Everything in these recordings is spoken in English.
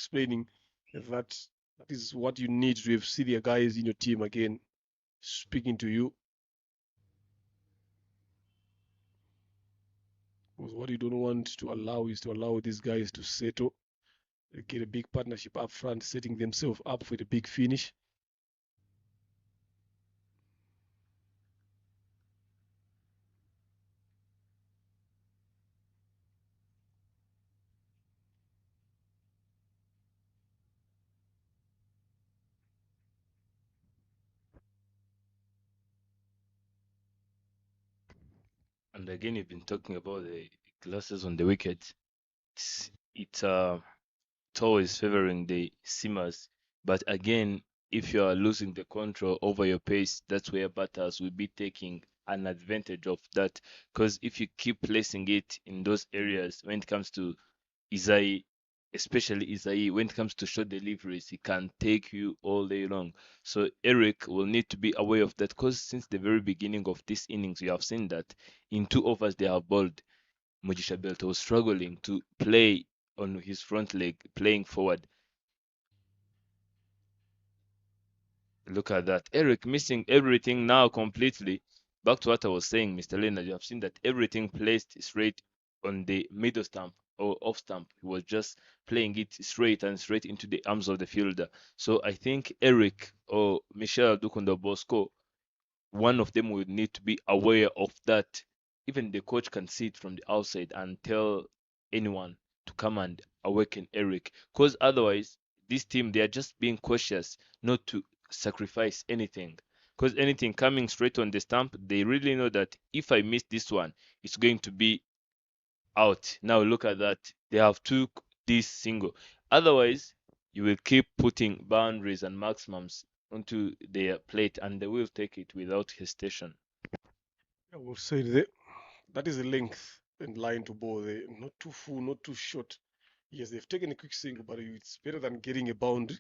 explaining that that is what you need to have senior guys in your team again speaking to you. Because what you don't want to allow is to allow these guys to settle, get a big partnership up front, setting themselves up for the big finish. And again, you've been talking about the glasses on the wicket. It's it's always favoring the seamers. But again, if you are losing the control over your pace, that's where batters will be taking an advantage of that. Because if you keep placing it in those areas, when it comes to Isai, especially Isai, when it comes to short deliveries, he can take you all day long. So Eric will need to be aware of that because since the very beginning of this innings, you have seen that in 2 overs they have bowled. Mujisha Belto was struggling to play on his front leg, playing forward. Look at that. Eric missing everything now completely. Back to what I was saying, Mr. Leonard, you have seen that everything placed straight on the middle stump or off stump. He was just playing it straight and straight into the arms of the fielder. So I think Eric or Michel Dukundo Bosco, one of them would need to be aware of that. Even the coach can see it from the outside and tell anyone to come and awaken Eric. Because otherwise, this team, they are just being cautious not to sacrifice anything. Because anything coming straight on the stump, they really know that if I miss this one, it's going to be out. Now look at that. They have took this single. Otherwise, you will keep putting boundaries and maximums onto their plate and they will take it without hesitation. I will say that is the length and line to bowl there. Not too full, not too short. Yes, they've taken a quick single, but it's better than getting a boundary.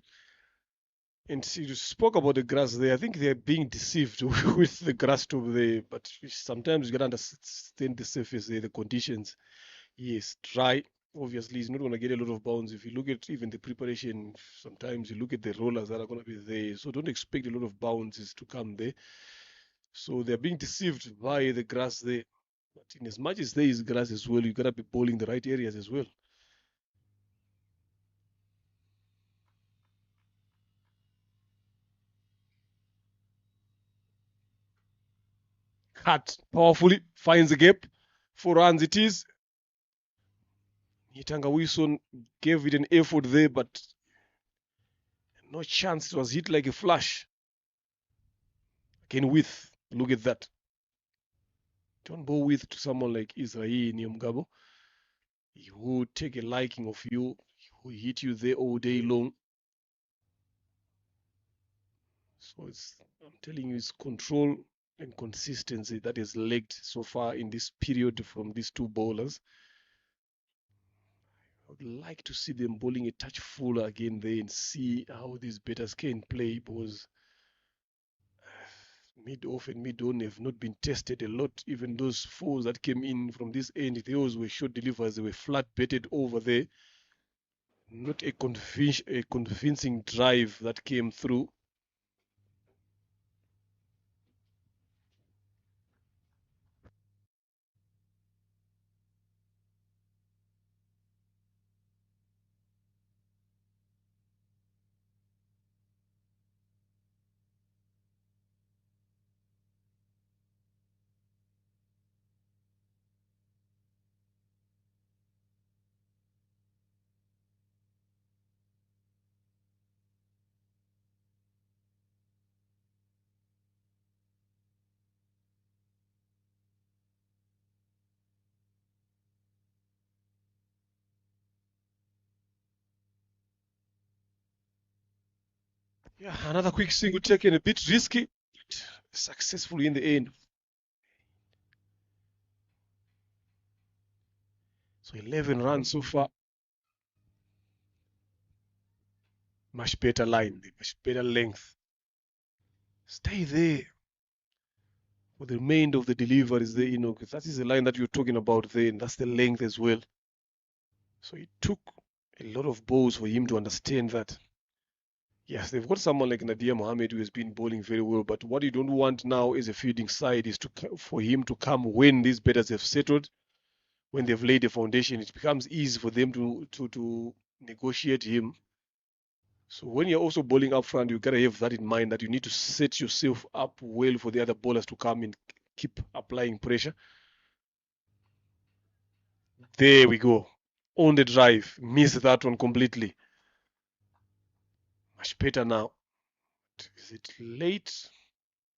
And see, you spoke about the grass there. I think they're being deceived with the grass top there, but sometimes you gotta understand the surface there, the conditions. Yes, dry. Obviously, it's not going to get a lot of bounce. If you look at even the preparation, sometimes you look at the rollers that are going to be there. So don't expect a lot of bounces to come there. So they're being deceived by the grass there. But in as much as there is grass as well, you got to be bowling the right areas as well. Cut powerfully, finds the gap. 4 runs it is. Hitanga Wilson gave it an effort there, but no chance. It was hit like a flash. Again, with look at that. Don't bowl with to someone like Israel Niamgabo. He will take a liking of you. He will hit you there all day long. So I'm telling you, it's control and consistency that has lacked so far in this period from these two bowlers. I would like to see them bowling a touch fuller again there and see how these batters can play because mid off and mid on have not been tested a lot. Even those fours that came in from this end, those were short delivers. They were flat betted over there. Not a convincing drive that came through. Yeah, another quick single taken, a bit risky, successful in the end. So 11 runs so far. Much better line, much better length. Stay there for the remainder of the deliveries there, because that is the line that you're talking about there, and that's the length as well. So it took a lot of balls for him to understand that. Yes, they've got someone like Nadia Mohammed who has been bowling very well, but what you don't want now as a fielding side is for him to come when these batters have settled, when they've laid the foundation. It becomes easy for them to negotiate him. So when you're also bowling up front, you gotta have that in mind that you need to set yourself up well for the other bowlers to come and keep applying pressure. There we go. On the drive. Miss that one completely. Much better now. Is it late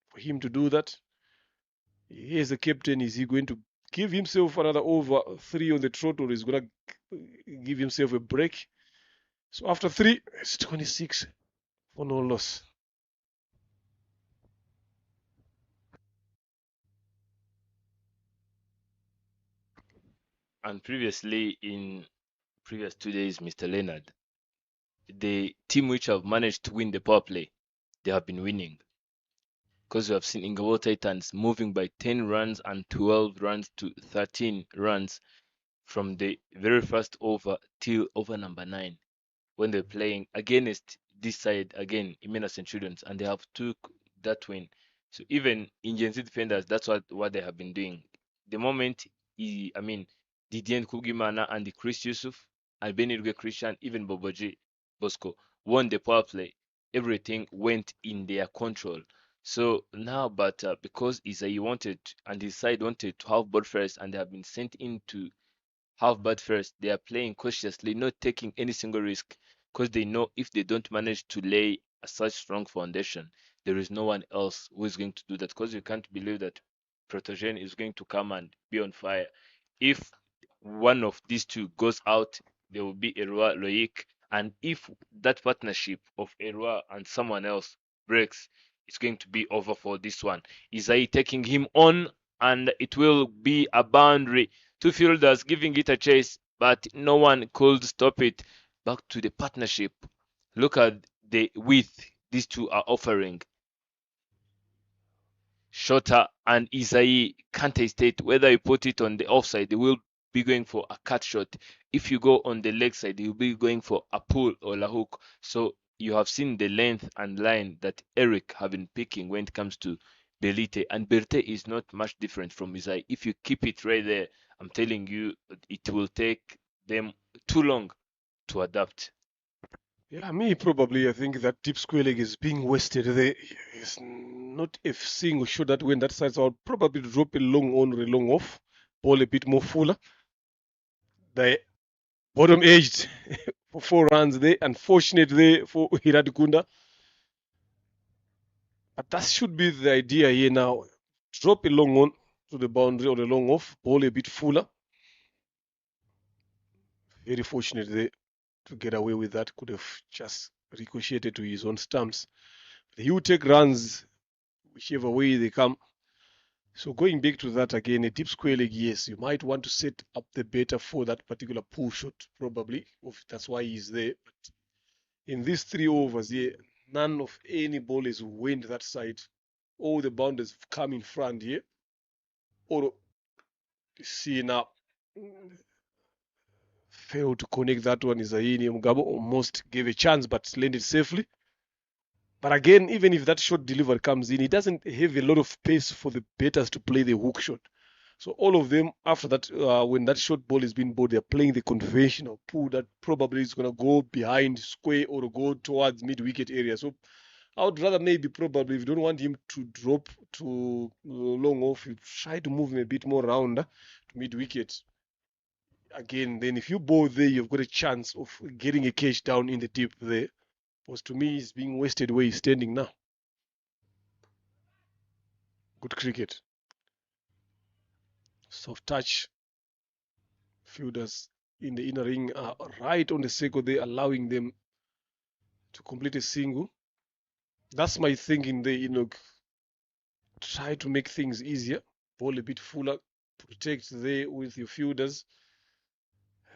for him to do that? Here's the captain. Is he going to give himself another over 3 on the trot, or is he going to give himself a break? So after 3, it's 26 for no loss. And previously, in previous 2 days, Mr. Leonard, the team which have managed to win the power play, they have been winning. Because we have seen Ingabo Titans moving by 10 runs and 12 runs to 13 runs from the very first over till over number 9, when they're playing against this side again, Imena Centurions, and they have took that win. So even in Gen Z defenders, that's what they have been doing. The moment Didier Kugimana and the Chris Yusuf, Albeni Ruge Christian, even Boboji Bosco won the power play, everything went in their control. So now, but because Isai wanted and his side wanted to have both first, and they have been sent into half bat first, they are playing cautiously, not taking any single risk, because they know if they don't manage to lay a such strong foundation, there is no one else who is going to do that. Because you can't believe that Protogen is going to come and be on fire. If one of these two goes out, there will be Erwa Loic, and if that partnership of Erwa and someone else breaks, it's going to be over for this one. Isai taking him on, and it will be a boundary. Two fielders giving it a chase, but no one could stop it. Back to the partnership. Look at the width these two are offering. Shota and Isai can't hesitate. Whether you put it on the offside, they will be going for a cut shot. If you go on the leg side, you'll be going for a pull or a hook. So you have seen the length and line that Eric have been picking when it comes to Belite. And Berté is not much different from Isai. If you keep it right there, I'm telling you, it will take them too long to adapt. Yeah, me probably. I think that deep square leg is being wasted. There is not a single shot that went that side. So I'll probably drop a long on or a long off, ball a bit more fuller. The bottom edged for 4 runs there. Unfortunate there for Hiradikunda. But that should be the idea here now. Drop a long on to the boundary or a long off, ball a bit fuller. Very fortunate there to get away with that. Could have just ricocheted to his own stumps. He will take runs whichever way they come. So going back to that again, a deep square leg, yes, you might want to set up the batter for that particular pull shot, probably. That's why he's there. But in these 3 overs here, none of any bowlers went that side. All the bounders come in front here. Or see now, failed to connect that one. Isaini Mugabo almost gave a chance but landed safely. But again, even if that short delivery comes in, he doesn't have a lot of space for the batters to play the hook shot. So all of them, after that, when that short ball is being bowled, they're playing the conventional pull that probably is going to go behind square or go towards mid-wicket area. So I would rather maybe probably if you don't want him to drop to long off, you try to move him a bit more round to mid-wicket. Again, then if you bowl there, you've got a chance of getting a catch down in the deep there. Because to me, he's being wasted where he's standing now. Good cricket. Soft touch. Fielders in the inner ring are right on the circle there, allowing them to complete a single. That's my thinking there, try to make things easier. Ball a bit fuller. Protect there with your fielders.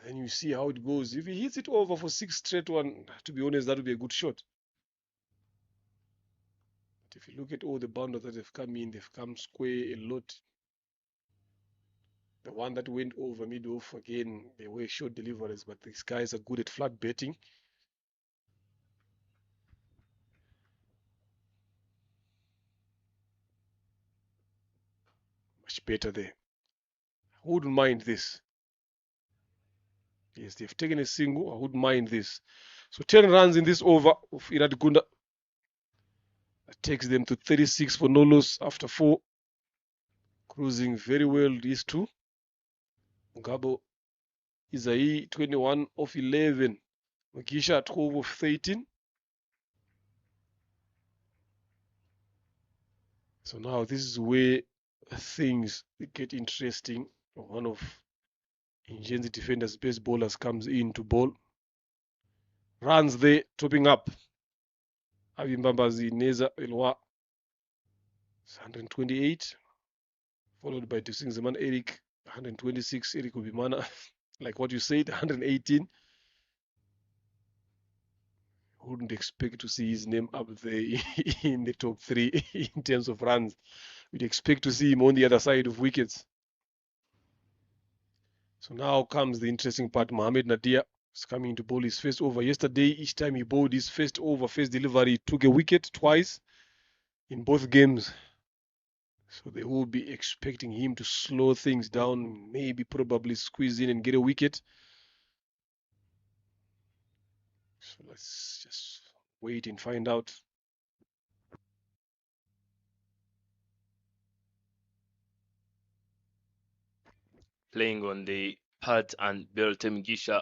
And you see how it goes. If he hits it over for 6 straight one, to be honest, that would be a good shot. But if you look at all the bounders that have come in, they've come square a lot. The one that went over mid-off, again, they were short deliveries, but these guys are good at flat betting. Much better there. I wouldn't mind this. Yes, they've taken a single. I wouldn't mind this. So 10 runs in this over of Irad Gunda. That takes them to 36 for no loss after 4. Cruising very well, these two. Mugabe Isai 21 of 11. Makisha 12 of 13. So now this is where things get interesting. One of Ingenzi defenders' best bowlers comes in to bowl. Runs there, topping up. Avimbambazi Neza Elwa 128. Followed by Dusingzeman Eric 126. Eric Ubimana, like what you said, 118. Wouldn't expect to see his name up there in the top 3 in terms of runs. We'd expect to see him on the other side of wickets. So now comes the interesting part. Mohamed Nadia is coming to bowl his first over. Yesterday, each time he bowled his first over, first delivery, he took a wicket twice in both games. So they will be expecting him to slow things down, maybe probably squeeze in and get a wicket. So let's just wait and find out. Playing on the pad and Beltemgisha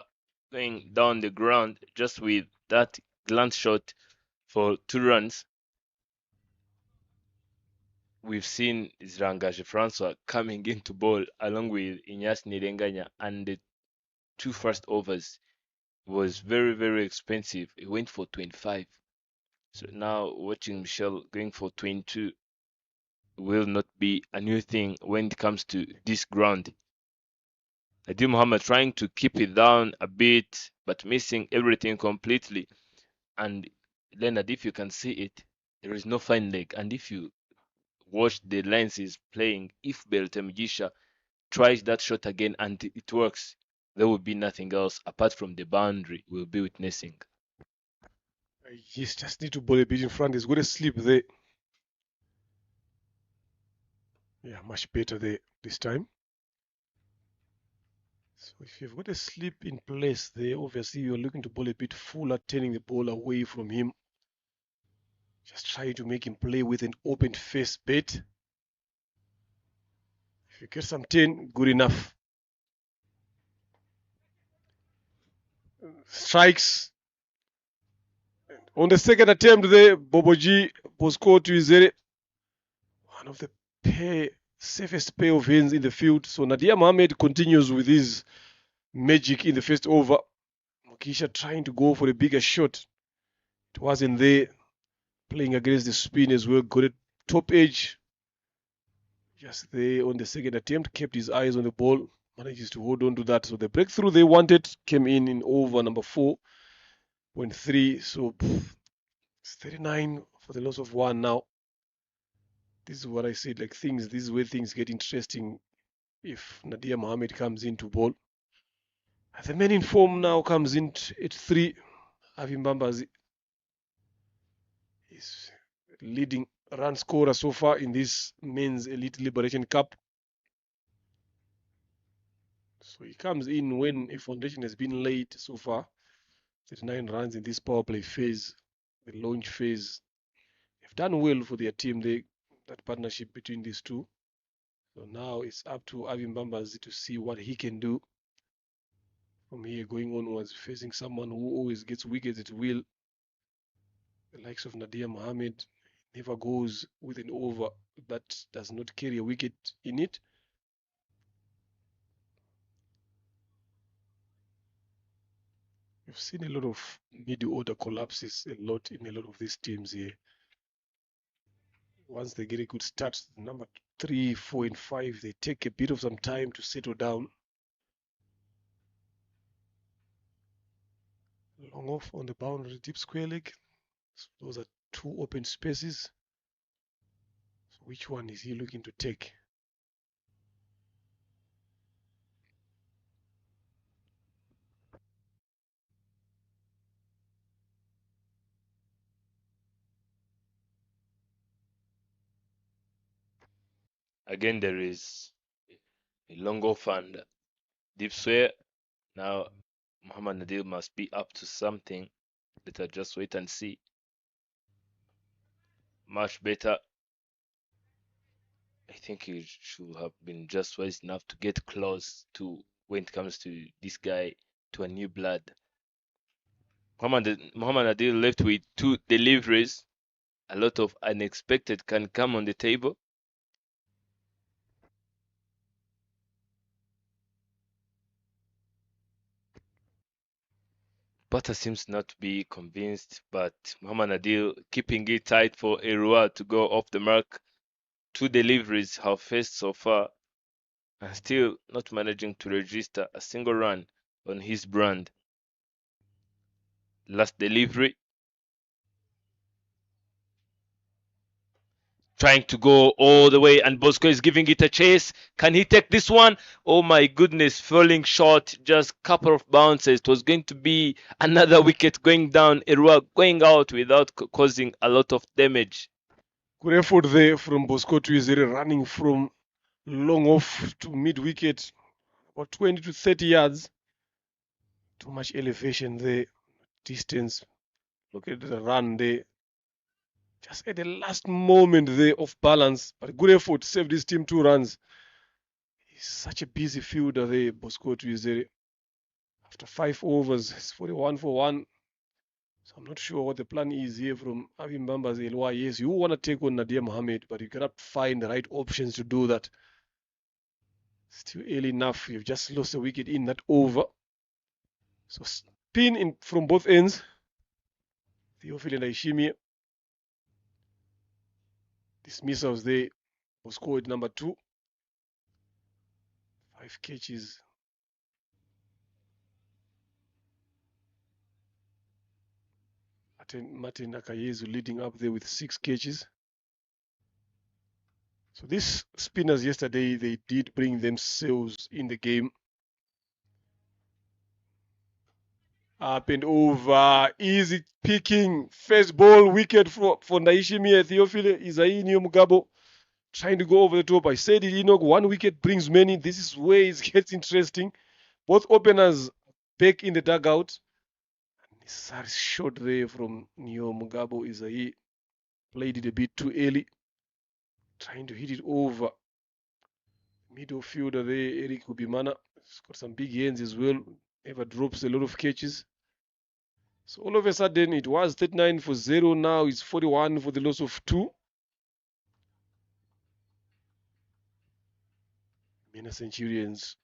going down the ground just with that glance shot for 2 runs. We've seen Zrangaje Francois coming into ball along with Inyas Nirenganya, and the 2 first overs was very, very expensive. He went for 25. So now watching Michelle going for 22 will not be a new thing when it comes to this ground. Nadim Muhammad trying to keep it down a bit, but missing everything completely. And Leonard, if you can see it, there is no fine leg. And if you watch the lines he's playing, if Beltemgisha tries that shot again and it works, there will be nothing else apart from the boundary we'll be witnessing. He just need to bowl a bit in front. He's got to sleep there. Yeah, much better there this time. So if you've got a slip in place there, obviously you're looking to bowl a bit fuller, turning the ball away from him. Just try to make him play with an open face bet. If you get some 10, good enough. Strikes. On the second attempt there, Boboji was caught to Izere. One of the safest pair of hands in the field. So Nadia Mohamed continues with his magic in the first over. Mokisha trying to go for a bigger shot. It wasn't there. Playing against the spin as well. Got it top edge. Just there on the second attempt. Kept his eyes on the ball. Manages to hold on to that. So the breakthrough they wanted came in over number 4.3. So it's 39 for the loss of 1 now. This is what I said. Like this is where things get interesting if Nadia Mohamed comes in to bowl. The man in form now comes in at 3. Avimbambazi is leading run scorer so far in this men's Elite Liberation Cup. So he comes in when a foundation has been laid so far. 39 runs in this power play phase, the launch phase. They've done well for their team, that partnership between these two. So now it's up to Avimbambazi to see what he can do from here going onwards, facing someone who always gets wickets at will. The likes of Nadia Mohamed never goes with an over that does not carry a wicket in it. We've seen a lot of middle order collapses in a lot of these teams here. Once they get a good start, number 3, 4, and 5, they take a bit of some time to settle down. Long off on the boundary, deep square leg. So those are 2 open spaces. So which one is he looking to take? Again, there is a long off and deep swear. Now, Muhammad Nadir must be up to something. Let us just wait and see. Much better. I think he should have been just wise enough to get close to when it comes to this guy, to a new blood. Muhammad Nadir left with 2 deliveries. A lot of unexpected can come on the table. Butter seems not to be convinced, but Muhammad Nadir keeping it tight for Erua to go off the mark. 2 deliveries have faced so far, and still not managing to register a single run on his brand. Last delivery, trying to go all the way, and Bosco is giving it a chase. Can he take this one? Oh my goodness, falling short, just couple of bounces. It was going to be another wicket going down, Erua going out without causing a lot of damage. Good effort there from Bosco Tuizere, running from long off to mid wicket, about 20 to 30 yards. Too much elevation there, distance. Look at the run there. Just at the last moment there, off balance, but good effort, saved his team 2 runs. He's such a busy fielder there, Bosco Tuizere. After 5 overs, it's 41 for 1. So I'm not sure what the plan is here from Avim Bamba's LY. Yes, you want to take on Nadia Mohammed, but you cannot find the right options to do that. Still early enough. You've just lost a wicket in that over. So spin in from both ends. Theophil and Aishimi. Dismissals there. Was scored number 2. 5 catches. Martin Nakayezu leading up there with 6 catches. So these spinners yesterday, they did bring themselves in the game. Up and over, easy picking, first ball wicket for Naishimi Theophile Isainio Mugabo, trying to go over the top. I said it, one wicket brings many. This is where it gets interesting. Both openers back in the dugout. Necessary shot there from Neo Mugabo Isai. Played it a bit too early, trying to hit it over. Middle fielder there, Eric Ubimana. He's got some big hands as well. Never drops a lot of catches. So all of a sudden, it was 39 for 0. Now it's 41 for the loss of 2. Mina Centurions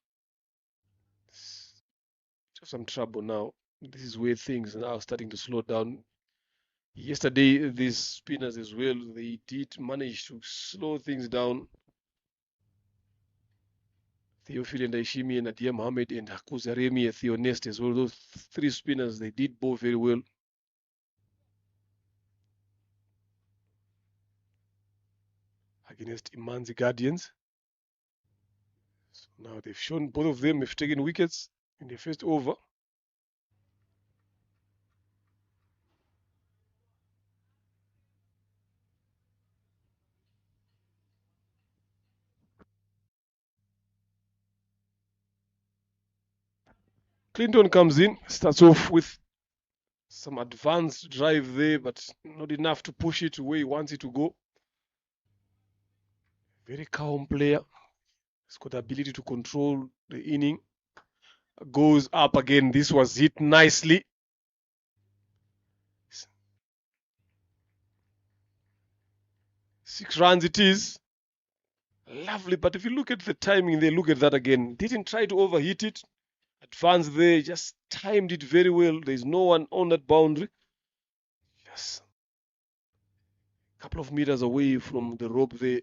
have some trouble now. This is where things are now starting to slow down. Yesterday, these spinners as well, they did manage to slow things down. Theophil and Aishimi and Nadia Mohammed and Hakuzaremi and Theo Nest as well. Those 3 spinners, they did bowl very well. Against Imanzi Guardians. So now they've shown both of them have taken wickets in the first over. Clinton comes in, starts off with some advanced drive there, but not enough to push it where he wants it to go. Very calm player. He's got the ability to control the inning. Goes up again. This was hit nicely. 6 runs it is. Lovely, but if you look at the timing there, look at that again. Didn't try to overhit it. Advanced there, just timed it very well. There's no one on that boundary. Just a couple of meters away from the rope there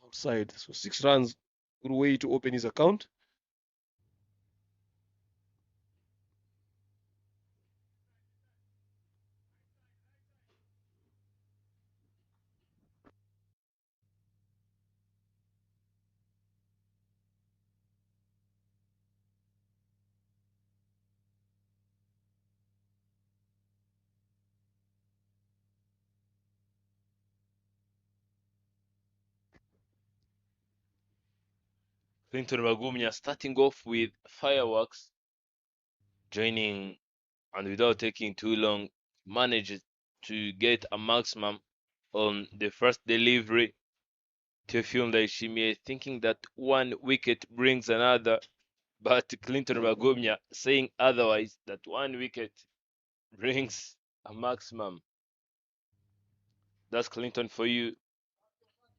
outside. So 6 runs, good way to open his account. Clinton Bagumya starting off with fireworks, joining and without taking too long, managed to get a maximum on the first delivery. Teofil Ndaishimie thinking that one wicket brings another, but Clinton Bagumya saying otherwise, that one wicket brings a maximum. That's Clinton for you.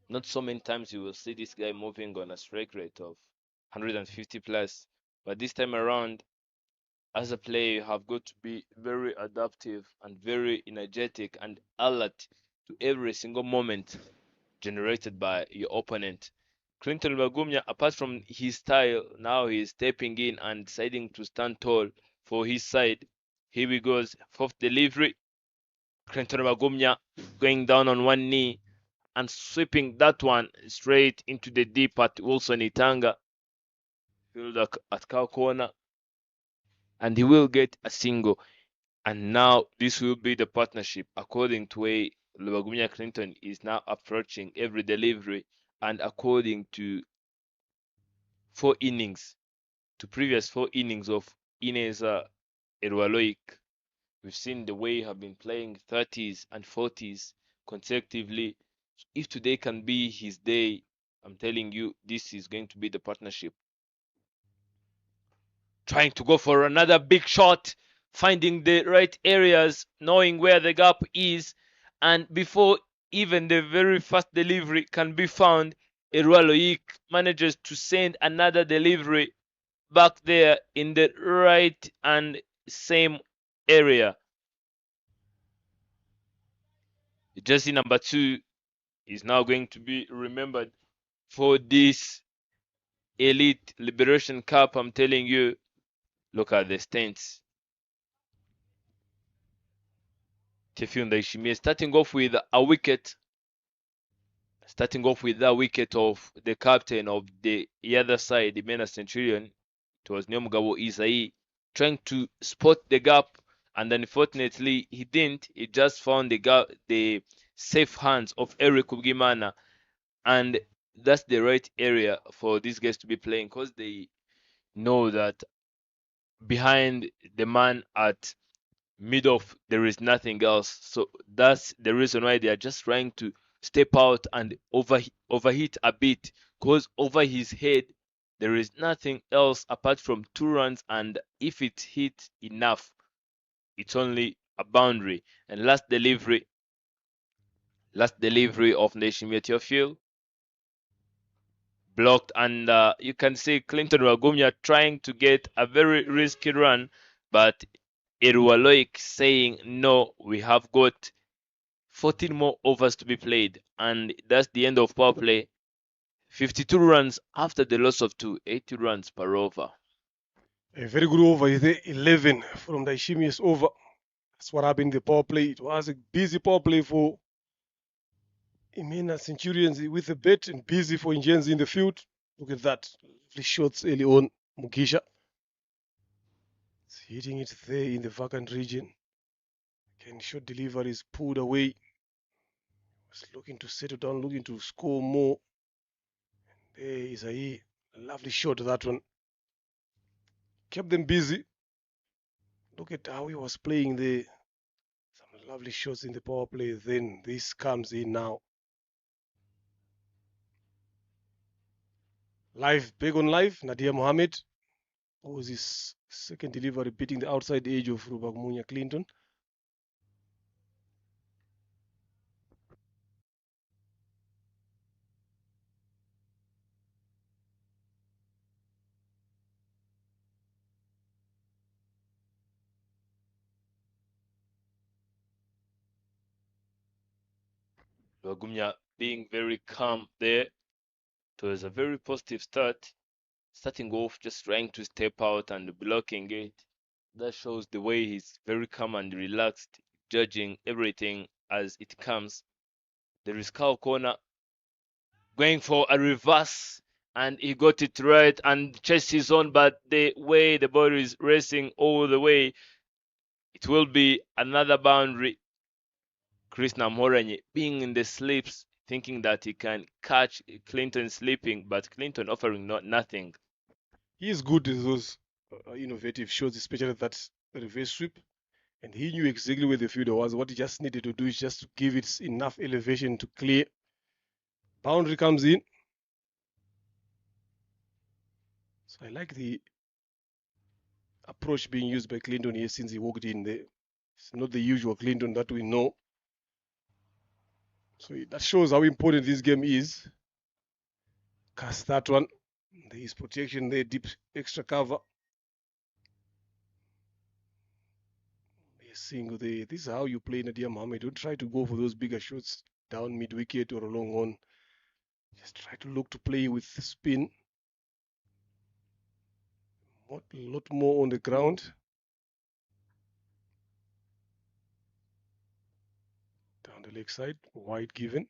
Not so many times you will see this guy moving on a strike rate of 150 plus, but this time around, as a player, you have got to be very adaptive and very energetic and alert to every single moment generated by your opponent. Clinton Bagumya, apart from his style, now he is stepping in and deciding to stand tall for his side. Here we goes, fourth delivery. Clinton Bagumya going down on one knee and sweeping that one straight into the deep at Wilson Itanga, fielder at cow corner, and he will get a single. And now this will be the partnership according to way Lubagumya Clinton is now approaching every delivery, and according to previous 4 innings of Ineza Erwaloik, we've seen the way he have been playing 30s and 40s consecutively. If today can be his day, I'm telling you, this is going to be the partnership. Trying to go for another big shot, finding the right areas, knowing where the gap is, and before even the very first delivery can be found, Erwaloik manages to send another delivery back there in the right and same area. Jersey number 2 is now going to be remembered for this Elite Liberation Cup. I'm telling you, look at the stance. Teofil Ndaishimie starting off with a wicket. Starting off with that wicket of the captain of the other side, the Mena Centurion. It was Nyomugabo Isai trying to spot the gap, and unfortunately he didn't. He just found the safe hands of Eric Ugimana, and that's the right area for these guys to be playing, because they know that behind the man at mid off there is nothing else. So that's the reason why they are just trying to step out and overhit a bit, because over his head there is nothing else apart from 2 runs, and if it hits enough, it's only a boundary. And last delivery of Neshimia Teofil, blocked, and you can see Clinton Wagumya trying to get a very risky run, but Erualoik saying no, we have got 14 more overs to be played, and that's the end of power play. 52 runs after the loss of 80 runs per over. A very good over is the 11 from the Ishimi's over. That's what happened in the power play. It was a busy power play for Imena Centurions with the bet, and busy for Indians in the field. Look at that. Lovely shots early on. Mugisha. It's hitting it there in the vacant region. Again, short deliveries pulled away. Was looking to settle down, looking to score more. There is a lovely shot, that one. Kept them busy. Look at how he was playing there. Some lovely shots in the power play. Then this comes in now. Live, big on live. Nadia Mohammed. What was his second delivery, beating the outside edge of Rubagmunya Clinton. Wagumya being very calm there. It was a very positive start. Starting off, just trying to step out and blocking it. That shows the way he's very calm and relaxed, judging everything as it comes. There is cow corner going for a reverse, and he got it right and chased his own, but the way the ball is racing all the way, it will be another boundary. Chris Namoranye being in the slips, thinking that he can catch Clinton sleeping, but Clinton offering nothing. He is good at those innovative shots, especially that reverse sweep. And he knew exactly where the fielder was. What he just needed to do is just to give it enough elevation to clear. Boundary comes in. So I like the approach being used by Clinton here since he walked in there. It's not the usual Clinton that we know. So that shows how important this game is. Cast that one. There is protection there, deep extra cover. Single there. This is how you play Nadia Mohammed. Don't try to go for those bigger shots down mid wicket or long on. Just try to look to play with spin. A lot more on the ground. Down the leg side, wide given.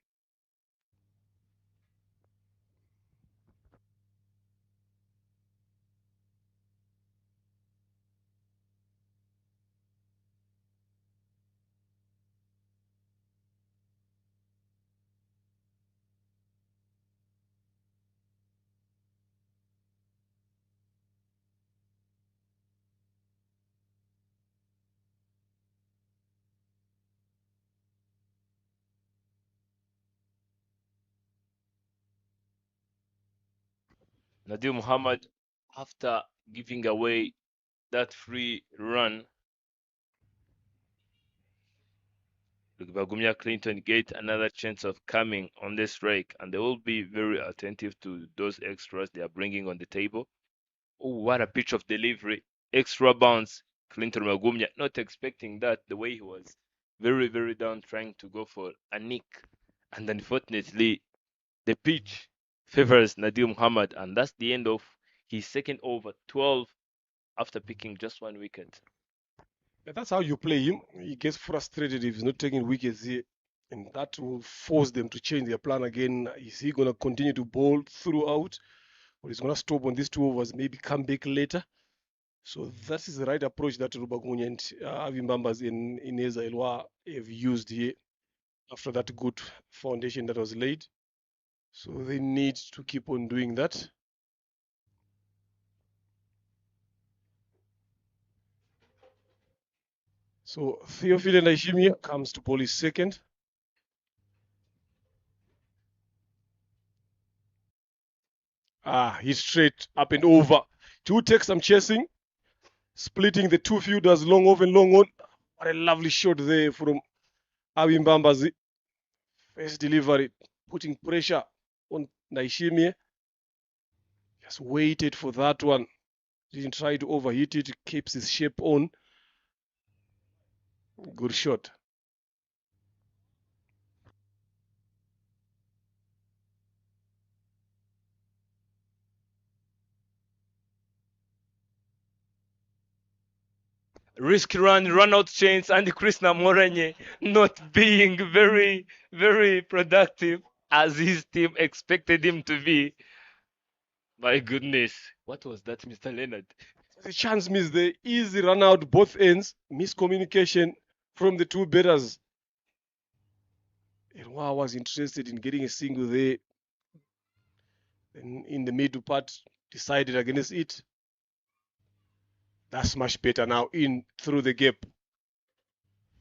Nadir Muhammad, after giving away that free run, Bagumia Clinton get another chance of coming on the strike, and they will be very attentive to those extras they are bringing on the table. Oh, what a pitch of delivery! Extra bounce. Clinton Magumya not expecting that, the way he was very, very down trying to go for a nick. And unfortunately, the pitch favors Nadir Muhammad, and that's the end of his second over, 12 after picking just one wicket. Yeah, that's how you play him. He gets frustrated if he's not taking wickets here. And that will force them to change their plan again. Is he going to continue to bowl throughout? Or is he going to stop on these 2 overs, maybe come back later? So that is the right approach that Rubagunya and Avi Mbambas in Ineza Elwa have used here after that good foundation that was laid. So they need to keep on doing that. So Theophile Naishimia comes to bowl his second. He's straight up and over. Two takes some chasing, splitting the two fielders long off and long on. What a lovely shot there from Avi Mbambazi. First delivery, putting pressure on Naishimie. Just waited for that one. Didn't try to overheat it. Keeps his shape on. Good shot. Risky run out chance, and Krishna Moranye not being very, very productive as his team expected him to be. My goodness, what was that, Mr. Leonard? The chance missed the easy run out both ends. Miscommunication from the two batters. Elwa was interested in getting a single there. And in the middle part, decided against it. That's much better now. In through the gap.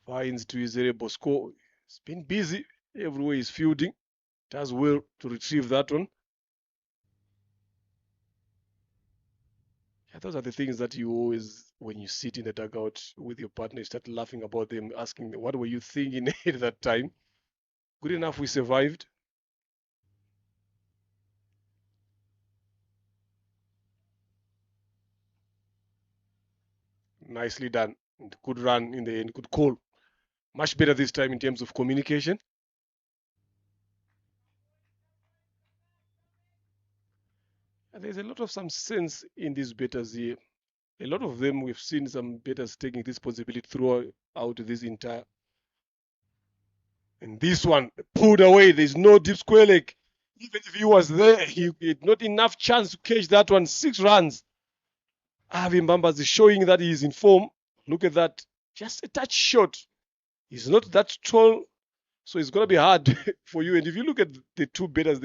Finds to Izere Bosco. He's been busy. Everywhere he's fielding. Does well to retrieve that one. Yeah, those are the things that you always, when you sit in the dugout with your partner, you start laughing about them, asking, what were you thinking at that time? Good enough, we survived. Nicely done. Good run in the end. Good call. Much better this time in terms of communication. And there's a lot of some sense in these batters here. A lot of them, we've seen some batters taking this responsibility throughout this entire. And this one pulled away. There's no deep square leg. Even if he was there, he had not enough chance to catch that one. 6 runs. Avi Mbambas is showing that he is in form. Look at that. Just a touch short. He's not that tall So it's going to be hard for you. And if you look at the two batters,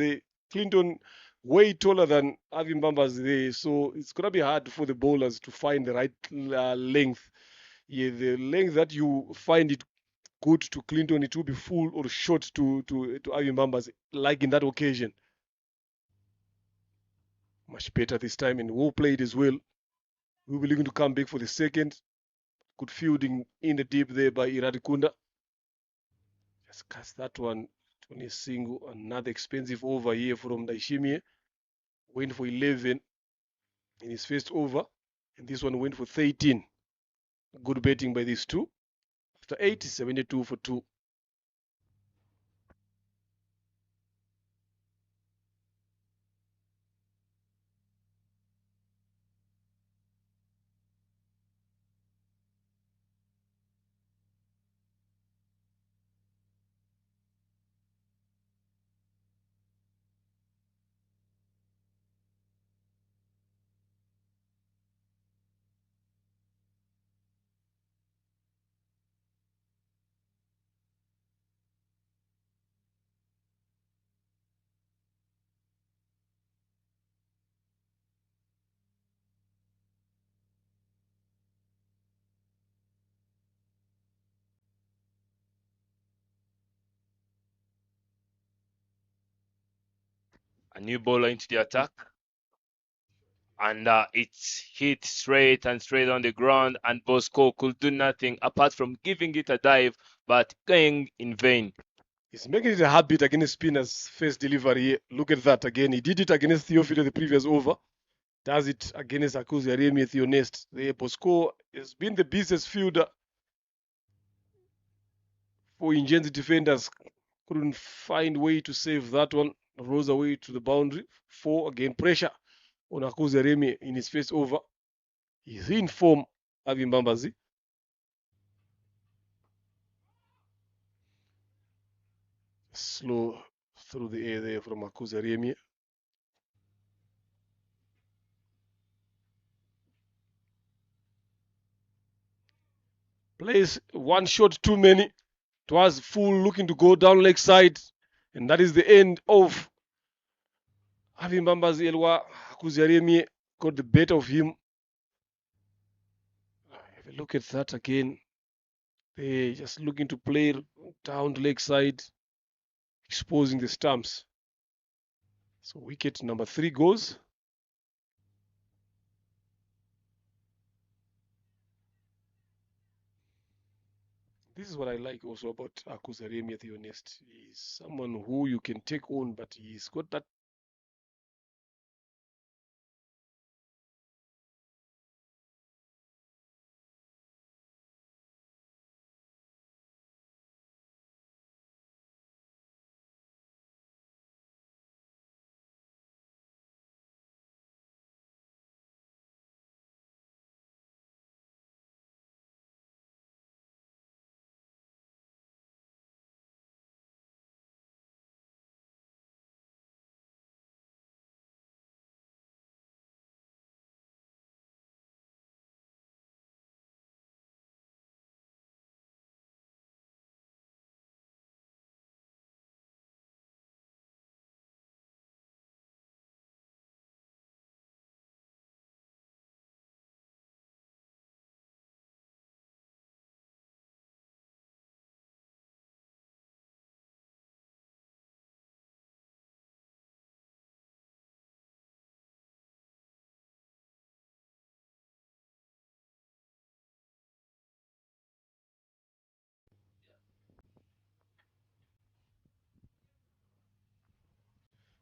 Clinton way taller than Avin Bambas there. So it's going to be hard for the bowlers to find the right length. Yeah, the length that you find it good to Clinton, it will be full or short to Avin Bambas, like in that occasion. Much better this time, and well played as well. We'll be looking to come back for the second. Good fielding in the deep there by Iradikunda. Just cast that one on a single. Another expensive over here from Daishimie. Went for 11 in his first over. And this one went for 13. Good betting by these two. After 8, 72 for 2. A new bowler into the attack, and it's hit straight and straight on the ground, and Bosco could do nothing apart from giving it a dive, but going in vain. He's making it a habit against spinners' first delivery. Look at that again. He did it against Theophilo the previous over. Does it against Akuzi Aremi Theonest. The Bosco has been the busiest fielder for Ingenzi defenders. Couldn't find way to save that one. Rose away to the boundary. 4 again. Pressure on Akuzi Aremi in his first over. He's in form, Avin Bambazi. Slow through the air there from Akuzi Aremi. Plays one shot too many. It was full looking to go down leg side. And that is the end of Avin Bambazi Elwa. Akuzi Aremi got the better of him. Have a look at that again. They just looking to play down the leg side, exposing the stumps. So wicket number 3 goes. This is what I like also about Akuzi Aremi, to be honest. He's someone who you can take on, but he's got that.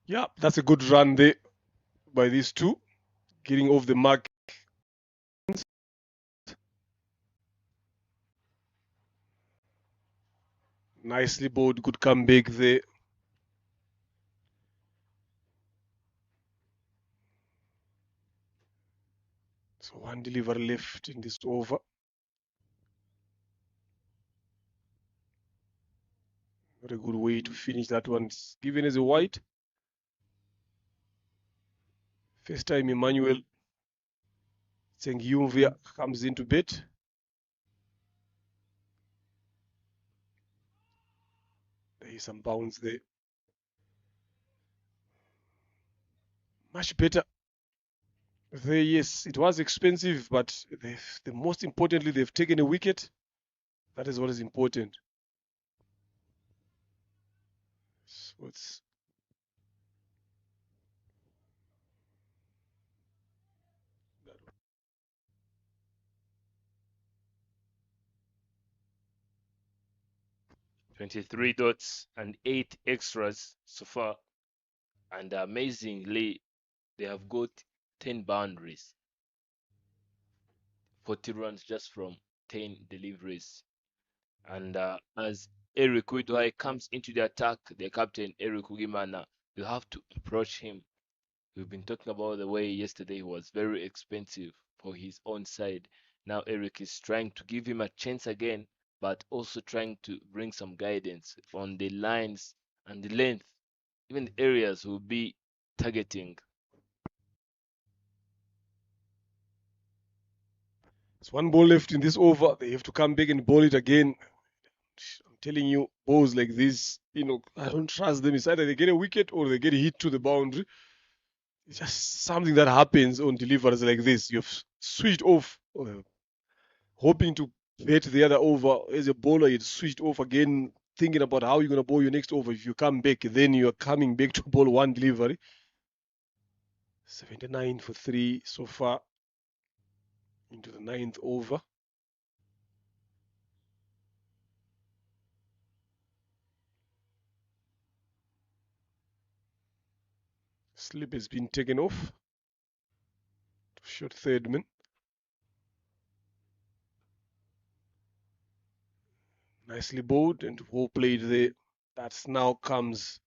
Yeah, that's a good run there by these two, getting off the mark. Nicely bowled, good comeback there. So one delivery left in this over. Not a good way to finish that one. It's given as a wide. First time Emmanuel Sengyumvia comes into bed. some bounce there. Much better. Yes, it was expensive, but the most importantly, they've taken a wicket. That is what is important. So it's 23 dots and 8 extras so far. And amazingly, they have got 10 boundaries, 40 runs just from 10 deliveries. And as Eric Widwai comes into the attack, the captain Eric Ugimana, you have to approach him. We've been talking about the way yesterday was very expensive for his own side. Now Eric is trying to give him a chance again, but also trying to bring some guidance on the lines and the length, even the areas will be targeting. It's one ball left in this over. They have to come back and ball it again. I'm telling you, balls like this, I don't trust them. It's either they get a wicket or they get hit to the boundary. It's just something that happens on deliveries like this. You've switched off, hoping to hit the other over. As a bowler, you switched off again, thinking about how you're going to bowl your next over. If you come back, then you're coming back to bowl one delivery. 79 for 3 so far into the ninth over. Slip has been taken off. Short third man. Nicely bowled and well played there. That now comes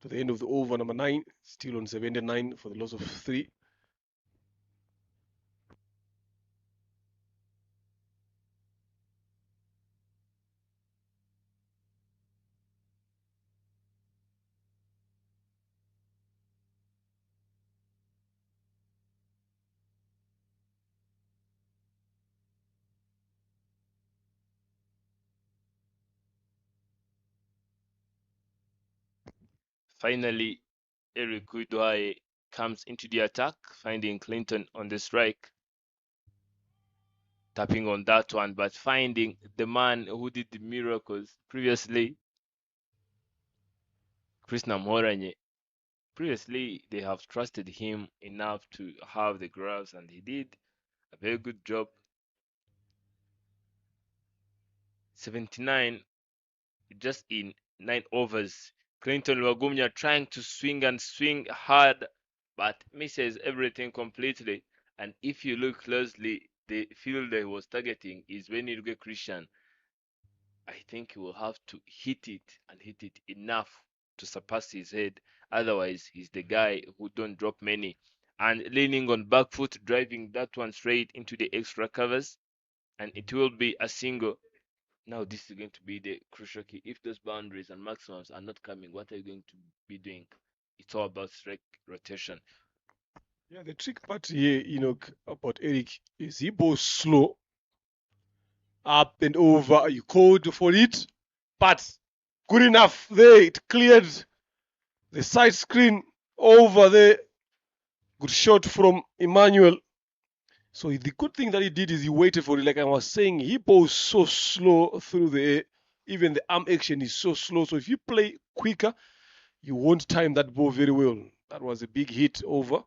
to the end of the over, number 9. Still on 79 for the loss of 3. Finally, Eric Widwai comes into the attack, finding Clinton on the strike, tapping on that one, but finding the man who did the miracles previously, Krishna Moranye. Previously, they have trusted him enough to have the gloves, and he did a very good job. 79 just in 9 overs. Clinton Wagumya trying to swing and swing hard, but misses everything completely. And if you look closely, the fielder he was targeting is Wenirge Christian. I think he will have to hit it and hit it enough to surpass his head. Otherwise, he's the guy who don't drop many. And leaning on back foot, driving that one straight into the extra covers, and it will be a single. Now this is going to be the crucial key. If those boundaries and maximums are not coming, what are you going to be doing? It's all about strike rotation. Yeah, the trick part here, about Eric is he bowls slow, up and over. You called for it, but good enough. There, it cleared the side screen over there. Good shot from Emmanuel. So the good thing that he did is he waited for it. Like I was saying, he bowls so slow through the air. Even the arm action is so slow. So if you play quicker, you won't time that ball very well. That was a big hit over.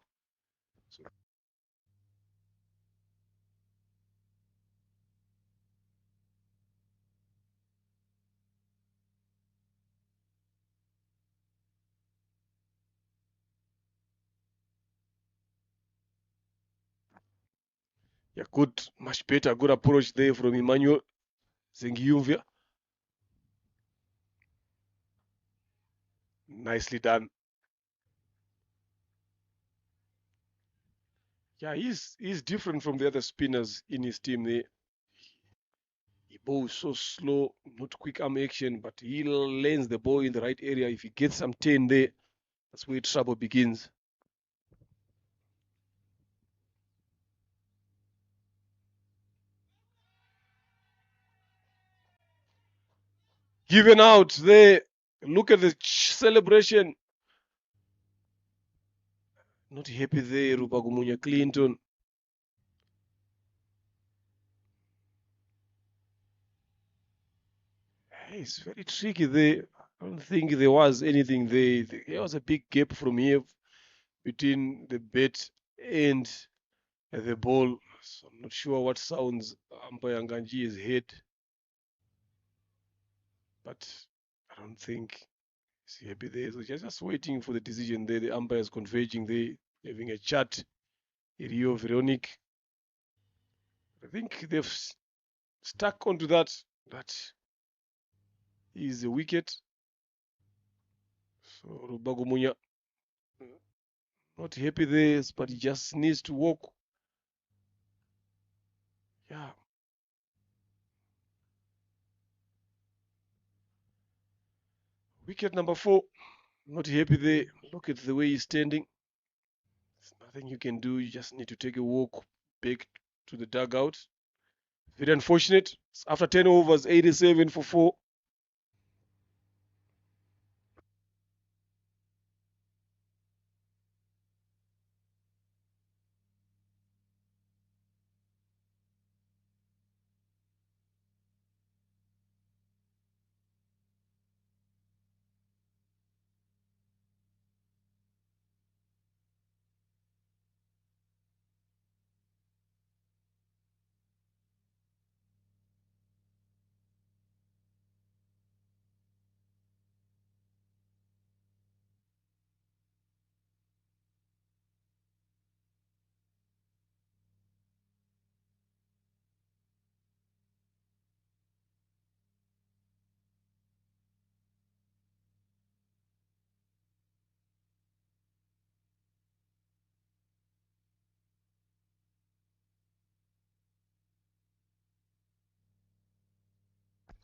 Yeah, good, much better. Good approach there from Emmanuel Zengiyumvia. Nicely done. Yeah, he's different from the other spinners in his team there. He bowls so slow, not quick arm action, but he lands the ball in the right area. If he gets some 10 there, that's where trouble begins. Given out there. Look at the celebration. Not happy there, Rupagumunya Clinton. It's very tricky there. I don't think there was anything there. There was a big gap from here between the bat and the ball. So I'm not sure what sounds umpire Nganji has heard, but I don't think he's happy there. So just waiting for the decision there. The umpires converging there, having a chat. Rio Veronique. I think they've stuck onto that. That is a wicket. So Rubagumunya not happy there, but he just needs to walk. Yeah. Wicket number 4. Not happy there. Look at the way he's standing. There's nothing you can do. You just need to take a walk back to the dugout. Very unfortunate. After 10 overs, 87 for 4.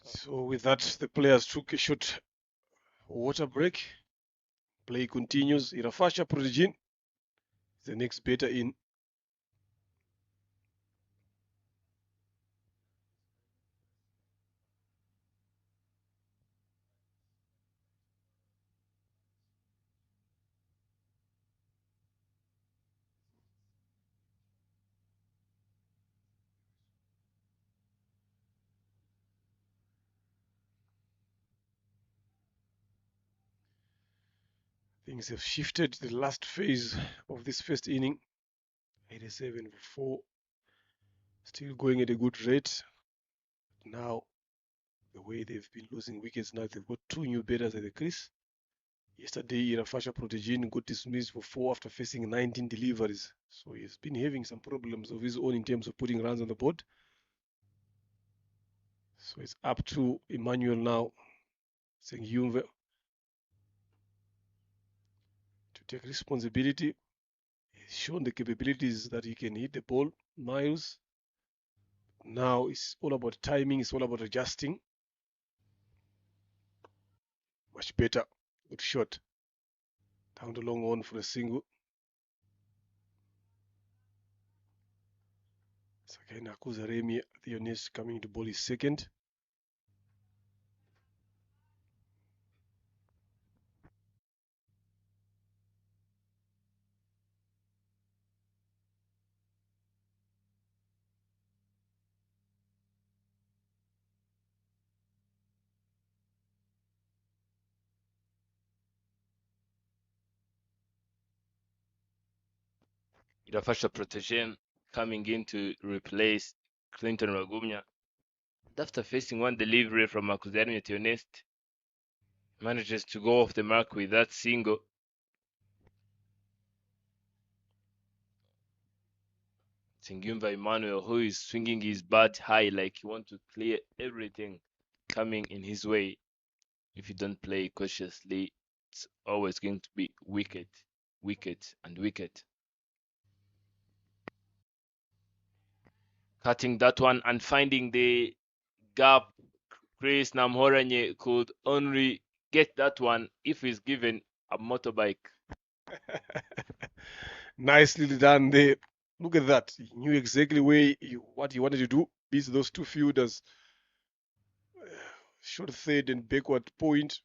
So with that, the players took a short water break. Play continues. Irafasha Protegin, the next batter in. Things have shifted the last phase of this first inning. 87 for 4. Still going at a good rate. Now, the way they've been losing wickets now, they've got 2 new batters at the crease. Yesterday, Irafasha Protegin got dismissed for 4 after facing 19 deliveries. So he's been having some problems of his own in terms of putting runs on the board. So it's up to Emmanuel now, Sengyumve, to take responsibility. He's shown the capabilities that he can hit the ball miles. Now it's all about timing, it's all about adjusting. Much better. Good shot. Down the long on for a single. Again, Akuzaremi Theonis coming to bowl his second. Irafasha Protection coming in to replace Clinton Ragumya. After facing one delivery from Akuzarmi Tionest, manages to go off the mark with that single. Sengyumva Emmanuel, who is swinging his bat high like he wants to clear everything coming in his way. If you don't play cautiously, it's always going to be wicket, wicket, and wicket. Cutting that one and finding the gap. Chris Namhoranye could only get that one if he's given a motorbike. Nicely done there. Look at that. He knew exactly what he wanted to do. Beats those 2 fielders. short third and backward point.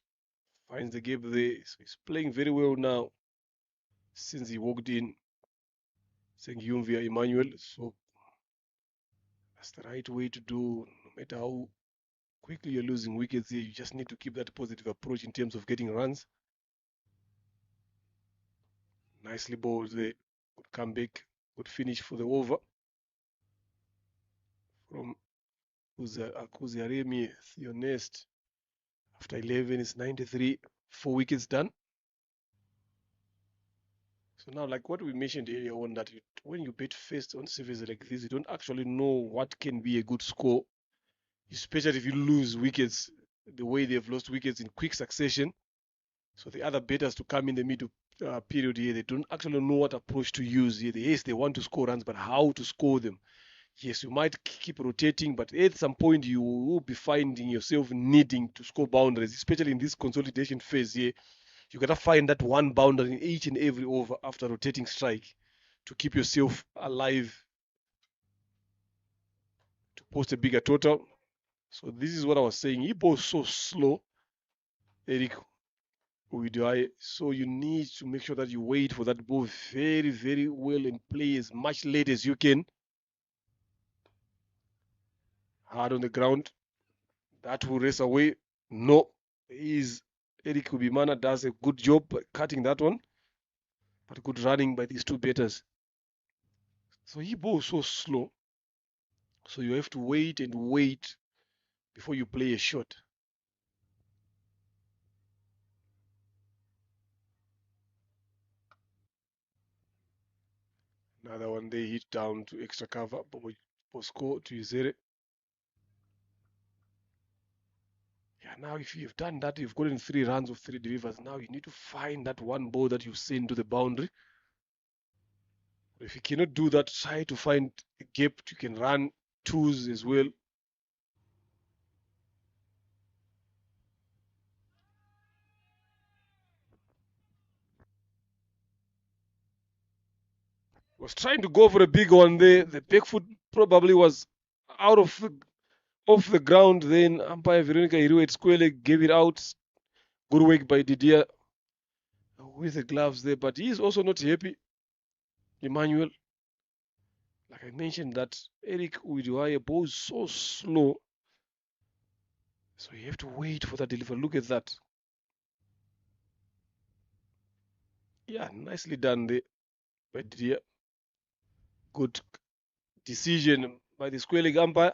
Finds the gap there. So he's playing very well now since he walked in. Sengyumvia Emmanuel. So that's the right way to do. No matter how quickly you're losing wickets here, you just need to keep that positive approach in terms of getting runs. Nicely bowled there. Good comeback. Good finish for the over from Akuziaremi Theonest. After 11, it's 93. 4 wickets done. So now, like what we mentioned earlier on, that when you bet first on series like this, you don't actually know what can be a good score, especially if you lose wickets the way they've lost wickets in quick succession. So the other betters to come in the middle period here, they don't actually know what approach to use here. Yes, they want to score runs, but how to score them? Yes, you might keep rotating, but at some point you will be finding yourself needing to score boundaries, especially in this consolidation phase here. You gotta find that one boundary in each and every over after rotating strike to keep yourself alive to post a bigger total. So this is what I was saying. He bowls so slow, Eric Uidai. So you need to make sure that you wait for that ball very, very well and play as much late as you can. Hard on the ground. That will race away. No. Eric Ubimana does a good job cutting that one. But good running by these two batters. So he bowls so slow. So you have to wait and wait before you play a shot. Another one they hit down to extra cover. Bosco to Izere. Yeah, now if you've done that, you've gotten 3 runs of 3 delivers. Now you need to find that one ball that you send to the boundary. If you cannot do that, try to find a gap you can run twos as well. Was trying to go for a big one there. The back foot probably was out of off the ground. Then umpire Veronica Iriwet squarely gave it out. Good work by Didier with the gloves there, but he's also not happy. Emmanuel, like I mentioned, that Eric Uiduaye bowls so slow, so you have to wait for that delivery. Look at that. Yeah, nicely done there by Didier. Good decision by the square leg umpire.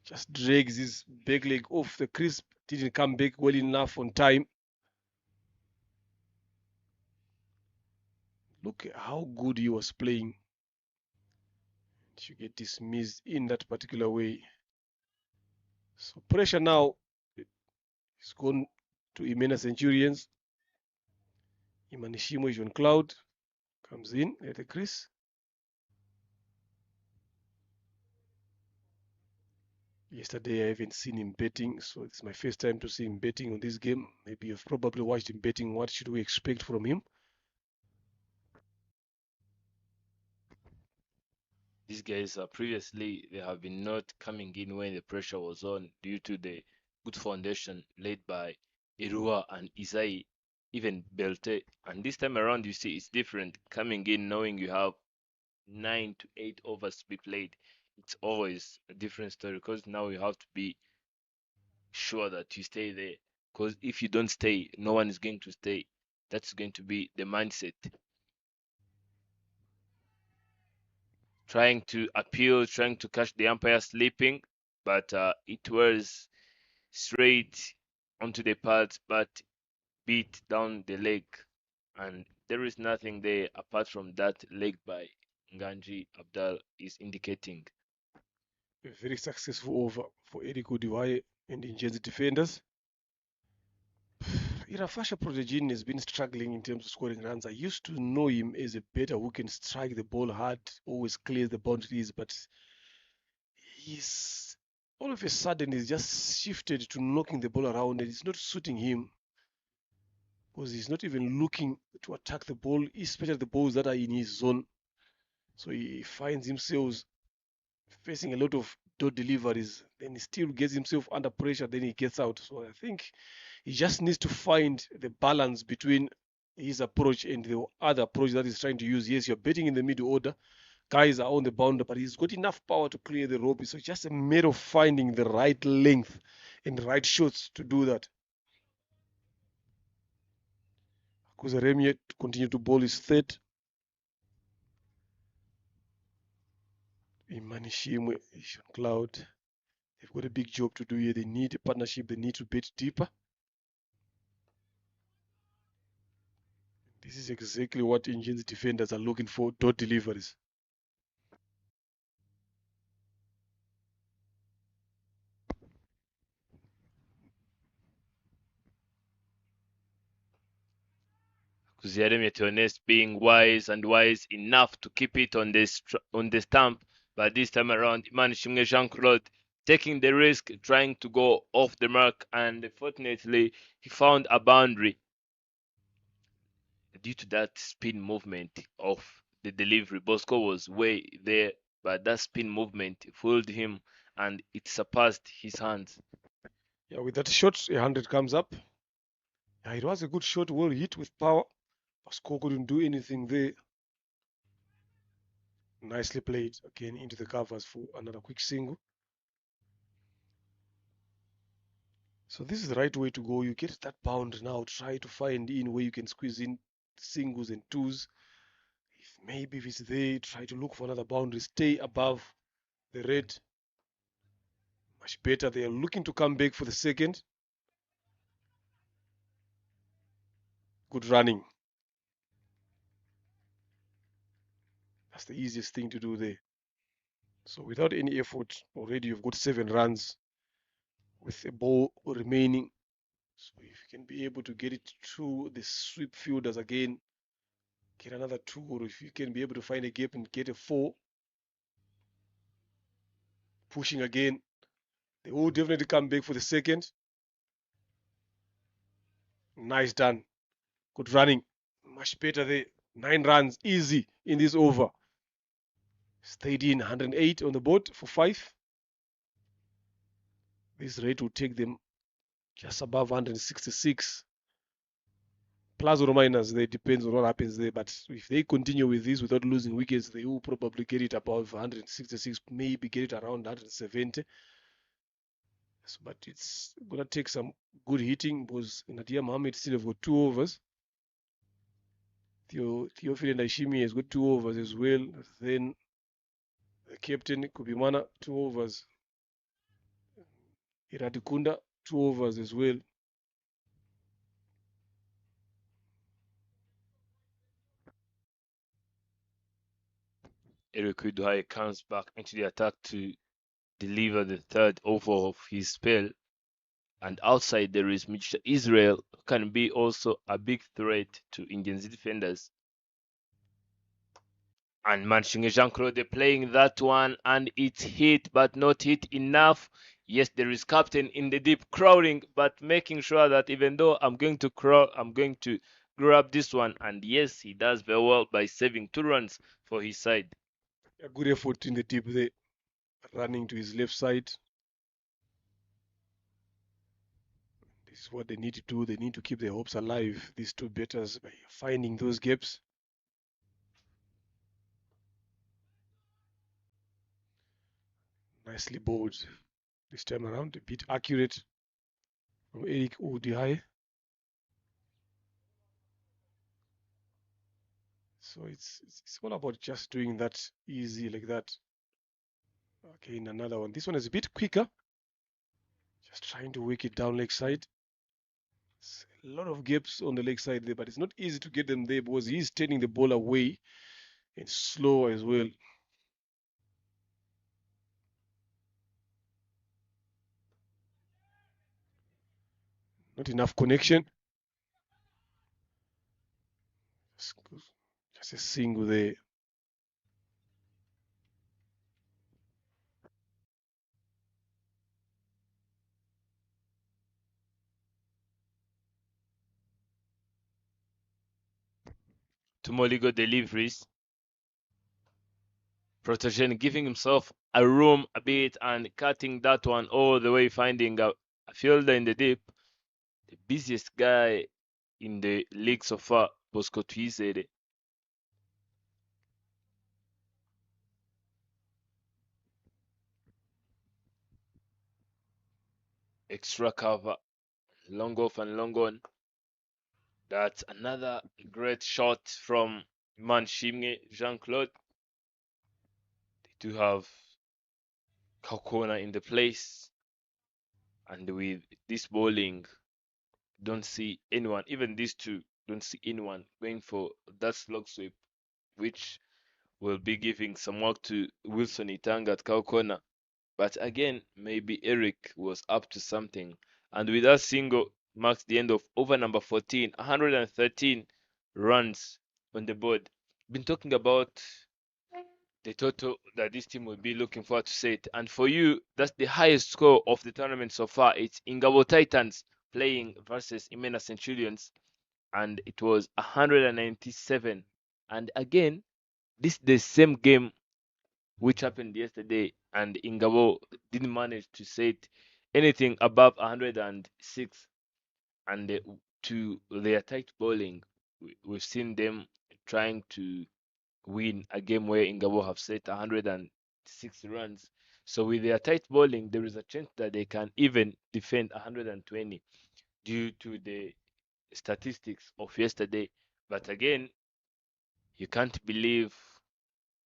Just drags his back leg off the crisp. Didn't come back well enough on time. Look at how good he was playing. You get dismissed in that particular way. So pressure now is gone to Imena Centurions. Imanishimo is on cloud. Comes in at the crease. Yesterday I haven't seen him betting, so it's my first time to see him betting on this game. Maybe you've probably watched him betting. What should we expect from him? These guys previously they have been not coming in when the pressure was on due to the good foundation laid by Irua and Isai, even Belte. And this time around, you see it's different. Coming in knowing you have 9 to 8 overs to be played, it's always a different story because now you have to be sure that you stay there. Because if you don't stay, no one is going to stay. That's going to be the mindset. Trying to appeal, trying to catch the umpire sleeping, but it was straight onto the pads, but beat down the leg. And there is nothing there apart from that leg by Nganji Abdal is indicating. A very successful over for Eric Udiwaye and the Ingenzi defenders. Irafasha Protegin has been struggling in terms of scoring runs. I used to know him as a batter who can strike the ball hard, always clears the boundaries, but he's all of a sudden he's just shifted to knocking the ball around and it's not suiting him because he's not even looking to attack the ball, especially the balls that are in his zone. So he finds himself facing a lot of dot deliveries, then he still gets himself under pressure, then he gets out. So I think he just needs to find the balance between his approach and the other approach that he's trying to use. Yes, you're betting in the middle order, guys are on the boundary, but he's got enough power to clear the rope. So it's just a matter of finding the right length and the right shots to do that. Kuzaremye to continue to bowl his third. Imani Shimwe, Sean Cloud. They've got a big job to do here. They need a partnership. They need to bet deeper. This is exactly what Indians defenders are looking for, dot deliveries. Kuzieremye, to honest, being wise and wise enough to keep it on the stump, but this time around, Iman Shimwe Jean-Claude taking the risk, trying to go off the mark, and fortunately, he found a boundary due to that spin movement of the delivery. Bosco was way there, but that spin movement fooled him, and it surpassed his hands. Yeah, with that shot, 100 comes up. Yeah, it was a good shot, well hit with power. Bosco couldn't do anything there. Nicely played again into the covers for another quick single. So this is the right way to go. You get that bound now. Try to find in where you can squeeze in singles and twos. Maybe if it's there, try to look for another boundary. Stay above the red. Much better. They are looking to come back for the second. Good running. That's the easiest thing to do there. So without any effort, already you've got 7 runs with a ball remaining. So if you can be able to get it through the sweep fielders again, get another 2, or if you can be able to find a gap and get a 4, pushing again, they will definitely come back for the second. Nice done. Good running. Much better there. 9 runs, easy in this over. Stayed in 108 on the board for 5. This rate will take them just above 166. Plus or minus, there depends on what happens there. But if they continue with this without losing wickets, they will probably get it above 166, maybe get it around 170. So, but it's gonna take some good hitting because Nadia Mohammed still have got 2 overs. Theophile Naishimi has got 2 overs as well. Then the captain Kubimana 2 overs. Iradikunda 2 overs as well. Eric Uduhai comes back into the attack to deliver the third over of his spell. And outside there is Mr. Israel, who can be also a big threat to Indians defenders. And Manchinge Jean-Claude playing that one, and it's hit, but not hit enough. Yes, there is captain in the deep crowding, but making sure that even though I'm going to crowd, I'm going to grab this one. And yes, he does very well by saving 2 runs for his side. A good effort in the deep there, running to his left side. This is what they need to do. They need to keep their hopes alive, these 2 batters, by finding those gaps. Nicely bowled this time around, a bit accurate from Eric Udihai. So it's all about just doing that easy like that. Okay, in another one. This one is a bit quicker. Just trying to work it down leg side. It's a lot of gaps on the leg side there, but it's not easy to get them there because he's turning the ball away and slow as well. Not enough connection. Just a single there. Tumoligo deliveries. Protection giving himself a room a bit and cutting that one all the way, finding a fielder in the deep. The busiest guy in the league so far, Bosco Tuizere. Extra cover, long off and long on. That's another great shot from Manshimge Jean-Claude. They do have Kaukona in the place, and with this bowling, don't see anyone, even these two, don't see anyone going for that slog sweep, which will be giving some work to Wilson Itanga at Kaukona. But again, maybe Eric was up to something. And with that single, marks the end of over number 14, 113 runs on the board. Been talking about the total that this team will be looking forward to set. And for you, that's the highest score of the tournament so far. It's Ingabo Titans playing versus Imena Centurions, and it was 197. And again, this is the same game which happened yesterday, and Ingabo didn't manage to set anything above 106. And to their tight bowling, we've seen them trying to win a game where Ingabo have set 106 runs. So with their tight bowling, there is a chance that they can even defend 120 due to the statistics of yesterday. But again, you can't believe,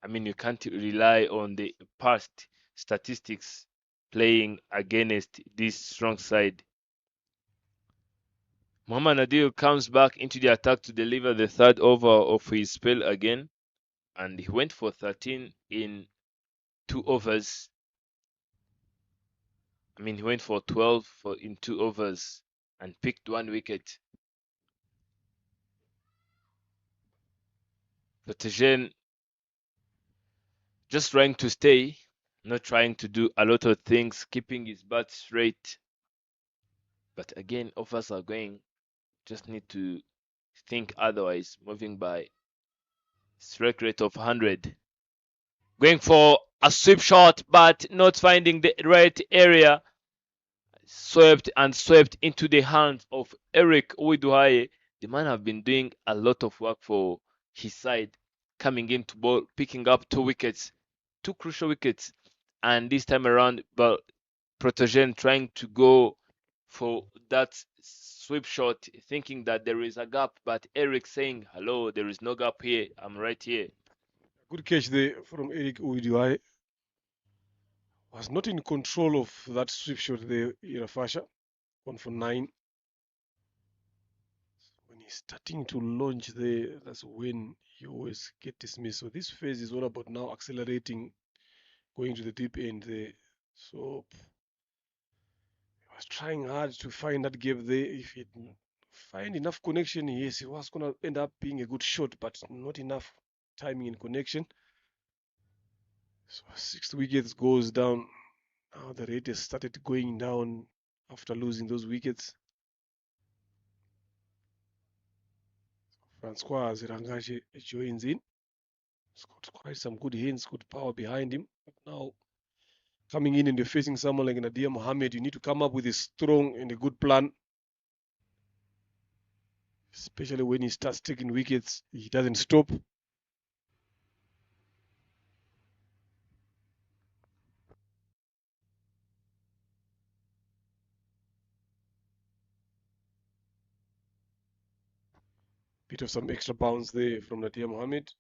you can't rely on the past statistics playing against this strong side. Muhammad Nadir comes back into the attack to deliver the third over of his spell again, and he went for 13 in 2 overs. He went for 12 in 2 overs and picked 1 wicket. Protegen just trying to stay, not trying to do a lot of things, keeping his bat straight. But again, offers are going. Just need to think otherwise. Moving by strike rate of 100. Going for a sweep shot, but not finding the right area. Swept into the hands of Eric Uwiduhaye. The man have been doing a lot of work for his side, coming into ball, picking up 2 wickets, 2 crucial wickets, and this time around, but Protegen trying to go for that sweep shot, thinking that there is a gap, but Eric saying, "Hello, there is no gap here. I'm right here." Good catch there from Eric Uwiduai. Was not in control of that sweep shot there, Irafasha. 1 for 9. When he's starting to launch there, that's when you always get dismissed. So this phase is all about now accelerating, going to the deep end there. So he was trying hard to find that gap there. If he'd find enough connection, yes, it was going to end up being a good shot, but not enough timing and connection. So 6 wickets goes down. Now the rate has started going down after losing those wickets. Francois Zirangache joins in. He's got quite some good hands, good power behind him. But now, coming in and you're facing someone like Nadir Mohammed, you need to come up with a strong and a good plan. Especially when he starts taking wickets, he doesn't stop. Bit of some extra bounce there from Nadir Mohammed.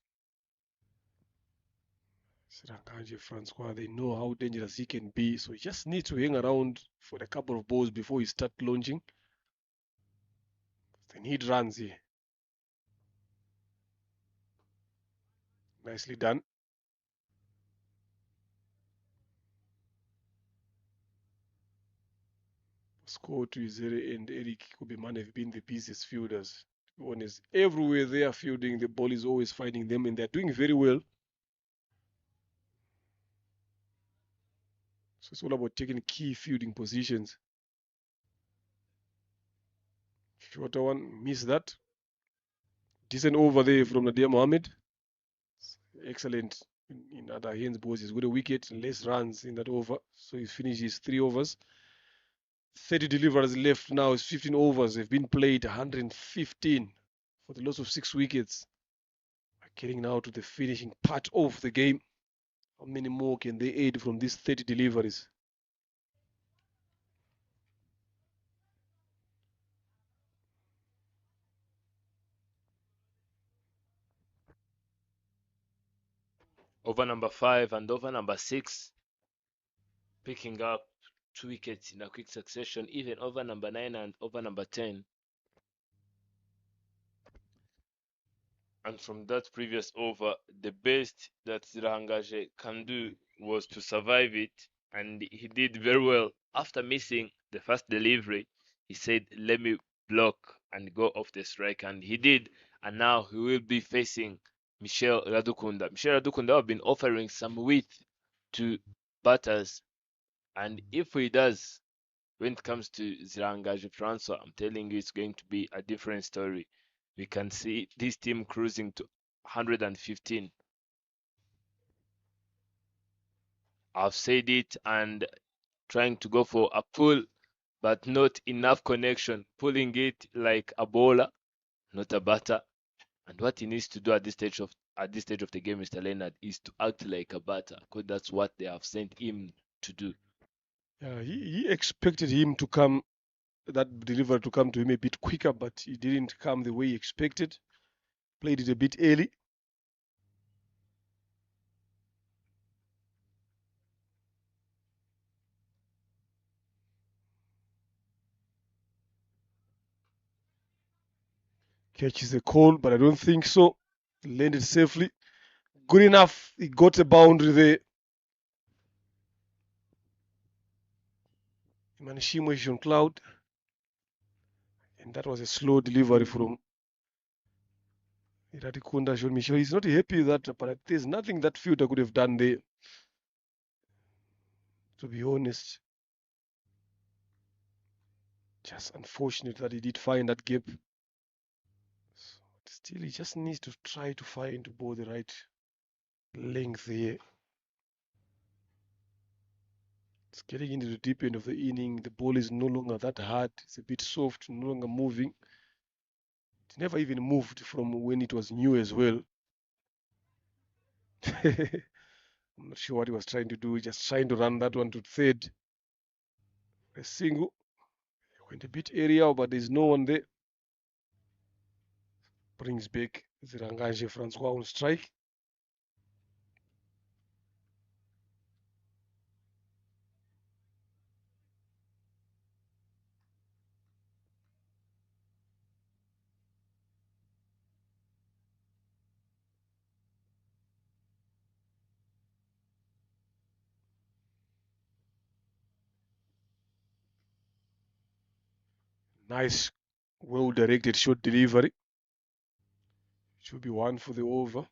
Zirangache, Francois, they know how dangerous he can be, so he just needs to hang around for a couple of balls before he starts launching. They need runs here. Nicely done. Score to Izere and Eric Kubiman have been the busiest fielders. To be honest, everywhere they are fielding, the ball is always finding them, and they're doing very well. So it's all about taking key fielding positions. Shorter one, missed that. Decent over there from Nadir Mohammed. Excellent in other hands because he's got a wicket and less runs in that over. So he's finished his 3 overs. 30 deliveries left now. It's 15 overs. They've been played 115 for the loss of 6 wickets. Getting now to the finishing part of the game. How many more can they add from these 30 deliveries? Over number 5 and over number 6, picking up 2 wickets in a quick succession, even over number 9 and over number 10. And from that previous over, the best that Zirangaje can do was to survive it, and he did very well. After missing the first delivery, he said, "Let me block and go off the strike," and he did. And now he will be facing Michel Radukunda. Michel Radukunda have been offering some width to batters, and if he does, when it comes to Zirangaje Francois, I'm telling you, it's going to be a different story. We can see this team cruising to 115. I've said it and trying to go for a pull, but not enough connection. Pulling it like a bowler, not a batter. And what he needs to do at this stage of the game, Mr. Leonard, is to act like a batter, because that's what they have sent him to do. Yeah, he expected him to come, that delivery to come to him a bit quicker, but he didn't come the way he expected. Played it a bit early. Catches a call, but I don't think so. Landed safely. Good enough. He got a boundary there. Manishimo Jean Cloud. And that was a slow delivery from Radukunda Jean Michel. He's not happy with that, but there's nothing that fielder could have done there, to be honest. Just unfortunate that he did find that gap. Still, he just needs to try to find both the right length here. It's getting into the deep end of the inning. The ball is no longer that hard. It's a bit soft, no longer moving. It never even moved from when it was new as well. I'm not sure what he was trying to do. Just trying to run that one to third. A single. Went a bit aerial, but there's no one there. Brings back Zirangaje Francois on strike. Nice, well-directed shot delivery. Should be one for the over.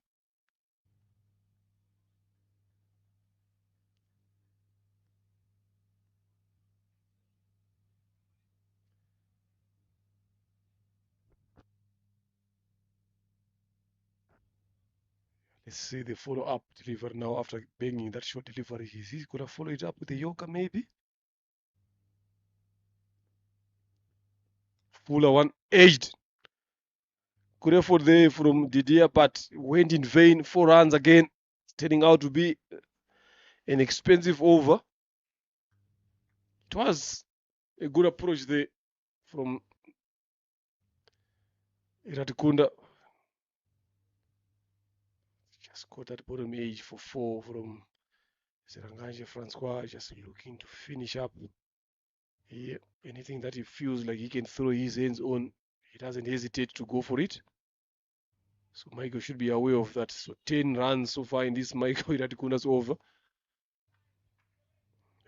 Let's see the follow-up delivery now after banging that short delivery. Is he going to follow it up with the Yorker maybe? Fuller one edged. Good effort there from Didier, but went in vain. 4 runs again. It's turning out to be an expensive over. It was a good approach there from Iratikunda. Just got that bottom edge for 4 from Zirangaje Francois. Just looking to finish up here. Anything that he feels like he can throw his hands on, he doesn't hesitate to go for it. So Michael should be aware of that. So 10 runs so far in this Michael Iratikunda's over.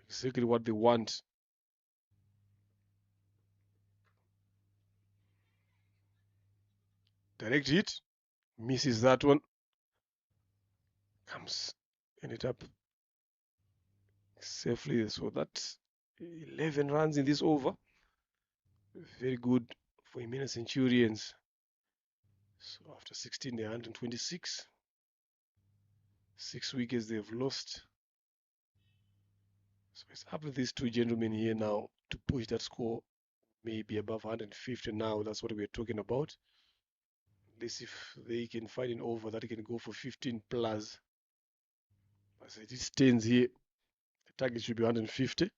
Exactly what they want. Direct hit. Misses that one. Ended up safely. So that's 11 runs in this over. Very good for Imena Centurions. So after 16, they're 126. 6 wickets they've lost. So it's up to these two gentlemen here now to push that score maybe above 150 now. That's what we're talking about. Let's see if they can find an over that can go for 15 plus. As it stands here, the target should be 150.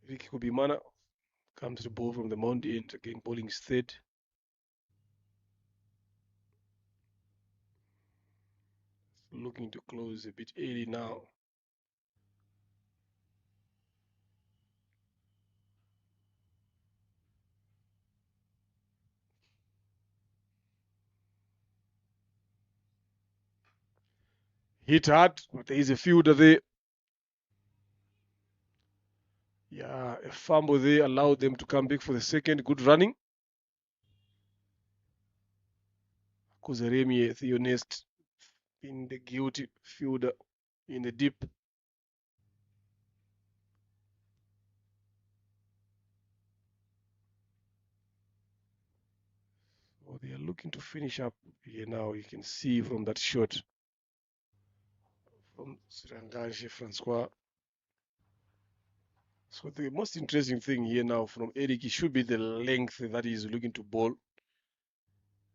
Ricky Kubimana comes to the ball from the Mount end. Again, bowling is third. Looking to close a bit early now. Hit hard, but there is a fielder there. Yeah, a fumble there allowed them to come back for the second. Good running. Kuzeremi Theonest in the guilty fielder in the deep. So they are looking to finish up here now. You can see from that shot from Siranganje Francois. So the most interesting thing here now from Eric should be the length that he's looking to bowl.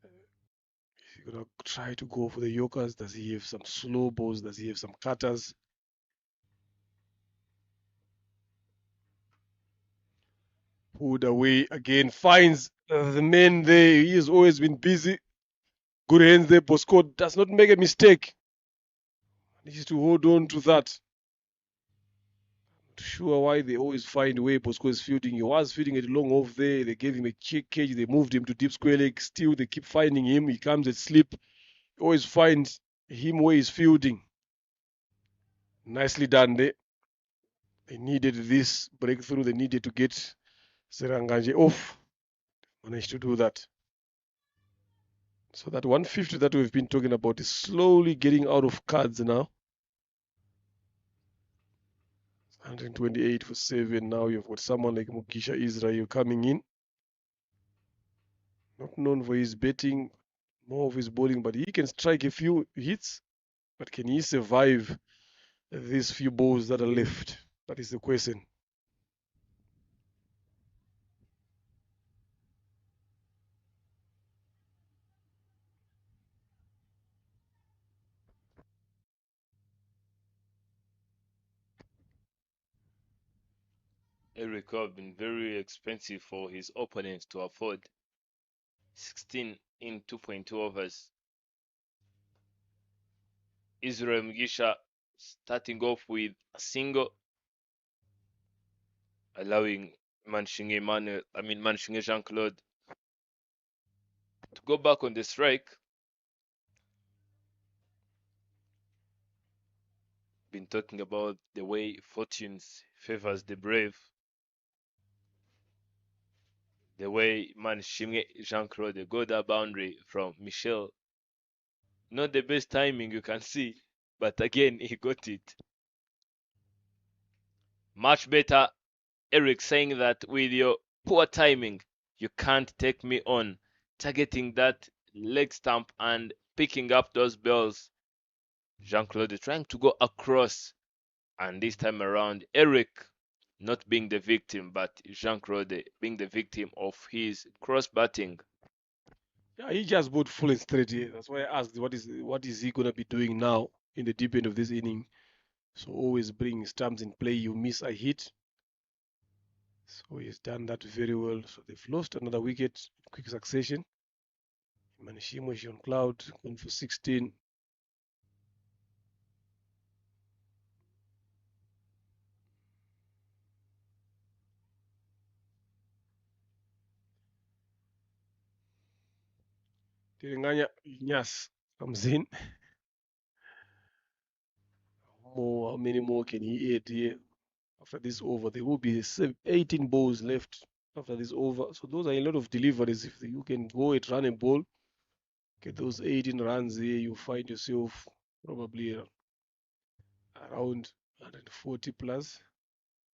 If you're gonna try to go for the Yorkers, does he have some slow balls? Does he have some cutters? Pulled away again, finds the man there. He has always been busy. Good hands there. Bosco does not make a mistake. Needs to hold on to that. Not sure why they always find a way. Bosco is fielding. He was fielding it long off there. They gave him a check cage. They moved him to deep square leg. Still, they keep finding him. He comes at slip. Always find him where he's fielding. Nicely done there. They needed this breakthrough. They needed to get Seranganje off. Managed to do that. So that 150 that we've been talking about is slowly getting out of cards now. 128 for 7. Now you've got someone like Mukisha Israel coming in. Not known for his batting, more of his bowling, but he can strike a few hits. But can he survive these few balls that are left? That is the question. Eric have been very expensive for his opponents to afford. 16 in 2.2 overs. Israel Mugisha starting off with a single, allowing Manshinge Jean-Claude to go back on the strike. Been talking about the way fortunes favors the brave. The way Manshinge Jean-Claude got that boundary from Michel. Not the best timing you can see, but again he got it. Much better. Eric saying that with your poor timing, you can't take me on. Targeting that leg stump and picking up those balls. Jean-Claude trying to go across. And this time around, Eric not being the victim, but Jean-Claude being the victim of his cross batting. Yeah, he just bowled full and straight here. That's why I asked what is he gonna be doing now in the deep end of this inning. So always bring stumps in play. You miss a hit. So he's done that very well. So they've lost another wicket in quick succession. Manishimo is on cloud, going for 16. Kirenganya Inyas comes in. More, how many more can he eat here after this over? There will be 18 balls left after this over. So those are a lot of deliveries. If you can go and run a ball, get those 18 runs here, you find yourself probably around 140 plus,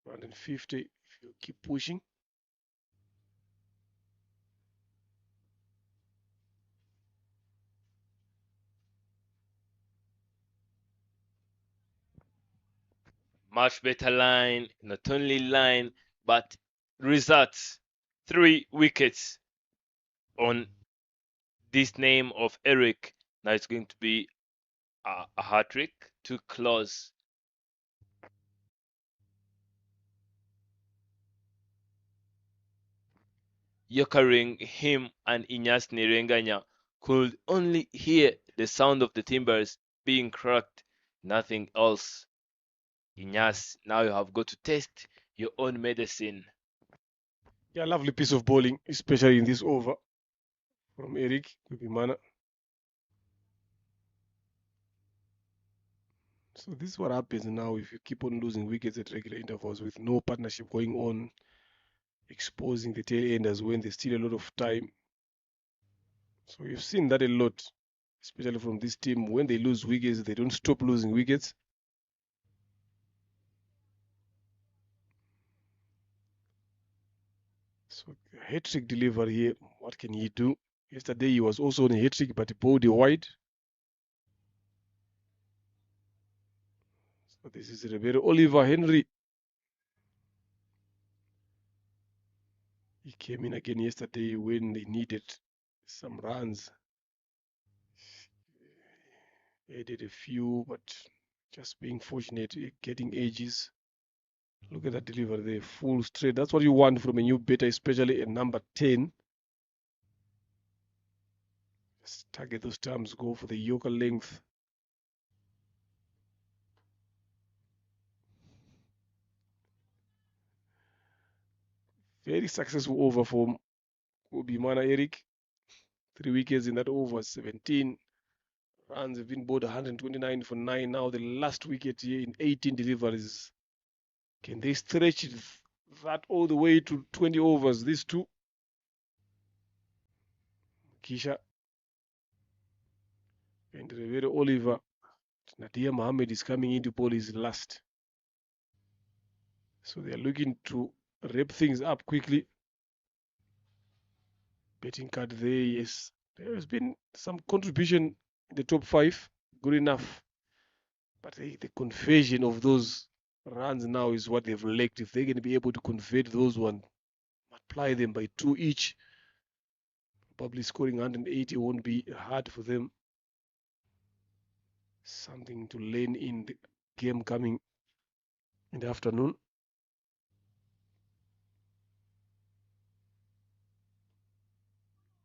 150 if you keep pushing. Much better line, not only line, but results. 3 wickets on this name of Eric. Now it's going to be a hat trick to close. Yokkering him and Inyas Nirenganya could only hear the sound of the timbers being cracked, nothing else. Inyas, now you have got to test your own medicine. Yeah, lovely piece of bowling, especially in this over from Eric Kubimana. So this is what happens now if you keep on losing wickets at regular intervals with no partnership going on, exposing the tail enders when there's still a lot of time. So you've seen that a lot, especially from this team. When they lose wickets, they don't stop losing wickets. So hat-trick delivery here. What can he do? Yesterday he was also on a hat-trick, but he bowled it wide. So this is Rebecca Oliver Henry. He came in again yesterday when they needed some runs. He did a few, but just being fortunate, getting edges. Look at that delivery there, full straight. That's what you want from a new batter, especially a number 10. Just target those terms, go for the Yorker length. Very successful over from Obimana Eric. 3 wickets in that over, 17 runs have been bowled, 129 for 9. Now the last wicket here in 18 deliveries. Can they stretch that all the way to 20 overs? These two. Kisha and Revere Oliver. Nadia Mohammed is coming into bowl his last. So they are looking to wrap things up quickly. Betting card there, yes. There has been some contribution in the top 5. Good enough. But the conversion of those runs now is what they've lacked. If they're going to be able to convert those ones, multiply them by 2 each, probably scoring 180 won't be hard for them. Something to learn in the game coming in the afternoon.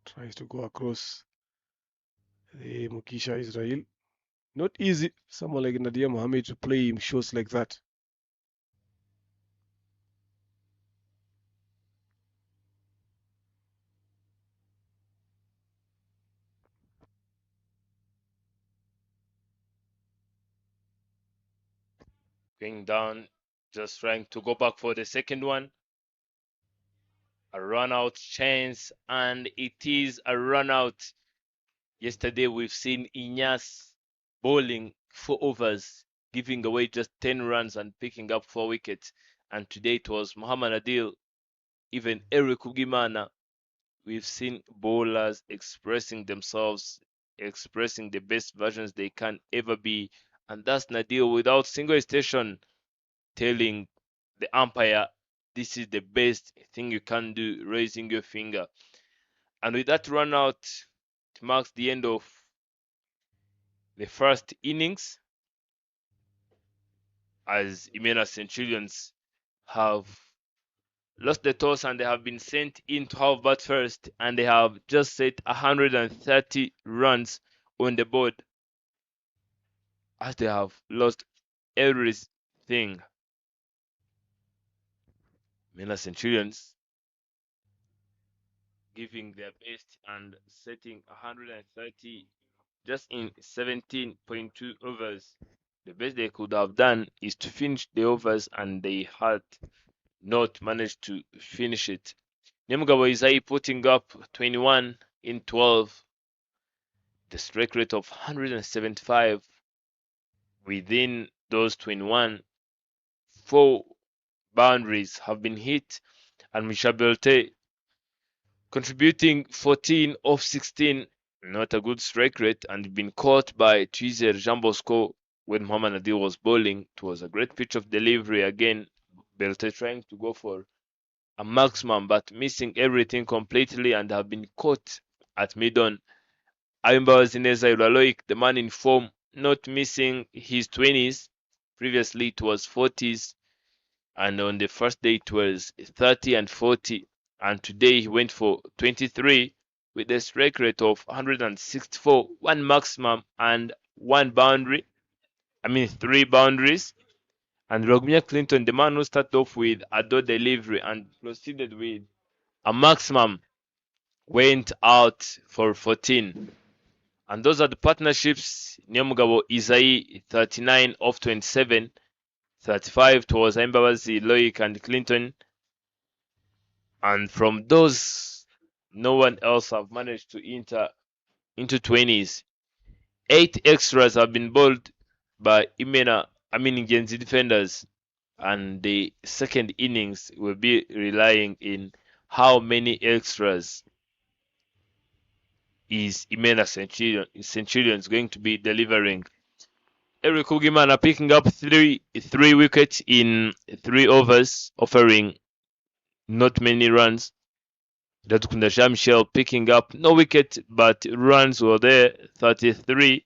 Tries to go across the Mukisha Israel. Not easy, someone like Nadia Mohammed to play him shows like that. Going down, just trying to go back for the second one. A run out chance, and it is a run out. Yesterday we've seen Inyas bowling 4 overs, giving away just 10 runs and picking up 4 wickets. And today it was Muhammad Adil, even Eric Ugimana. We've seen bowlers expressing themselves, expressing the best versions they can ever be. And that's Nadir without single station telling the umpire, this is the best thing you can do, raising your finger. And with that run out, it marks the end of the first innings as Imena Centurions have lost the toss and they have been sent in to have bat first, and they have just set 130 runs on the board as they have lost everything. Imena Centurions giving their best and setting 130 just in 17.2 overs. The best they could have done is to finish the overs, and they had not managed to finish it. Nyamugabo Isai putting up 21 in 12, the strike rate of 175. Within those 21, 4 boundaries have been hit, and Misha Belte contributing 14 off 16. Not a good strike rate, and been caught by Twizer Jean Bosco when Muhammad Nadir was bowling. It was a great pitch of delivery again. Belte trying to go for a maximum but missing everything completely, and have been caught at mid-on. Ayumba Zineza Ulaloik, the man in form, not missing his 20s. Previously it was 40s, and on the first day it was 30 and 40, and today he went for 23 with a strike rate of 164, one maximum and one boundary. I mean 3 boundaries. And Rogmia Clinton, the man who started off with a dot delivery and proceeded with a maximum, went out for 14. And those are the partnerships. Nyamugabo Isai 39 off 27, 35 towards Aimbabazi, Loic and Clinton. And from those, no one else have managed to enter into 20s. 8 extras have been bowled by Ngenzi defenders, and the second innings will be relying in how many extras is Imena Centurions going to be delivering. Eric Ugimana picking up three wickets in 3 overs, offering not many runs. Datukunda Shamshell picking up no wicket, but runs were there, 33.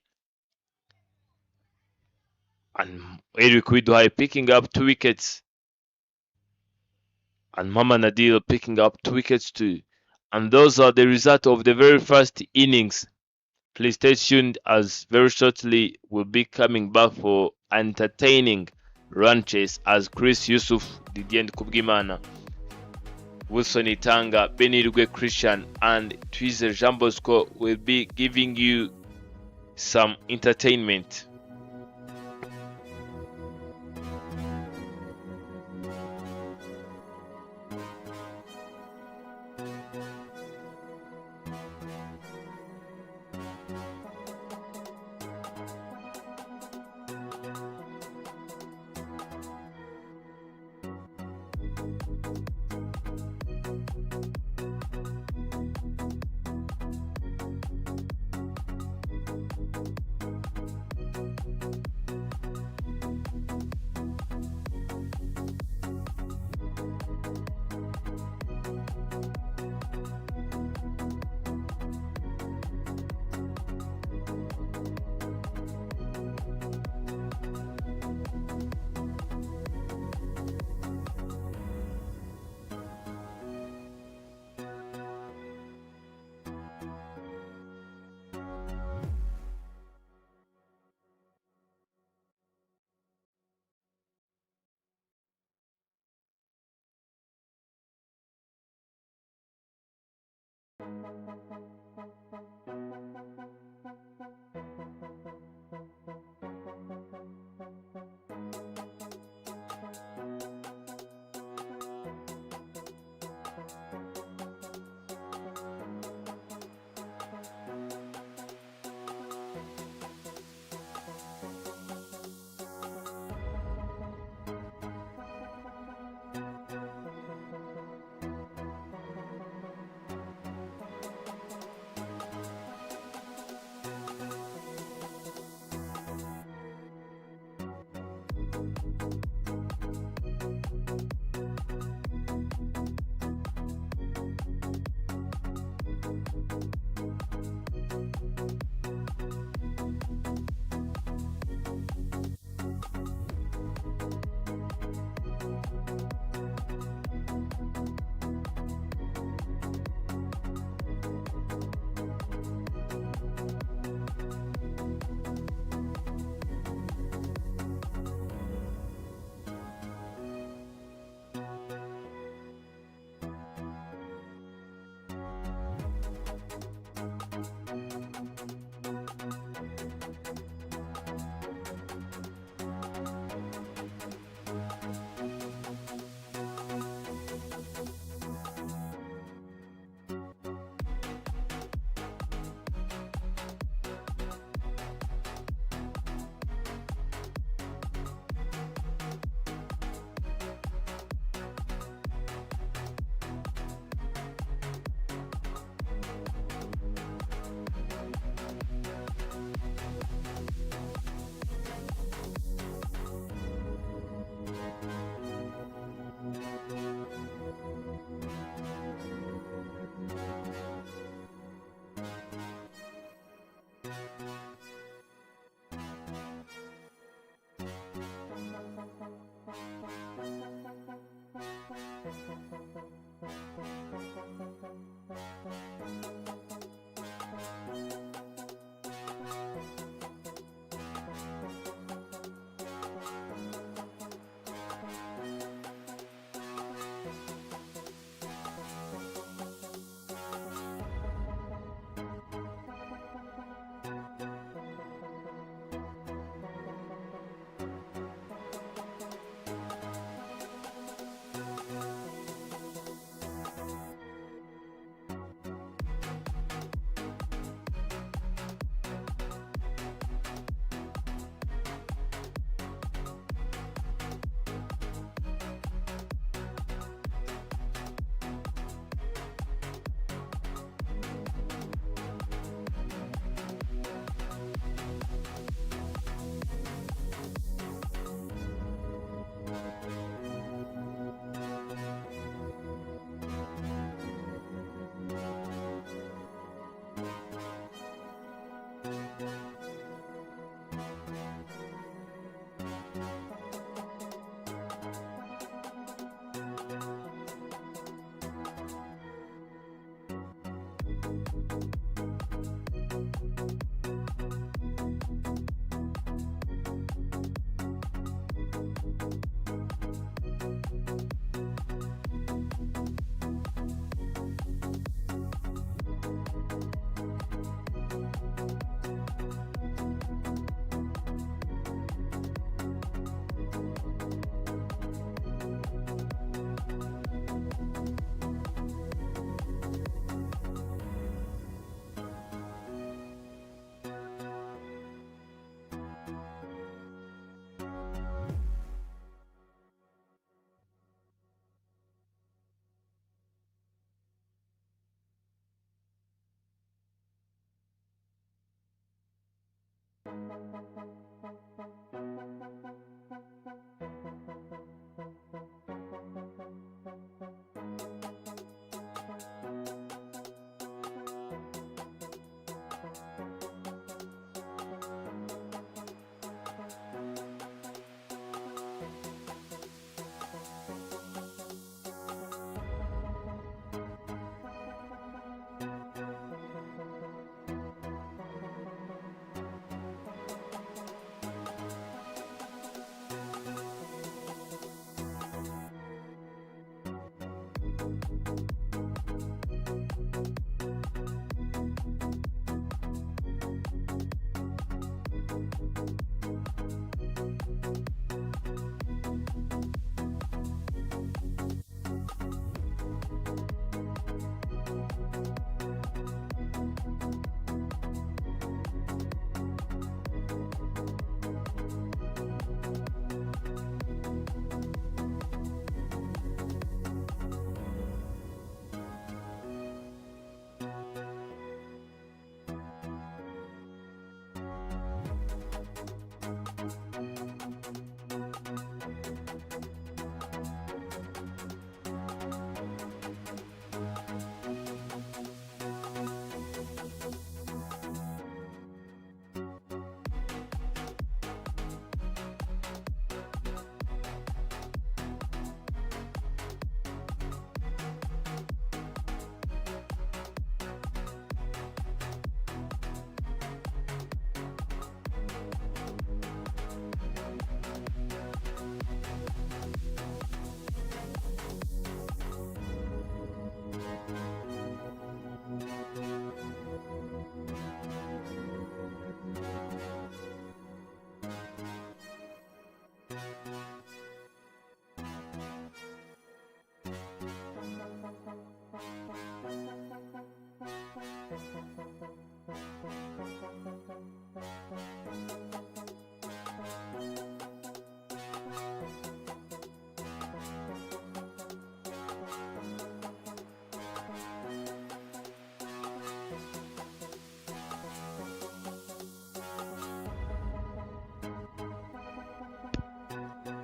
And Eric Widwai picking up 2 wickets. And Mama Nadil picking up 2 wickets too. And those are the result of the very first innings. Please stay tuned, as very shortly we'll be coming back for entertaining run chase as Chris Yusuf, Didier Kubgimana, Wilson Itanga, Benirugwe Christian, and Twizer Jean Bosco will be giving you some entertainment.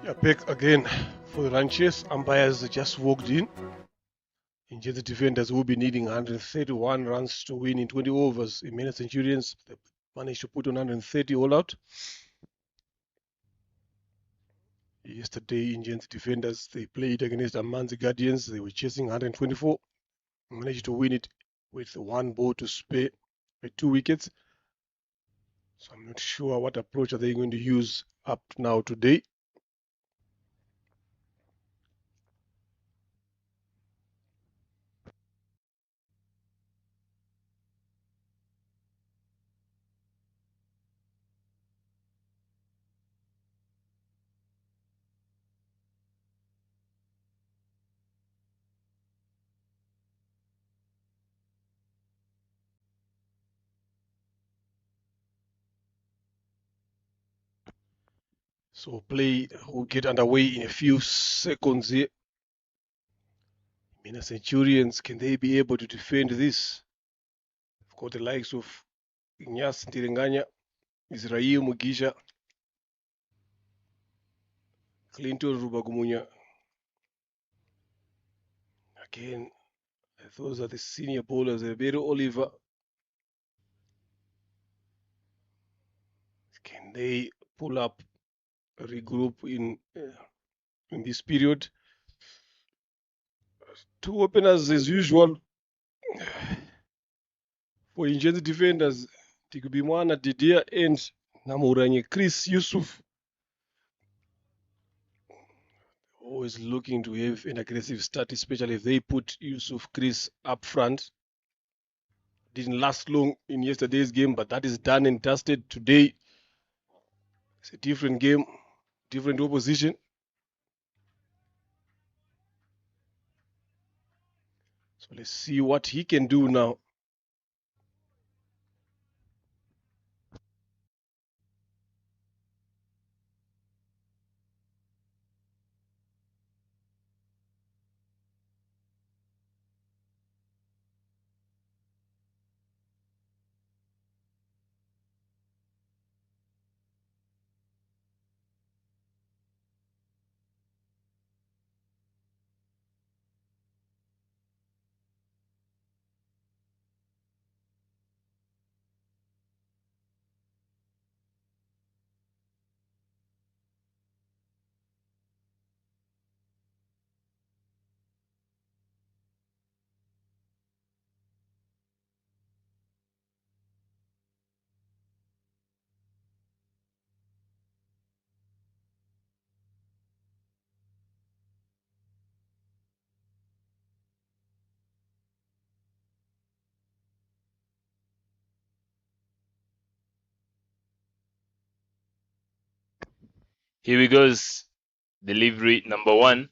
Yeah, back again for the run chase. Umpires just walked in. Indeed, the defenders will be needing 131 runs to win in 20 overs. Imena Centurions managed to put on 130 all out. Yesterday, Indians defenders, they played against Amanzi Guardians. They were chasing 124. Managed to win it with one ball to spare with 2 wickets. So I'm not sure what approach are they going to use up now today. So play will get underway in a few seconds here. Mina Centurions, can they be able to defend this? Of course, the likes of Inyas Ntirenganya, Israel Mugisha, Clinton Rubagumunya. Again, those are the senior bowlers. Ebero Oliver. Can they pull up, regroup in this period? Two openers as usual. For Ingenzi defenders, Tikubimwana Didier and Namuranye Chris Yusuf, always looking to have an aggressive start, especially if they put Yusuf Chris up front. Didn't last long in yesterday's game, but that is done and dusted. Today, it's a different game, different opposition. So let's see what he can do now. Here we goes. Delivery number 1.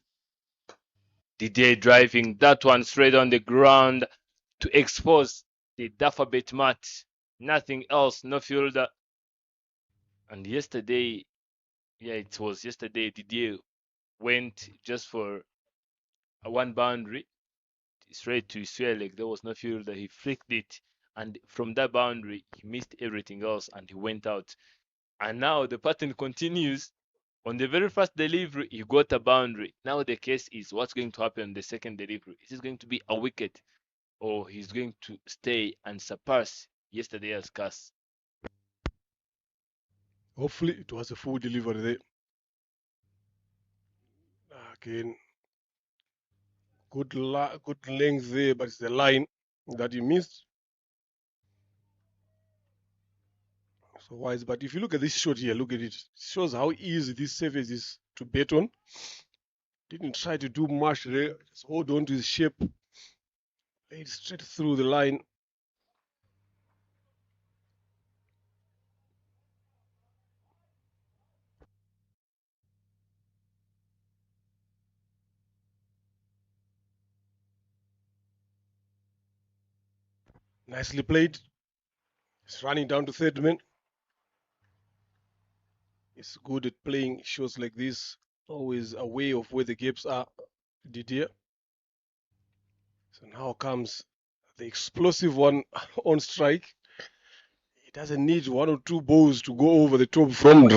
Didier driving that one straight on the ground to expose the alphabet mat. Nothing else, no fielder. And yesterday, it was yesterday, Didier went just for a one boundary straight to his square leg. There was no fielder. He flicked it. And from that boundary, he missed everything else and he went out. And now the pattern continues. On the very first delivery, he got a boundary. Now the case is what's going to happen on the second delivery? Is it going to be a wicket or he's going to stay and surpass yesterday's cast? Hopefully, it was a full delivery there. Again, good length there, but it's the line that he missed. So wise, but if you look at this shot here, look at it. It shows how easy this surface is to bet on. Didn't try to do much there. Just hold on to his shape. Laid straight through the line. Nicely played. He's running down to third man. He's good at playing shots like this. Always aware of where the gaps are. Didier. So now comes the explosive one on strike. He doesn't need 1 or 2 balls to go over the top from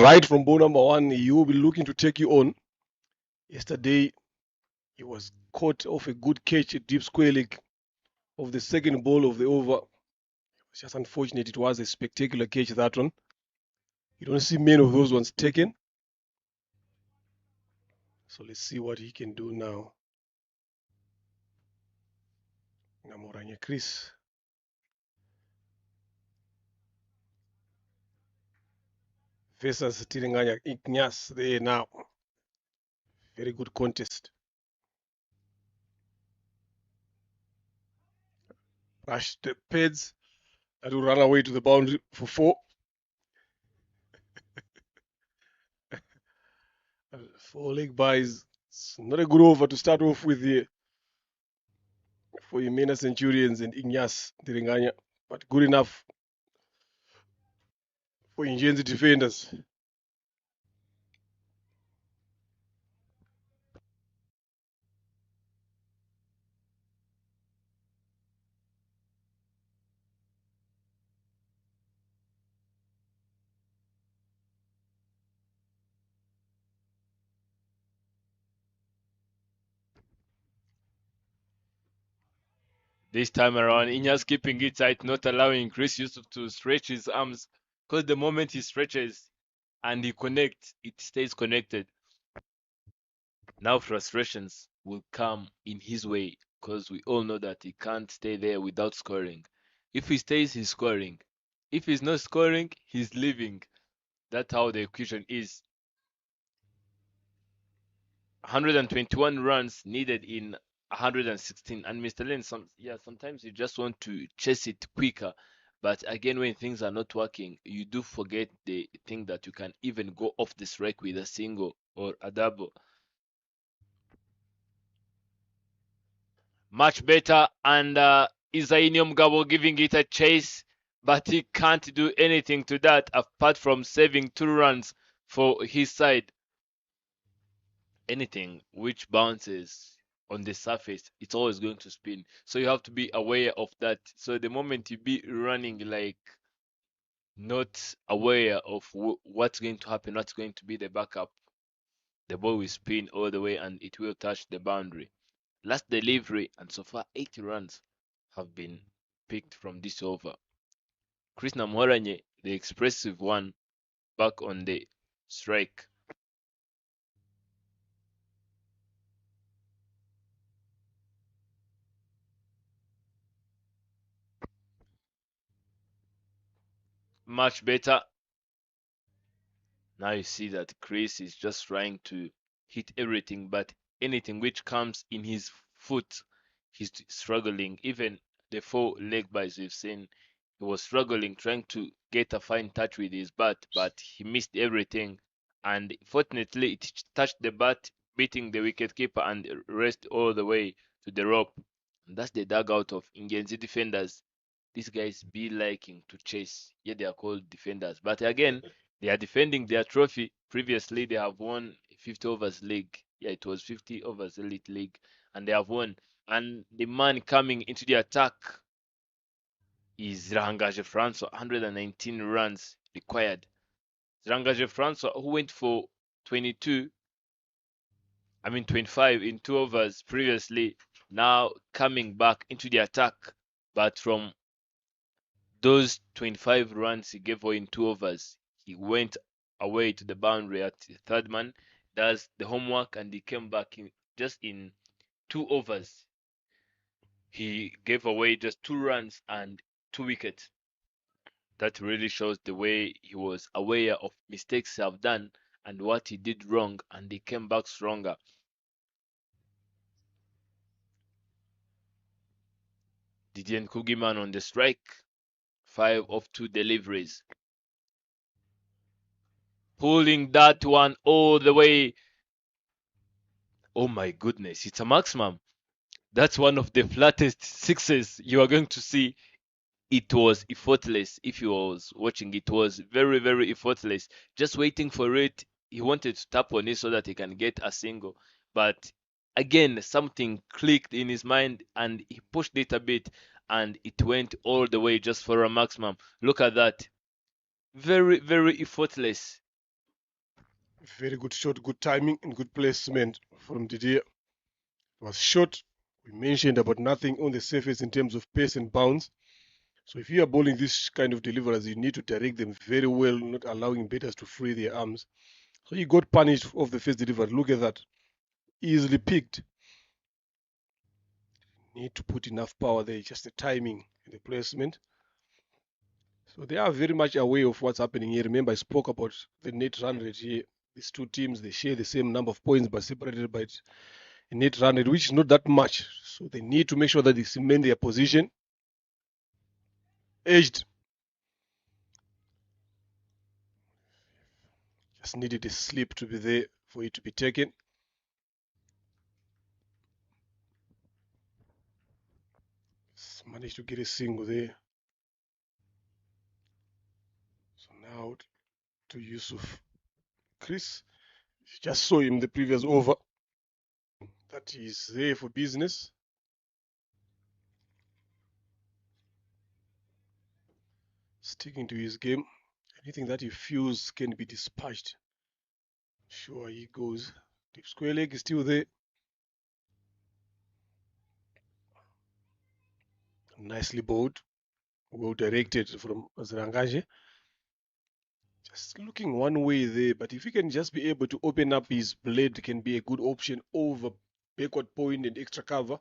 ball number 1. He will be looking to take you on. Yesterday, he was caught off a good catch at deep square leg of the second ball of the over. It's just unfortunate. It was a spectacular catch, that one. You don't see many of those ones taken. So let's see what he can do now. Namoranya Chris. Versus Tirenganya Ignas there now. Very good contest. Rush the pads that will run away to the boundary for 4. 4 leg buys. It's not a good over to start off with here for Yemena Centurions and Ignas Tirenganya, but good enough for Ingenzi defenders. This time around, Inyas keeping it tight, not allowing Chris Yusuf to stretch his arms. Because the moment he stretches and he connects, it stays connected. Now frustrations will come in his way because we all know that he can't stay there without scoring. If he stays, he's scoring. If he's not scoring, he's leaving. That's how the equation is. 121 runs needed in 116. And Mr. Lane, sometimes you just want to chase it quicker. But again, when things are not working, you do forget the thing that you can even go off the strike with a single or a double. Much better, and Isaini Mugabo giving it a chase, but he can't do anything to that apart from saving 2 runs for his side. Anything which bounces on the surface, it's always going to spin. So you have to be aware of that. So the moment you be running like not aware of what's going to happen, what's going to be the backup, the ball will spin all the way and it will touch the boundary. Last delivery, and so far 80 runs have been picked from this over. Krishna Moranye, the expressive one, back on the strike. Much better. Now you see that Chris is just trying to hit everything, but anything which comes in his foot, he's struggling. Even the 4 leg byes we've seen, he was struggling trying to get a fine touch with his bat, but he missed everything. And fortunately, it touched the bat, beating the wicketkeeper and rest all the way to the rope. And that's the dugout of Ingenzi defenders. These guys be liking to chase. Yeah, they are called defenders. But again, they are defending their trophy. Previously, they have won 50 overs league. Yeah, it was 50 overs elite league, and they have won. And the man coming into the attack is Rangaje Francois, 119 runs required. Rangaje Francois, who went for 25 in 2 overs previously, now coming back into the attack, but from those 25 runs he gave away in 2 overs, he went away to the boundary at the third man, does the homework, and he came back in 2 overs. He gave away just 2 runs and 2 wickets. That really shows the way he was aware of mistakes he have done and what he did wrong, and he came back stronger. Didier Kugiman on the strike, 5 of 2 deliveries. Pulling that one all the way. Oh my goodness, it's a maximum. That's one of the flattest sixes you are going to see. It was effortless. If you was watching, it was very, very effortless. Just waiting for it. He wanted to tap on it so that he can get a single. But again, something clicked in his mind and he pushed it a bit and it went all the way just for a maximum. Look at that. Very, very effortless. Very good shot, good timing, and good placement from Didier. It was short. We mentioned about nothing on the surface in terms of pace and bounce. So if you are bowling this kind of deliverers, you need to direct them very well, not allowing batters to free their arms. So he got punished off the first delivery. Look at that. Easily picked. Need to put enough power there, just the timing and the placement. So they are very much aware of what's happening here. Remember, I spoke about the net run rate here. These two teams, they share the same number of points, but separated by a net run rate, which is not that much. So they need to make sure that they cement their position. Edged. Just needed a slip to be there for it to be taken. Managed to get a single there. So now to Yusuf. Chris, just saw him the previous over. That he's there for business. Sticking to his game. Anything that he feels can be dispatched. Sure, he goes. The square leg is still there. Nicely bowled. Well directed from Zrangaje. Just looking one way there, but if he can just be able to open up his blade, it can be a good option over backward point and extra cover.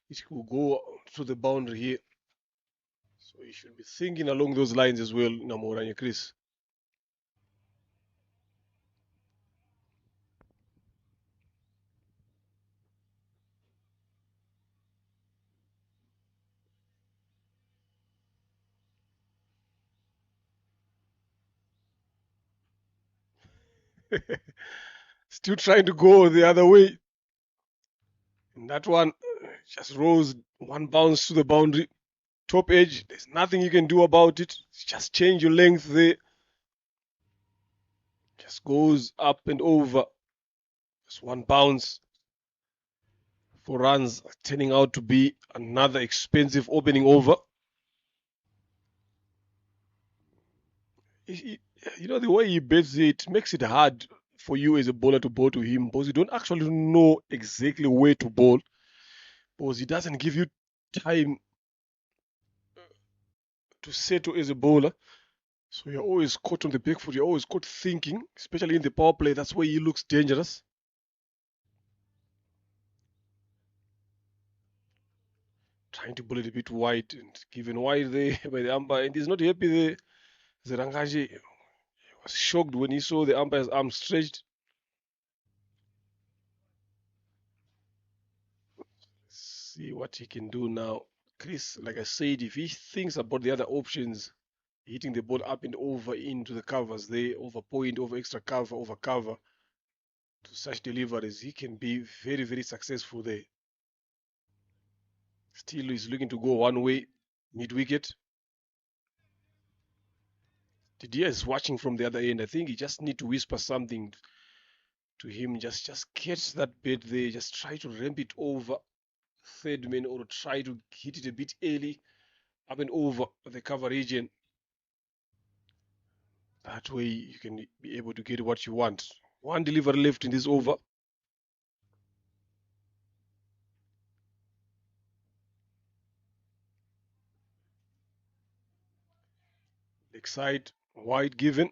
It will go to the boundary here. So you should be thinking along those lines as well, Namoranya Chris. Still trying to go the other way. And that one just rose one bounce to the boundary. Top edge, there's nothing you can do about it. Just change your length there. Just goes up and over. Just one bounce for runs, turning out to be another expensive opening over. You know, the way he bets it makes it hard for you as a bowler to bowl to him because you don't actually know exactly where to bowl because he doesn't give you time to settle as a bowler. So you're always caught on the back foot. You're always caught thinking, especially in the power play. That's where he looks dangerous. Trying to bowl it a bit wide and given wide there by the umpire. And he's not happy there. Zerangaji was shocked when he saw the umpire's arm stretched. See what he can do now. Chris, like I said, if he thinks about the other options, hitting the ball up and over into the covers there, over point, over extra cover, over cover, to such deliveries, he can be very, very successful there. Still, he's looking to go one way, mid wicket. Didier is watching from the other end. I think he just need to whisper something to him. Just catch that bait there. Just try to ramp it over third man or try to hit it a bit early, up and over the cover region. That way you can be able to get what you want. One delivery left in this over. Leg side, wide given.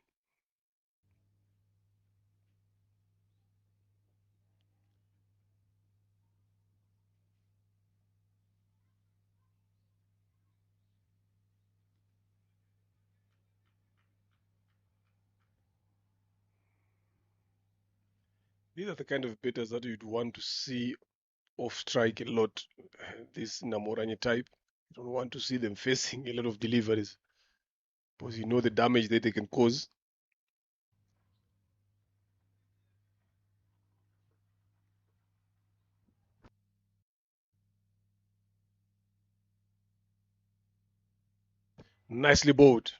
These are the kind of batters that you'd want to see off strike a lot. This Namoranye type. You don't want to see them facing a lot of deliveries because you know the damage that they can cause. Nicely bowled.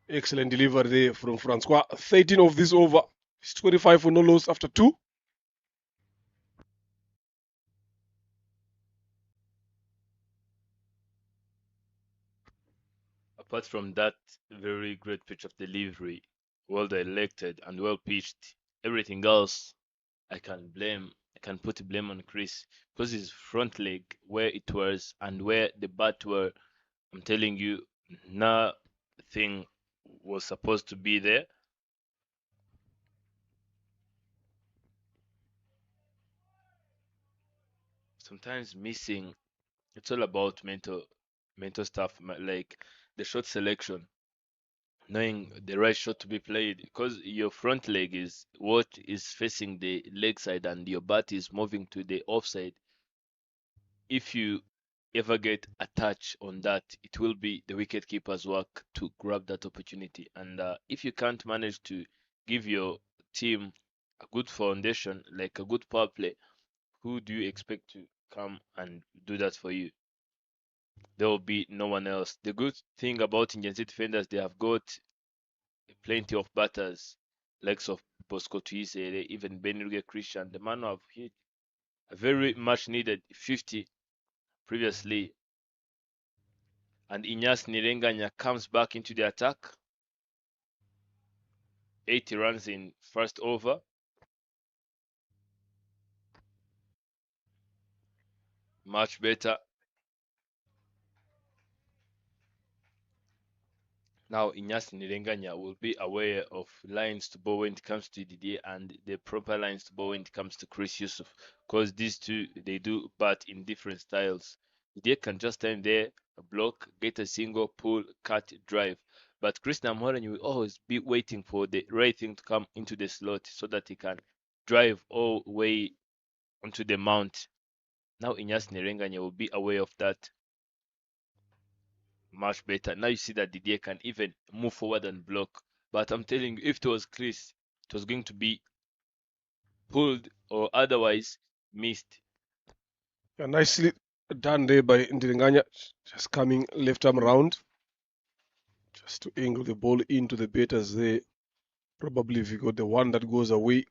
Excellent delivery there from Francois. 13 of this over. It's 25 for no loss after two. Apart from that very great pitch of delivery, well directed and well pitched, everything else I can put blame on Chris because his front leg where it was and where the bat were. I'm telling you, nothing was supposed to be there. Sometimes missing. It's all about mental stuff, like the shot selection, knowing the right shot to be played because your front leg is what is facing the leg side and your bat is moving to the offside. If you ever get a touch on that, it will be the wicket keeper's work to grab that opportunity. And if you can't manage to give your team a good foundation, like a good power play, who do you expect to come and do that for you? There will be no one else. The good thing about Indian City defenders, they have got plenty of batters, likes of Bosco Tuisere, even Benirge Christian. The man who have hit a very much needed 50 previously. And Inyas Nirenganya comes back into the attack. 80 runs in first over. Much better. Now Inyas Nirenganya will be aware of lines to bowl when it comes to Didier and the proper lines to bowl when it comes to Chris Yusuf. Because these two, they do bat in different styles. Didier can just stand there block, get a single, pull, cut, drive. But Christian Moran will always be waiting for the right thing to come into the slot so that he can drive all the way onto the mount. Now Inyas Nerenganya will be aware of that much better. Now you see that Didier can even move forward and block. But I'm telling you, if it was Chris, it was going to be pulled or otherwise missed. Yeah, nicely done there by Ndirenganya, just coming left arm round, just to angle the ball into the batters there. Probably if you got the one that goes away,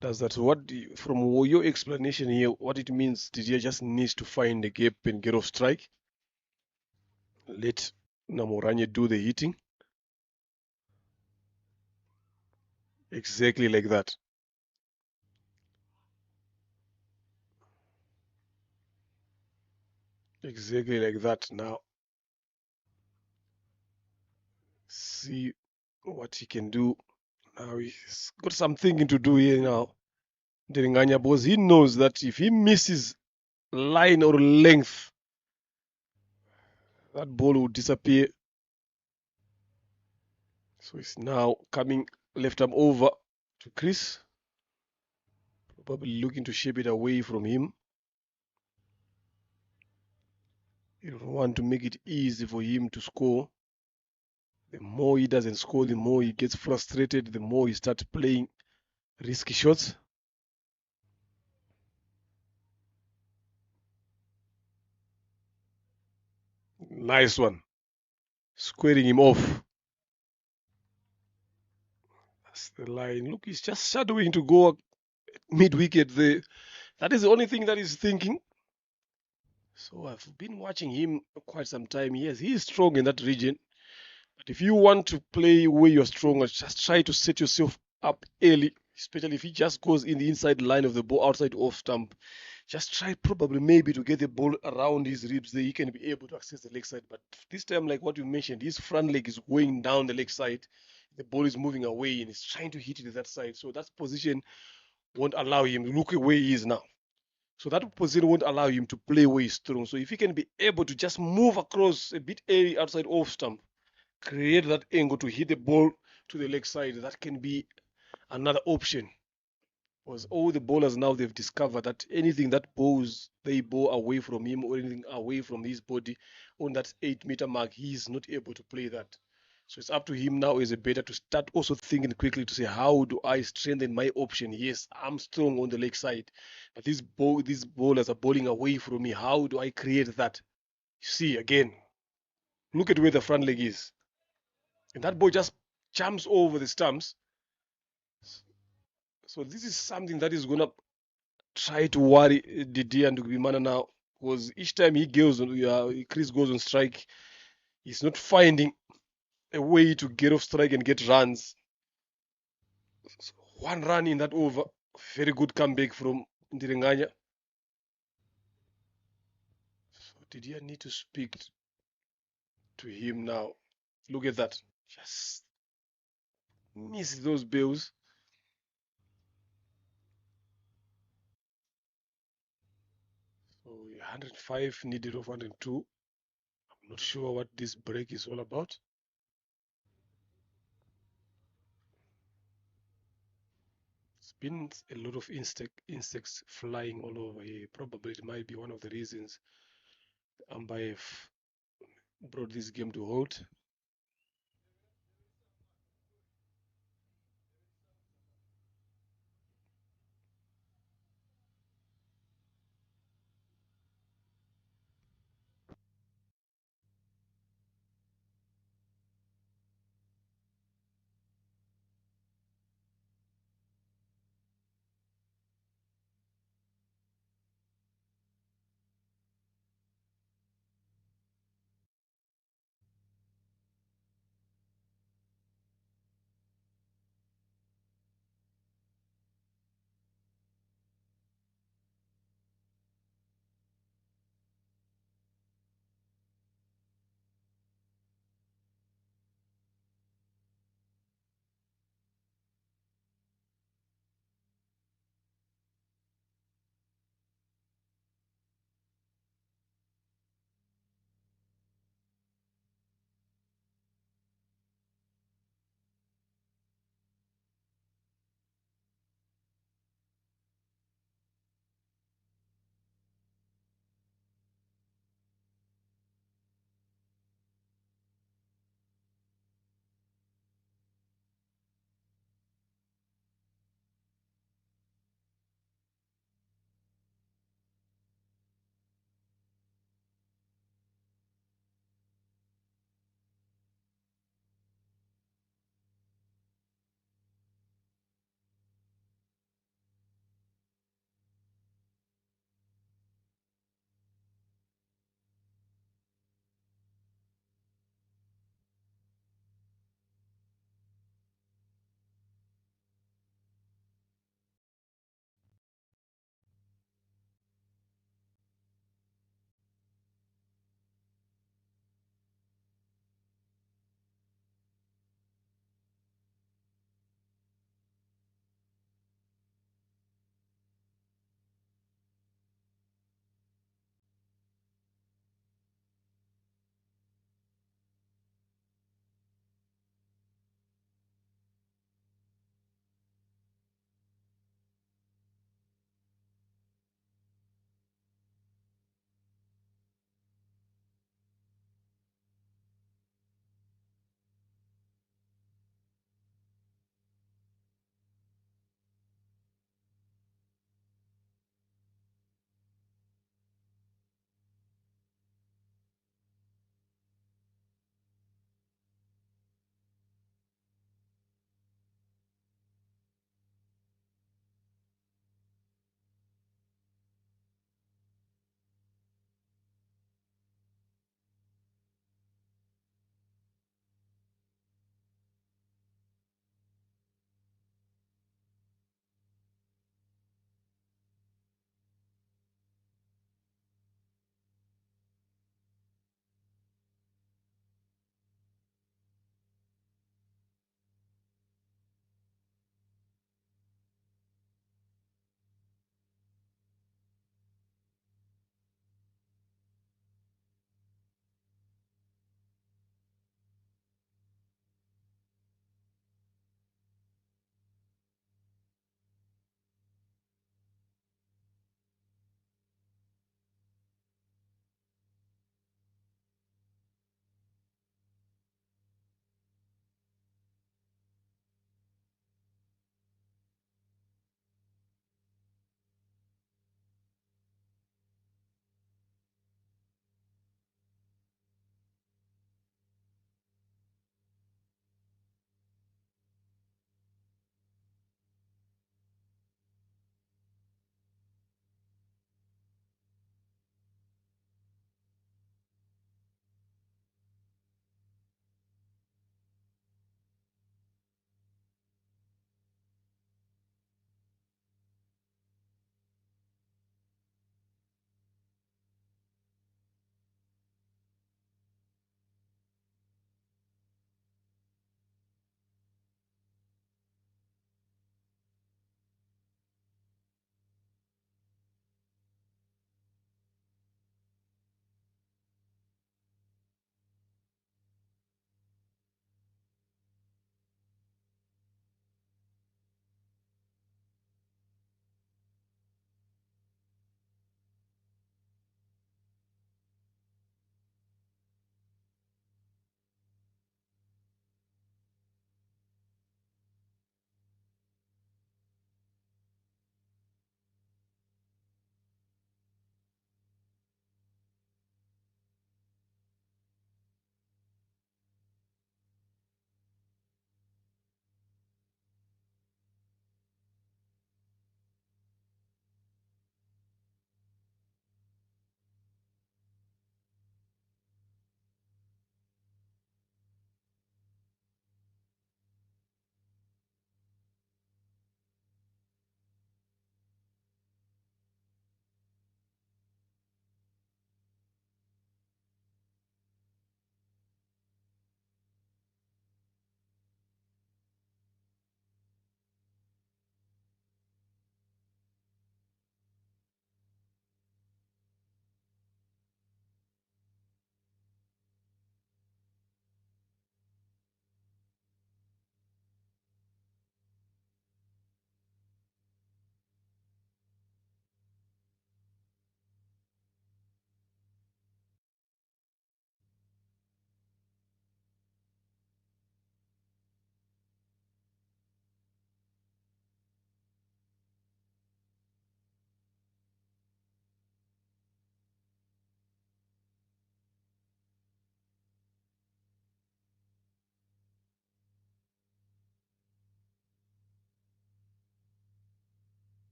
does that. So what, from your explanation here, what it means, Didier just needs to find the gap and get off strike. Let Namoranye do the hitting. Exactly like that. Exactly like that. Now, see what he can do. Now he's got some thinking to do here now. Ndirenganya, because he knows that if he misses line or length, that ball will disappear. So he's now coming left arm over to Chris, probably looking to shape it away from him. You don't want to make it easy for him to score. The more he doesn't score, the more he gets frustrated, the more he starts playing risky shots. Nice one. Squaring him off. That's the line. Look, he's just shadowing to go mid wicket there. That is the only thing that he's thinking. So I've been watching him quite some time. Yes, he is strong in that region. But if you want to play where you're stronger, just try to set yourself up early, especially if he just goes in the inside line of the ball outside off stump. Just try probably maybe to get the ball around his ribs there. He can be able to access the leg side. But this time, like what you mentioned, his front leg is going down the leg side. The ball is moving away and he's trying to hit it that side. So that position won't allow him to look at where he is now. So that position won't allow him to play where he's strong. So if he can be able to just move across a bit early outside off stump, create that angle to hit the ball to the leg side, that can be another option. Because all the bowlers now they've discovered that anything that bowls, they bowl away from him or anything away from his body on that 8 meter mark, he's not able to play that. So it's up to him now as a batter to start also thinking quickly to say, how do I strengthen my option? Yes, I'm strong on the leg side, but these bowlers are bowling away from me. How do I create that? See again, look at where the front leg is. And that ball just jumps over the stumps. So this is something that is gonna try to worry Didier and Gubimana now, because each time he goes on, Chris goes on strike, he's not finding a way to get off strike and get runs. So one run in that over, very good comeback from Ndirenganya. So Didier need to speak to him now. Look at that, just miss those bills. So 105 needed of 102. I'm not sure what this break is all about. It's been a lot of insects flying all over here. Probably it might be one of the reasons umpire brought this game to halt.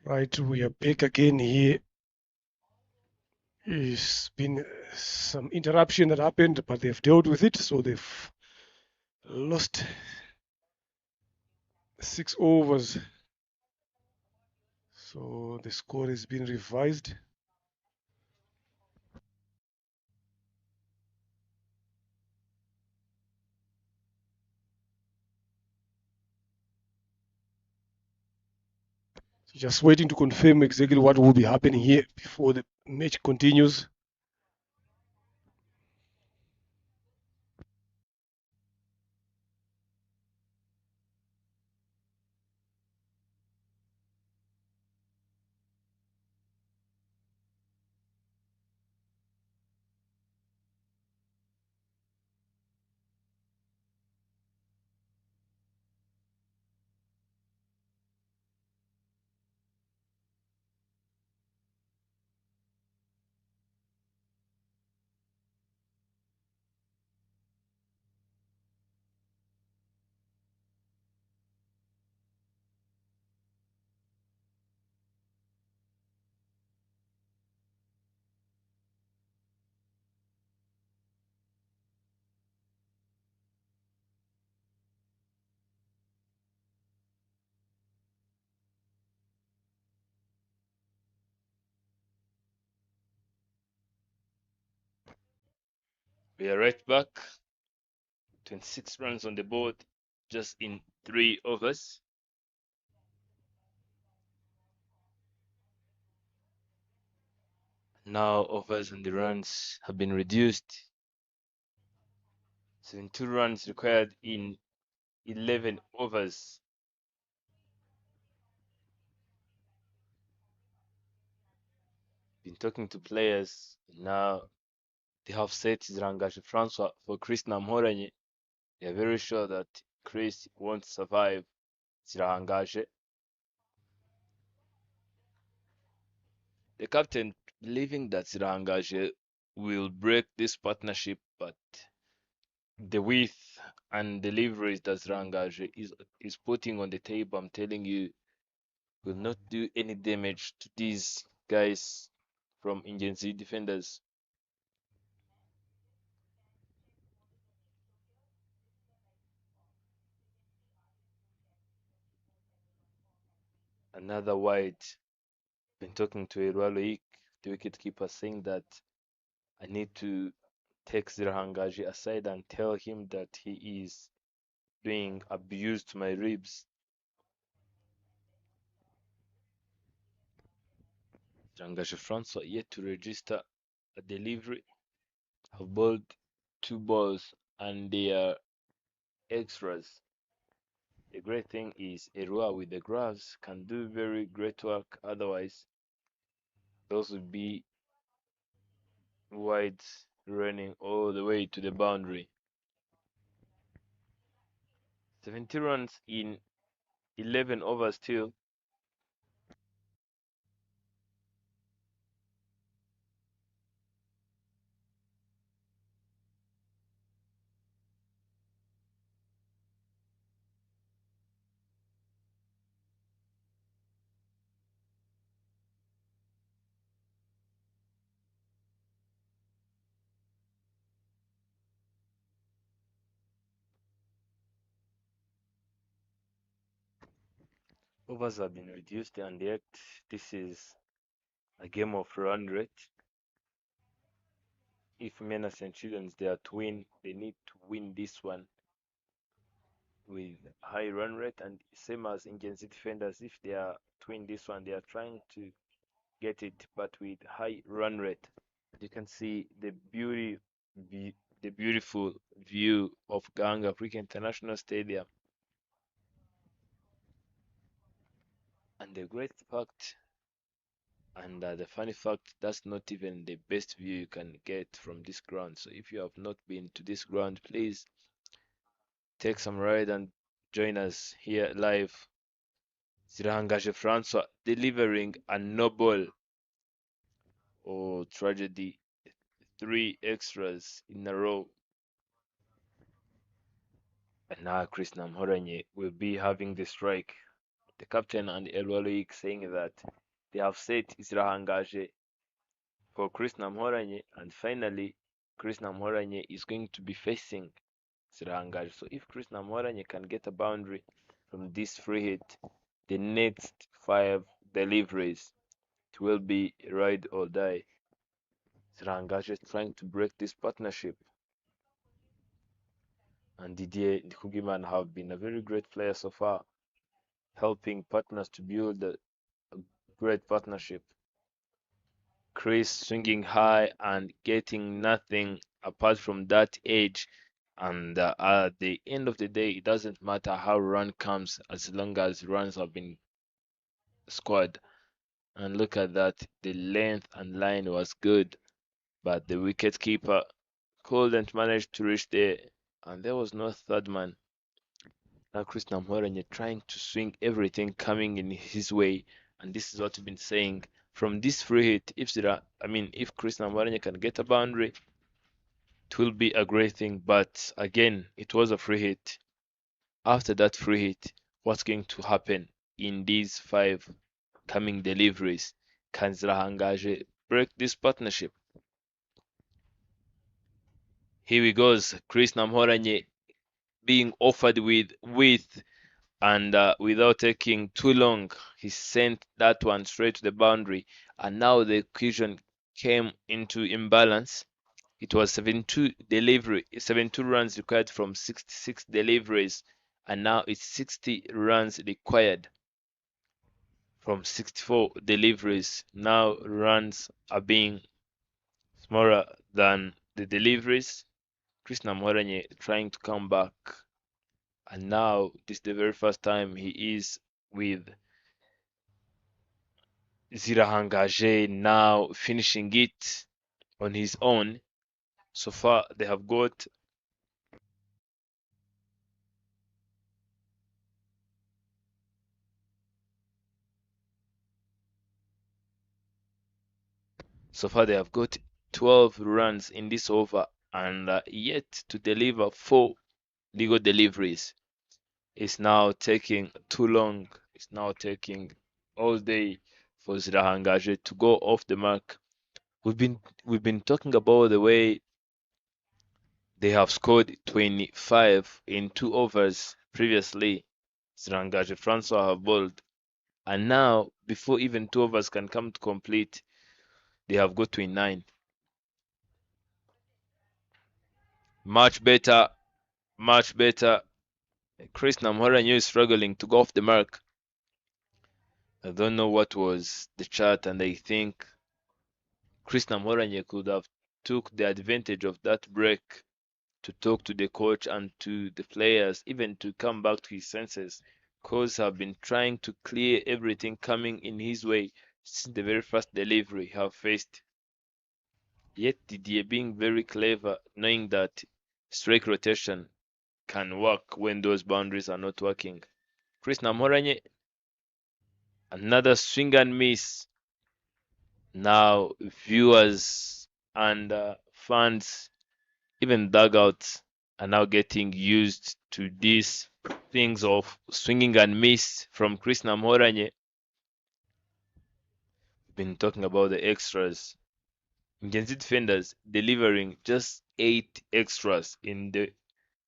Right, we are back again here. It's been some interruption that happened, but they've dealt with it. So they've lost 6 overs. So the score has been revised. Just waiting to confirm exactly what will be happening here before the match continues. We are right back. 26 runs on the board just in 3 overs. Now overs and the runs have been reduced. 72 runs required in 11 overs. Been talking to players. Now they have set Zirangaje Francois for Chris Namhoranye. They are very sure that Chris won't survive Zirangaje. The captain believing that Zirangaje will break this partnership, but the width and deliveries that Zirangaje is putting on the table, I'm telling you, will not do any damage to these guys from Ingenzi defenders. Another wide. Been talking to Irwaloik, the wicketkeeper, saying that I need to take Zirahangaji aside and tell him that he is doing abuse to my ribs. Zirangaji Francois yet to register a delivery. Have bowled 2 balls and they are extras. The great thing is Erua with the gloves can do very great work. Otherwise, those would be wides running all the way to the boundary. 70 runs in 11 overs still. Overs have been reduced, and yet this is a game of run rate. If Mena Centurions they are to win, they need to win this one with high run rate, and same as Ingency defenders, if they are to win this one, they are trying to get it, but with high run rate. You can see the beautiful view of Gahanga B International Stadium, and the great fact and the funny fact, that's not even the best view you can get from this ground. So if you have not been to this ground, please take some ride and join us here live. Zirahangaje Francois delivering a noble or tragedy, 3 extras in a row. And now Chris Namhoranye will be having the strike. the captain and Elwaloik, saying that they have set Zirahangaje for Chris Namhoranye, and finally Chris Namhoranye is going to be facing Zirahangaje. So if Chris Namhoranye can get a boundary from this free hit, the next 5 deliveries, it will be ride or die. Zirahangaje is trying to break this partnership, and Didier Nkugiman have been a very great player so far, helping partners to build a great partnership. Chris swinging high and getting nothing apart from that edge. And at the end of the day, it doesn't matter how run comes as long as runs have been scored. And look at that, the length and line was good, but the wicket keeper couldn't manage to reach there, and there was no third man. Now Chris Namhoranye trying to swing everything coming in his way, and this is what we've been saying. From this free hit, if Chris Namhoranye can get a boundary, it will be a great thing. But again, it was a free hit. After that free hit, what's going to happen in these 5 coming deliveries? Can Zirahangaje break this partnership? Here we goes, Chris Namhoranye being offered with width, and without taking too long, he sent that one straight to the boundary, and now the equation came into imbalance. It was 72 runs required from 66 deliveries, and now it's 60 runs required from 64 deliveries. Now runs are being smaller than the deliveries. Chris Namhoranye trying to come back, and now this is the very first time he is with Zirahangaje, now finishing it on his own. So far they have got so far they have got 12 runs in this over, and yet to deliver 4 legal deliveries. It's now taking too long. It's now taking all day for Zirahangaje to go off the mark. We've been talking about the way they have scored 25 in 2 overs previously. Zirahangaje Francois have bowled, and now before even 2 overs can come to complete, they have got 29. Much better, much better. Chris Namhoranye is struggling to go off the mark. I don't know what was the chart, and I think Chris Namhoranye could have took the advantage of that break to talk to the coach and to the players, even to come back to his senses. Coach have been trying to clear everything coming in his way since the very first delivery he have faced. Yet Didier being very clever, knowing that strike rotation can work when those boundaries are not working. Chris Namhoranye, another swing and miss. Now viewers and fans, even dugouts, are now getting used to these things of swinging and miss from Chris Namhoranye. We've been talking about the extras. Gen Z defenders delivering just 8 extras in the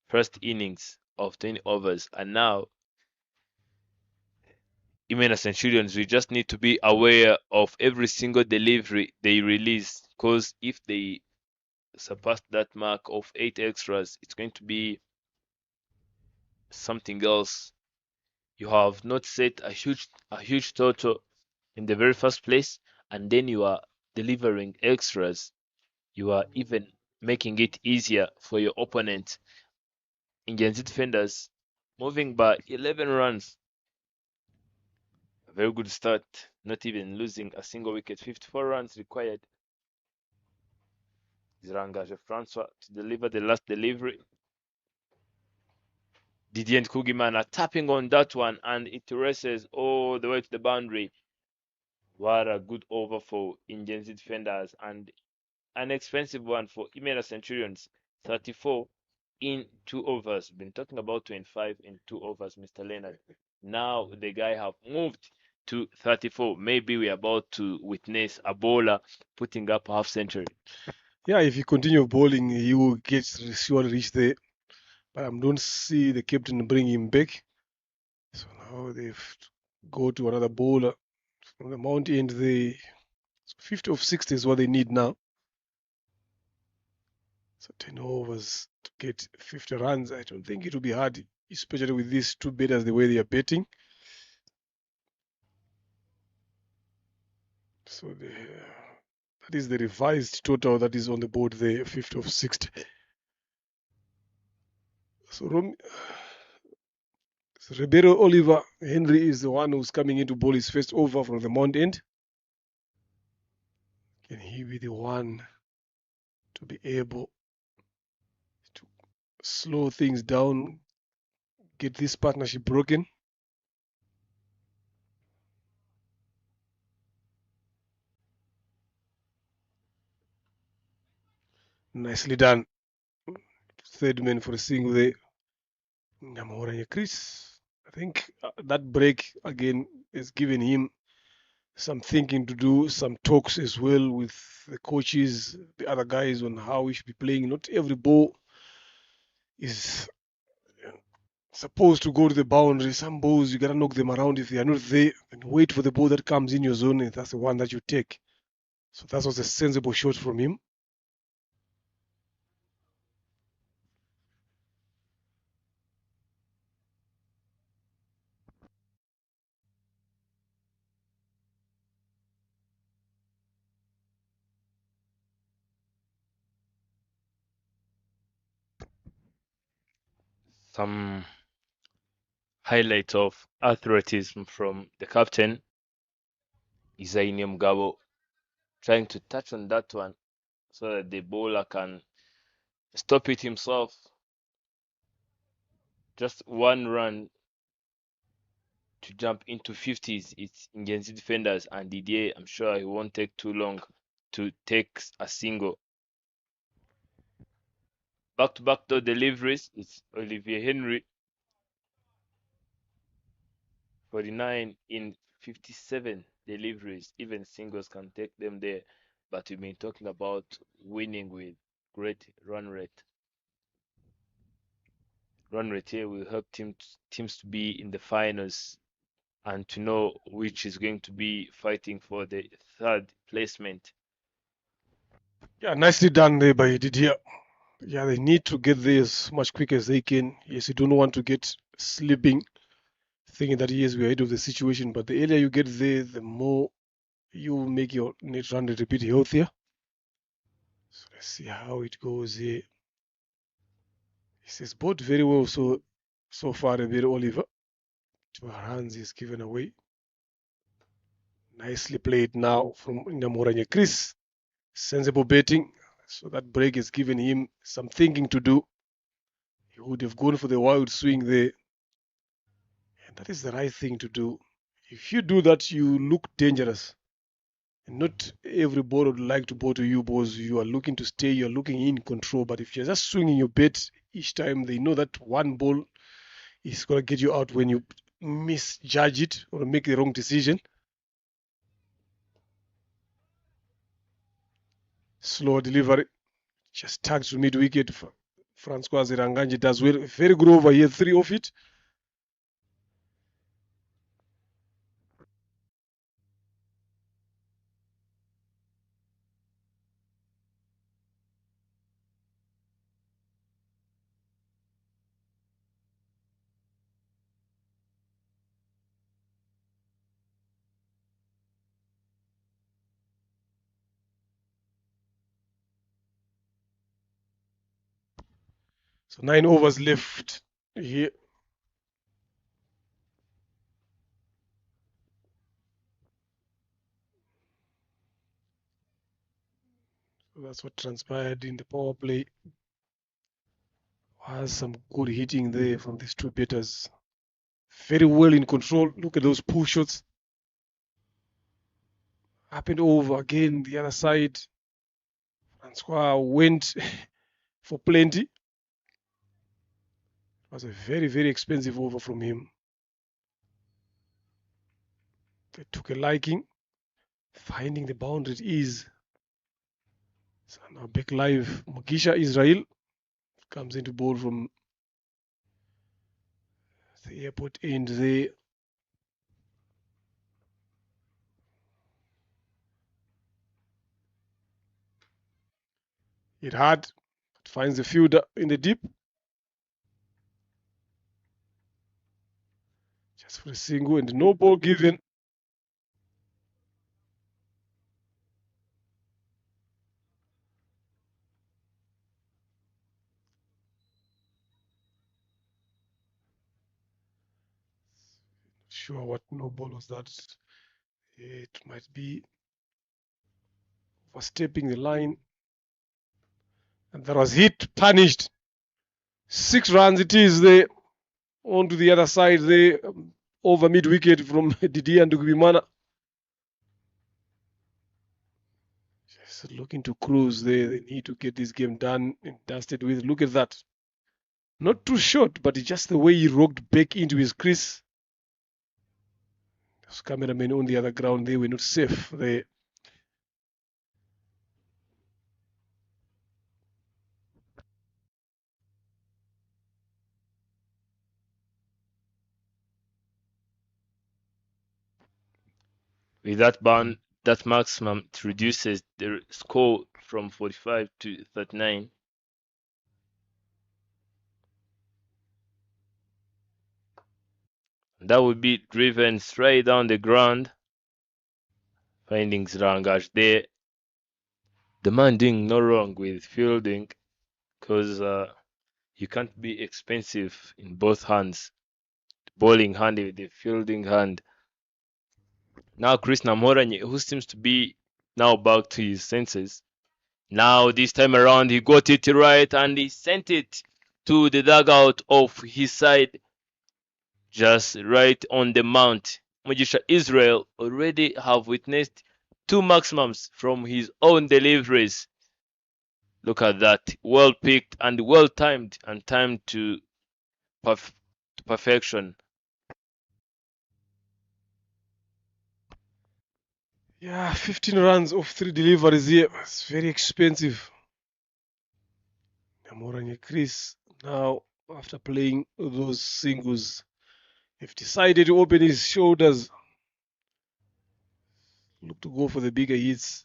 first innings of 20 overs, and now even as Centurions, we just need to be aware of every single delivery they release, because if they surpass that mark of 8 extras, it's going to be something else. You have not set a huge total in the very first place, and then you are delivering extras. You are even making it easier for your opponent. Indian defenders moving by 11 runs. A very good start, not even losing a single wicket. 54 runs required. Zirahangaje Francois to deliver the last delivery. Didier Kugiman are tapping on that one, and it races all the way to the boundary. What a good over for Indian defenders, and an expensive one for Imera Centurions. 34 in 2 overs. Been talking about 25 in 2 overs, Mr. Leonard. Now the guy have moved to 34. Maybe we're about to witness a bowler putting up a half century. Yeah, if he continue bowling, he will get sure reach there. But I don't see the captain bring him back. So now they've go to another bowler from the mount end. They 50 of 60 is what they need now. So 10 overs to get 50 runs. I don't think it will be hard, especially with these two batters the way they are betting. So that is the revised total that is on the board there, 50 of 60. So Ribeiro Oliver Henry is the one who's coming in to bowl his first over from the mount end. Can he be the one to be able to slow things down, get this partnership broken? Nicely done. Third man for a single there. Namoranya Chris. I think that break again has given him some thinking to do, some talks as well with the coaches, the other guys on how we should be playing. Not every ball is supposed to go to the boundary. Some balls you gotta knock them around if they are not there and wait for the ball that comes in your zone, and that's the one that you take. So that was a sensible shot from him. Some highlights of athleticism from the captain, Isaini Mugabo, trying to touch on that one so that the bowler can stop it himself. Just one run to jump into 50s. It's against defenders, and Didier, I'm sure he won't take too long to take a single. Back to back door deliveries. It's Olivier Henry, 49 in 57 deliveries. Even singles can take them there. But we've been talking about winning with great run rate. Run rate here will help teams to be in the finals and to know which is going to be fighting for the third placement. Yeah, nicely done there by Didier. Yeah, they need to get there as much quick as they can. Yes, you don't want to get slipping, thinking that yes, we're ahead of the situation. But the earlier you get there, the more you make your net run rate a bit healthier. So let's see how it goes here. This is bought very well so far, a bit Oliver. 2 runs is given away. Nicely played now from Namoranya Chris. Sensible betting. So that break has given him some thinking to do. He would have gone for the wild swing there. And that is the right thing to do. If you do that, you look dangerous. And not every ball would like to bowl to you because you are looking to stay, you're looking in control. But if you're just swinging your bet each time, they know that one ball is going to get you out when you misjudge it or make the wrong decision. Slow delivery. Just tagged to mid wicket. Francois Ranganji does well. Very good over here, 3 off it. So 9 overs left here. So that's what transpired in the power play. Was some good hitting there from these two batters. Very well in control. Look at those pull shots. Up and over again, the other side. Francois went for plenty. It was a very, very expensive over from him. They took a liking. Finding the boundary it is. So now back live. Mugisha Israel comes into ball from the airport end there. It hard. Finds the fielder in the deep. Just for a single and no ball given. Sure what no ball was that. It might be overstepping the line. And that was hit, punished. 6 runs it is there. On to the other side there. Over mid wicket from Didier and Ndugubimana. Just looking to cruise there. They need to get this game done and dusted with. Look at that. Not too short, but it's just the way he rocked back into his crease. Those cameramen on the other ground, they were not safe there. With that ban, that maximum, it reduces the score from 45 to 39. That would be driven straight down the ground. Finding Rangash there. The man doing no wrong with fielding, because you can't be expensive in both hands. The bowling hand with the fielding hand. Now Chris Namoranye, who seems to be now back to his senses. Now this time around he got it right and he sent it to the dugout of his side, just right on the mount. Mugisha Israel already have witnessed 2 maximums from his own deliveries. Look at that, well picked and well timed and timed to perfection. Yeah, 15 runs off 3 deliveries here. It's very expensive. Namoranye Chris, now after playing those singles, have decided to open his shoulders. Look to go for the bigger hits.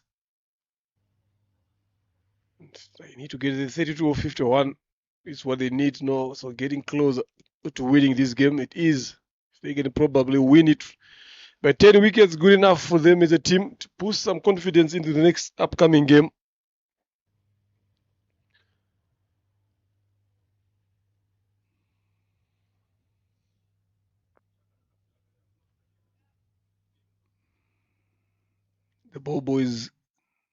They need to get the 32 or 51 is what they need now. So getting closer to winning this game, it is. They can probably win it by 10 wickets, good enough for them as a team to push some confidence into the next upcoming game. The ball boys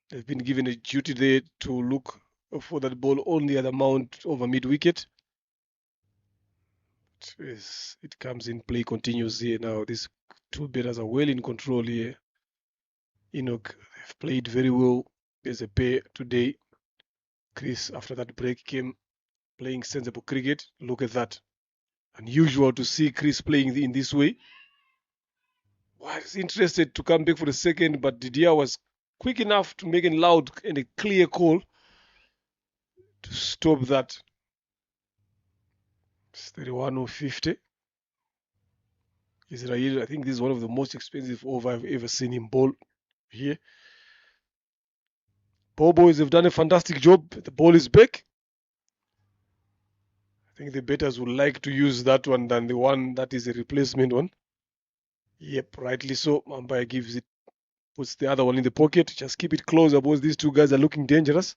have been given a duty there to look for that ball on the other mount over mid wicket. It comes in play, continues here now. These 2 batters are well in control here. Enoch have played very well as a pair today. Chris, after that break, came playing sensible cricket. Look at that. Unusual to see Chris playing in this way. Was interested to come back for the second, but Didier was quick enough to make a loud and a clear call to stop that. It's 31 or 50. Israel, I think this is one of the most expensive over I've ever seen him bowl here. Ball boys have done a fantastic job. The ball is back. I think the batters would like to use that one than the one that is a replacement one. Yep, rightly so. Umpire gives it, puts the other one in the pocket. Just keep it closer because these 2 guys are looking dangerous.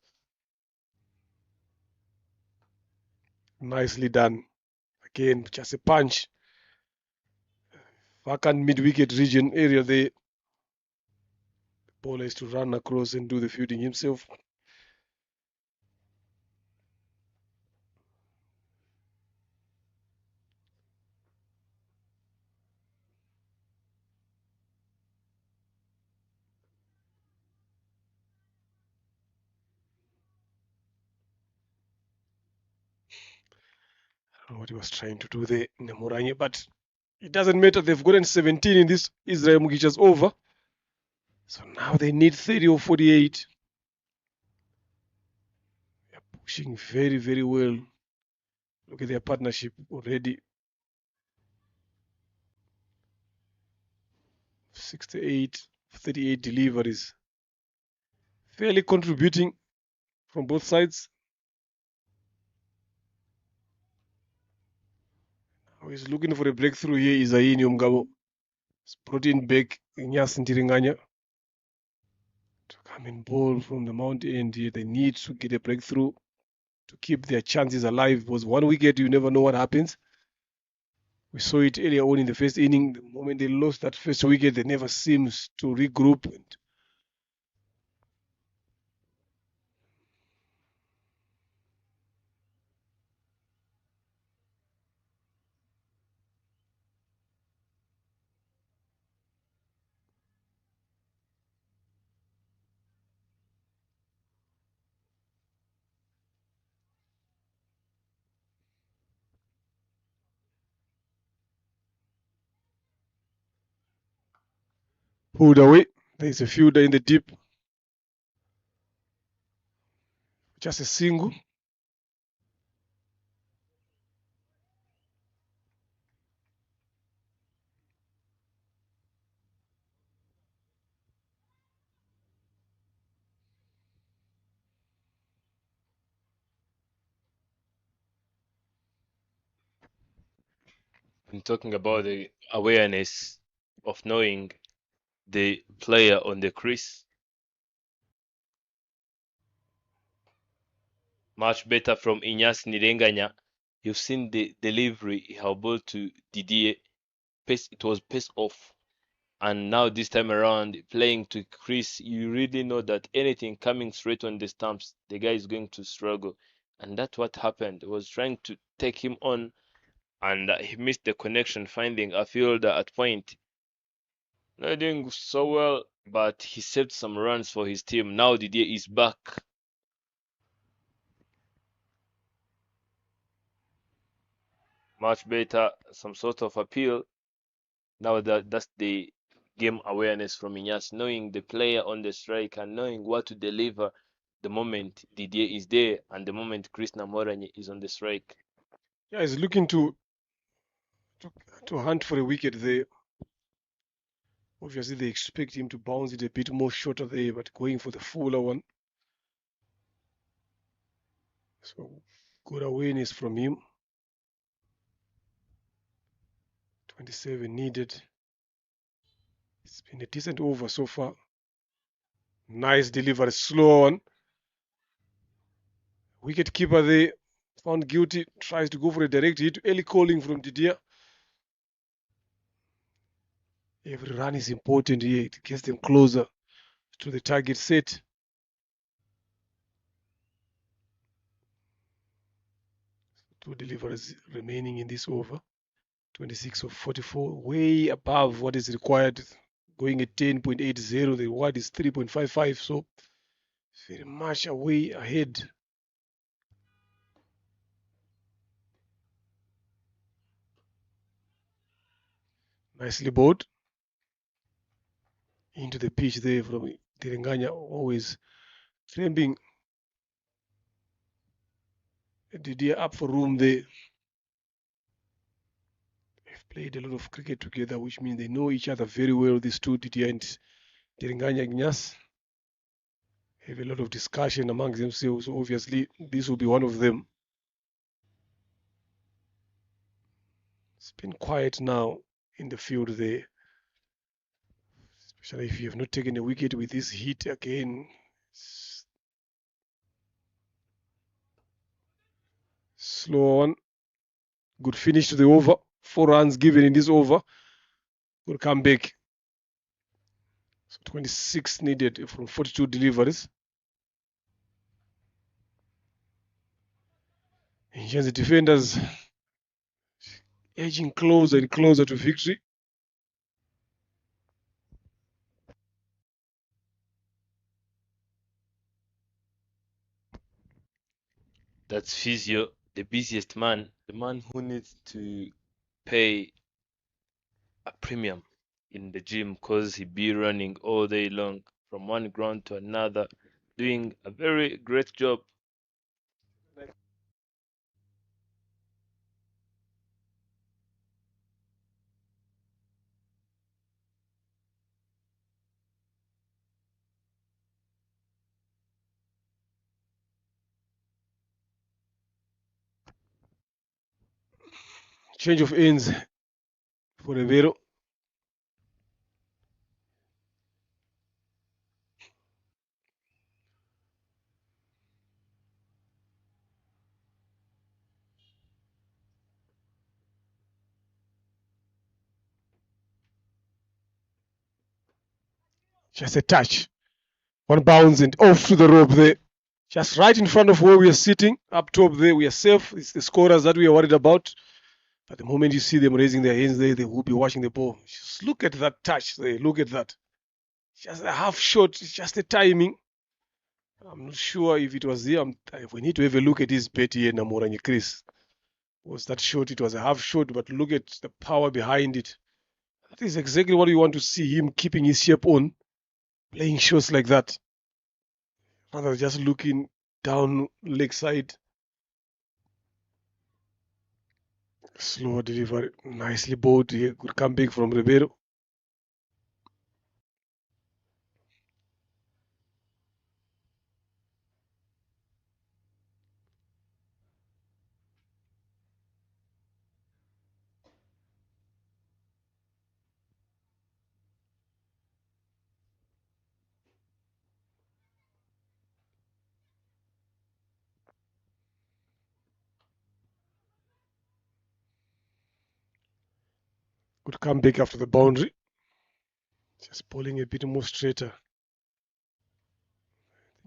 Nicely done. Again, just a punch. Vacant mid-wicket region area there. The bowler is to run across and do the fielding himself. I don't know what he was trying to do there, Namoranye, but It doesn't matter. They've gotten 17 in this Israel Mugicha's over. So now they need 30 or 48. They're pushing very, very well. Look at their partnership already. 68, 38 deliveries. Fairly contributing from both sides. Now he's looking for a breakthrough here. Isaini Umgabo. He's brought in back Inyas Ntiringanya to come and ball from the mountain end here. They need to get a breakthrough to keep their chances alive. Because one wicket, you never know what happens. We saw it earlier on in the first inning. The moment they lost that first wicket, they never seems to regroup. Pulled away. There's a fielder in the deep. Just a single. I'm talking about the awareness of knowing the player on the crease. Much better from Inyas Nirenganya. You've seen the delivery he had ball to Didier. It was pace off. And now this time around, playing to Chris, you really know that anything coming straight on the stumps, the guy is going to struggle. And that's what happened. He was trying to take him on, and he missed the connection, finding a fielder at point. Not doing so well, but he saved some runs for his team. Now Didier is back. Much better, some sort of appeal. Now that's the game awareness from Inyas, knowing the player on the strike and knowing what to deliver the moment Didier is there and the moment Chris Namoranye is on the strike. Yeah, he's looking to hunt for a wicket there. Obviously, they expect him to bounce it a bit more shorter there, but going for the fuller one. So good awareness from him. 27 needed. It's been a decent over so far. Nice delivery, slow one. Wicket keeper there, found guilty, tries to go for a direct hit. Early calling from Didier. Every run is important here. It gets them closer to the target set. Two deliveries remaining in this over. 26 of 44, way above what is required. Going at 10.80, the reward is 3.55, so very much away ahead. Nicely bowled into the pitch there from Tirenganya, always trembling. Didier up for room there. They've played a lot of cricket together, which means they know each other very well, these two, Didier and Tirenganya Ignas. Have a lot of discussion amongst themselves, so obviously this will be one of them. It's been quiet now in the field there. Especially if you have not taken a wicket with this heat again. Slow on. Good finish to the over. 4 runs given in this over. Good comeback. So 26 needed from 42 deliveries. And here's the defenders edging closer and closer to victory. That's Physio, the busiest man, the man who needs to pay a premium in the gym because he be running all day long from one ground to another, doing a very great job. Change of ends for Rivero. Just a touch. One bounce and off to the rope there. Just right in front of where we are sitting, up top there. We are safe. It's the scorers that we are worried about. But the moment you see them raising their hands there, they will be watching the ball. Just look at that touch there. Look at that. Just a half shot. It's just the timing. I'm not sure if it was here. We need to have a look at his bet here, Namoranye Chris. Was that shot? It was a half shot, but look at the power behind it. That is exactly what we want to see, him keeping his shape on, playing shots like that, rather than just looking down leg side. Slow delivery, nicely bowled here. Good comeback from Ribeiro. Good comeback after the boundary. Just bowling a bit more straighter.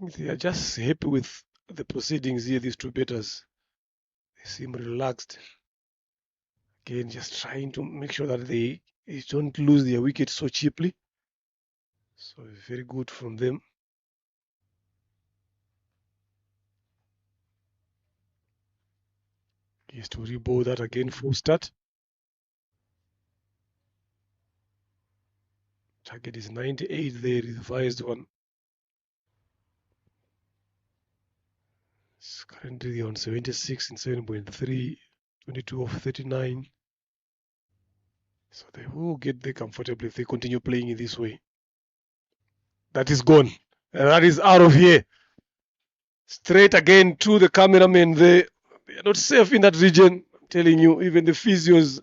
I think they are just happy with the proceedings here, these two batters. They seem relaxed. Again, just trying to make sure that they don't lose their wicket so cheaply. So very good from them. He has to rebowl that again, full start. Target is 98 there, revised one. It's currently on 76 and 7.3, 22 of 39. So they will get there comfortably if they continue playing in this way. That is gone. And that is out of here. Straight again to the cameraman there. They are not safe in that region. I'm telling you, even the physios,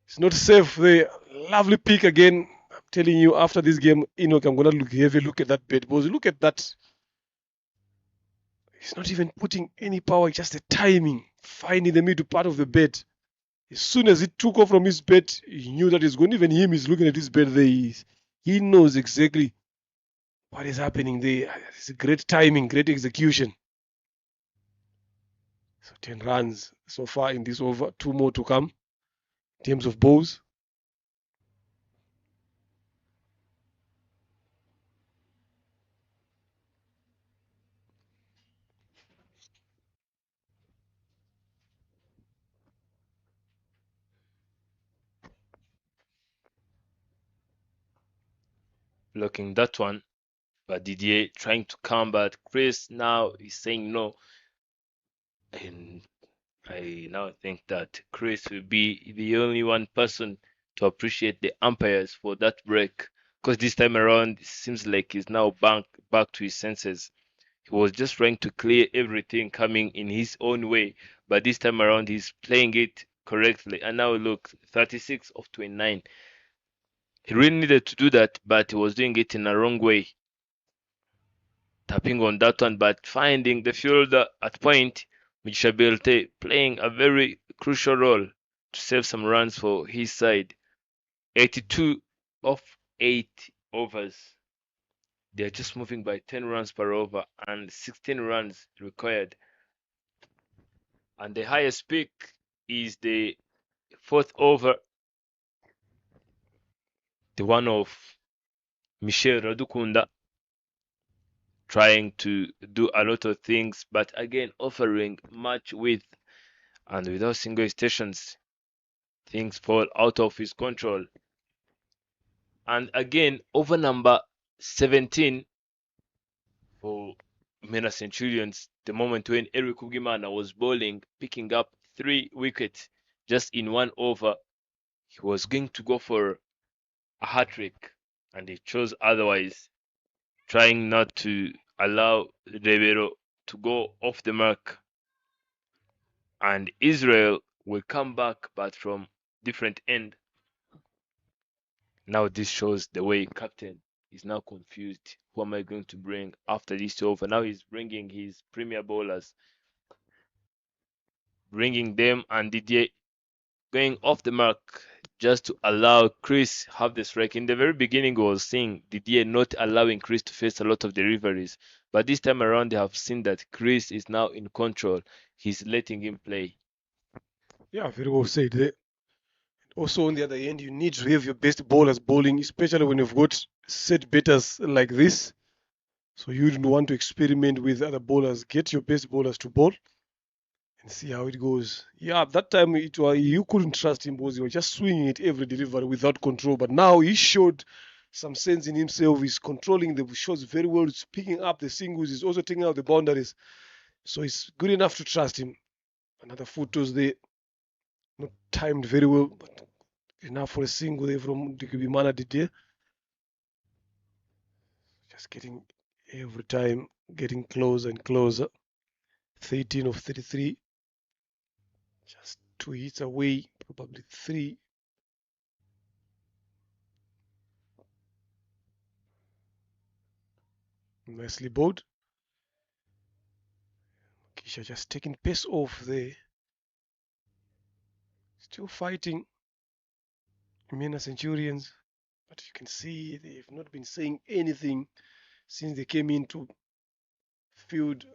it's not safe there. Lovely pick again. I'm telling you, after this game, Enoch, I'm going to have a look at that bed. Because look at that. He's not even putting any power, just the timing. Finding the middle part of the bed. As soon as he took off from his bed, he knew that he's going. Even him is looking at his bed there. He knows exactly what is happening there. It's a great timing, great execution. So 10 runs so far in this over. 2 more to come in terms of balls. Blocking that one, but Didier trying to combat Chris now is saying no. And I now think that Chris will be the only one person to appreciate the umpires for that break. Because this time around, it seems like he's now back to his senses. He was just trying to clear everything coming in his own way, but this time around, he's playing it correctly. And now look, 36 of 29. He really needed to do that, but he was doing it in a wrong way. Tapping on that one, but finding the fielder at point, Michabelte playing a very crucial role to save some runs for his side. 82 of 8 overs. They're just moving by 10 runs per over and 16 runs required. And the highest pick is the fourth over, the one of Michel Radukunda, trying to do a lot of things, but again offering much width and without single stations. things fall out of his control. And again, over number 17 for Mena Centurions, the moment when Eric Ugimana was bowling, picking up 3 wickets just in 1 over. He was going to go for a hat trick, and he chose otherwise, trying not to allow Rivero to go off the mark. And Israel will come back, but from different end. Now this shows the way captain is now confused. Who am I going to bring after this over? Now he's bringing his premier bowlers, bringing them and Didier going off the mark just to allow Chris have the strike. In the very beginning, we was seeing Didier not allowing Chris to face a lot of deliveries, but this time around, they have seen that Chris is now in control. He's letting him play. Yeah, very well said there. Also, on the other end, you need to have your best bowlers bowling, especially when you've got set betters like this. So you don't want to experiment with other bowlers. Get your best bowlers to bowl and see how it goes. Yeah, that time you couldn't trust him because he was just swinging it every delivery without control. But now he showed some sense in himself. He's controlling the shots very well. He's picking up the singles. He's also taking out the boundaries. So it's good enough to trust him. Another photos there, not timed very well, but enough for a single there from Dikibimana Didier. Just getting every time getting closer and closer. 13 of 33. Just 2 hits away, probably 3. Nicely bowled. Kisha just taking pace off there. Still fighting Mena Centurions. But you can see they've not been saying anything since they came into field.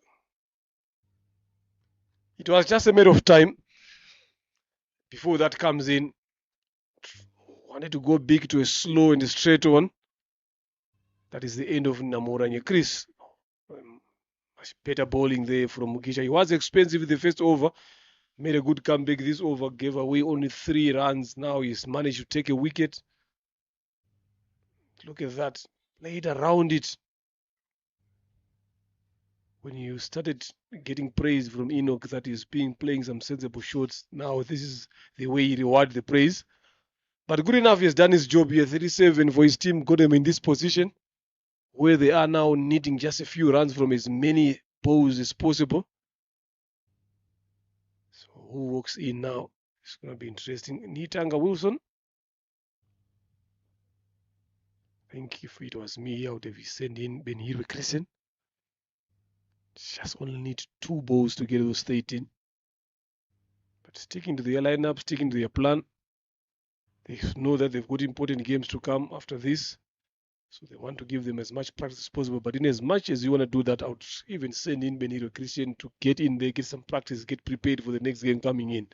It was just a matter of time before that comes in. Wanted to go big to a slow and a straight one. That is the end of Namoranye. Chris, much better bowling there from Mukisha. He was expensive in the first over. Made a good comeback this over. Gave away only 3 runs. Now he's managed to take a wicket. Look at that. Played around it. When you started getting praise from Enoch that he's playing some sensible shots, now this is the way he rewards the praise. But good enough, he has done his job here. 37 for his team, got them in this position where they are now needing just a few runs from as many balls as possible. So who walks in now? It's going to be interesting. Nitanga Wilson. I think if it was me, I would have sent in Benhiro Christian. Just only need 2 balls to get those 13. But sticking to their lineup, sticking to their plan. They know that they've got important games to come after this. So they want to give them as much practice as possible. But in as much as you want to do that, I would even send in Benito Christian to get in there, get some practice, get prepared for the next game coming in.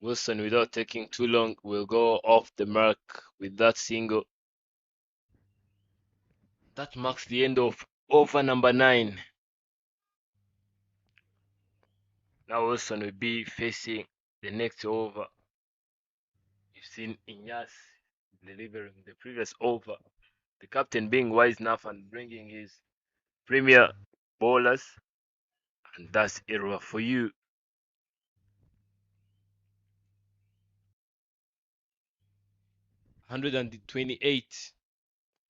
Wilson, without taking too long, will go off the mark with that single. That marks the end of over number 9. Now Wilson will be facing the next over. You've seen Inyas delivering the previous over. The captain being wise enough and bringing his premier bowlers. And that's error for you. 128.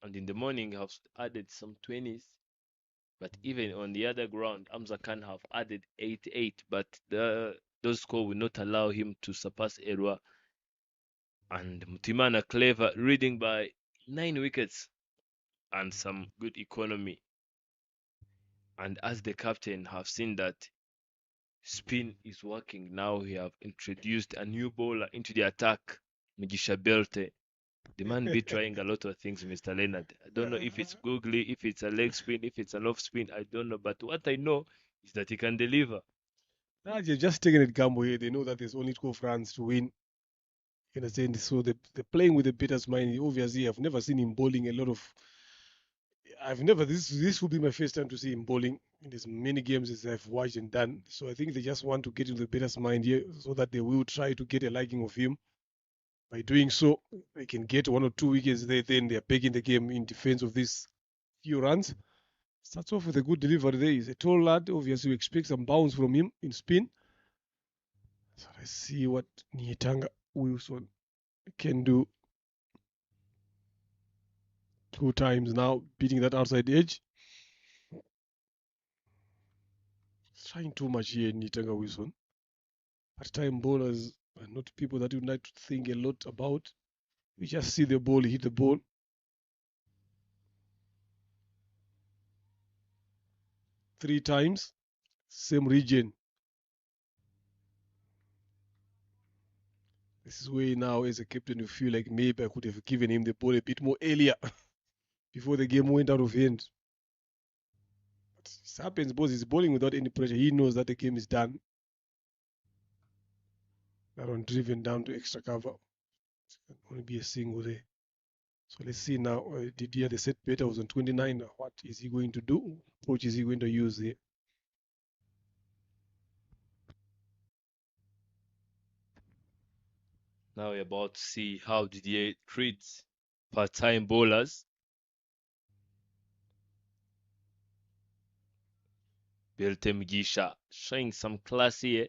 And in the morning, have added some 20s. But even on the other ground, Amza Khan have added 88. But those scores will not allow him to surpass Erwa. And Mutimana clever, reading by 9 wickets and some good economy. And as the captain have seen that Spin is working now. We have introduced a new bowler into the attack, Mugisha Belte. The man be trying a lot of things, Mr. Leonard. I don't know if it's googly, if it's a leg spin, if it's an off spin. I don't know. But what I know is that he can deliver. Nah, they're just taking it gamble here. They know that there's only 12 runs to win. You understand? So they're playing with the batter's mind. Obviously, I've never seen him bowling a lot of. I've never. This will be my first time to see him bowling in as many games as I've watched and done. So I think they just want to get into the batter's mind here, so that they will try to get a liking of him. By doing so, they can get 1 or 2 wickets there. Then they're back in the game in defense of these few runs. Starts off with a good delivery there. He's a tall lad. Obviously, we expect some bounce from him in spin. So let's see what Nietanga Wilson can do. 2 times now, beating that outside edge. He's trying too much here, Nietanga Wilson. Part-time bowlers are not people that you like to think a lot about. You just see the ball, hit the ball. Three times, same region. This is where now, as a captain, you feel like maybe I could have given him the ball a bit more earlier before the game went out of hand. But it happens because he's bowling without any pressure. He knows that the game is done. That one driven down to extra cover. It's going to be a single there. So let's see now. Didier, the set better was on 29. What is he going to do? Approach is he going to use here? Now we're about to see how Didier treats part-time bowlers. Belte Mugisha showing some class here.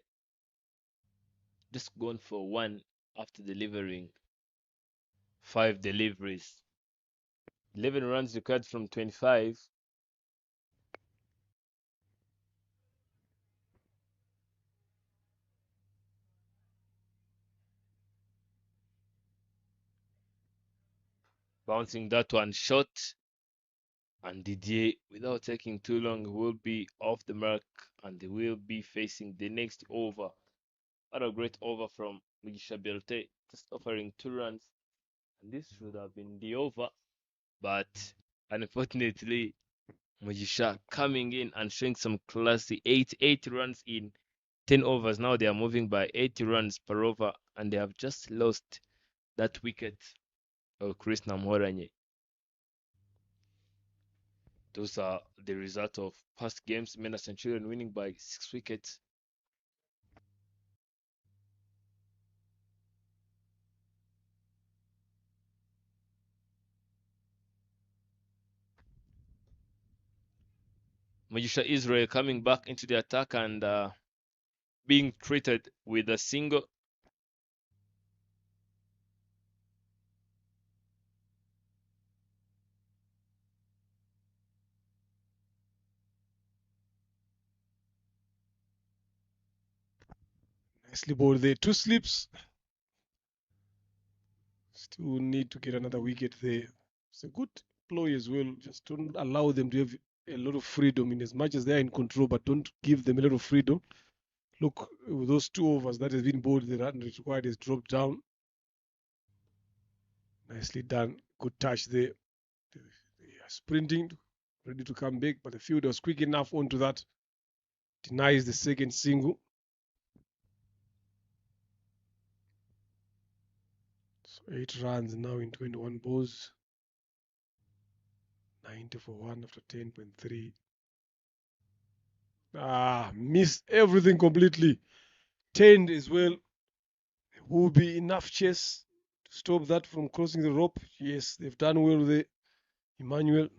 Just gone for one after delivering 5 deliveries. 11 runs required from 25. Bouncing that one short. And Didier, without taking too long, will be off the mark and they will be facing the next over. What a great over from Mugisha Belte, just offering 2 runs. And this should have been the over. But unfortunately, Mugisha coming in and showing some classy 8 runs in 10 overs. Now they are moving by 80 runs per over and they have just lost that wicket of Chris Namhoranye. Those are the result of past games. Mena Centurion winning by 6 wickets. Mugisha Israel coming back into the attack and being treated with a single. Nicely bowled there. 2 slips. Still need to get another wicket there. It's a good ploy as well. Just don't allow them to have a lot of freedom in as much as they're in control, but don't give them a lot of freedom. Look, with those 2 overs that has been bowled, the run required has dropped down. Nicely done. Good touch there. They are sprinting, ready to come back, but the field was quick enough onto that. Denies the second single. So 8 runs now in 21 balls. 90 for 1 after 10.3. Missed everything completely. 10 as well. There will be enough chase to stop that from crossing the rope. Yes, they've done well there. Emmanuel.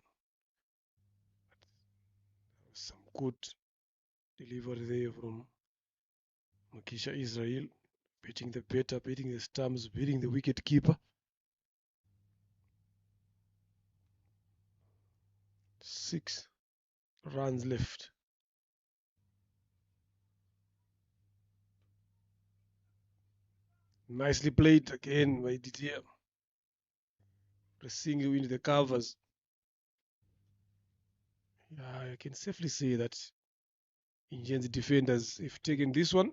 Some good delivery there from Makisha Israel. Beating the batter, beating the stumps, beating the wicket keeper. 6 runs left. Nicely played again by Didier. Pressing you into the covers. Yeah, I can safely say that Indians defenders have taken this one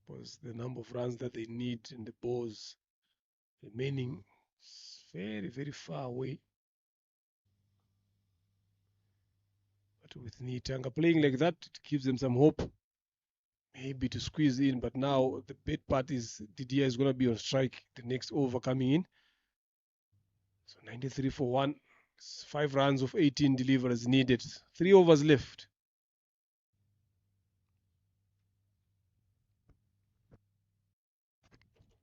because the number of runs that they need and the balls remaining is very, very far away. But with Nitanga playing like that, it gives them some hope maybe to squeeze in. But now the bad part is Didier is going to be on strike the next over coming in. So 93 for 1. 5 runs of 18 deliveries needed. 3 overs left.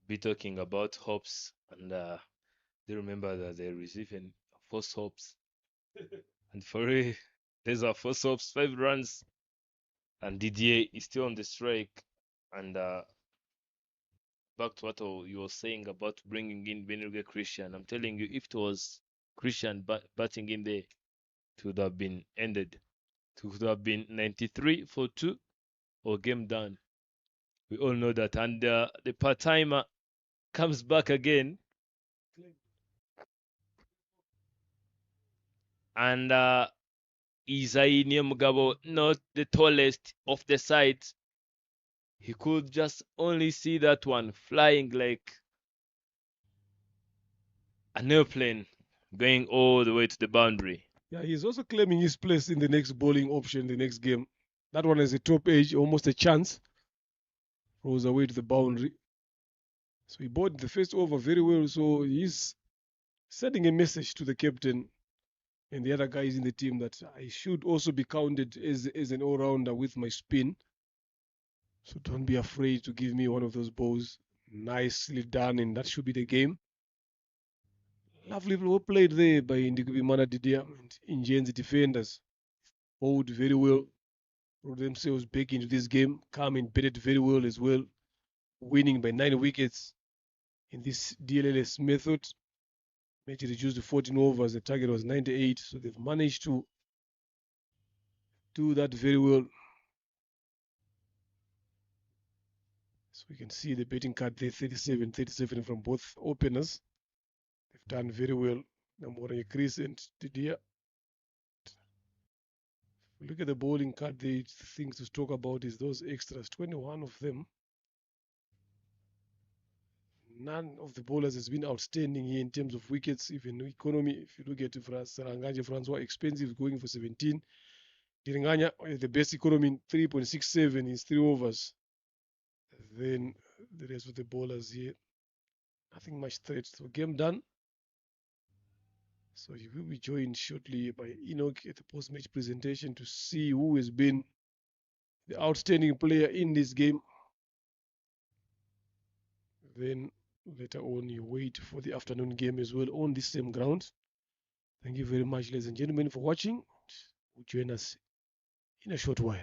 Be talking about hopes, and they remember that they receive false hopes. And for real, there's our false hopes, 5 runs, and Didier is still on the strike. And back to what you were saying about bringing in Benrique Christian. I'm telling you, if it was Christian batting in there, it would have been ended. It would have been 93 for 2 or game done. We all know that. And the part-timer comes back again. And Isaini Mugabo, not the tallest of the side. He could just only see that one flying like an airplane going all the way to the boundary. Yeah, he's also claiming his place in the next bowling option, the next game. That one has a top edge, almost a chance. Rolls away to the boundary. So he bowled the first over very well. So he's sending a message to the captain and the other guys in the team that I should also be counted as an all-rounder with my spin. So don't be afraid to give me one of those balls. Nicely done, and that should be the game. Lovely well played there by Ndikubimana Didier and Indians defenders. Bowled very well. Brought themselves back into this game. Come and batted very well as well. Winning by 9 wickets in this DLLS method. Match reduced to 14 overs. The target was 98. So they've managed to do that very well. So we can see the betting card there, 37 from both openers. They've done very well. Namora Chris and Didier. Look at the bowling card. The things to talk about is those extras. 21 of them. None of the bowlers has been outstanding here in terms of wickets, even economy. If you look at Saranganje Francois, expensive, going for 17. Diringanya, the best economy in 3.67 is 3 overs. Then the rest of the bowlers here, nothing much threat. So game done. So you will be joined shortly by Enoch at the post-match presentation to see who has been the outstanding player in this game. Then later on, you wait for the afternoon game as well on this same ground. Thank you very much, ladies and gentlemen, for watching. We'll join us in a short while.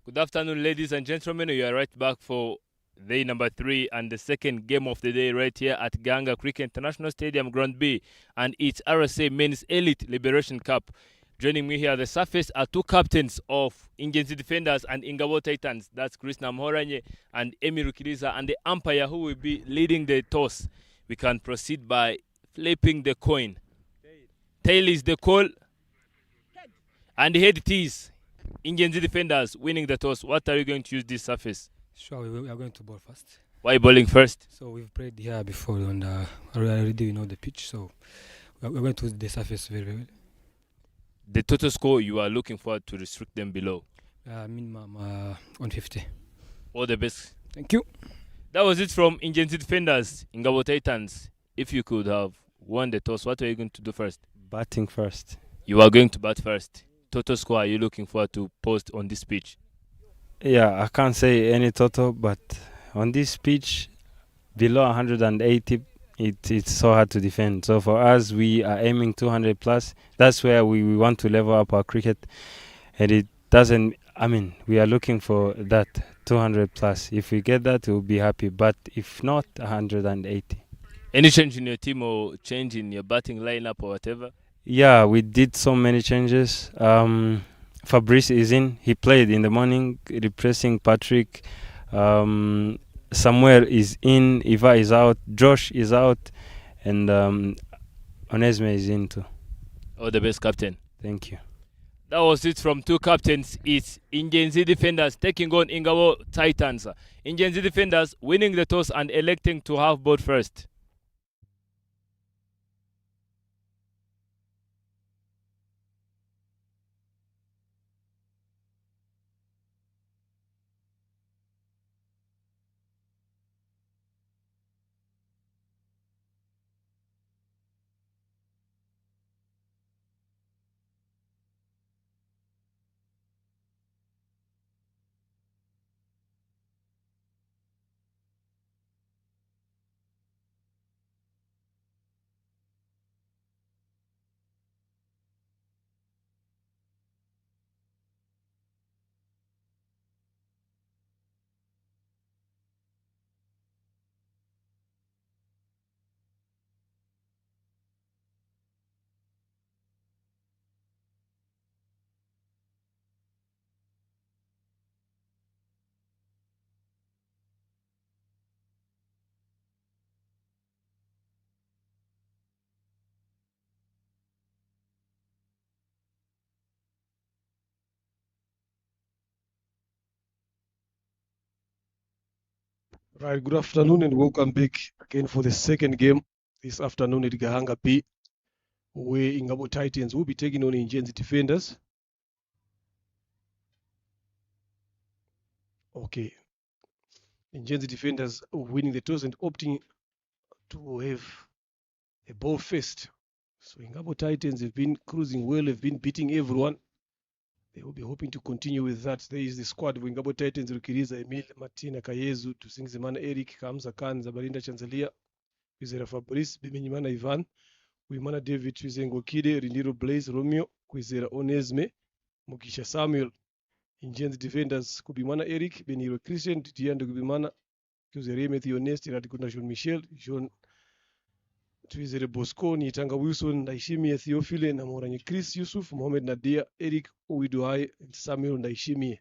Good afternoon, ladies and gentlemen. You are right back for day number 3 and the second game of the day right here at Gahanga Cricket International Stadium, Ground B, and it's RCA Men's Elite Liberation Cup. Joining me here at the surface are two captains of Ingenzi Defenders and Ingabo Titans. That's Chris Namhoranye and Emi Rukiriza, and the umpire who will be leading the toss. We can proceed by flipping the coin. Tail is the call, and head it is Ingenzi Defenders winning the toss. What are you going to use this surface? Sure, we are going to ball first. Why bowling first? So we've played here before and already we know the pitch. So we're going to use the surface very well. The total score you are looking for to restrict them below? Minimum 150. All the best. Thank you. That was it from Ingenzi Defenders, Ingabo Titans. If you could have won the toss, what are you going to do first? Batting first. You are going to bat first. Total score are you looking for to post on this pitch? Yeah, I can't say any total, but on this pitch, below 180, it's so hard to defend. So for us, we are aiming 200 plus. That's where we want to level up our cricket. And it doesn't, we are looking for that 200 plus. If we get that, we'll be happy. But if not, 180. Any change in your team or change in your batting lineup or whatever? Yeah, we did so many changes. Fabrice is in. He played in the morning, replacing Patrick. Samuel is in. Iva is out. Josh is out. And Onesme is in too. All the best, Captain. Thank you. That was it from two captains. It's Ingenzi Defenders taking on Ingabo Titans. Ingenzi Defenders winning the toss and electing to have bowled first. Right, good afternoon and welcome back again for the second game this afternoon at Gahanga B, where Ingabo Titans will be taking on Ingenzi Defenders. Okay, Njenzi defenders winning the toss and opting to have a ball first. So Ingabo Titans have been cruising well, have been beating everyone. They will be hoping to continue with that. There is the squad of Ingabo Titans: Rukiriza, Emil, Martina, Kayezu, Tusingizimana, Eric, Kamza Khan, Zabarinda Chanzalia, Kwizera Fabrice, Bimenyimana Ivan, Wimana David, Twizengo Kide, Rindiro Blaze, Romeo, Kwizera Onesme, Mukisha Samuel. Njenzi defenders: Kubimana Eric, Beniro Christian, Diando Kubimana, Kwizera Matthew Honest, Radikunda Jean Michel, Jean Twizere Bosco, Nitanga Wilson, Ndaishimie Theophile, Namoranyi Chris Yusuf, Mohamed Nadia, Eric Owiduhai, and Samuel Ndaishimie.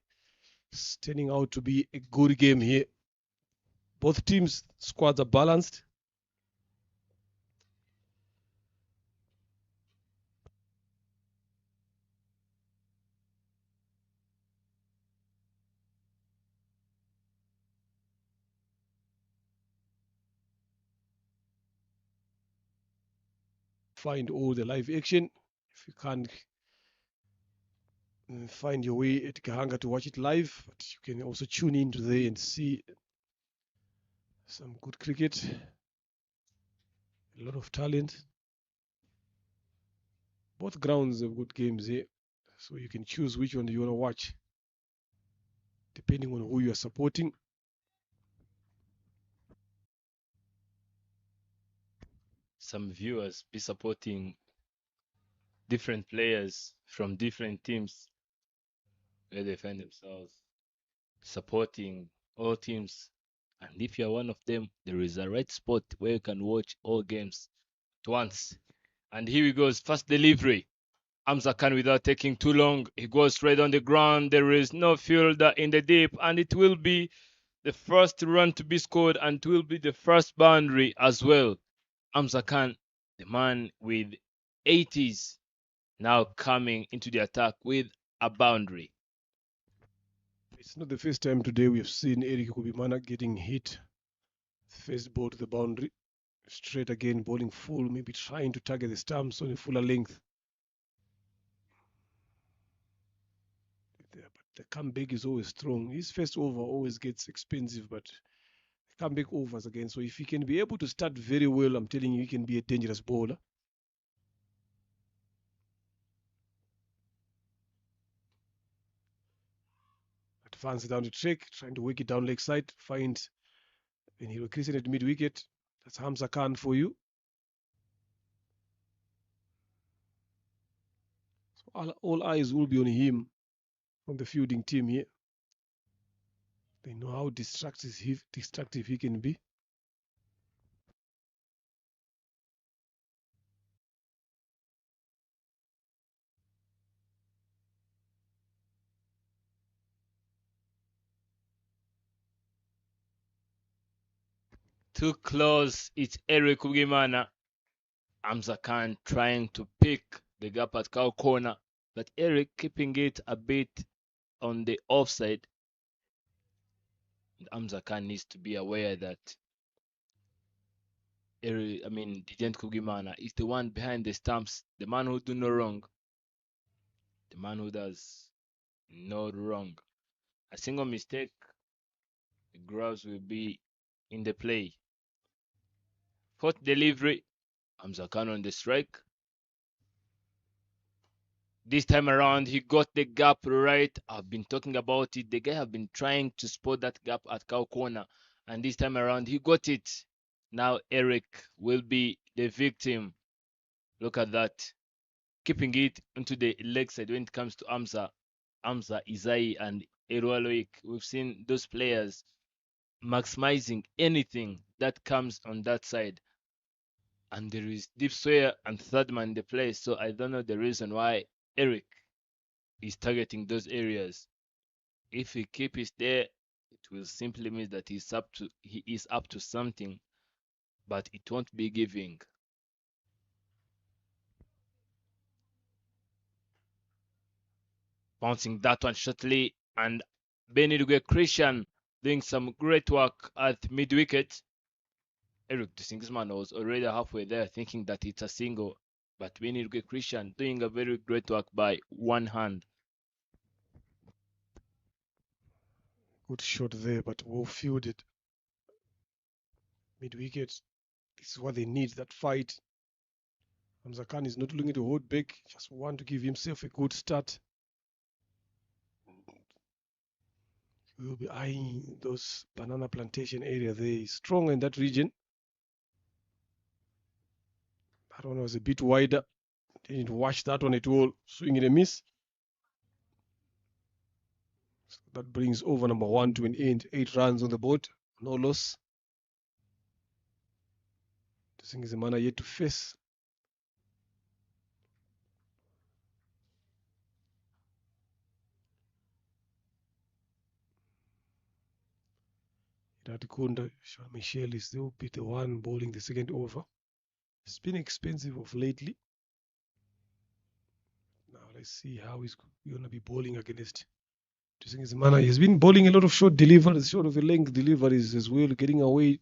It's turning out to be a good game here. Both teams' squads are balanced. Find all the live action. If you can't find your way at Gahanga to watch it live, but you can also tune in today and see some good cricket. A lot of talent. Both grounds have good games here, so you can choose which one you want to watch, depending on who you are supporting. Some viewers be supporting different players from different teams where they find themselves supporting all teams. And if you're one of them, there is a right spot where you can watch all games at once. And here he goes, first delivery. Hamza Khan, without taking too long, he goes straight on the ground. There is no fielder in the deep, and it will be the first run to be scored, and it will be the first boundary as well. Hamza Khan, the man with 80s, now coming into the attack with a boundary. It's not the first time today we've seen Eric Kubimana getting hit. First ball to the boundary. Straight again, bowling full, maybe trying to target the stumps on a fuller length. But the comeback is always strong. His first over always gets expensive, but the comeback overs again. So if he can be able to start very well, I'm telling you, he can be a dangerous bowler. Advance down the track, trying to work it down leg side, find Benhiro Christian at mid wicket. That's Hamza Khan for you. So all eyes will be on him from the fielding team here. They know how destructive he can be. Too close, it's Eric Ugimana. Hamza Khan trying to pick the gap at cow corner, but Eric keeping it a bit on the offside. Hamza Khan needs to be aware that Dident Kugimana is the one behind the stumps, the man who do no wrong, the man who does no wrong. A single mistake, the gloves will be in the play. Fourth delivery, Hamza Khan on the strike. This time around, he got the gap right. I've been talking about it. The guy have been trying to spot that gap at cow corner, and this time around, he got it. Now Eric will be the victim. Look at that. Keeping it into the leg side when it comes to Hamza, Izai, and Erualoik. We've seen those players maximizing anything that comes on that side. And there is Deep Sawyer and third man in the place, so I don't know the reason why Eric is targeting those areas. If he keeps it there, it will simply mean that he is up to something, but it won't be giving. Bouncing that one shortly, and Benidugwe Christian doing some great work at mid wicket. Eric Dusingisman was already halfway there thinking that it's a single, but Benidugwe Christian doing a very great work by one hand. Good shot there, but well fielded. mid-wicket. This is what they need, that fight. Hamza Khan is not looking to hold back, just want to give himself a good start. We will be eyeing those banana plantation area there. He's strong in that region. That one was a bit wider. Didn't watch that one at all. Swing and a miss. So that brings over number 1 to an end. 8 runs on the board. No loss. Tusingizimana yet to face. Ratikunda, Michelle is still be the one bowling the second over. It's been expensive of lately. Now let's see how he's going to be bowling against Tusingizimana. He's been bowling a lot of short deliveries, short of a length deliveries as well, getting away.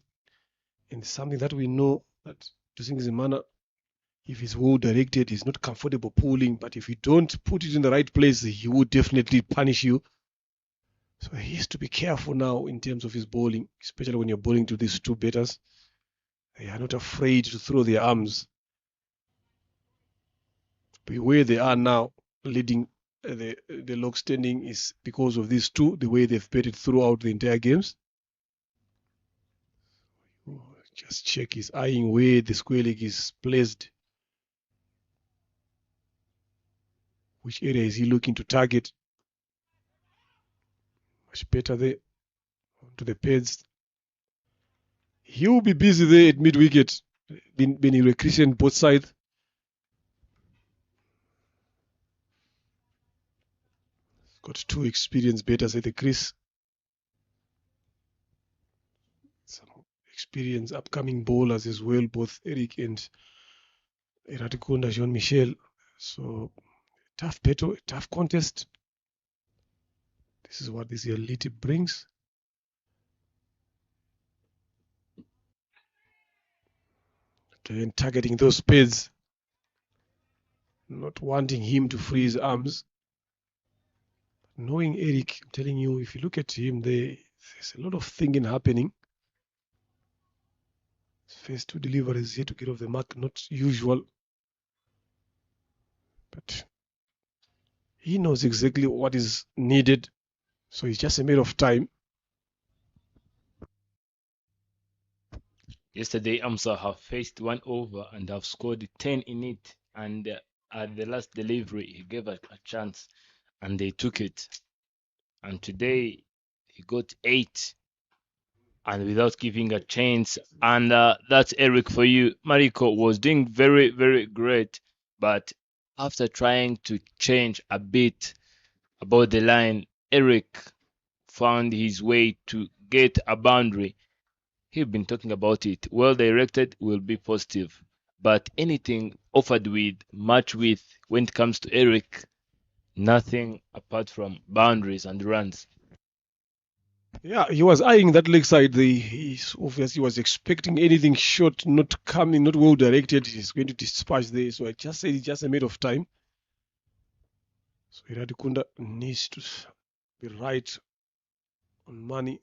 And something that we know that Tusingizimana, if he's well directed, he's not comfortable pulling. But if you don't put it in the right place, he will definitely punish you. So he has to be careful now in terms of his bowling, especially when you're bowling to these two batters. They are not afraid to throw their arms. But where they are now, leading the log standing is because of these two, the way they've batted throughout the entire games. Just check his eyeing where the square leg is placed. Which area is he looking to target? Much better there. Onto the pads. He will be busy there at mid-wicket. Been recreation both sides. Got two experienced batters at the crease. Some experienced upcoming bowlers as well, both Eric and Ratikunda, Jean-Michel. So tough battle, tough contest. This is what this elite brings. Then targeting those pads. Not wanting him to free his arms. Knowing Eric, I'm telling you, if you look at him, there's a lot of thinking happening. His first two deliveries here to get off the mark, not usual. But he knows exactly what is needed. So it's just a matter of time. Yesterday, AMSA have faced 1 over and have scored 10 in it. And at the last delivery, he gave a chance and they took it. And today, he got 8 and without giving a chance. And that's Eric for you. Mariko was doing very, very great. But after trying to change a bit about the line, Eric found his way to get a boundary. He've been talking about it. Well directed will be positive. But anything offered with much width when it comes to Eric, nothing apart from boundaries and runs. Yeah, he was eyeing that leg side. He obviously was expecting anything short, not coming, not well directed. He's going to dispatch there. So I just said it's just a matter of time. So Iradikunda needs to be right on money.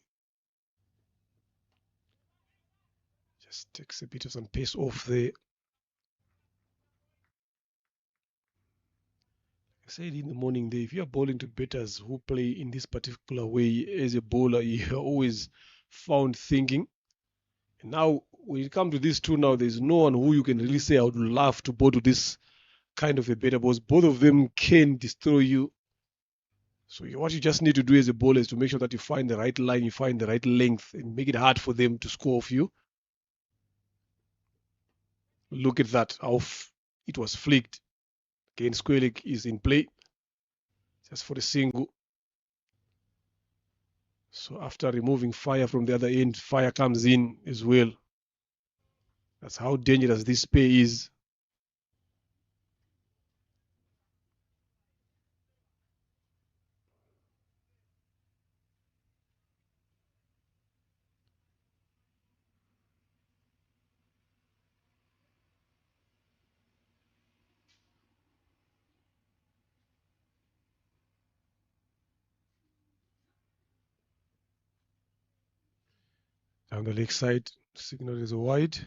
Just takes a bit of some pace off there. I said in the morning there, if you are bowling to batters who play in this particular way as a bowler, you're always found thinking. And now, when it comes to these two now, there's no one who you can really say, I would love to bowl to this kind of a batter, because both of them can destroy you. So what you just need to do as a bowler is to make sure that you find the right line, you find the right length, and make it hard for them to score off you. Look at that, how it was flicked. Again, square leg is in play, just for the single. So after removing fire from the other end, fire comes in as well. That's how dangerous this pair is. Down the leg side, signal is wide.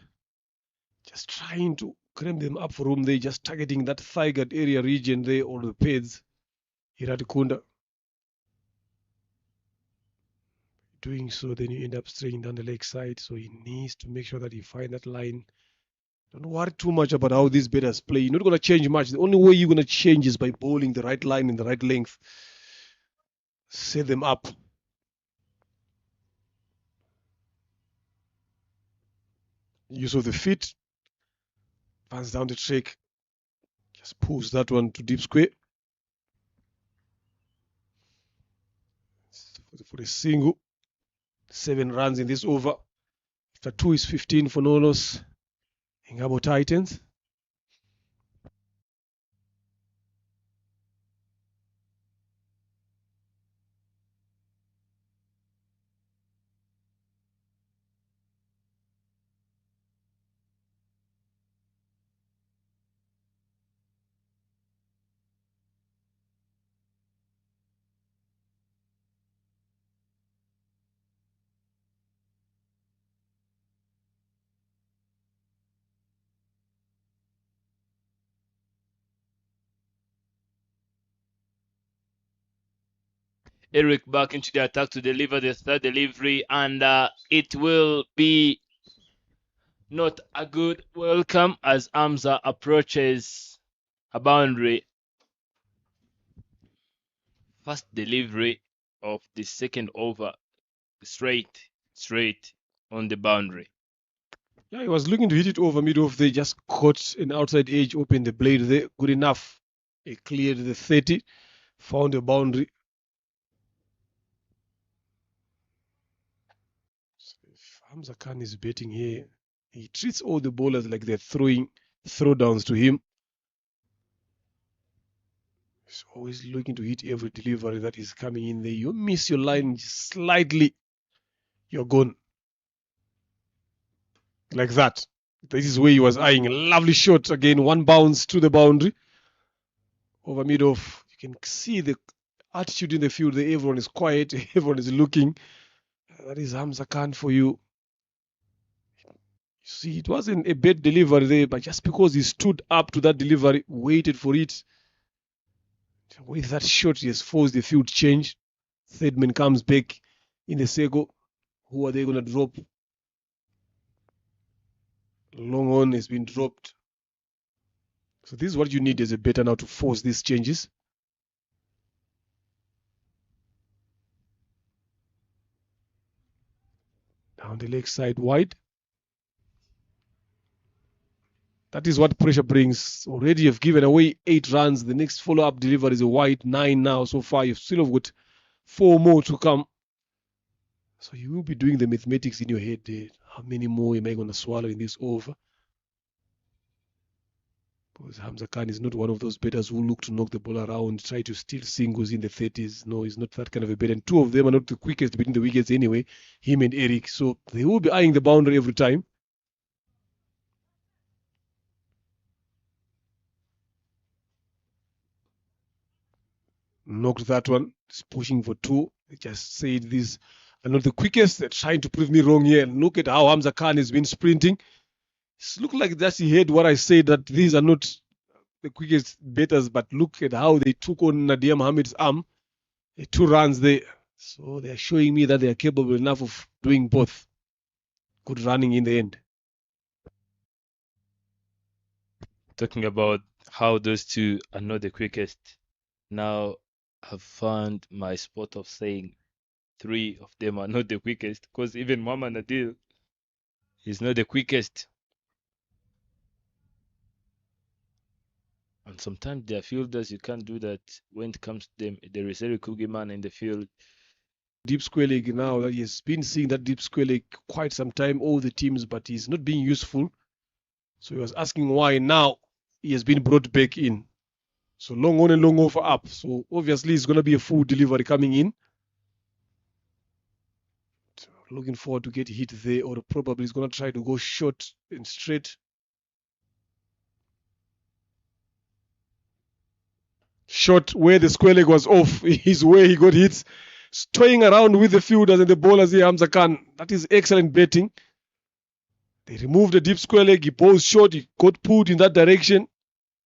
Just trying to cram them up for room. They just targeting that thigh guard area region there, or the pads. Kunda. Doing so, then you end up straying down the leg side. So he needs to make sure that he find that line. Don't worry too much about how these betters play. You're not going to change much. The only way you're going to change is by bowling the right line in the right length. Set them up. Use of the feet. Advance down the track. Just pulls that one to deep square. For a single. 7 runs in this over. After 2 is 15 for no loss. Ngabo Titans. Eric back into the attack to deliver the third delivery, and it will be not a good welcome as Amza approaches a boundary. First delivery of the second over, straight on the boundary. Yeah, he was looking to hit it over mid-off. They just caught an outside edge, opened the blade there. Good enough. He cleared the 30, found a boundary. So if Hamza Khan is betting here, he treats all the bowlers like they're throwing throwdowns to him. He's always looking to hit every delivery that is coming in there. You miss your line just slightly, you're gone. Like that. This is where he was eyeing. A lovely shot again. One bounce to the boundary. Over mid-off. You can see the attitude in the field there. Everyone is quiet. Everyone is looking. That is Hamza Khan for you. You see, it wasn't a bad delivery there, but just because he stood up to that delivery, waited for it. With that shot, he has forced the field change. Third man comes back in the circle. Who are they going to drop? Long on has been dropped. So this is what you need as a batter now to force these changes. Down the leg side wide. That is what pressure brings. Already you've given away 8 runs. The next follow-up delivery is a wide 9 now so far. You've still got 4 more to come. So you will be doing the mathematics in your head there. How many more am I going to swallow in this over? Because Hamza Khan is not one of those batters who look to knock the ball around, try to steal singles in the 30s. No, he's not that kind of a batter. And 2 of them are not the quickest between the wickets anyway, him and Eric. So they will be eyeing the boundary every time. Knocked that one. He's pushing for 2. They just said these are not the quickest. They're trying to prove me wrong here. And look at how Hamza Khan has been sprinting. It looked like that he heard what I said, that these are not the quickest batters, but look at how they took on Nadia Mohammed's arm. 2 runs there. So they're showing me that they are capable enough of doing both. Good running in the end. Talking about how those 2 are not the quickest. Now I've found my spot of saying 3 of them are not the quickest, because even Muhammad Adil is not the quickest. And sometimes there are fielders you can't do that when it comes to them. There is Eric Kugiman in the field. Deep square leg now. He has been seeing that deep square leg quite some time, all the teams, but he's not being useful. So he was asking why now he has been brought back in. So long on and long over up. So obviously it's going to be a full delivery coming in. So looking forward to get hit there, or probably he's going to try to go short and straight. Shot where the square leg was off is where he got hit. toying around with the fielders and the bowlers here, Hamza Khan. That is excellent betting. They removed the deep square leg. He bowled short. He got pulled in that direction.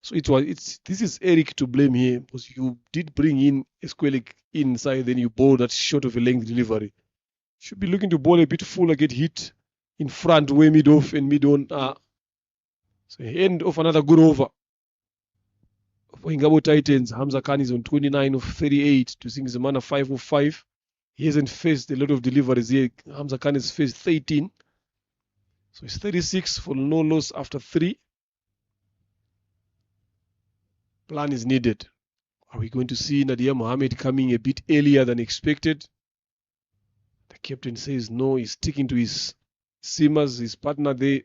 So this is Eric to blame here, because you did bring in a square leg inside, then you bowled that short of a length delivery. Should be looking to bowl a bit fuller, get hit in front, way mid off and mid on. So end of another good over for Ingabo Titans. Hamza Khan is on 29 of 38 to Singizimana 5 of 5. He hasn't faced a lot of deliveries here. Hamza Khan has faced 13. So it's 36 for no loss after 3. Plan is needed. Are we going to see Nadia Mohammed coming a bit earlier than expected? The captain says no, he's sticking to his seamers, his partner there,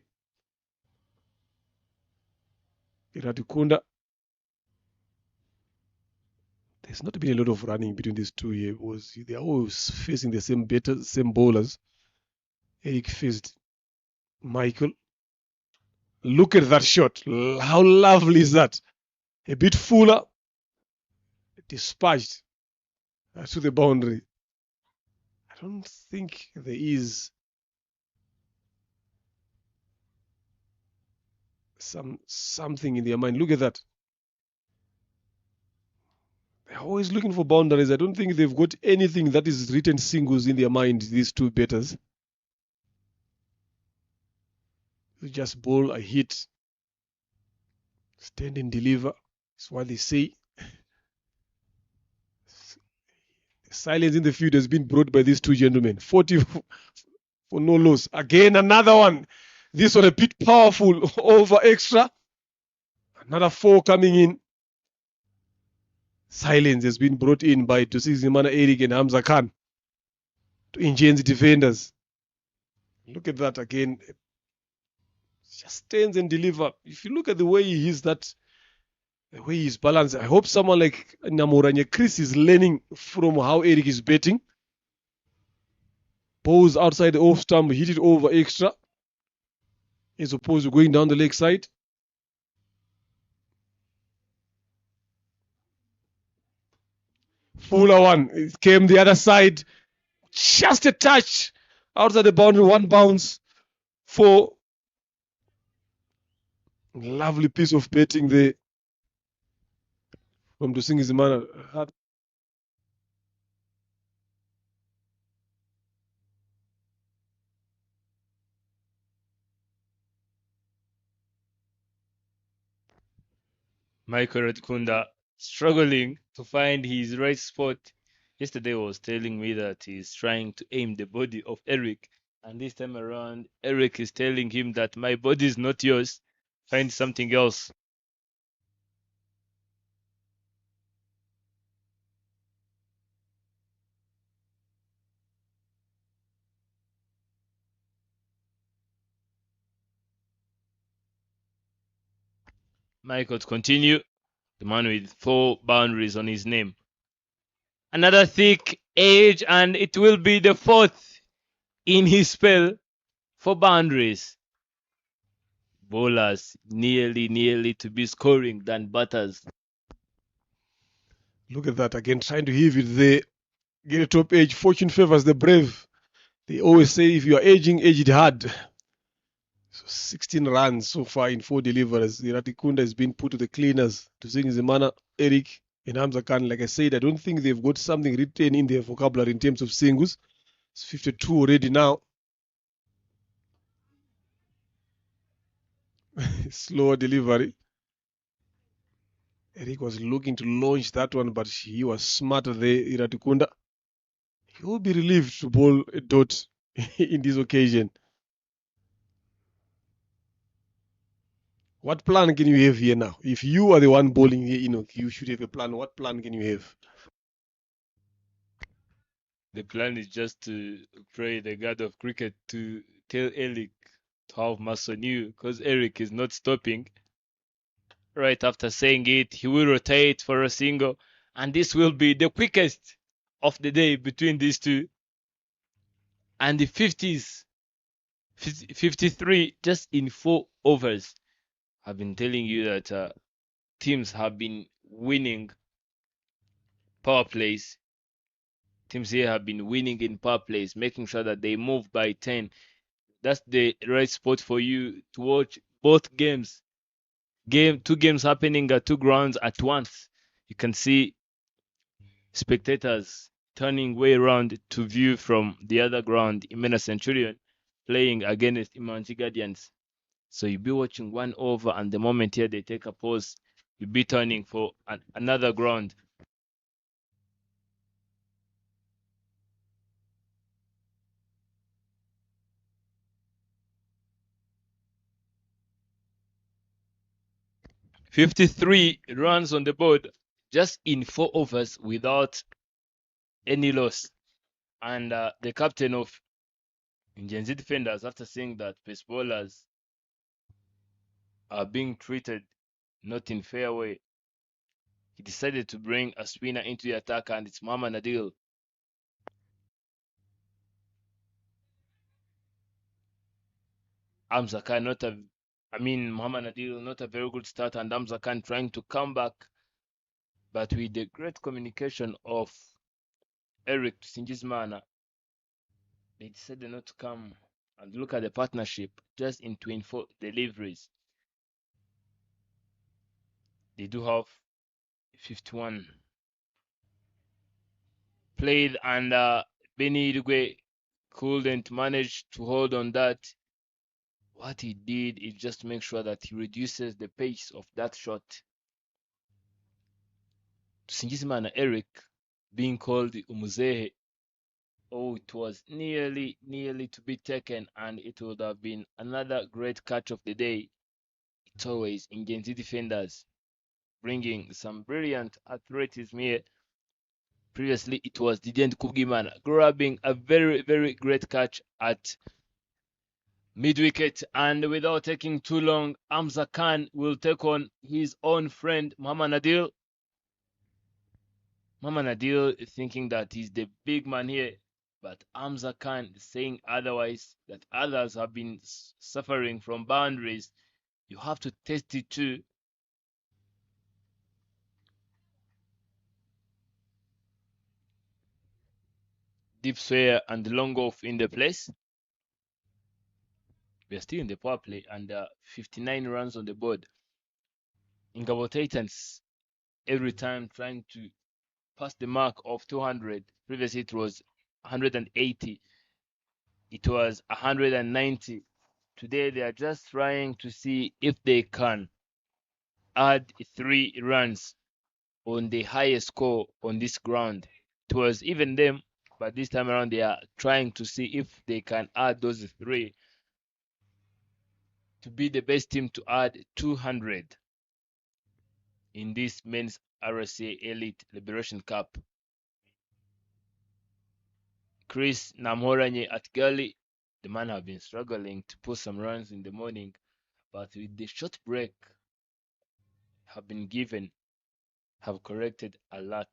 Iratukunda. There's not been a lot of running between these two here, because they're always facing the same bowlers. Eric faced Michael. Look at that shot. How lovely is that? A bit fuller, dispatched to the boundary. I don't think there is something in their mind. Look at that. They're always looking for boundaries. I don't think they've got anything that is written singles in their mind, these two batters. You just bowl a hit, stand and deliver. That's what they say. The silence in the field has been brought by these two gentlemen. 40 for no loss. Again, another one. This one a bit powerful, over extra. Another 4 coming in. Silence has been brought in by Singizimana Eric and Hamza Khan to engage the defenders. Look at that again. Just stands and deliver. If you look at the way he is, the way he's balanced, I hope someone like Namoranye Chris is learning from how Eric is betting. Pose outside the off stump, hit it over extra, as opposed to going down the leg side. Fuller one. It came the other side. Just a touch outside the boundary. 1 bounce for lovely piece of betting there from Singizimana. Michael Radkunda struggling to find his right spot. Yesterday was telling me that he's trying to aim the body of Eric, and this time around Eric is telling him that my body is not yours, find something else. Michael to continue, the man with 4 boundaries on his name. Another thick edge, and it will be the 4th in his spell for boundaries. Bowlers nearly to be scoring than batters. Look at that again, trying to heave it there. Get a top edge. Fortune favors the brave. They always say if you are edging, edge it hard. So 16 runs so far in 4 deliveries. Iratikunda has been put to the cleaners. Singizimana, Eric, and Hamza Khan. Like I said, I don't think they've got something written in their vocabulary in terms of singles. It's 52 already now. Slower delivery. Eric was looking to launch that one, but he was smarter there, Iratikunda. He will be relieved to bowl a dot in this occasion. What plan can you have here now? If you are the one bowling here, you should have a plan. What plan can you have? The plan is just to pray the god of cricket to tell Eric to have mercy on you, because Eric is not stopping. Right after saying it, he will rotate for a single, and this will be the quickest of the day between these two. And the 50s, 53 just in 4 overs. I've been telling you that teams have been winning power plays. Teams here have been winning in power plays, making sure that they move by 10. That's the right spot for you to watch both games. Two games happening at two grounds at once. You can see spectators turning way around to view from the other ground Imena Centurion playing against Imanji Guardians. So you'll be watching one over, and the moment here they take a pause, you'll be turning for another ground. "53 runs on the board just in 4 overs without any loss." And the captain of Gen Z Defenders, after seeing that pace bowlers are being treated not in fair way, he decided to bring a spinner into the attack, and it's Muhammad Adil. Muhammad Adil not a very good start, and Hamza Khan trying to come back, but with the great communication of Eric to Singizmana, they decided not to come. And look at the partnership, just in 24 deliveries. They do have 51 played, and Benny Idugwe couldn't manage to hold on that. What he did is just make sure that he reduces the pace of that shot. Singizimana Eric being called Umuzehe. Oh, it was nearly to be taken, and it would have been another great catch of the day. It's always in Gen Z Defenders bringing some brilliant athleticism here. Previously, it was Didier Kubgimana grabbing a very great catch at mid-wicket, and without taking too long, Hamza Khan will take on his own friend Muhammad Adil. Muhammad Adil thinking that he's the big man here, but Hamza Khan saying otherwise, that others have been suffering from boundaries. You have to test it too. Deep swear and long off in the place. We are still in the power play, and 59 runs on the board. Ingabo Titans every time trying to pass the mark of 200. Previously it was 180. It was 190. Today they are just trying to see if they can add 3 runs on the highest score on this ground. It was even them, but this time around they are trying to see if they can add those 3 to be the best team to add 200 in this men's RCA Elite Liberation Cup. Chris Namhoranye at Gully, the man have been struggling to put some runs in the morning, but with the short break have been given, have corrected a lot.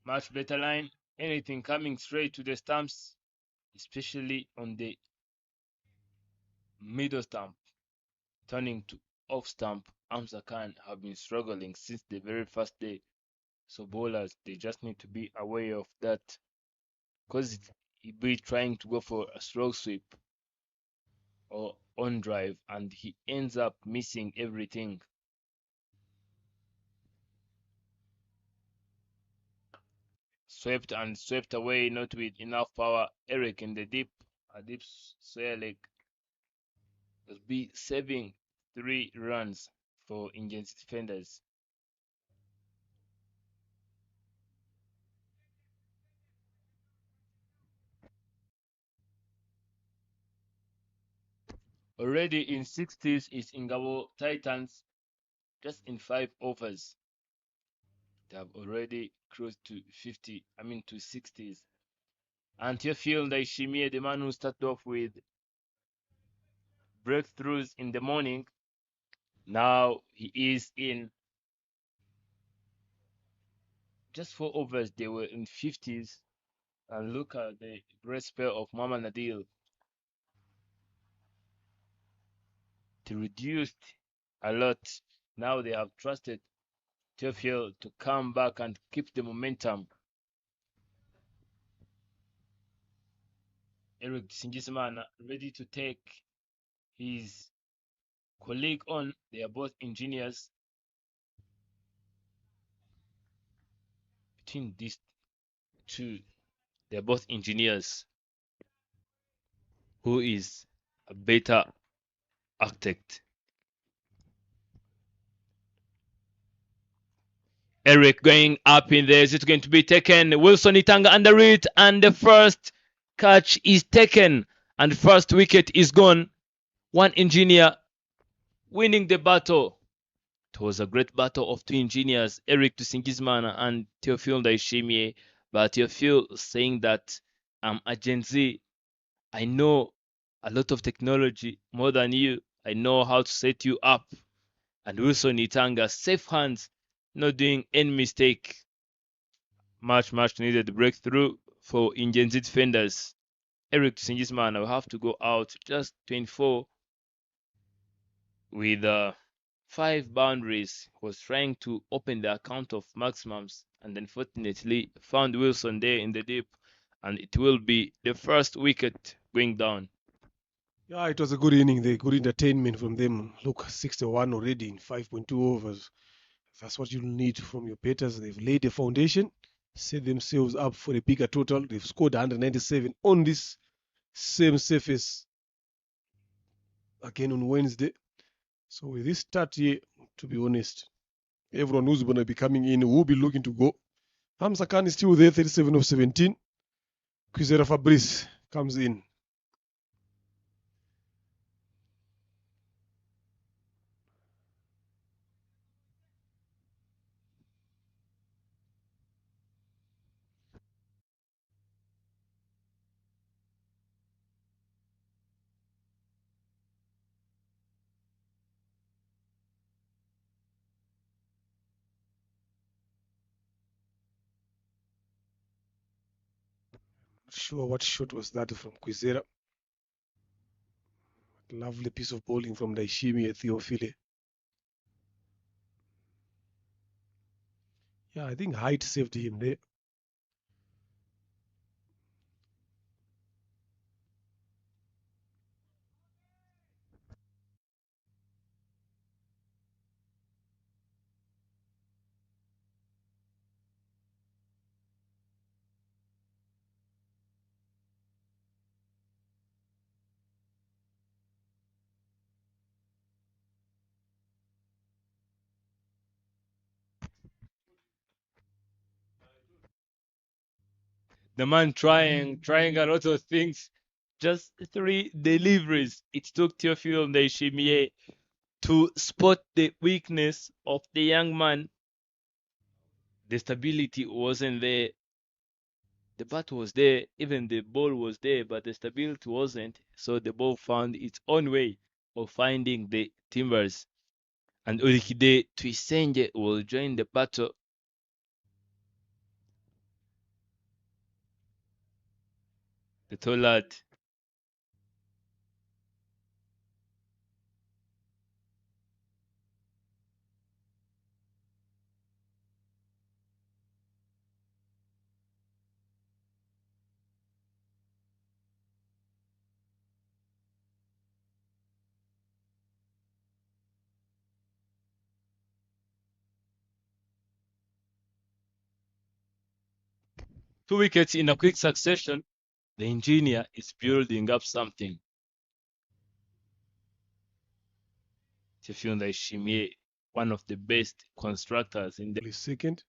Much better line, anything coming straight to the stumps, especially on the middle stump, turning to off stump. Hamza Khan have been struggling since the very first day. So bowlers, they just need to be aware of that, because he'll be trying to go for a stroke sweep or on drive, and he ends up missing everything. Swept away, not with enough power. Eric in the deep, a deep square leg, will be saving 3 runs for Indians defenders. Already in 60s is Ingabo Titans, just in 5 overs. They have already crossed to 60s. And you feel that Shimie, the man who started off with breakthroughs in the morning, now he is in just 4 overs. They were in 50s. And look at the great spell of Muhammad Adil. reduced a lot. Now they have trusted Teofil to come back and keep the momentum. Eric Singisimana ready to take his colleague on. They are both engineers. Between these two, they are both engineers. Who is a better architect? Eric going up in there. Is it going to be taken? Wilson Itanga under it, and the first catch is taken, and the first wicket is gone. One engineer winning the battle. It was a great battle of two engineers, Eric Tusingizmana and Teofil Ndaishimie. But Teofil saying that I'm a Gen Z. I know a lot of technology more than you. I know how to set you up. And Wilson Itanga, safe hands, not doing any mistake. Much needed breakthrough for Gen Z defenders. Eric Tusingizmana will have to go out just 24 with 5 boundaries. Was trying to open the account of maximums, and unfortunately found Wilson there in the deep, and it will be the first wicket going down. Yeah, it was a good inning there, good entertainment from them. Look, 61 already in 5.2 overs. That's what you need from your batters. They've laid the foundation, set themselves up for a bigger total. They've scored 197 on this same surface again on Wednesday. So with this start here, to be honest, everyone who's going to be coming in will be looking to go. Hamza Khan is still there, 37 of 17. Kwizera Fabrice comes in. Not sure what shot was that from Kwizera. Lovely piece of bowling from Daishimi at Theophile. Yeah, I think height saved him there. The man trying a lot of things. Just 3 deliveries. It took Teofil Ndaishimie to spot the weakness of the young man. The stability wasn't there. The bat was there, even the ball was there, but the stability wasn't. So the ball found its own way of finding the timbers. And Orikide Twisenje will join the battle. The tall lad. Two wickets in a quick succession. The engineer is building up something. Teofil Ndaishimie, one of the best constructors in the Second.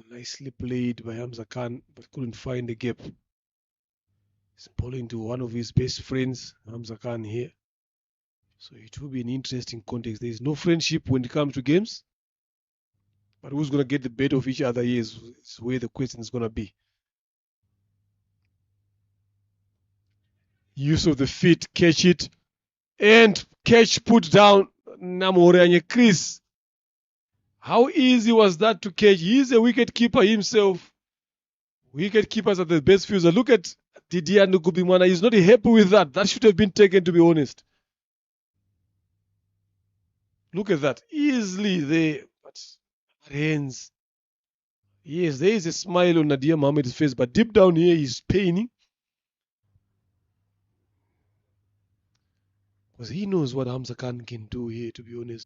Nicely played by Hamza Khan, but couldn't find the gap. He's bowling to one of his best friends, Hamza Khan here. So it will be an interesting context. There is no friendship when it comes to games. But who's going to get the better of each other here is where the question is going to be. Use of the feet, catch it, and catch put down Namoranye Chris. How easy was that to catch? He's a wicket keeper himself. Wicket keepers are the best fielder. Look at Didier Ngubimana. He's not happy with that. That should have been taken, to be honest. Look at that. Easily there. But hands. Yes, there is a smile on Nadia Mohammed's face, but deep down here he's paining. Because he knows what Hamza Khan can do here, to be honest.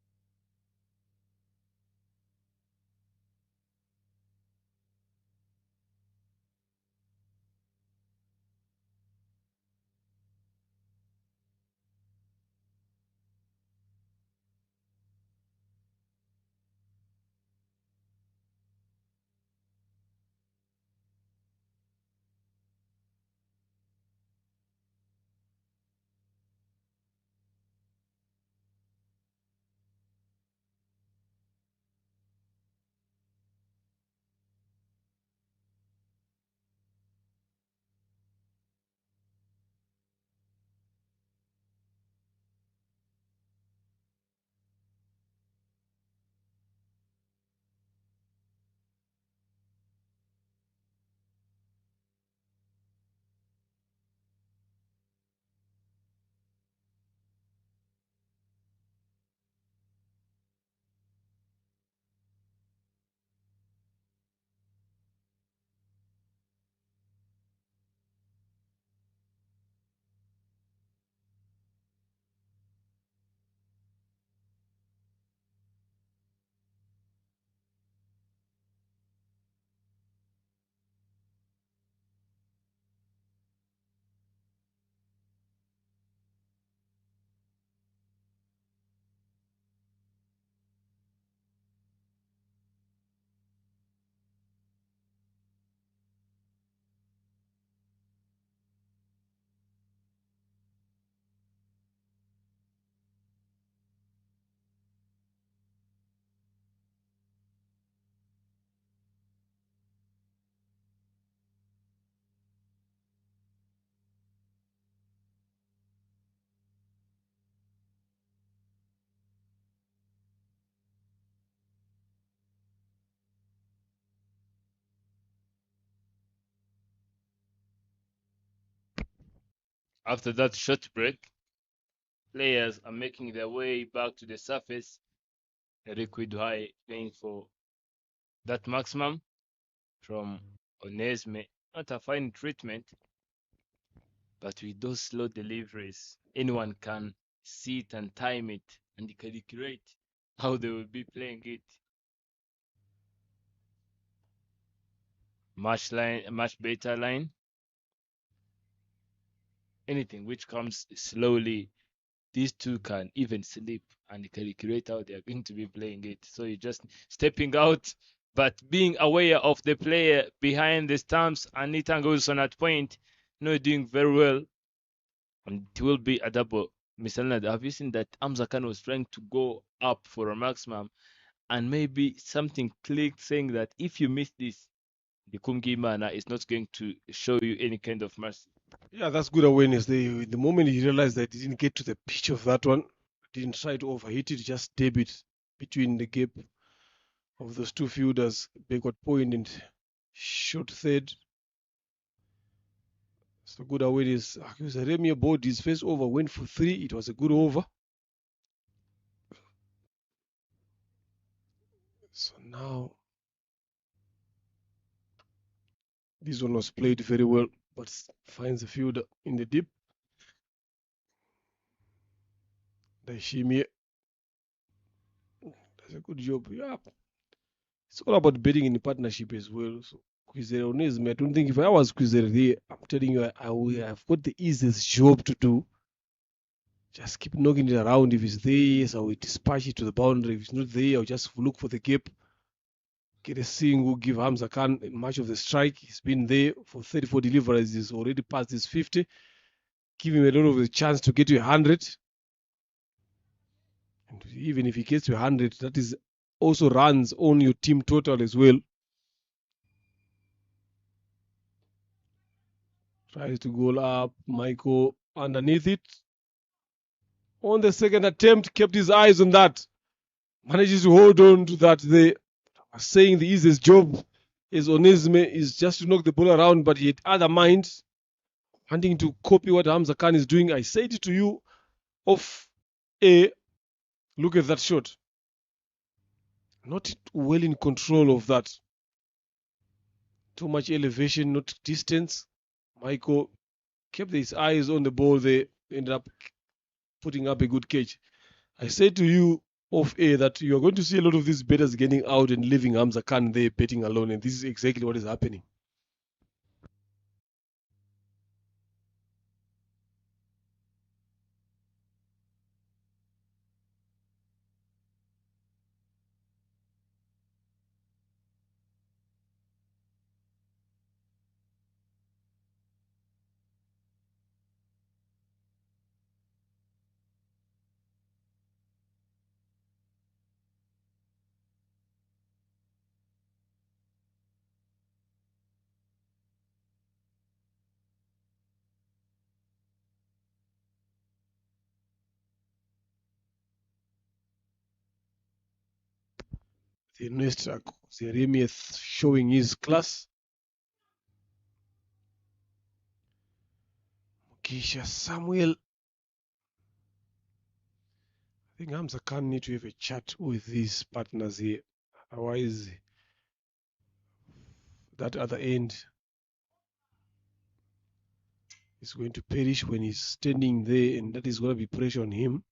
After that short break, players are making their way back to the surface. Liquid High playing for that maximum from Onesme. Not a fine treatment, but with those slow deliveries, anyone can see it and time it and calculate how they will be playing it. Much better line. Anything which comes slowly, these two can even sleep and calculate how they are going to be playing it. So you're just stepping out, but being aware of the player behind the stumps, and Nitan goes on at point, doing very well. And it will be a double. Mr. Leonard, have you seen that Hamza Khan was trying to go up for a maximum, and maybe something clicked saying that if you miss this, the Kumgi Mana is not going to show you any kind of mercy. Yeah, that's good awareness. The moment he realized that he didn't get to the pitch of that one, didn't try to overhit it, just dab it between the gap of those two fielders, backward point and short third. So good awareness. Remy bowled his first over, went for 3. It was a good over. So now this one was played very well, but finds the fielder in the deep. Daishimie does a good job. Yeah, it's all about betting in the partnership as well. So Kwizera Onesme, I don't think if I was Kwizera there, I'm telling you, I've got the easiest job to do. Just keep knocking it around. If it's there, so we dispatch it to the boundary. If it's not there, I'll just look for the gap. Get a single, give Hamza Khan much of the strike. He's been there for 34 deliveries. He's already passed his 50. Give him a lot of the chance to get to 100. And even if he gets to 100, that is also runs on your team total as well. Tries to goal up. Michael underneath it. On the second attempt, kept his eyes on that. Manages to hold on to that. They are saying the easiest job is Onesme is just to knock the ball around, but he had other minds, wanting to copy what Hamza Khan is doing. I said it to you off air. Look at that shot. Not well in control of that. Too much elevation, not distance. Michael kept his eyes on the ball there, ended up putting up a good catch. I said to you off air that you are going to see a lot of these betters getting out and leaving Hamza Khan there betting alone, and this is exactly what is happening. The next Zeremieth showing his class. Mukisha Samuel. I think Hamza Khan need to have a chat with his partners here. Otherwise, that other end is going to perish when he's standing there, and that is going to be pressure on him.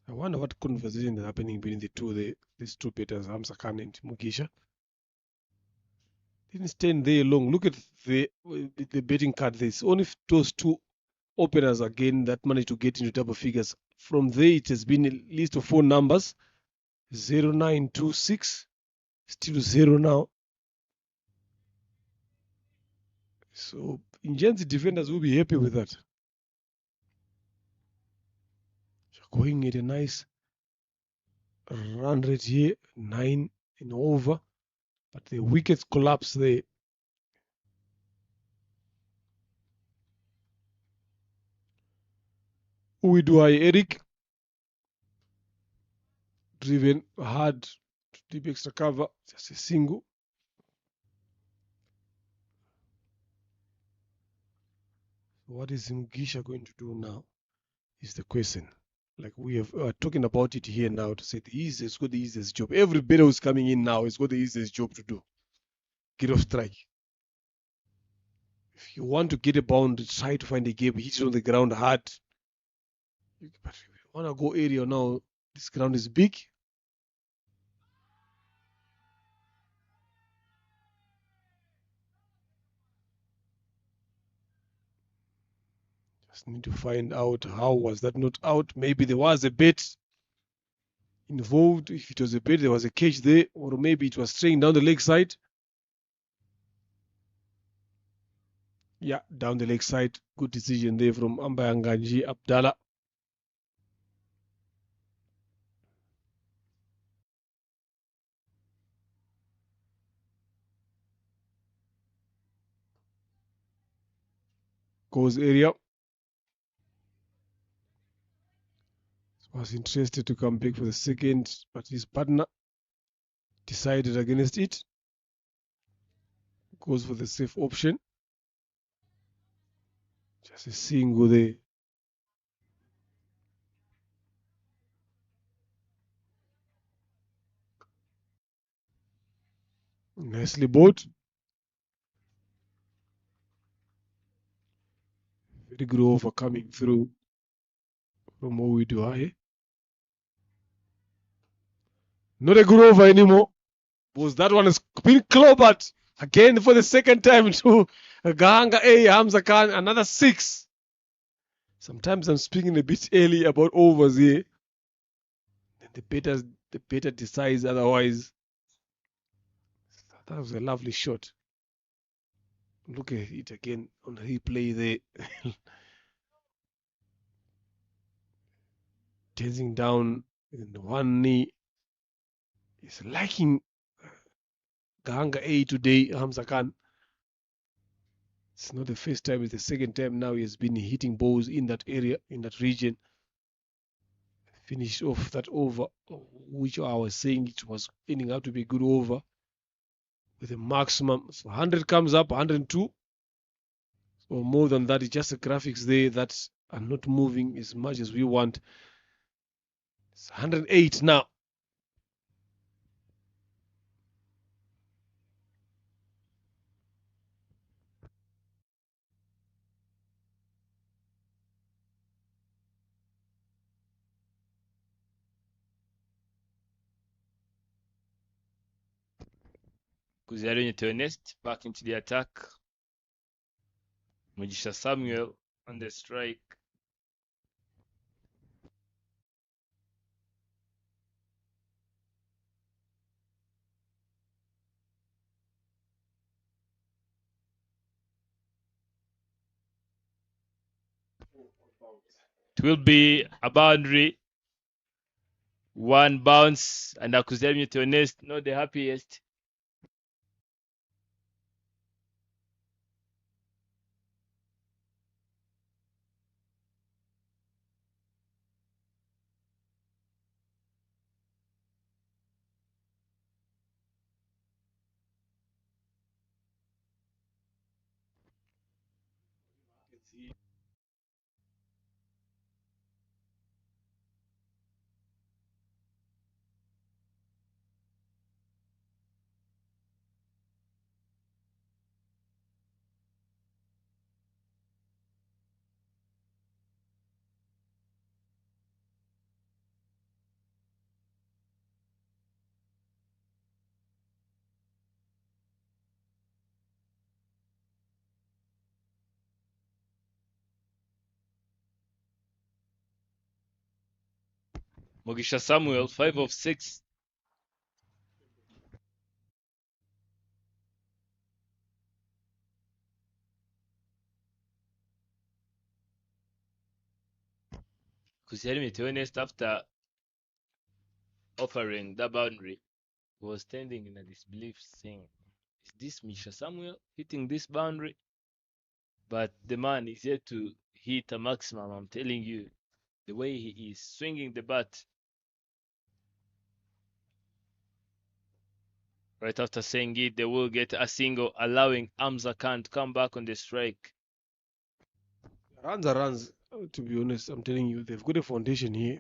I wonder what conversation is happening between these two betters, Hamza Khan and Mugisha. Didn't stand there long. Look at the betting card. There's only those two openers again that managed to get into double figures. From there, it has been a list of 4 numbers. 0926, still 0 now. So, Ingenzi defenders will be happy with that. Going at a nice run rate here, 9 and over. But the wickets collapse there. Uiduai Eric, driven hard to deep extra cover, just a single. What is Mugisha going to do now is the question. Like we have talking about it here now to say the easiest, got the easiest job. Every batter who's coming in now has got the easiest job to do. Get off strike. If you want to get a bound, try to find a gap, hit it on the ground hard. But if you want to go area now, this ground is big. Just need to find out how was that not out. Maybe there was a bet involved. If it was a bet, there was a catch there, or maybe it was straying down the leg side. Yeah, down the leg side. Good decision there from Ambayanganji Abdallah. Goes area. Was interested to come back for the second, but his partner decided against it. Goes for the safe option. Just a single there. Nicely bought. Very good over coming through from Owiduai. Not a good over anymore. Because that one has been clobbered again for the second time to Gahanga A, Hamza Khan, another 6. Sometimes I'm speaking a bit early about overs here. And the better decides otherwise. That was a lovely shot. Look at it again on replay there. Tensing down in one knee. He's liking Gahanga A today, Hamza Khan. It's not the first time, it's the second time now he has been hitting balls in that area, in that region. Finished off that over, which I was saying it was ending up to be a good over with a maximum. So 100 comes up, 102. or more than that. It's just the graphics there that are not moving as much as we want. It's 108 now. Kuzari Ernest back into the attack. Mugisha Samuel on the strike. It will be a boundary. One bounce, and Akuzari Ernest not the happiest. Mugisha Samuel, 5 of 6. Kuzari Ernest, after offering that boundary, was standing in a disbelief saying, is this Mugisha Samuel hitting this boundary? But the man is yet to hit a maximum. I'm telling you, the way he is swinging the bat. Right after saying it, they will get a single, allowing Hamza Khan to come back on the strike. Runs are runs, to be honest. I'm telling you, they've got a foundation here.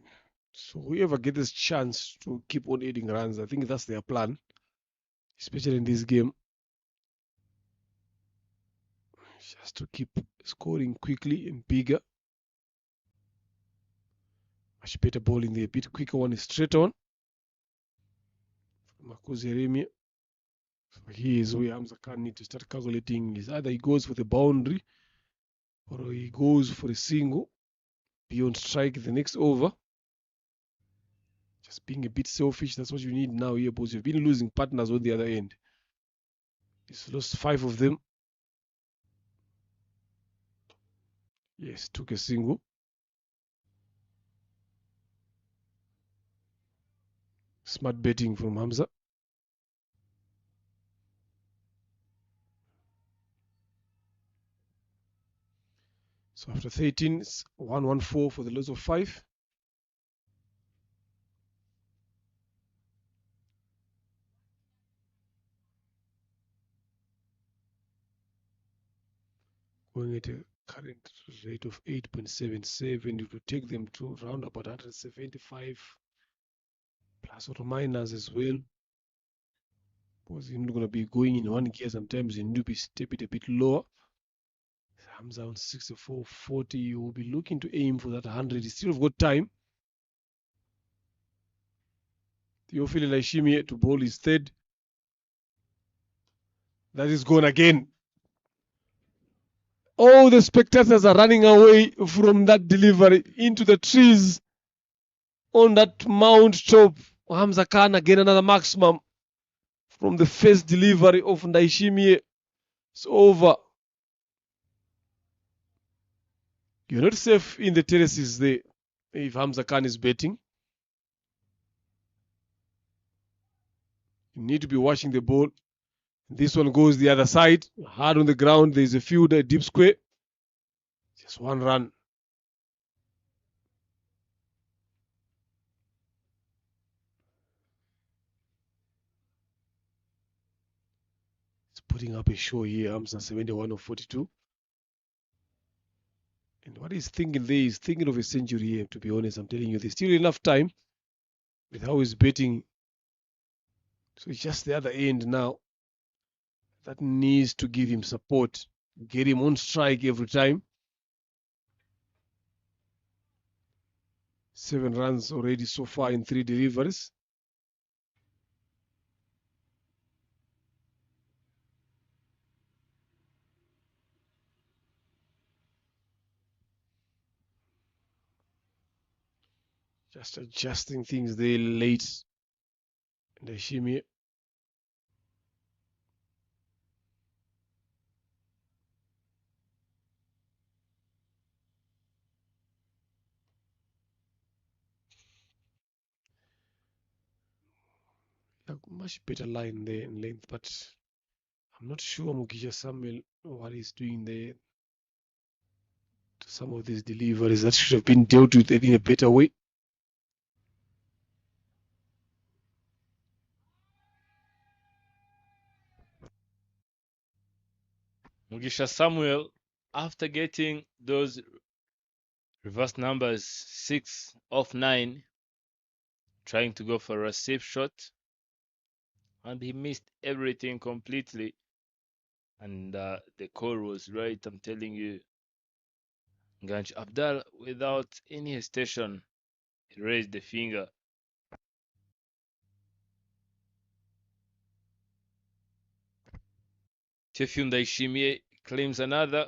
So whoever gets this chance to keep on adding runs, I think that's their plan, especially in this game. Just to keep scoring quickly and bigger. Much better ball in there. A bit quicker one is straight on. Makuzeremi. So here is where Hamza Khan need to start calculating. Is either he goes for the boundary or he goes for a single beyond strike the next over. Just being a bit selfish. That's what you need now here, because you've been losing partners on the other end. He's lost 5 of them. Yes, took a single. Smart betting from Hamza. So after 13, it's 114 for the loss of 5. Going at a current rate of 8.77, it will take them to around about 175 plus or minus as well. Because you're not going to be going in one gear. Sometimes you need to be step it a bit lower. Hamza on 64.40. You will be looking to aim for that 100. You still have got time. Theophile Laishimi to bowl his third. That is gone again. All the spectators are running away from that delivery into the trees on that mount top. Hamza Khan again, another maximum from the first delivery of Ndaishimie. It's over. You're not safe in the terraces there if Hamza Khan is betting. You need to be watching the ball. This one goes the other side, hard on the ground. There's a field, a deep square. Just one run. It's putting up a show here. Hamza 71 of 42. And what he's thinking there is thinking of a century here, to be honest. I'm telling you, there's still enough time with how he's betting. So it's just the other end now that needs to give him support, get him on strike every time. 7 runs already so far in 3 deliveries. Just adjusting things there late in the shimmy. A much better line there in length, but I'm not sure Mugisha Samuel what he's doing there to some of these deliveries that should have been dealt with in a better way. Mugisha Samuel, after getting those reverse numbers 6 of 9, trying to go for a safe shot, and he missed everything completely. And the call was right, I'm telling you. Ganj Abdal, without any hesitation, raised the finger. Tefyun Daishimie claims another.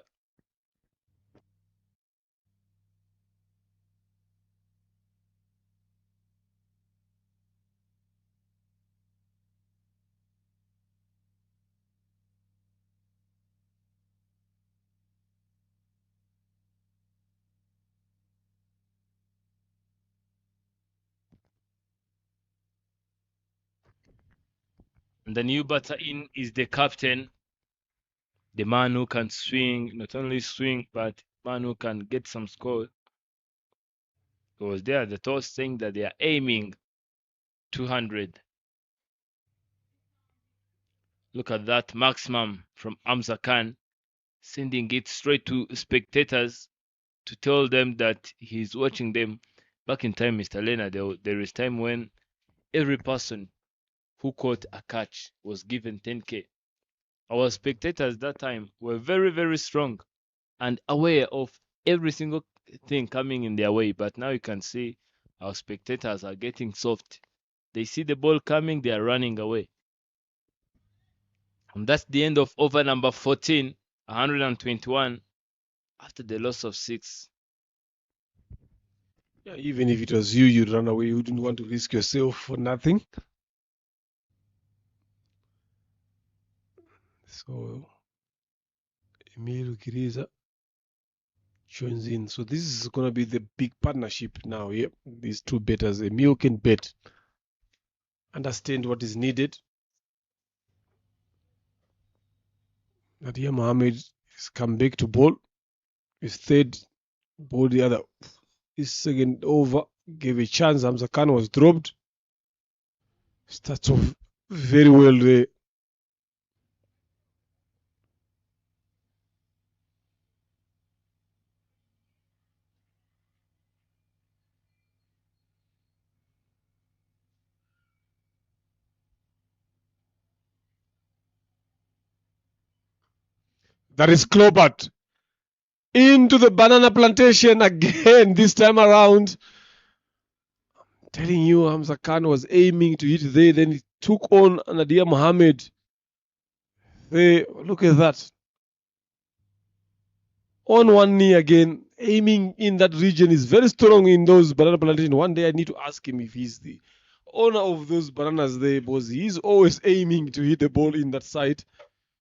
And the new batter in is the captain, the man who can swing, not only swing, but man who can get some score. Because there, the toss saying that they are aiming 200. Look at that maximum from Amza Khan, sending it straight to spectators to tell them that he's watching them. Back in time, Mr. Lena, there is time when every person who caught a catch was given 10K. Our spectators that time were very, very strong and aware of every single thing coming in their way. But now you can see our spectators are getting soft. They see the ball coming, they are running away. And that's the end of over number 14, 121, after the loss of 6. Yeah, even if it was you, you'd run away. You wouldn't want to risk yourself for nothing. So Emil Kiriza joins in. So this is going to be the big partnership now. Yep, these two betters. Emil can bet, understand what is needed. Nadia Mohammed has come back to bowl. His third ball, the other. His second over gave a chance. Hamza Khan was dropped. Starts off very well there. That is Clobert into the banana plantation again this time around. I'm telling you, Hamza Khan was aiming to hit there, then he took on Nadia Mohammed. There, look at that. On one knee again, aiming in that region is very strong in those banana plantation. One day I need to ask him if he's the owner of those bananas there, because he's always aiming to hit the ball in that side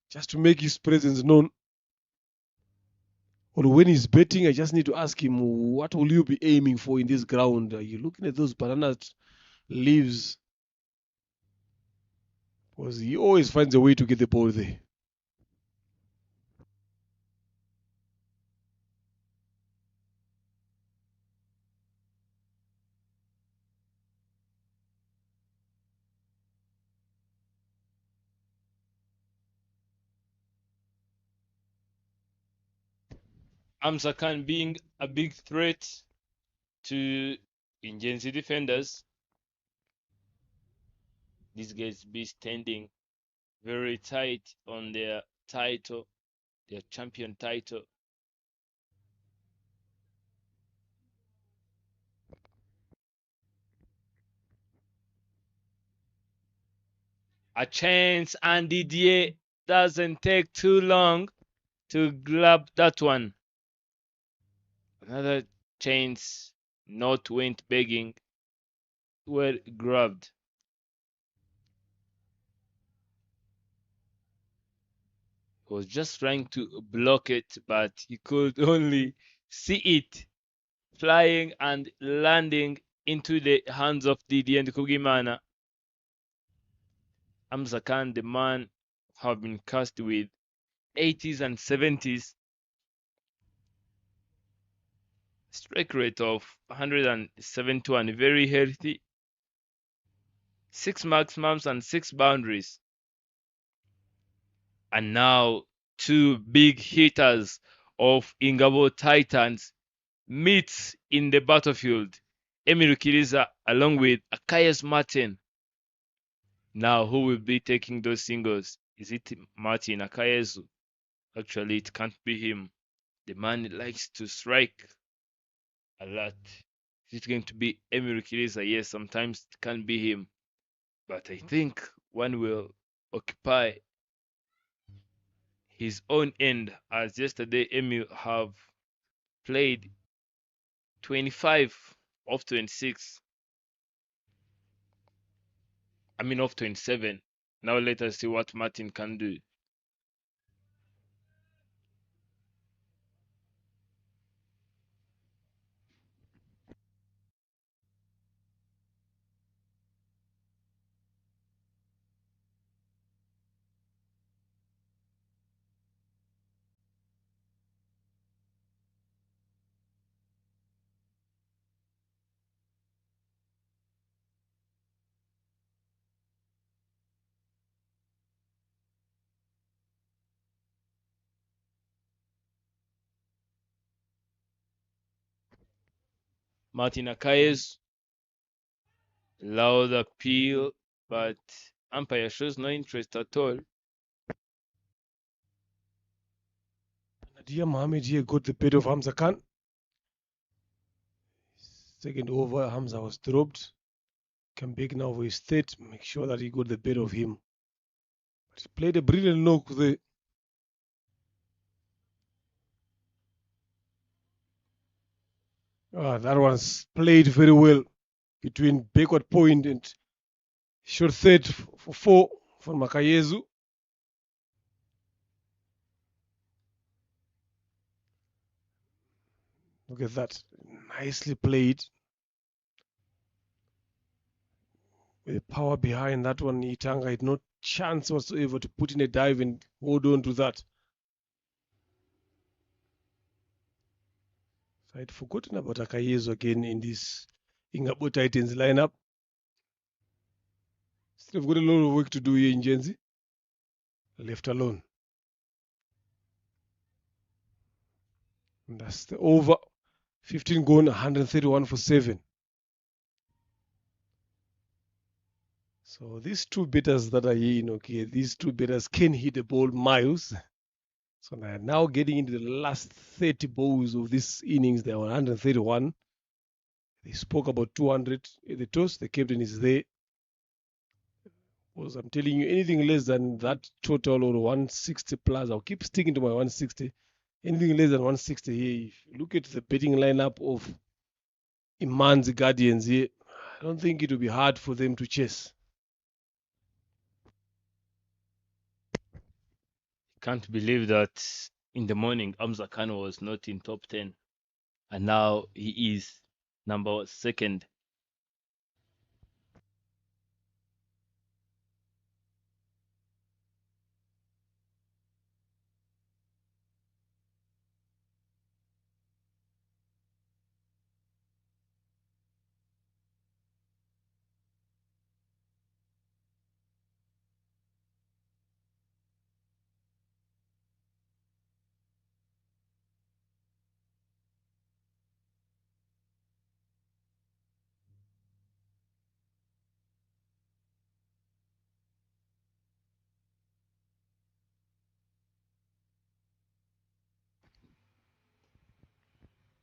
just to make his presence known. Or when he's betting, I just need to ask him, what will you be aiming for in this ground? Are you looking at those banana leaves? Because he always finds a way to get the ball there. Hamza Khan being a big threat to Ingenzi defenders. These guys be standing very tight on their title, their champion title. A chance, and Didier doesn't take too long to grab that one. Another chance, not went begging, were grabbed. He was just trying to block it, but he could only see it flying and landing into the hands of Didier and Kugimana. Hamza Khan, the man, have been cast with 80s and 70s, strike rate of 171, very healthy, 6 maximums and 6 boundaries. And now 2 big hitters of Ingabo Titans meets in the battlefield. Emil Kiriza along with Akayes Martin. Now who will be taking those singles? Is it Martin Akayesu? Actually, it can't be him. The man likes to strike a lot. Is it going to be Emil Kiriza? Yes, sometimes it can be him. But I think one will occupy his own end, as yesterday Emil have played 25 of 26. I mean of 27. Now let us see what Martin can do. Martin Akayes, loud appeal, but umpire shows no interest at all. Nadia Mohamed here got the better of Hamza Khan. Second over, Hamza was dropped. Come back now for his third. Make sure that he got the better of him. But he played a brilliant knock there. That one's played very well between backward point and short third for 4 for Makayezu. Look at that. Nicely played. With the power behind that one, Itanga had no chance whatsoever to put in a dive and hold on to that. So I'd forgotten about Akayezu again in this Ingabo Titans lineup. Still have got a lot of work to do here in Genzi. Left alone. And that's the over. 15 gone, 131 for 7. So these two batters that are here in OK, these two batters can hit the ball miles. So now getting into the last 30 balls of this innings, they are 131. They spoke about 200 at the toss. The captain is there. Because I'm telling you, anything less than that total or 160 plus, I'll keep sticking to my 160. Anything less than 160 here, if you look at the betting lineup of Iman's Guardians here, I don't think it will be hard for them to chase. Can't believe that in the morning Hamza Khan was not in top 10 and now he is number 2nd.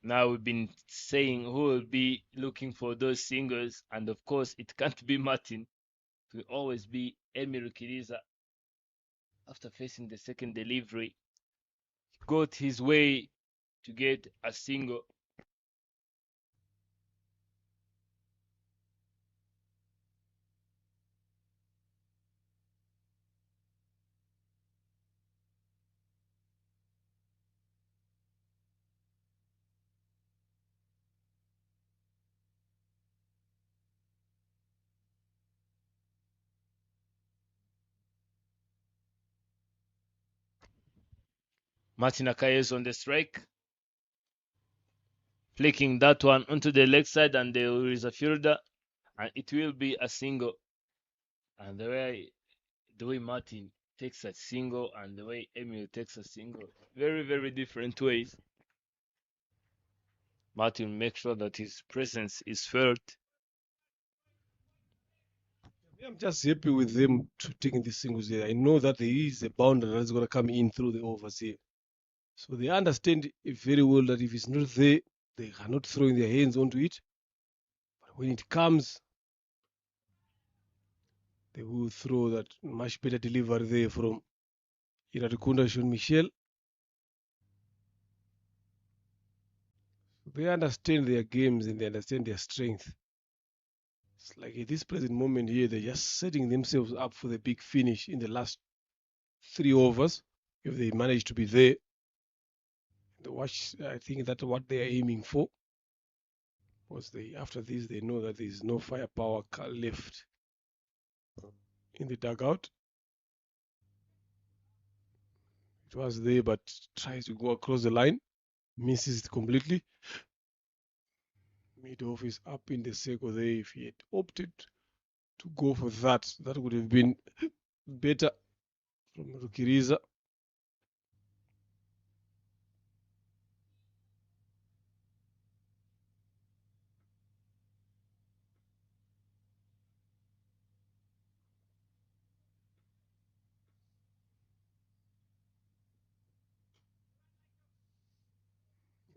Now we've been saying who will be looking for those singles, and of course it can't be Martin. It will always be Emir Kiriza. After facing the second delivery, he got his way to get a single. Martin Akaye's on the strike, flicking that one onto the leg side, and there is a fielder, and it will be a single. And the way Martin takes a single and the way Emil takes a single, very, very different ways. Martin makes sure that his presence is felt. I'm just happy with them taking the singles here. I know that there is a boundary that's going to come in through the overs here. So they understand very well that if it's not there, they are not throwing their hands onto it. But when it comes, they will throw that much better delivery there from Iradukunda Sean Michel. They understand their games and they understand their strength. It's like at this present moment here, they're just setting themselves up for the big finish in the last 3 overs. If they manage to be there, I think that's what they are aiming for. Because after this, they know that there is no firepower left in the dugout. It was there, but tries to go across the line, misses it completely. Mid-off is up in the circle there. If he had opted to go for that, that would have been better from Rukiriza.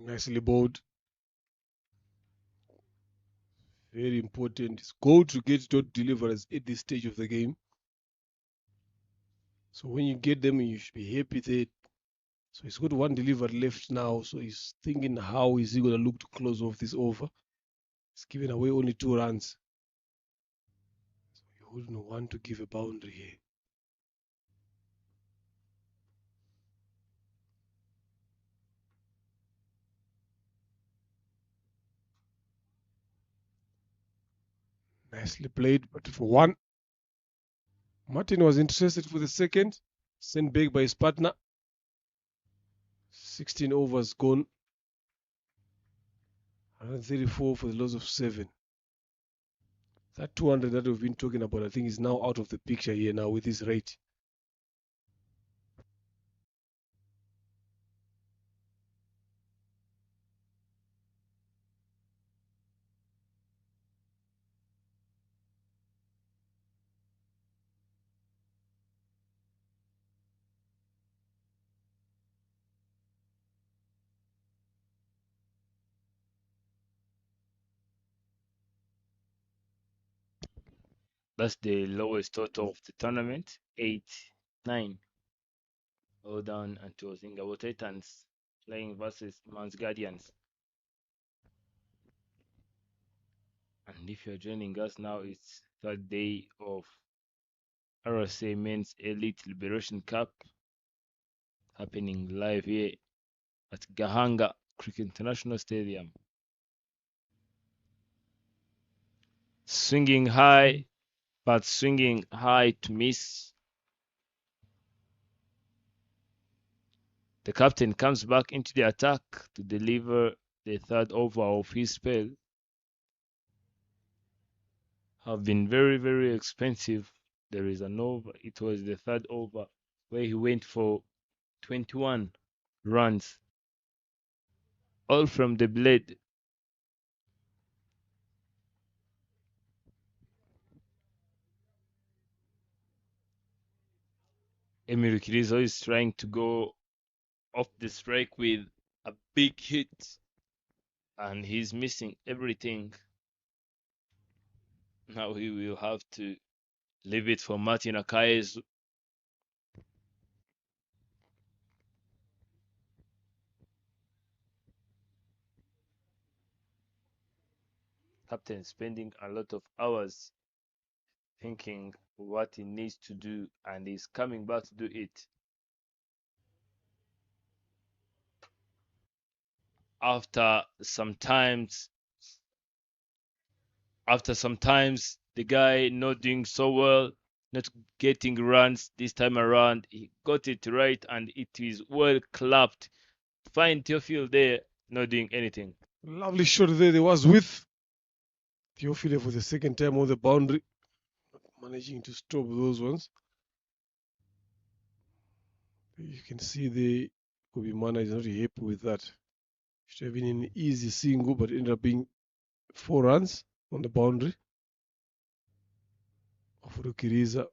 Nicely bowled. Very important. It's goal to get dot deliverers at this stage of the game. So when you get them, you should be happy there. So he's got one delivery left now. So he's thinking, how is he going to look to close off this over? He's given away only 2 runs. So he wouldn't want to give a boundary here. Nicely played, but for one, Martin was interested for the second, sent back by his partner. 16 overs gone. 134 for the loss of 7. That 200 that we've been talking about, I think, is now out of the picture here now with this rate. That's the lowest total of the tournament, 8-9. All down, and it was Ingabo Titans playing versus Mans Guardians. And if you're joining us now, it's third day of RCA Men's Elite Liberation Cup happening live here at Gahanga Cricket International Stadium. Swinging high, but swinging high to miss. The captain comes back into the attack to deliver the third over of his spell. Have been very, very expensive. There is an over. It was the third over where he went for 21 runs, all from the blade. Emir Kirizo is trying to go off the strike with a big hit. and he's missing everything. Now he will have to leave it for Martin Akayezu. Captain spending a lot of hours thinking what he needs to do, and he's coming back to do it. After sometimes the guy not doing so well, not getting runs this time around, he got it right and it is well clapped. Fine Theophil there, not doing anything. Lovely shot there. There was with Theophile for the second time on the boundary, managing to stop those ones. You can see the Kobe Mana is not happy with that. Should have been an easy single, but ended up being 4 runs on the boundary of Rukiriza.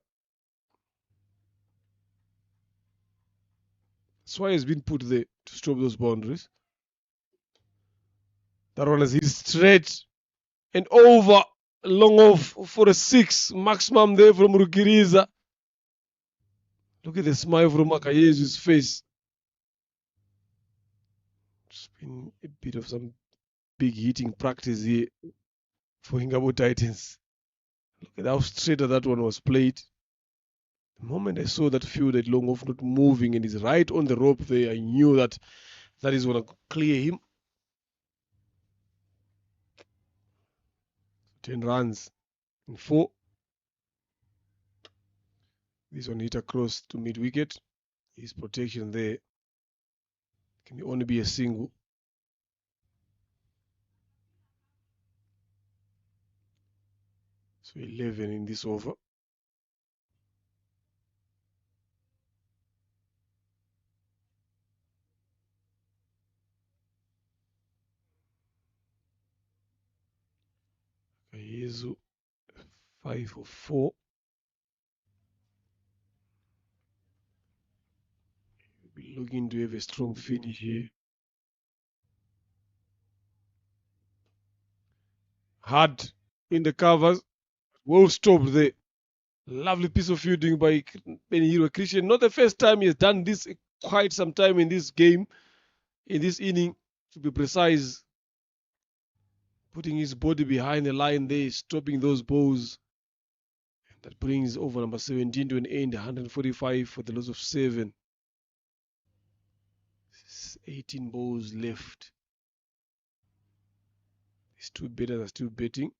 That's why he's been put there to stop those boundaries. That one has hit straight and over, long off for a 6 maximum there from Rukiriza. Look at the smile from Akayezu's face. It's been a bit of some big hitting practice here for Ingabo Titans. Look at how straight that one was played. The moment I saw that field at long off not moving and he's right on the rope there, I knew that is going to clear him. 10 runs in 4. This one hit across to mid wicket. His protection there can only be a single. So 11 in this over. Kayezu 5 for 4. We'll be looking to have a strong finish here. Hard in the covers. Well stopped there. Lovely piece of fielding by Benihiro Christian. Not the first time he has done this, quite some time in this game, in this inning, to be precise. Putting his body behind the line there, stopping those balls. That brings over number 17 to an end, 145 for the loss of 7. 18 balls left. These two batters are still betting.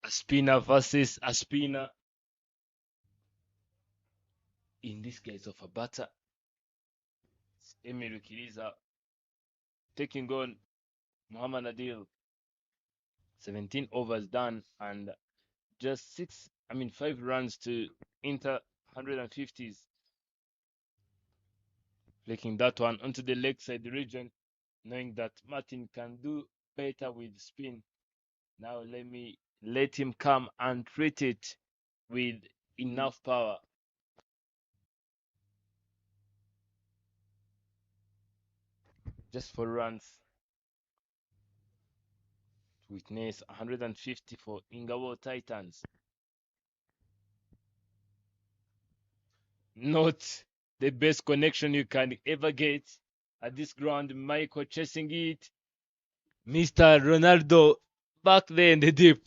A spinner versus a spinner. In this case of a batter, Emil Rukiriza taking on Muhammad Adil. 17 overs done and just 5 runs to enter 150s. Flicking that one onto the leg side region, knowing that Martin can do better with spin. Now let him come and treat it with enough power. Just 4 runs. Witness 150 for Ingabo Titans. Not the best connection you can ever get at this ground. Michael chasing it. Mr. Ronaldo back there in the deep.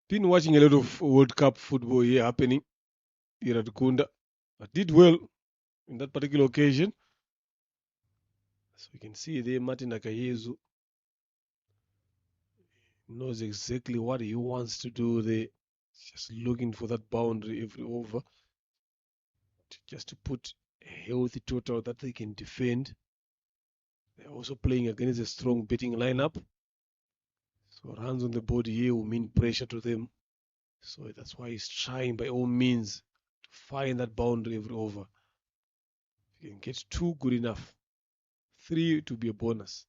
Been watching a lot of World Cup football here happening here at Kunda. I did well in that particular occasion. So you can see there Martin Akayezu knows exactly what he wants to do there. Just looking for that boundary every over. Just to put a healthy total that they can defend. They're also playing against a strong betting lineup. So runs on the board here will mean pressure to them. So that's why he's trying by all means find that boundary every over. If you can get 2, good enough. 3 to be a bonus.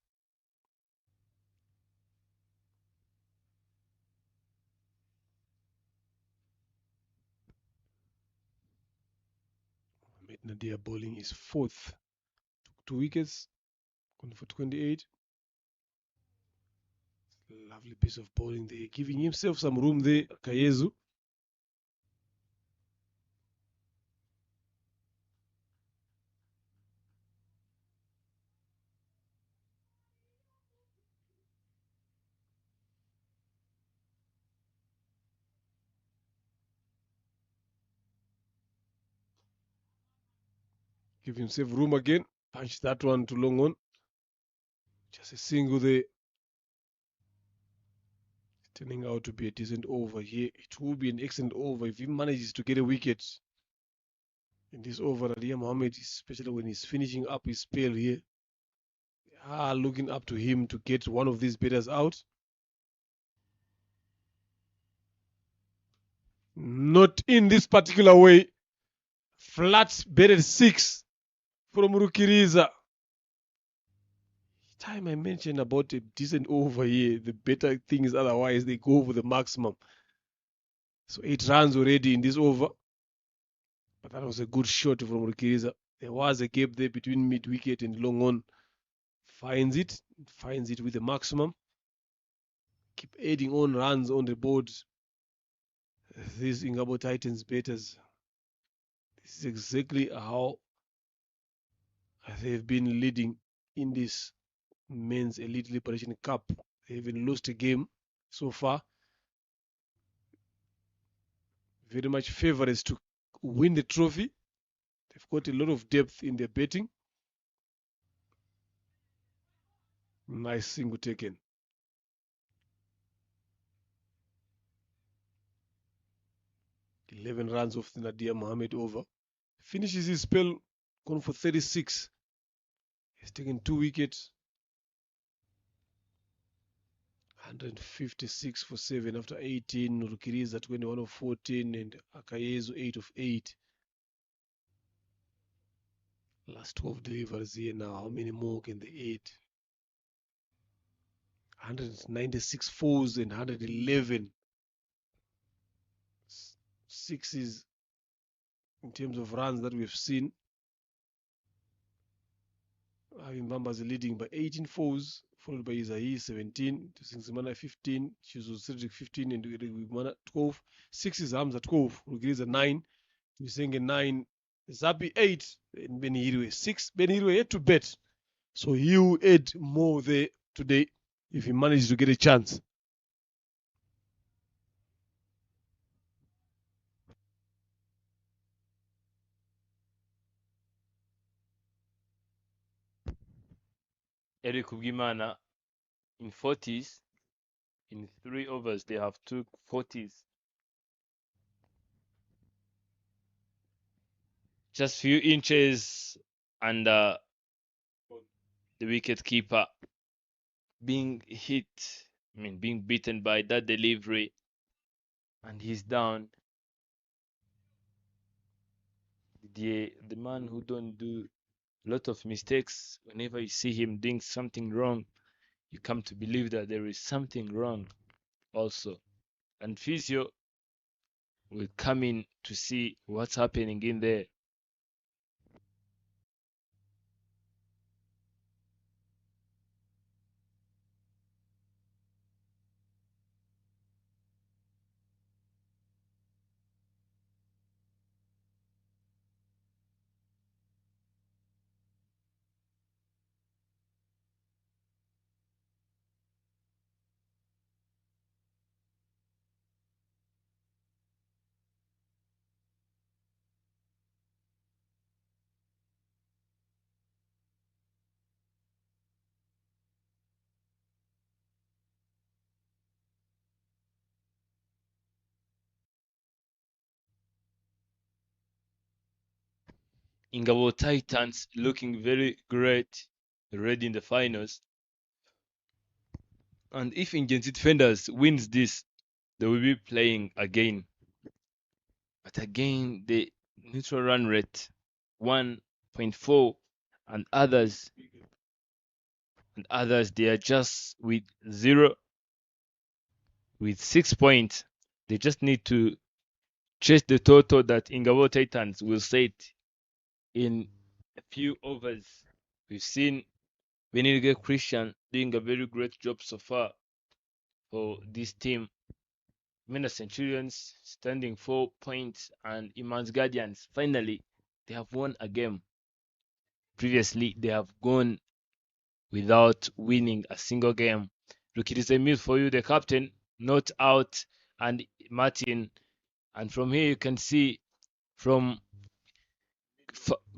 Nadia bowling is 4th. Took 2 wickets. Going for 28. Lovely piece of bowling there. Giving himself some room there, Kayezu. Give himself room again. Punch that one to long on. Just a single there. Turning out to be a decent over here. It will be an excellent over if he manages to get a wicket in this over. Nadia Mohammed, especially when he's finishing up his spell here. Looking up to him to get one of these batters out. Not in this particular way. Flat batted 6 from Rukiriza. Time I mentioned about a decent over here, the better thing is otherwise they go for the maximum. So 8 runs already in this over. But that was a good shot from Rukiriza. There was a gap there between mid wicket and long on. Finds it with the maximum. Keep adding on runs on the board. These Ingabo Titans batters. This is exactly how they've been leading in this Men's Elite Liberation Cup. They haven't lost a game so far. Very much favorites to win the trophy. They've got a lot of depth in their betting. Nice single taken. $11 runs off the Nadia Mohammed over. Finishes his spell, gone for 36. He's taken 2 wickets. 156 for 7 after 18. Rukiriza 21 of 14 and Akayezu 8 of 8. Last 12 deliveries here now. How many more can they add? 196 fours and 111 sixes in terms of runs that we've seen. Mbamba is leading by 18 fours, followed by Isahi 17, Singsimana 15, Chizu Cedric 15, and Wimana 12. 6 is Hamza 12, Rugiriza 9, Wisenge 9, Zabi 8, and Benihirwe 6. Benihirwe had to bet, so he will add more there today if he manages to get a chance. Eric Ugimana in 40s. In 3 overs, they have 2 40s. Just few inches under the wicket keeper being hit, being beaten by that delivery, and he's down. The man who don't do a lot of mistakes, whenever you see him doing something wrong, you come to believe that there is something wrong also. And physio will come in to see what's happening in there. Ingabo Titans looking very great, already in the finals. And if Ingenzi Defenders wins this, they will be playing again. But again, neutral run rate 1.4, and others they are just with 0, with 6 points. They just need to chase the total that Ingabo Titans will set in a few overs. We've seen Benedict Christian doing a very great job so far for this team. Mena Centurions standing 4 points, and Imans Guardians, finally, they have won a game. Previously, they have gone without winning a single game. Look, it is a miss for you, the captain, not out, and Martin. And from here, you can see from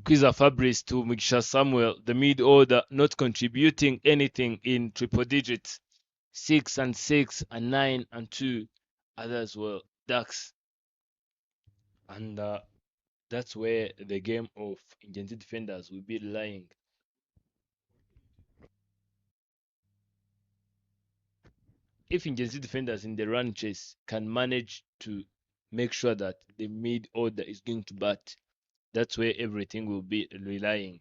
Kwiza Fabrice to Mugisha Samuel, the mid order, not contributing anything in triple digits. 6 and 6 and 9 and 2. Others were ducks. And that's where the game of Ingenzi defenders will be lying. If Ingenzi defenders in the run chase can manage to make sure that the mid order is going to bat, that's where everything will be relying.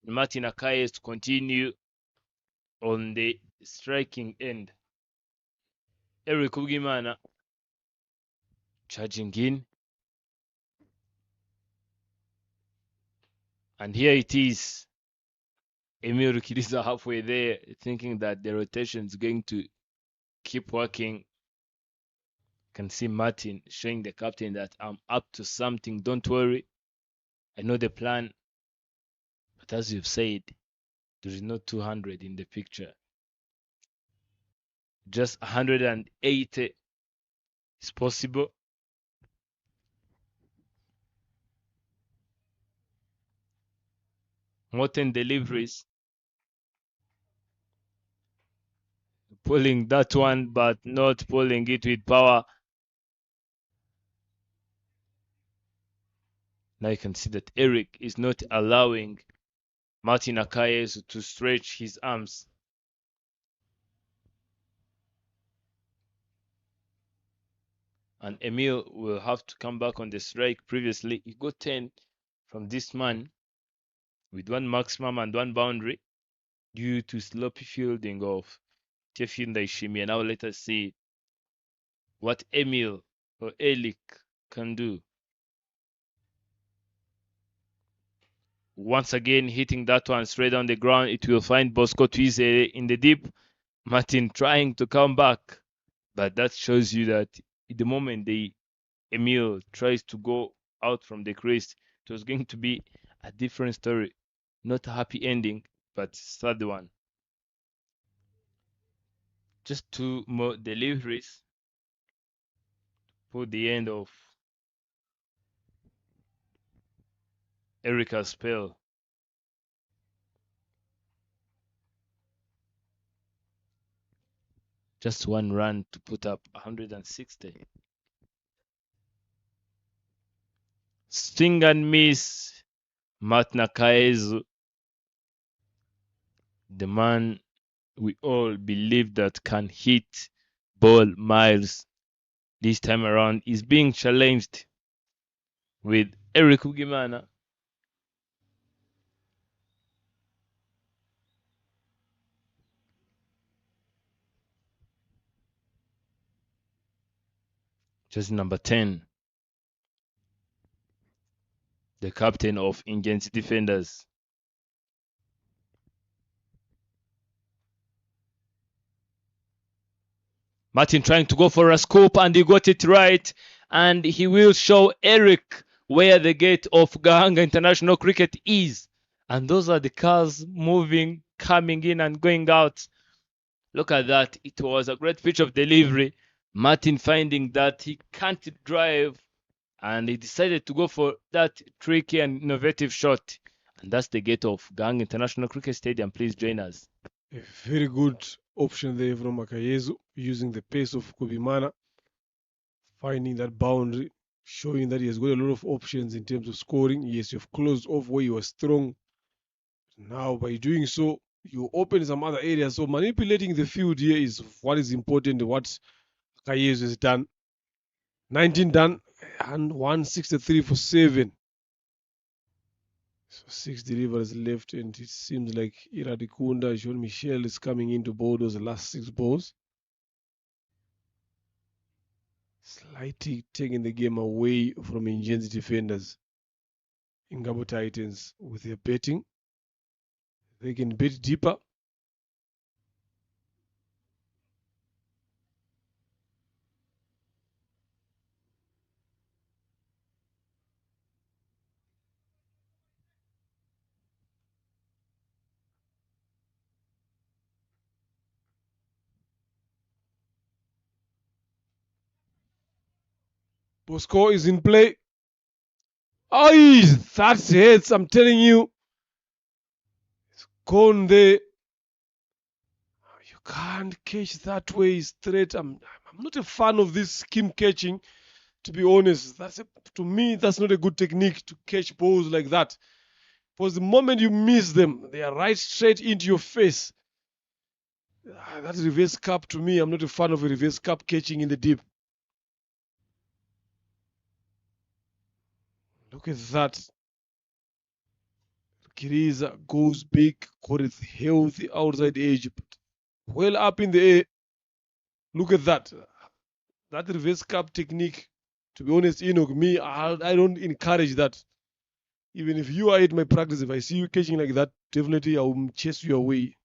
Martin Akaye to continue on the striking end. Eric Ugimana charging in. And here it is. Emil Rukiriza halfway there, thinking that the rotation is going to keep working. You can see Martin showing the captain that I'm up to something. Don't worry. I know the plan. But as you've said, there is no 200 in the picture. Just 180 is possible. Morton deliveries. Pulling that one, but not pulling it with power. Now you can see that Eric is not allowing Martin Akaye to stretch his arms. And Emil will have to come back on the strike. Previously, he got 10 from this man with 1 maximum and 1 boundary due to sloppy fielding of Tefin Daishimi. And now let us see what Emil or Elik can do. Once again, hitting that one straight on the ground. It will find Bosco Twize in the deep. Martin trying to come back. But that shows you that at the moment Emil tries to go out from the crease, it was going to be a different story. Not a happy ending, but sad one. Just 2 more deliveries for the end of Erica's spell. Just 1 run to put up 160. Sting and miss. Matt Nakaezu, the man we all believe that can hit ball miles this time around, is being challenged with Eric Ugimana. Just number 10, the captain of Ingenzi defenders. Martin trying to go for a scoop, and he got it right. And he will show Eric where the gate of Gahanga International Cricket is. And those are the cars moving, coming in and going out. Look at that. It was a great pitch of delivery. Martin finding that he can't drive, and he decided to go for that tricky and innovative shot. And that's the gate of Gahanga International Cricket Stadium. Please join us. A very good option there from Akayezu, using the pace of Kubimana, finding that boundary, showing that he has got a lot of options in terms of scoring. Yes, you've closed off where you were strong. Now, by doing so, you open some other areas. So manipulating the field here is what is important, what Akayezu has done. 19 done and 163 for 7. So 6 deliveries left, and it seems like Iradikunda, Jean Michel is coming in to bowl those last 6 balls. Slightly taking the game away from Ingen's defenders. Ingabo Titans with their betting. They can bet deeper. Bosco is in play. Oh, that's hits, I'm telling you. It's gone there. You can't catch that way straight. I'm not a fan of this skim catching, to be honest. To me, that's not a good technique to catch balls like that. Because the moment you miss them, they are right straight into your face. That reverse cup, to me, I'm not a fan of a reverse cup catching in the deep. Look at that. Kiriza goes big, got it healthy outside edge, but well up in the air. Look at that. That reverse cup technique, to be honest, Enoch, me, I don't encourage that. Even if you are at my practice, if I see you catching like that, definitely I will chase you away.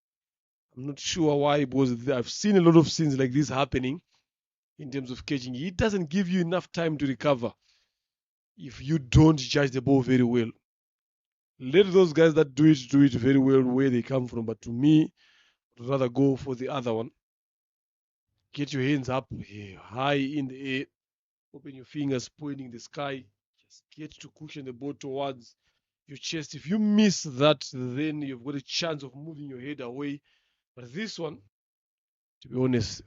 I'm not sure why, because I've seen a lot of scenes like this happening in terms of catching. It doesn't give you enough time to recover if you don't judge the ball very well. Let those guys that do it very well where they come from. But to me, I'd rather go for the other one. Get your hands up high in the air. Open your fingers, pointing the sky. Just get to cushion the ball towards your chest. If you miss that, then you've got a chance of moving your head away. But this one, to be honest,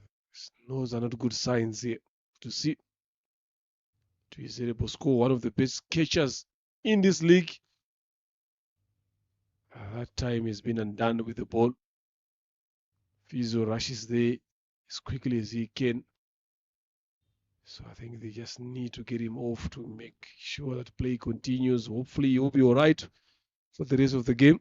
those are not good signs here to see. Tuizere Bosco, one of the best catchers in this league. That time has been undone with the ball. Fizo rushes there as quickly as he can. So I think they just need to get him off to make sure that play continues. Hopefully he'll be all right for the rest of the game.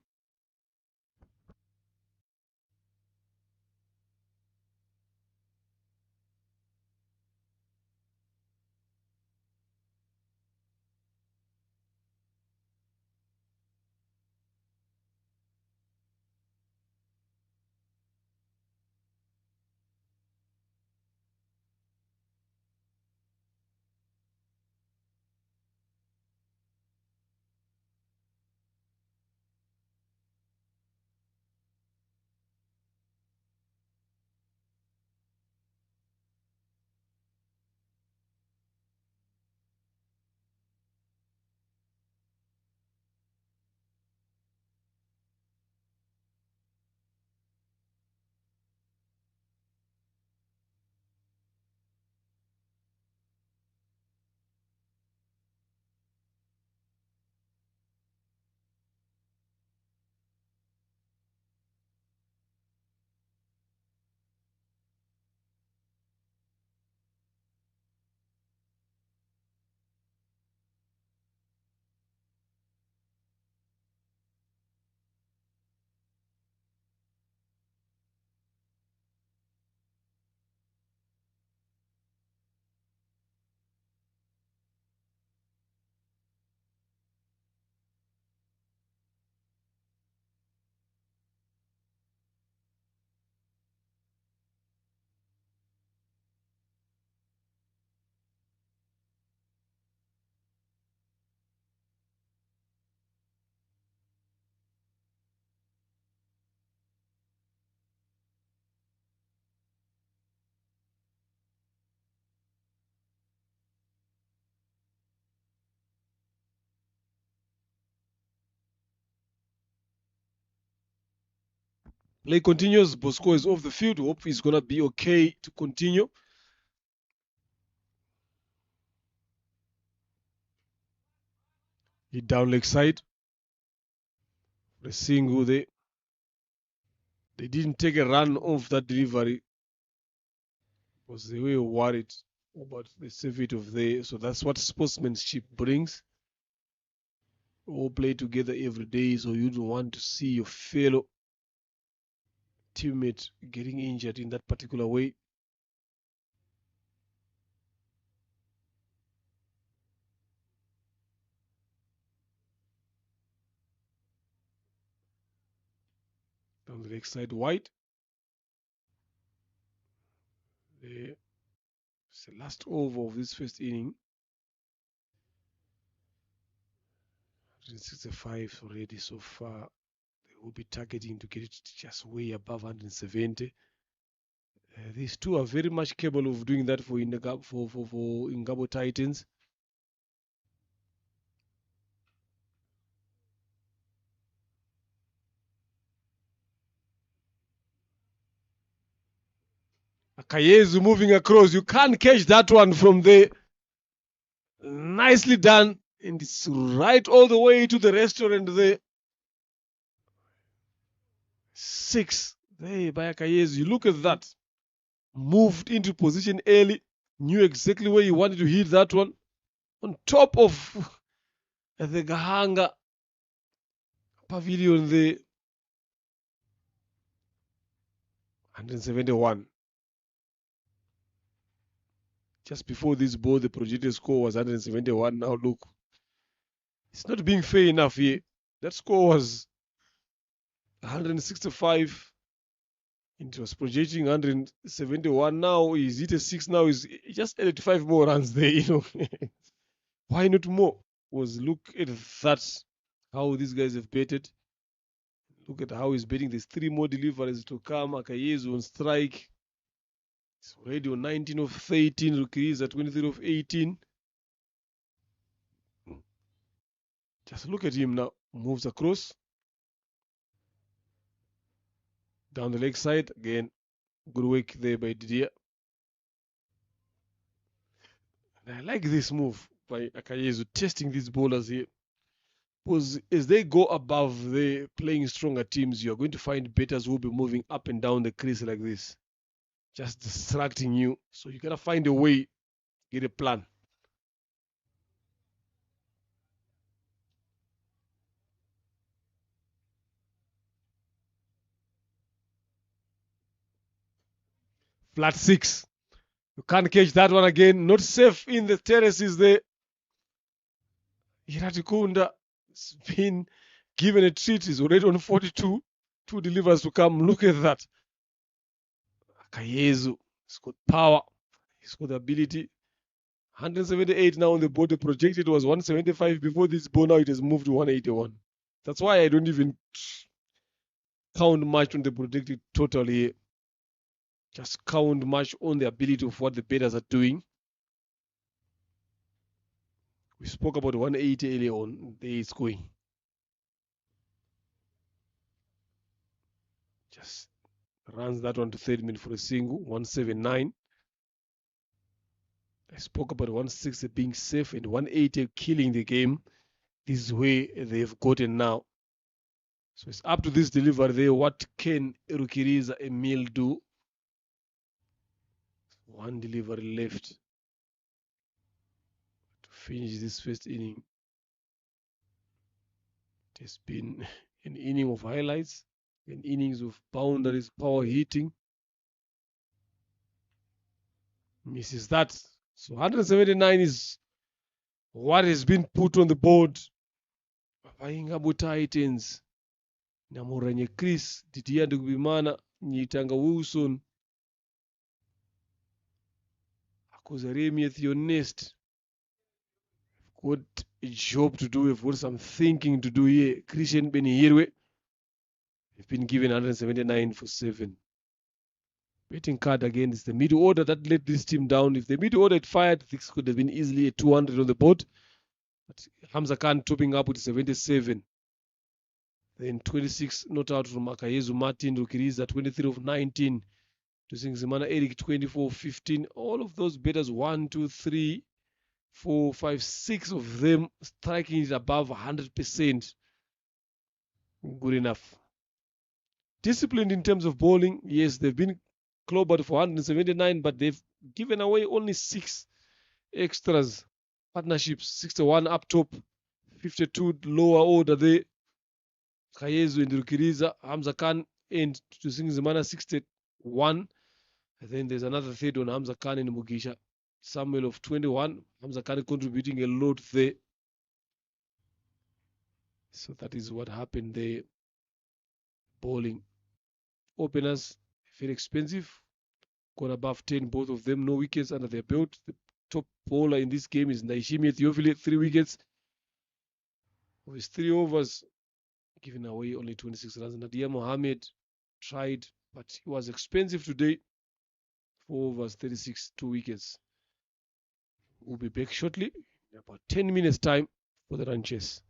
Play continues. Bosco is off the field. Hope he's going to be okay to continue. He down leg side. The single there. They didn't take a run off that delivery because they were worried about the safety of there. So that's what sportsmanship brings. all play together every day, so you don't want to see your fellow teammate getting injured in that particular way. On the leg side, wide. It's the last over of this first inning. 165 already so far. They will be targeting to get it just way above 170. These two are very much capable of doing that for Ingabo Titans. Akayezu moving across. You can't catch that one from there. Nicely done. And it's right all the way to the restaurant there. 6 there by Akayezu. You look at that. Moved into position early. Knew exactly where he wanted to hit that one. On top of the Gahanga pavilion there. 171. Just before this ball, the projected score was 171. Now look, it's not being fair enough here. That score was 165. It was projecting 171. Now he's hit a 6. Now he's just added 5 more runs there. Why not more? Look at that. How these guys have betted. Look at how he's betting. There's 3 more deliveries to come. Akayezu on strike. It's already on 19 of 13. Rookie is at 23 of 18. Just look at him now. Moves across. Down the leg side. Again, good work there by Didier. And I like this move by Akayezu, testing these bowlers here. Because as they go above the playing stronger teams, you're going to find batters who will be moving up and down the crease like this. Just distracting you. So you gotta find a way, get a plan. Flat 6. You can't catch that one again. Not safe in the terraces there. Iratikunda has been given a treat. He's already on 42. 2 delivers to come. Look at that. Akayezu. He's got power. He's got ability. 178 now on the board. The projected was 175 before this ball. Now it has moved to 181. That's why I don't even count much on the projected total here. Just count much on the ability of what the batters are doing. We spoke about 180 earlier on. There it's going. Just runs that one to third minute for a single. 179. I spoke about 160 being safe and 180 killing the game. This is where they've gotten now. So it's up to this delivery there. What can Rukiriza Emil do? 1 delivery left to finish this first inning. It has been an inning of highlights, an innings of boundaries, power hitting. Misses that. So 179 is what has been put on the board. Ingabo Titans. Namuranye Chris, Didier Ndugubimana, Nyitanga Wilson. Akozaremi Ethionest. Got a job to do. We've got some thinking to do here. Christian Benihirwe. They've been given 179 for 7. Betting card again is the middle order that let this team down. If the middle order had fired, this could have been easily a 200 on the board. But Hamza Khan topping up with 77. Then 26 not out from Akayezu Martin. Rukiriza 23 of 19. To Zimana Eric 24 of 15. All of those batters 1, 2, 3, 4, 5, 6 of them striking it above 100%. Good enough. Disciplined in terms of bowling. Yes, they've been clobbered for 179, but they've given away only 6 extras. Partnerships, 61 up top, 52 lower order there. Kayezu and Rukiriza, Hamza Khan and Tusingizimana 61. And then there's another third on Hamza Khan and Mugisha. Samuel of 21. Hamza Khan contributing a lot there. So that is what happened there. Bowling. Openers, very expensive. Gone above 10, both of them. No wickets under their belt. The top bowler in this game is Naishimi Theophile, 3 wickets. With his 3 overs, giving away only 26 runs. Nadia Mohammed tried, but he was expensive today. 4 overs, 36, 2 wickets. We'll be back shortly in about 10 minutes time for the run chase.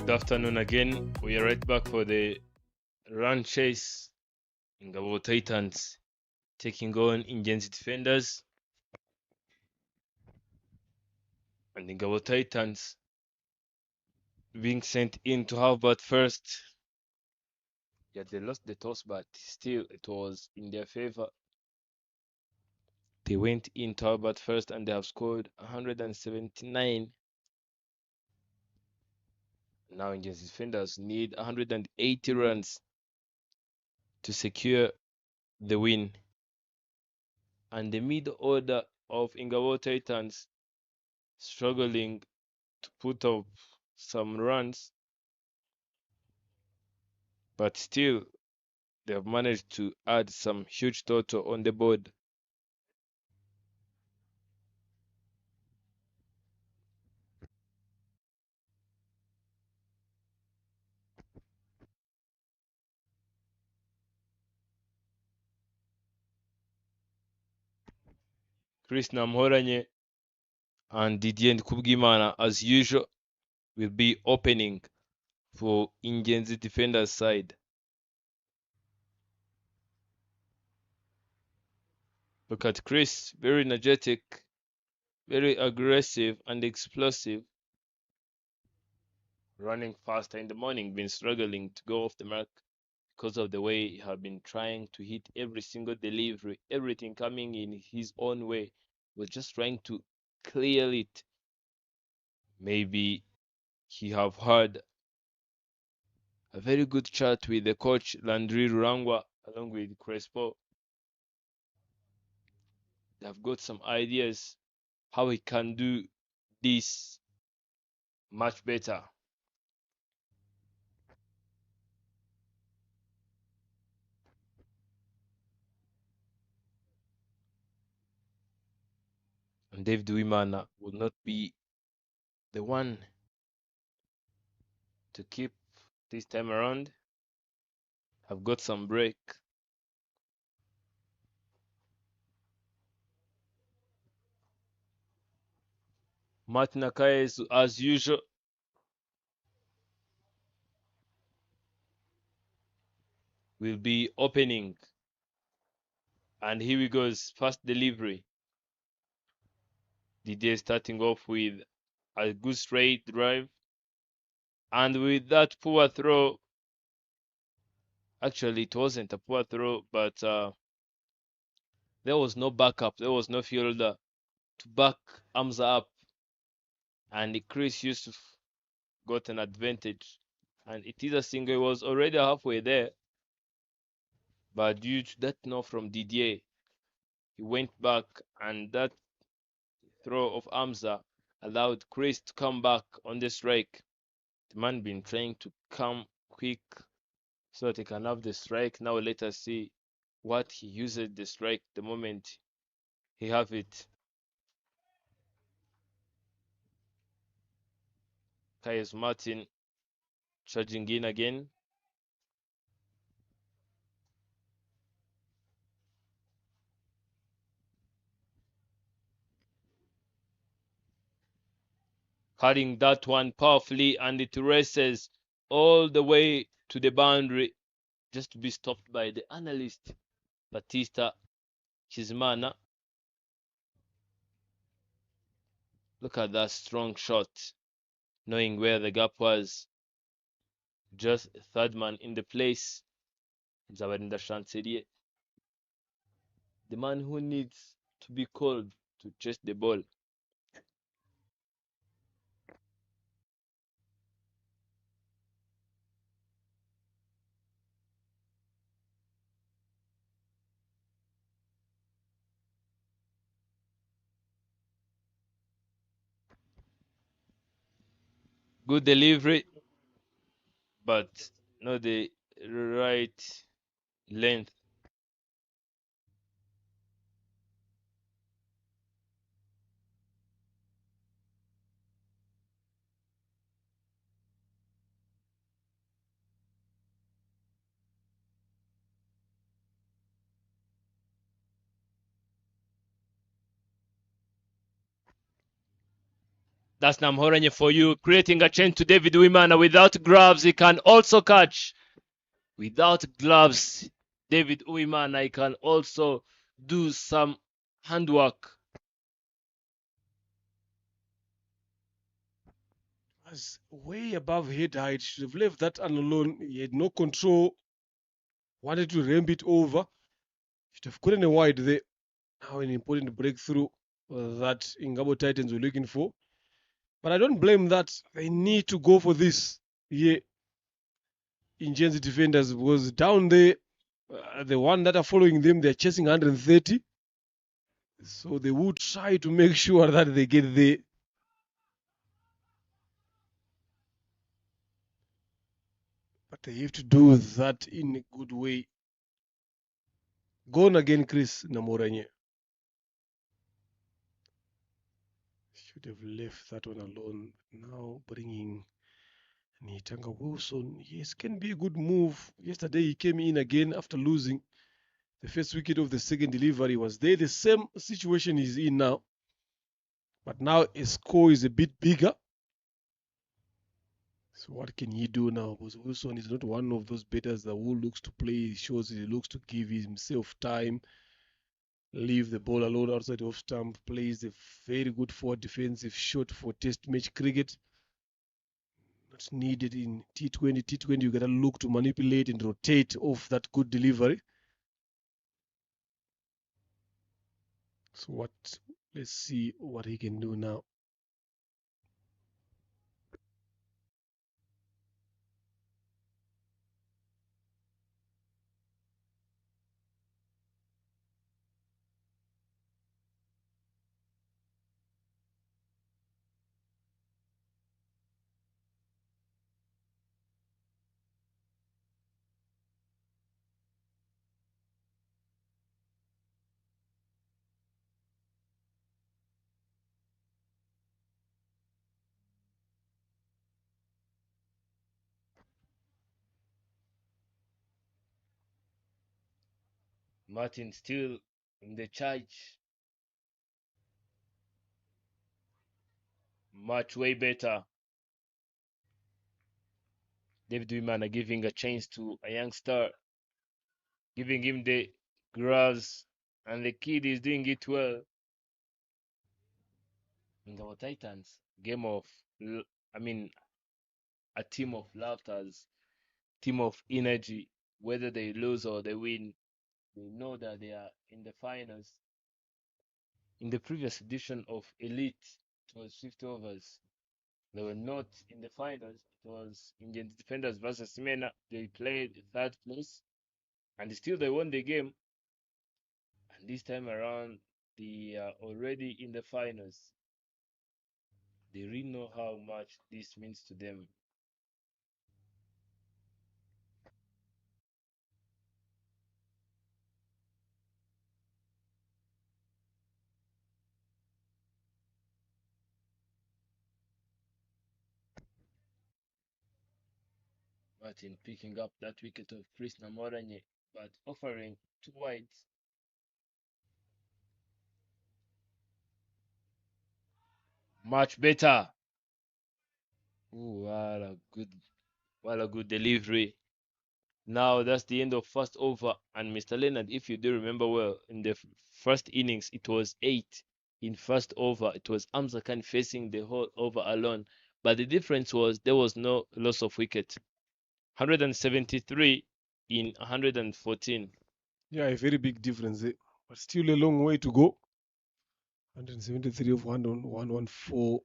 Good afternoon again. We are right back for the run chase. Ngabo Titans taking on Ingenzi Defenders. And Ngabo Titans being sent in to have bat first. Yeah, they lost the toss, but still it was in their favor. They went in to have bat first and they have scored 179. Now Ingenzi Defenders need 180 runs to secure the win. And the mid order of Ngabo Titans struggling to put up some runs, but still they have managed to add some huge total on the board. Chris Namhoranye and Didier Kubgimana, as usual, will be opening for Ingenzi Defenders side. Look at Chris, very energetic, very aggressive and explosive. Running faster in the morning, been struggling to go off the mark because of the way he had been trying to hit every single delivery, everything coming in his own way. Was just trying to clear it. Maybe he have had a very good chat with the coach Landry Rurangwa along with Crespo. They have got some ideas how he can do this much better. And Dave Duimana will not be the one to keep this time around. Have got some break. Matt Nakai, as usual, will be opening. And here we goes, first delivery. Didier starting off with a good straight drive. And with that poor throw, actually it wasn't a poor throw, but there was no backup, there was no fielder to back Hamza up. And Chris Yusuf got an advantage. And it is a single, he was already halfway there. But due to that no from Didier, he went back, and that throw of Hamza allowed Chris to come back on the strike. The man been trying to come quick so that he can have the strike. Now let us see what he uses the strike the moment he have it. Kaius Martin charging in again. Cutting that one powerfully, and it races all the way to the boundary just to be stopped by the analyst Batista Kizmana. Look at that strong shot, knowing where the gap was. Just third man in the place. Zabarinda Chancelier, the man who needs to be called to chase the ball. Good delivery, but not the right length. That's Namhoranye for you, creating a change to David Wimana. Without gloves, he can also catch. Without gloves, David Wimana, he can also do some handwork. Was way above head height. Should have left that alone. He had no control. Wanted to ramp it over. Should have gotten a wide there. Now an important breakthrough that Ingabo Titans were looking for. But I don't blame that. They need to go for this here in Genzi defenders because down there, the one that are following them, they're chasing 130. So they would try to make sure that they get there. But they have to do that in a good way. Gone again, Chris Namoranye. Should have left that one alone. Now bringing Nitanga Wilson. Yes, can be a good move. Yesterday he came in again after losing the first wicket of the second delivery. Was there the same situation he's in now? But now his score is a bit bigger. So what can he do now? Because Wilson is not one of those batters that who looks to play. He shows he looks to give himself time, leave the ball alone outside off stump, plays a very good forward defensive shot for test match cricket. Not needed in T20. T20 you gotta look to manipulate and rotate off that good delivery. So let's see what he can do now. Martin still in the charge. Much way better. David Wimana giving a chance to a youngster, giving him the grass, and the kid is doing it well. In our Titans, I mean, a team of laughters, team of energy. Whether they lose or they win, they know that they are in the finals. In the previous edition of Elite, it was 50 overs. They were not in the finals. It was Indian Defenders versus Mena. They played third place, and still they won the game. And this time around, they are already in the finals. They really know how much this means to them. Martin picking up that wicket of Chris Namoranye, but offering 2 wides. Much better. Ooh, what a good delivery. Now that's the end of first over. And Mr. Leonard, if you do remember well, in the first innings it was 8. In first over, it was Amza Khan facing the whole over alone. But the difference was there was no loss of wicket. 173 in 114. Yeah, a very big difference there. But still a long way to go. 173 of 114.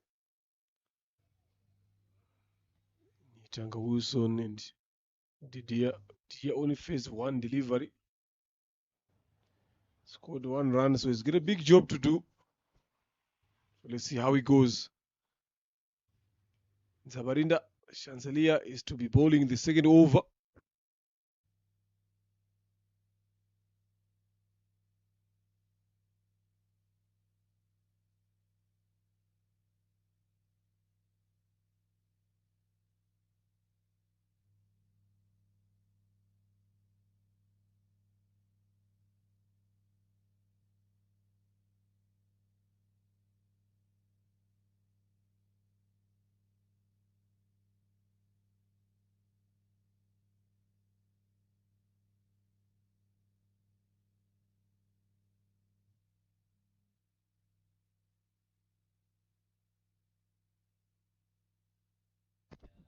Nitanga Wilson and Didier only faced one delivery. Scored 1 run, so he's got a big job to do. So let's see how he goes. Zabarinda Chancellor is to be bowling the second over.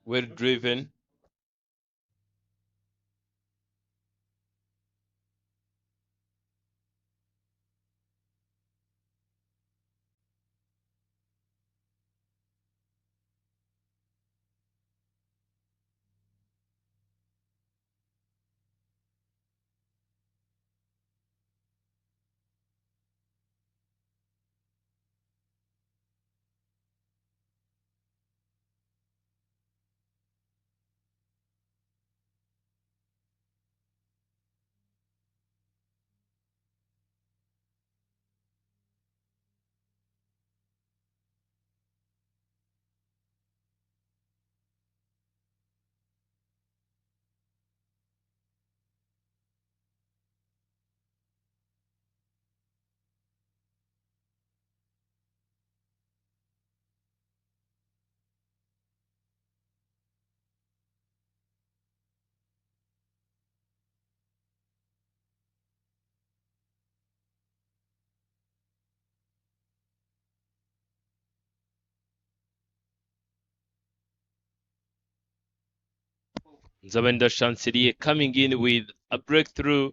well driven. Zavender Chancelier coming in with a breakthrough.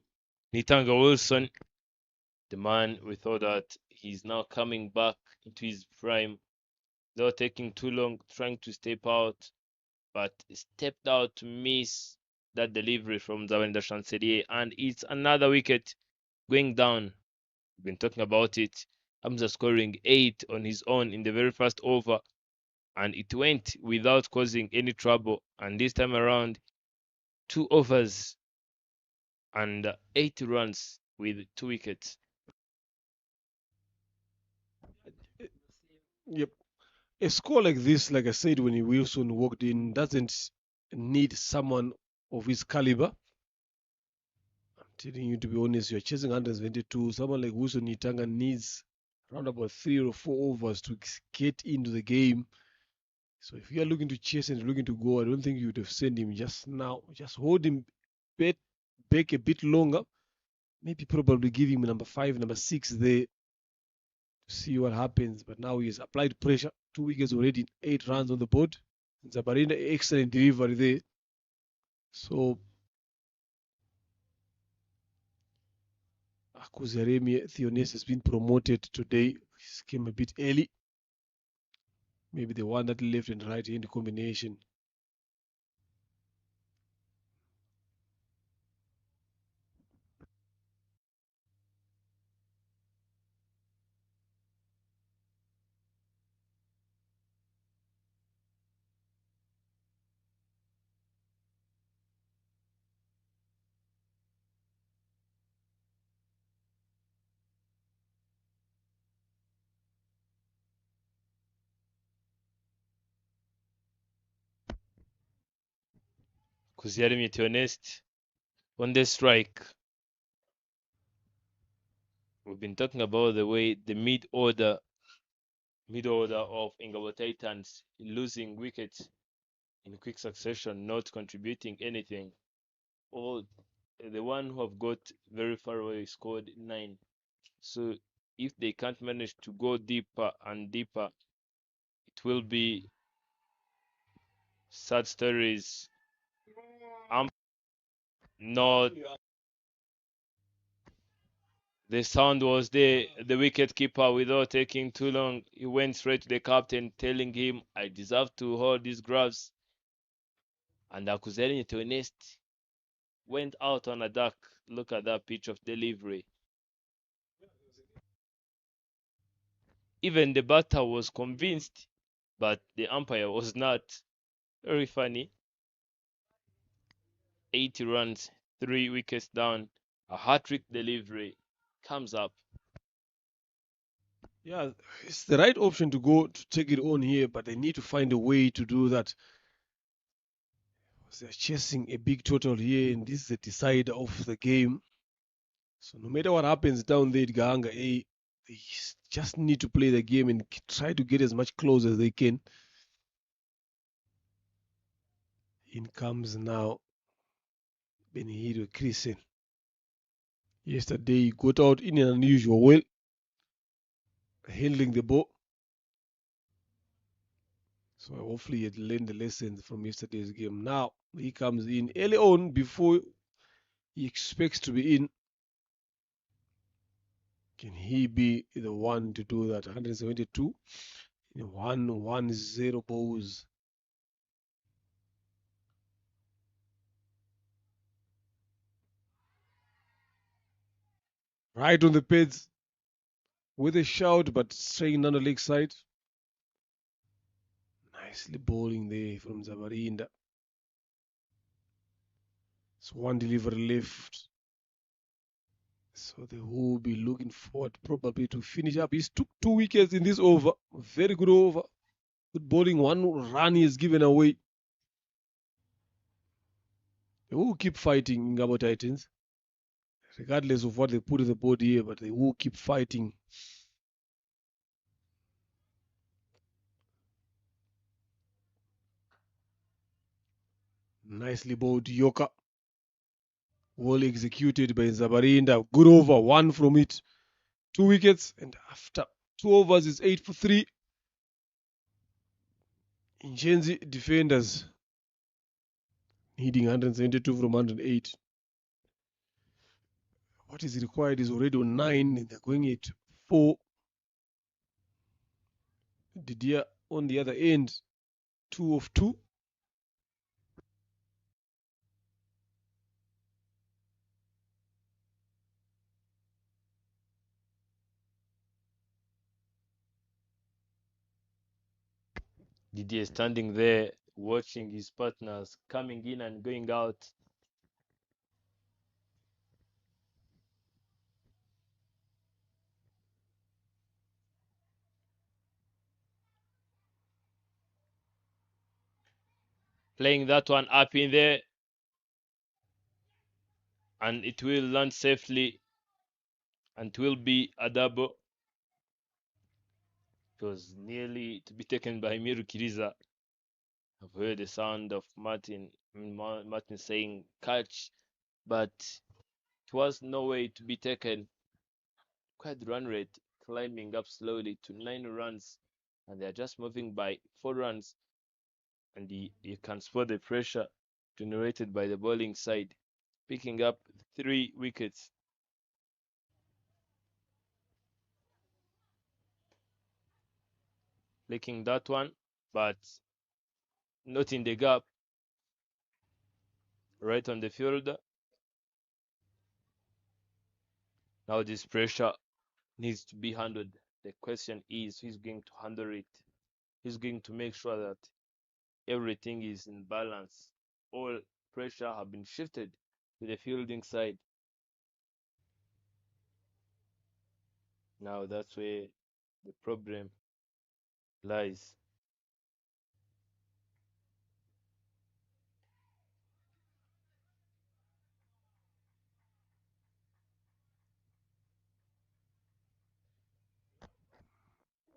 Nitanga Wilson, the man, we thought that he's now coming back into his prime. Not taking too long, trying to step out, but stepped out to miss that delivery from Zavender Chancelier, and it's another wicket going down. We've been talking about it. Hamza scoring 8 on his own in the very first over, and it went without causing any trouble. And this time around, 2 overs and 8 runs with 2 wickets. Yep. A score like this, like I said when Wilson walked in, doesn't need someone of his caliber. I'm telling you, to be honest, you're chasing 122. Someone like Wilson Nitanga needs around about 3 or 4 overs to get into the game. So if you're looking to chase and looking to go, I don't think you would have sent him just now. Just hold him back a bit longer. Maybe probably give him number 5, number 6 there to see what happens. But now he has applied pressure. 2 wickets already, 8 runs on the board. Zabarina, excellent delivery there. So Kuzaremi Theonis has been promoted today. He came a bit early. Maybe the one that left and right hand combination. Kuziarimi Tionest on the strike. We've been talking about the way the mid-order of Ingabo Titans losing wickets in quick succession, not contributing anything. All the one who have got very far away scored 9. So if they can't manage to go deeper and deeper, it will be sad stories. Not the sound was there. The wicket keeper, without taking too long, he went straight to the captain, telling him, "I deserve to hold these gloves." And Akuzeli Tionest went out on a duck. Look at that pitch of delivery. Even the batter was convinced, but the umpire was not. Very funny. 80 runs, 3 wickets down. A hat-trick delivery comes up. Yeah, it's the right option to go to take it on here, but they need to find a way to do that. They're chasing a big total here, and this is the decider of the game. So no matter what happens down there at Gahanga A, they just need to play the game and try to get as much close as they can. In comes now Benihiro Krisen. Yesterday he got out in an unusual way, handling the ball. So hopefully he learned the lessons from yesterday's game. Now he comes in early on before he expects to be in. Can he be the one to do that? 172 in 1-1-0 balls. Right on the pads with a shout, but straying down the leg side. Nicely bowling there from Zabarinda. It's one delivery left. So they will be looking forward probably to finish up. He's took 2 wickets in this over. Very good over. Good bowling. One run he is given away. They will keep fighting Ngabo Titans. Regardless of what they put in the board here, but they will keep fighting. Nicely bowled Yoka. Well executed by Zabarinda. Good over. One from it. 2 wickets. And after 2 overs, it's 8 for 3. Inchenzi defenders needing 172 from 108. What is required is already on 9. They're going at 4. Didier on the other end, 2 of 2. Didier standing there watching his partners coming in and going out. Playing that one up in there, and it will land safely, and it will be a double. It was nearly to be taken by Miru Kiriza. I've heard the sound of Martin saying catch, but it was no way to be taken. Quite run rate climbing up slowly to 9 runs, and they're just moving by 4 runs. And you can spot the pressure generated by the bowling side, picking up 3 wickets. Flicking that one, but not in the gap, right on the fielder. Now this pressure needs to be handled. The question is who's going to handle it? Who's going to make sure that everything is in balance? All pressure have been shifted to the fielding side. Now that's where the problem lies.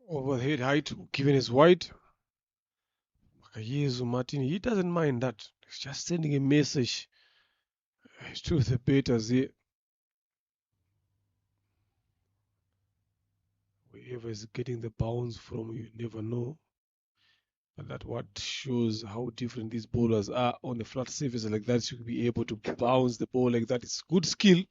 Overhead height given is wide. Makayezu Martin, he doesn't mind that. He's just sending a message to the batters here. Whoever is getting the bounce from, you never know. But that what shows how different these bowlers are on a flat surface like that. You be able to bounce the ball like that. It's good skill.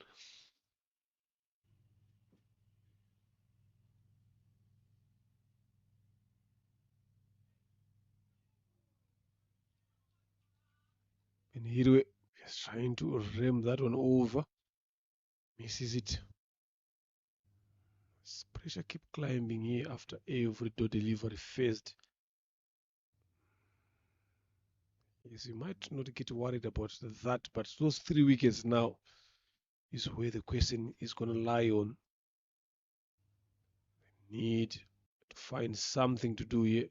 And Hirwe is trying to ram that one over. Misses it. Pressure keep climbing here after every door delivery first. Yes, you might not get worried about that, but those 3 wickets now is where the question is going to lie on. Need to find something to do here.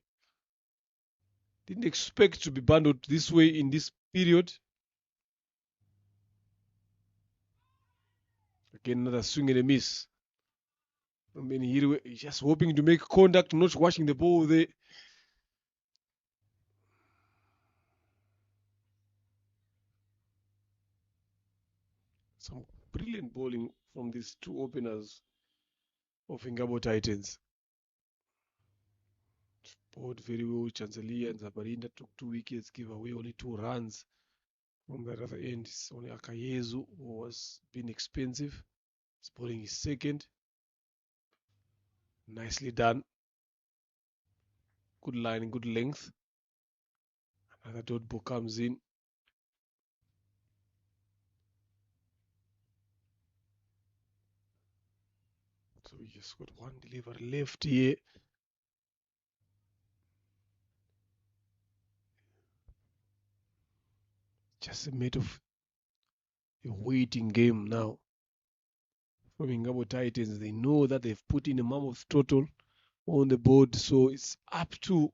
Didn't expect to be bundled this way in this period. Again, another swing and a miss. I mean, here just hoping to make contact, not watching the ball there. Some brilliant bowling from these 2 openers of Ngabo Titans. Bowled very well. Chancelia and Zabarinda took 2 wickets, gave away only 2 runs. On the other end, it's only Akayezu who was being expensive. He's bowling his second. Nicely done. Good line, good length. Another dot ball comes in. So we just got one delivery left here. Just a matter of a waiting game now. From Ingabo Titans, they know that they've put in a mammoth total on the board, so it's up to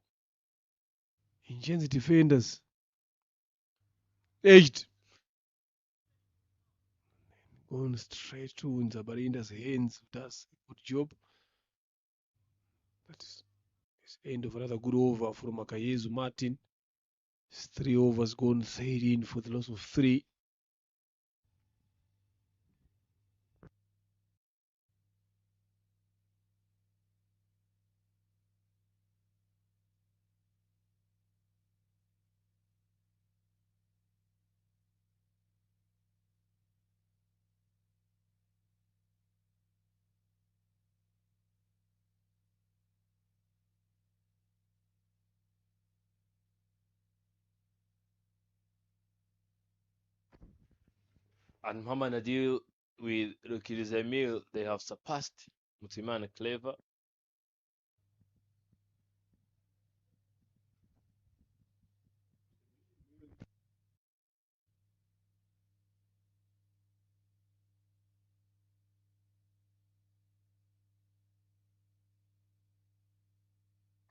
Ingenzi defenders. Edged. Going straight to Nzabarinda's hands. Does a good job. That is end of another good over from Akayezu Martin. It's 3 overs gone, 13 for the loss of 3. And Muhammad Adil with Rukiri they have surpassed Mutimana Clever.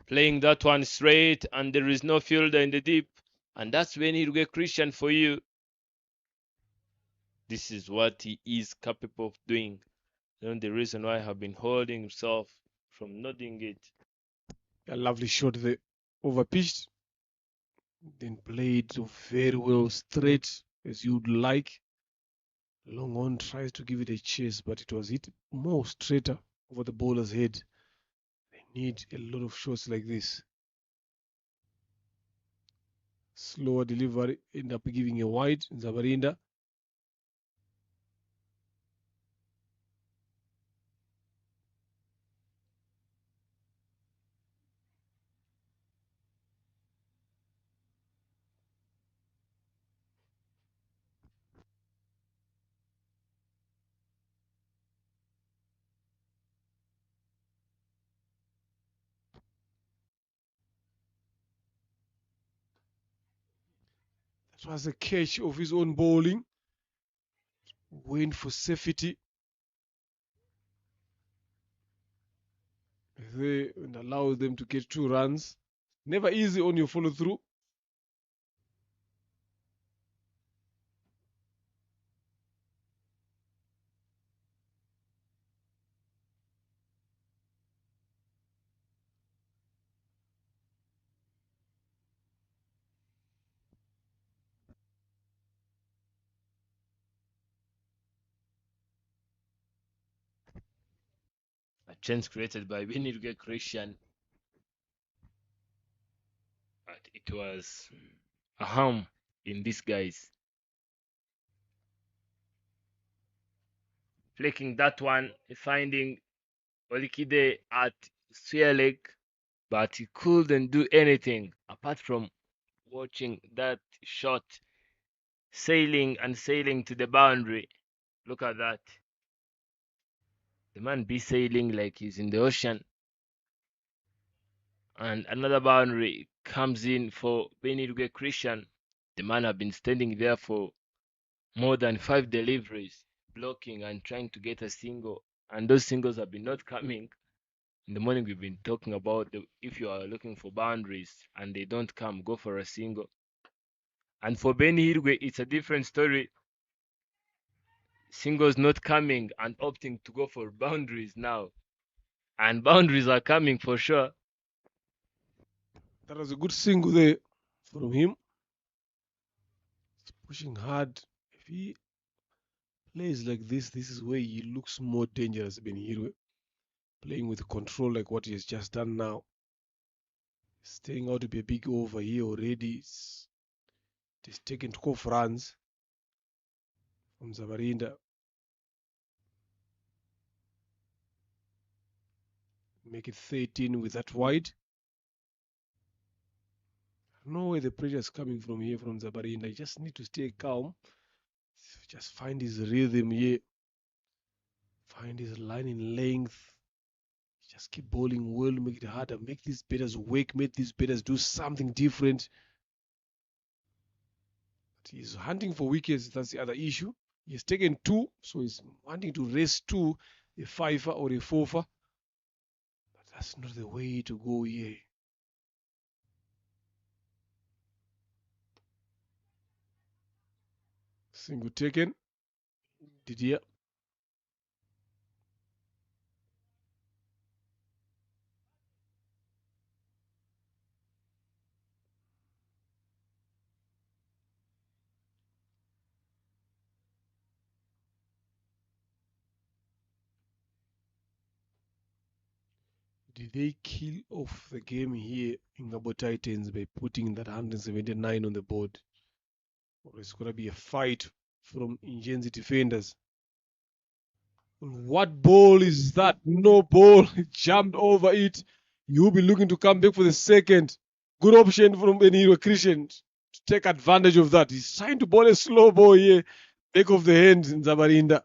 Playing that one straight, and there is no fielder in the deep, and that's when he'll get Christian for you. This is what he is capable of doing. And the reason why I have been holding himself from nodding it. A lovely shot there. Overpitched. Then played very well straight as you'd like. Long on tries to give it a chase, but it was hit more straighter over the bowler's head. They need a lot of shots like this. Slower delivery, end up giving a wide. Zabarinda. That was a catch of his own bowling. Went for safety. There and allows them to get 2 runs. Never easy on your follow through. A chance created by Benirge Christian. But it was a harm in disguise. Flicking that one, finding Olikide at spear leg, but he couldn't do anything apart from watching that shot sailing and sailing to the boundary. Look at that. The man be sailing like he's in the ocean. And another boundary comes in for Benirge Christian. The man have been standing there for more than 5 deliveries, blocking and trying to get a single. And those singles have been not coming. In the morning, we've been talking about if you are looking for boundaries and they don't come, go for a single. And for Benny Hirwe, it's a different story. Singles not coming and opting to go for boundaries now. And boundaries are coming for sure. That was a good single there from him. He's pushing hard. If he plays like this is where he looks more dangerous than Hirwe. Playing with control like what he has just done now. staying out to be a big over here already. It's taken 12 runs from Zabarinda. Make it 13 with that wide. I don't know where the pressure is coming from here from Zabarinda. You just need to stay calm. Just find his rhythm here. Find his line in length. Just keep bowling well, make it harder, make these batters wake, make these batters do something different. But he's hunting for wickets, that's the other issue. He's taken 2, so he's wanting to race 2, a 5er or a 4er. But that's not the way to go here. Single taken. Didier. Did they kill off the game here in Gabo Titans by putting that 179 on the board? Or it's going to be a fight from Ingenzi defenders? What ball is that? No ball. Jumped over it. You'll be looking to come back for the second. Good option from Benito Christian to take advantage of that. He's trying to bowl a slow ball here. Back of the hand in Zabarinda.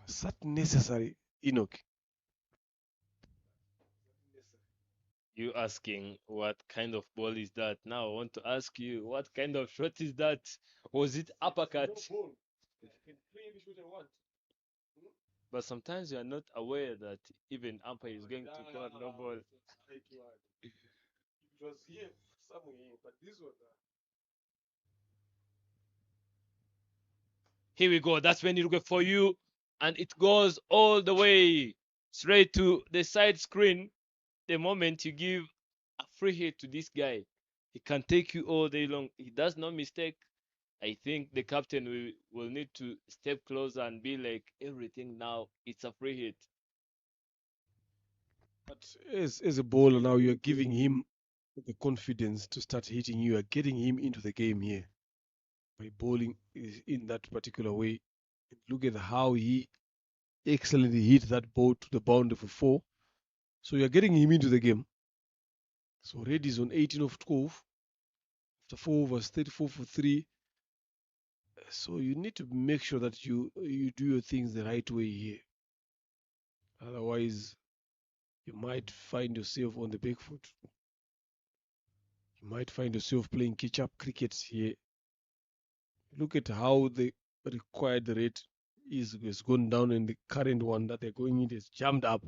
Was that necessary, Enoch? You asking what kind of ball is that? Now I want to ask you, what kind of shot is that? Was it uppercut? But sometimes you are not aware that even umpire is going to call no ball. It was here somewhere, but this one. Here we go. That's when you look for you, and it goes all the way straight to the side screen. The moment you give a free hit to this guy, he can take you all day long. He does no mistake. I think the captain will need to step closer and be like, everything now, it's a free hit. But as a bowler now, you're giving him the confidence to start hitting. You are getting him into the game here by bowling in that particular way. Look at how he excellently hit that ball to the boundary for 4. So you're getting him into the game. So Red is on 18 of 12. After 4 overs, 34 for 3. So you need to make sure that you do your things the right way here. Otherwise, you might find yourself on the back foot. You might find yourself playing catch-up cricket here. Look at how the required rate has gone down, and the current one that they're going in has jumped up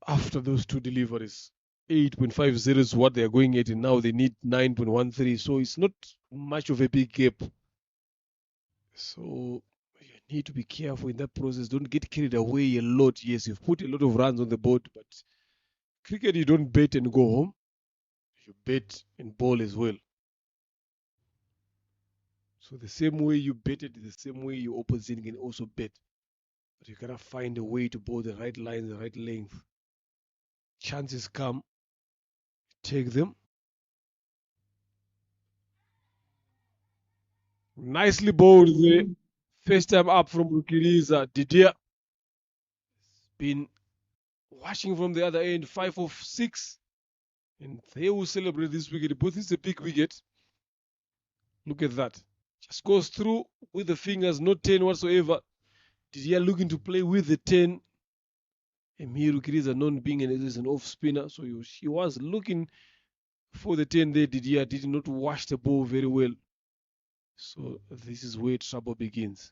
after those 2 deliveries. 8.50 is what they're going at, and now they need 9.13. So it's not much of a big gap. So you need to be careful in that process. Don't get carried away a lot. Yes, you've put a lot of runs on the board, but cricket, you don't bet and go home. You bet and bowl as well. So the same way you bet it, the same way your opposition can also bet. But you gotta find a way to bowl the right lines, the right length. Chances come, take them. Nicely bowled there. First time up from Rukiriza. Didier been watching from the other end, 5 of 6. And they will celebrate this wicket. Both is a big wicket. Look at that. Just goes through with the fingers, no 10 whatsoever. Didier looking to play with the 10. Emir Rukiriza known being an off spinner. So he was looking for the 10 there. Didier did not wash the ball very well. So this is where trouble begins.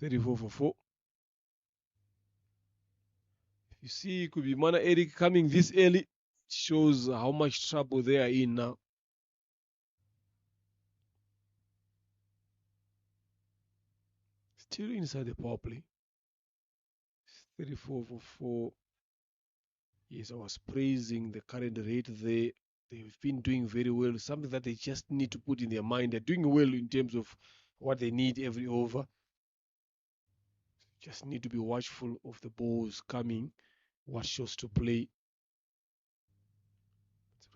$34 for 4. You see, it could be Mana Eric coming this early. It shows how much trouble they are in now. Still inside the power play. 34 for 4. Yes, I was praising the current rate there They've been doing very well, something that they just need to put in their mind. They're doing well in terms of what they need every over. Just need to be watchful of the balls coming, what shots to play.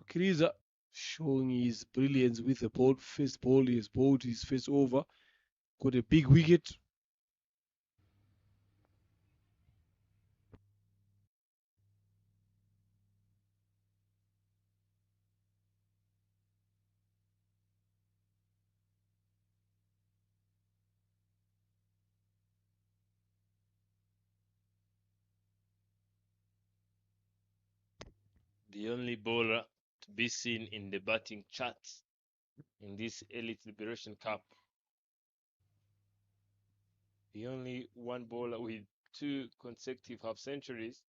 Kiriza showing his brilliance with the ball. First ball, he has bowled his first over. Got a big wicket. The only bowler to be seen in the batting charts in this Elite Liberation Cup. The only one bowler with 2 consecutive half centuries.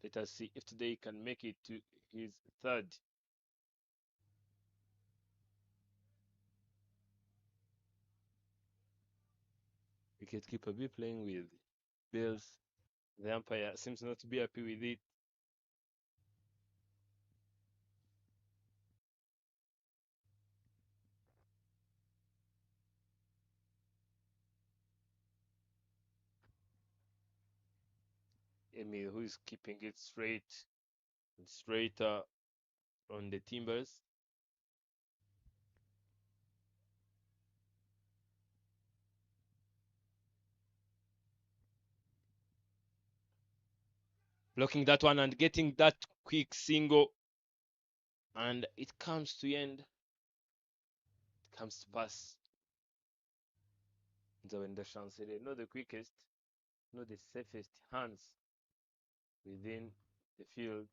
Let us see if today he can make it to his 3rd. Wicketkeeper be playing with Bills. The umpire seems not to be happy with it. Emil, who is keeping it straighter on the timbers. Blocking that one and getting that quick single. And it comes to end. It comes to pass. Zawenda Shansere, not the quickest, not the safest hands within the field.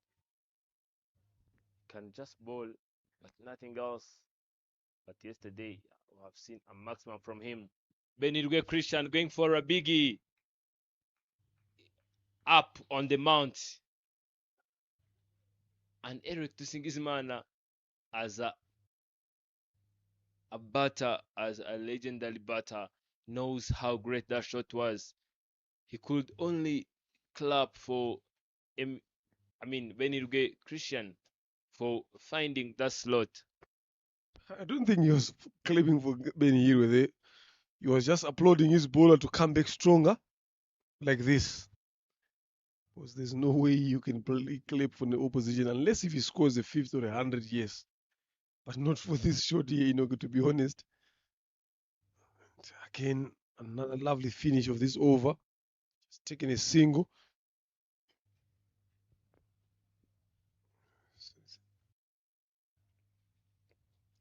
Can just bowl, but nothing else. But yesterday, we have seen a maximum from him. Benirwe Christian going for a biggie. Up on the mount. And Eric Tusingizimana as a batter, as a legendary batter, knows how great that shot was. He could only clap for Benirwe Christian for finding that slot. I don't think he was clapping for Benny here with it. He was just applauding his bowler to come back stronger like this. Because there's no way you can clap for the opposition unless if he scores a 50 or 100, yes. But not for this shot here, to be honest. Again, another lovely finish of this over. Just taking a single.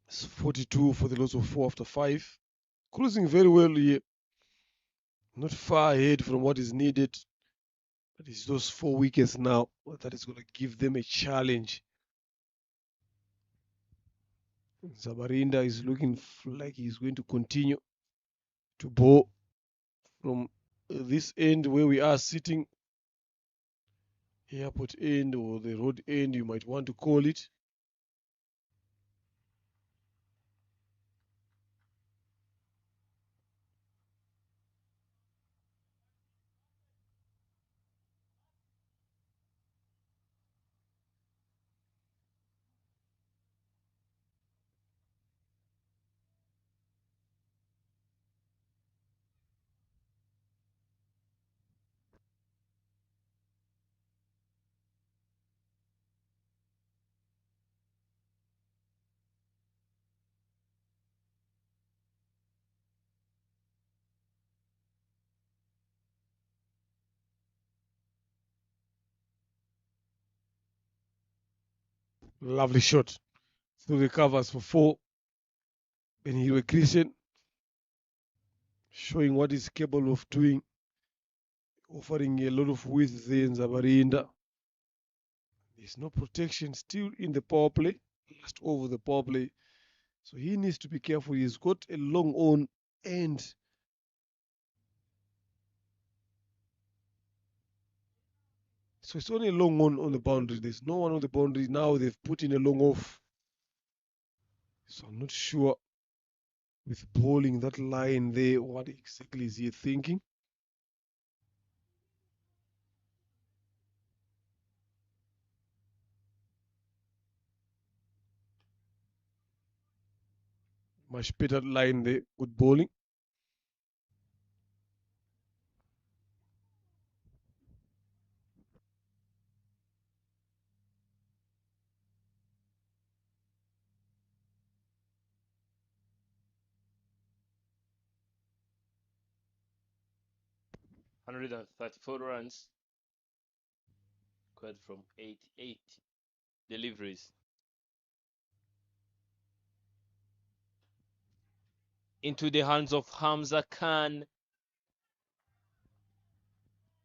It's 42 for the loss of 4 after 5. Cruising very well here. Not far ahead from what is needed. But it's those 4 wickets now that is going to give them a challenge. Zabarinda is looking like he's going to continue to bowl from this end where we are sitting. Airport end or the road end, you might want to call it. Lovely shot through the covers for 4. Benihirwe Christian showing what he's capable of doing, offering a lot of width there in Zabarinda. There's no protection still in the power play, last over the power play. So he needs to be careful. He's got a long on end. So it's only a long on the boundary. There's no one on the boundary. Now they've put in a long off. So I'm not sure with bowling that line there, what exactly is he thinking? Much better line there. Good bowling. Hundred and 34 runs, scored from 88 deliveries. Into the hands of Hamza Khan.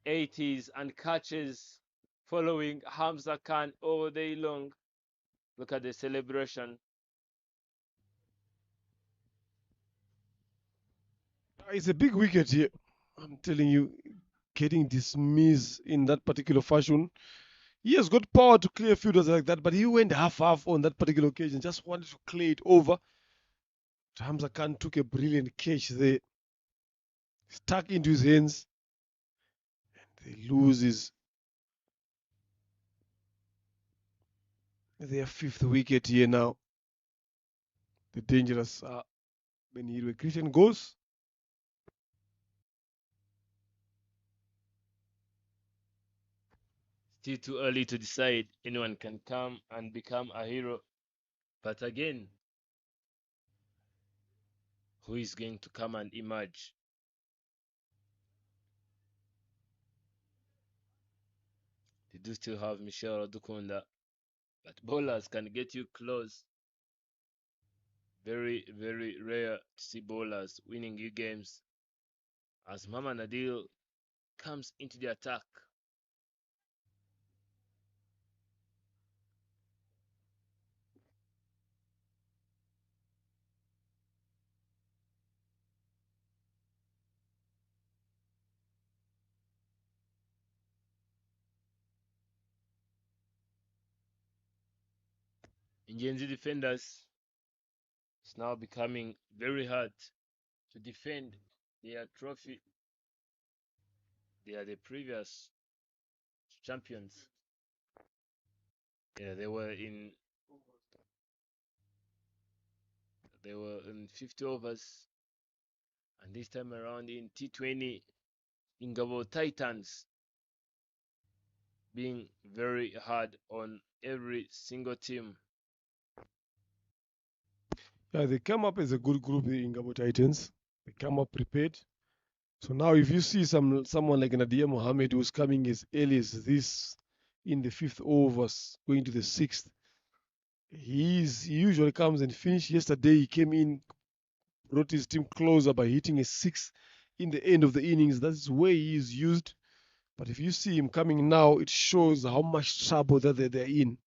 80s and catches following Hamza Khan all day long. Look at the celebration. It's a big wicket here. I'm telling you, getting dismissed in that particular fashion. He has got power to clear fielders like that, but he went half-half on that particular occasion. Just wanted to clear it over. Hamza Khan took a brilliant catch there. Stuck into his hands. And they lose their 5th wicket here now. The dangerous when Hirwe Christian goes. Still too early to decide. Anyone can come and become a hero. But again, who is going to come and emerge? They do still have Michelle Odukunda, but bowlers can get you close. Very, very rare to see bowlers winning you games. As Mama Nadil comes into the attack. Ngenzi defenders, it's now becoming very hard to defend their trophy. They are the previous champions. Yeah, they were in 50 overs, and this time around in T20, Ingabo Titans being very hard on every single team. Yeah, they come up as a good group, the Ingabo Titans. They come up prepared. So now if you see someone like Nadia Mohammed who's coming as early as this in the 5th overs, going to the 6th, he usually comes and finish. Yesterday he came in, brought his team closer by hitting a 6 in the end of the innings. That's where he is used. But if you see him coming now, it shows how much trouble that they're in.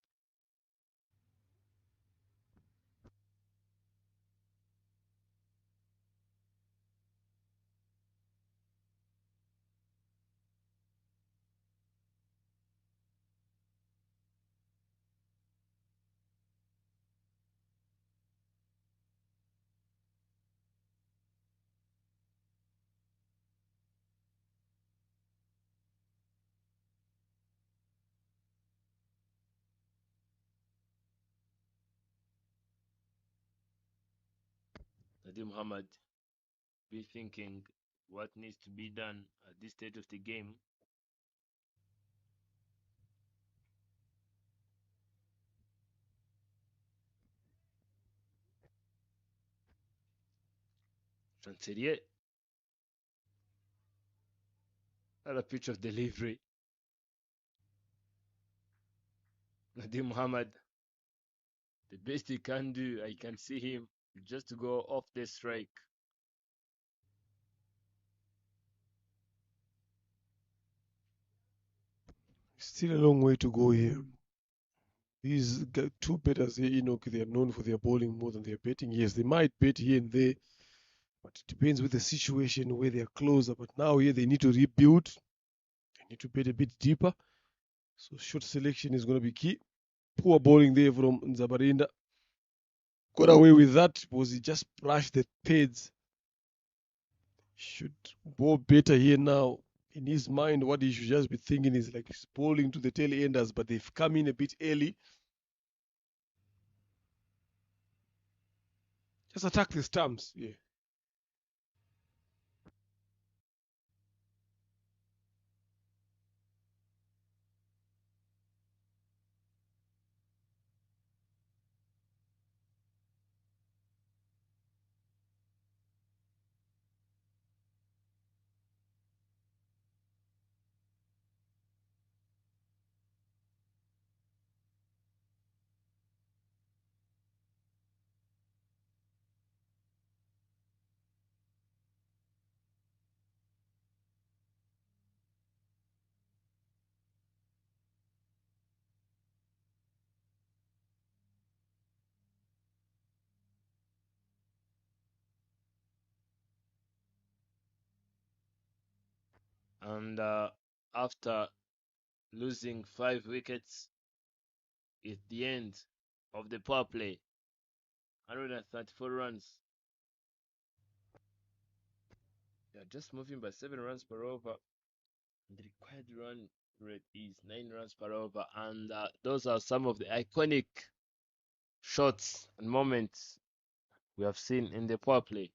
Nadim Muhammad be thinking what needs to be done at this stage of the game. Chancelier, not a pitch of delivery. Nadim Muhammad, the best he can do, I can see him just to go off the strike. Still a long way to go here. These two batters here, they are known for their bowling more than their batting. Yes, they might bat here and there, but it depends with the situation where they are closer. But now here they need to rebuild. They need to bat a bit deeper. So short selection is going to be key. Poor bowling there from Nzabarinda. Got away with that because he just brushed the pads. Should bowl better here now. In his mind, what he should just be thinking is like he's bowling to the tail enders, but they've come in a bit early. Just attack the stumps. Yeah. And after losing 5 wickets at the end of the power play, 134 runs. They are just moving by 7 runs per over. And the required run rate is 9 runs per over. And those are some of the iconic shots and moments we have seen in the power play.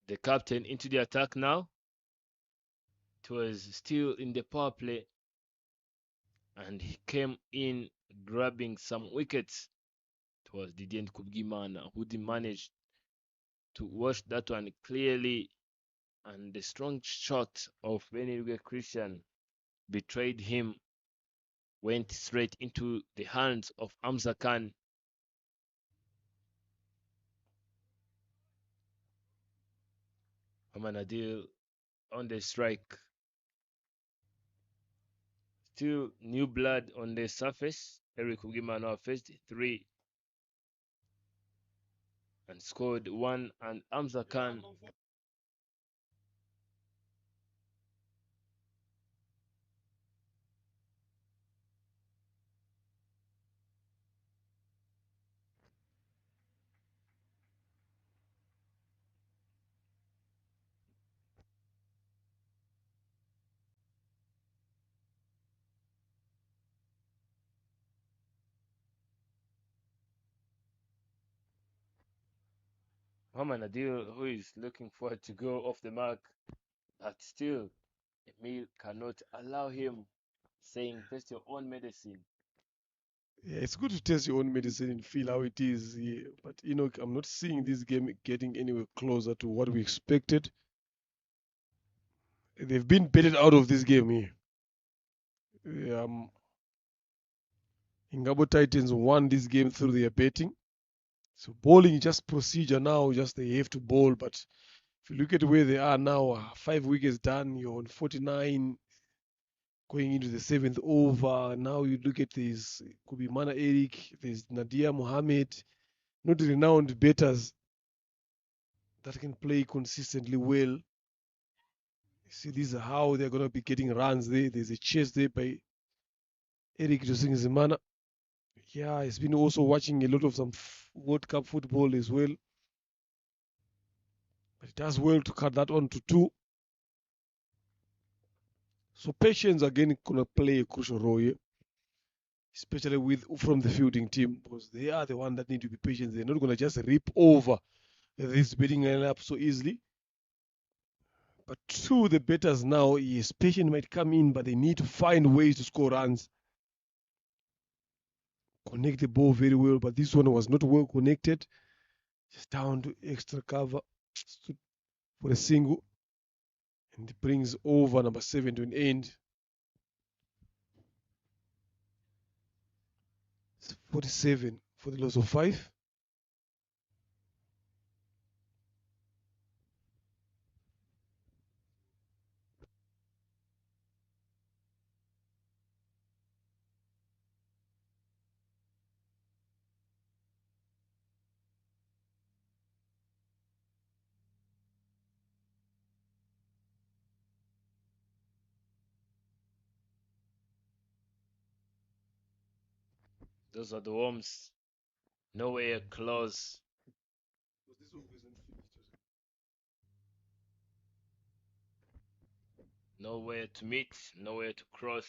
The captain into the attack now. It was still in the power play, and he came in grabbing some wickets. It was Didier Kubgimana who managed to watch that one clearly, and the strong shot of Benedict Christian betrayed him, went straight into the hands of Amza Khan. Amanadil on the strike. Still new blood on the surface. Eric Kubgimana faced 3 and scored 1, and Amza Khan Muhammad Adil, who is looking forward to go off the mark, but still, Emil cannot allow him, saying, test your own medicine. Yeah, it's good to test your own medicine and feel how it is. Yeah. But I'm not seeing this game getting anywhere closer to what we expected. They've been betted out of this game here. Ingabo Titans won this game through their betting. So bowling is just procedure now, just they have to bowl. But if you look at where they are now, 5 wickets done, you're on 49 going into the 7th over. Now you look at this, could be Mana Eric, there's Nadia Mohammed, not renowned batters that can play consistently well. See, these are how they're going to be getting runs there. There's a chase there by Eric Josingzimana. Yeah, he's been also watching a lot of some World Cup football as well. But it does well to cut that on to 2. So patience again gonna play a crucial role here, especially from the fielding team, because they are the one that need to be patient. They're not gonna just rip over this betting lineup so easily. But to the betters now, yes, patience might come in, but they need to find ways to score runs. Connect the ball very well, but this one was not well connected. Just down to extra cover for a single. And it brings over number 7 to an end. It's 47 for the loss of 5. Those are the worms. Nowhere close. Nowhere to meet. Nowhere to cross.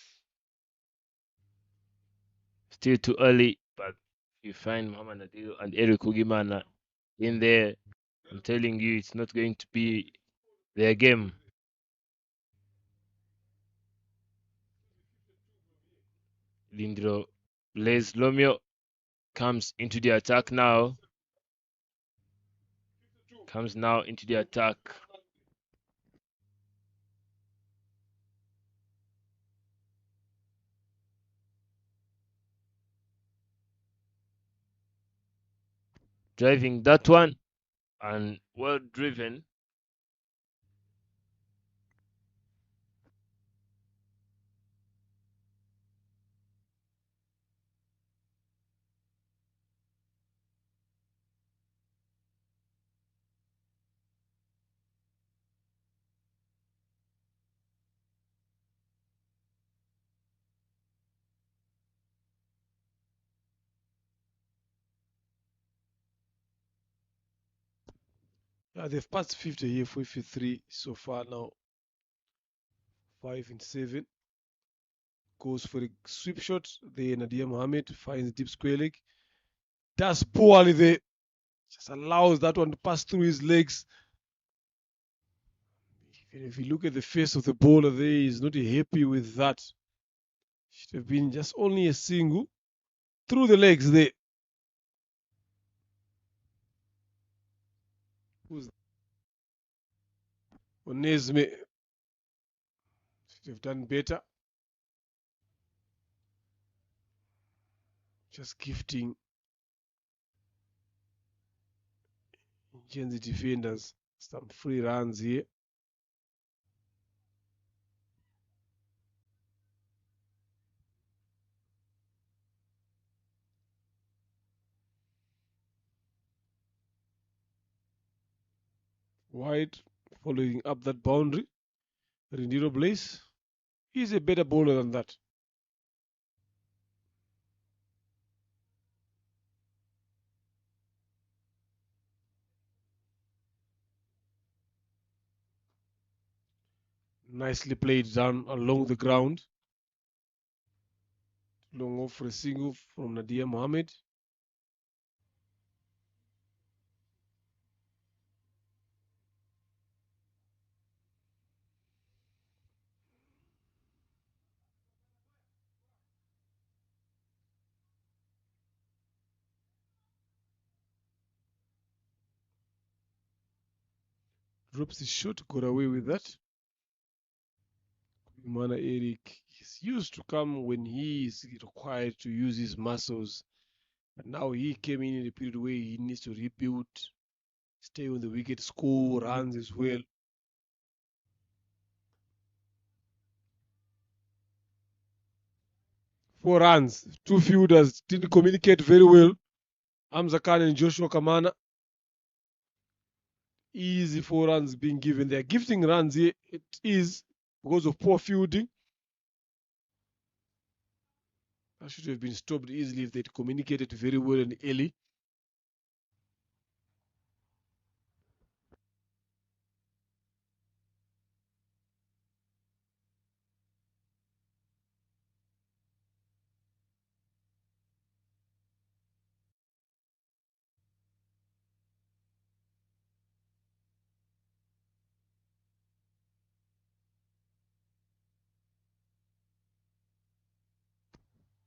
Still too early, but you find Muhammad Adil and Eric Ugimana in there. I'm telling you, it's not going to be their game. Lindro Les Lomio comes into the attack now. Comes now into the attack. Driving that one and well driven. Yeah, they've passed 50 here, 53 so far now. 5 and 7. Goes for a sweep shot. There, Nadia Mohammed finds deep square leg. Does poorly there. Just allows that one to pass through his legs. If you look at the face of the bowler there, he's not happy with that. Should have been just only a single through the legs there. Who's Onesme? Should have done better. Just gifting the defenders some free runs here. Wide, following up that boundary. Rindiro Blaze, he's a better bowler than that. Nicely played down along the ground. Long off for a single from Nadia Mohammed. Drops his shot, got away with that. Mana Eric is used to come when he is required to use his muscles. But now he came in a period where he needs to rebuild, stay on the wicket, score runs as well. Four runs, two fielders didn't communicate very well. Hamza Khan and Joshua Kamana. Easy 4 runs being given. They're gifting runs here. It is because of poor fielding. That should have been stopped easily if they'd communicated very well and early.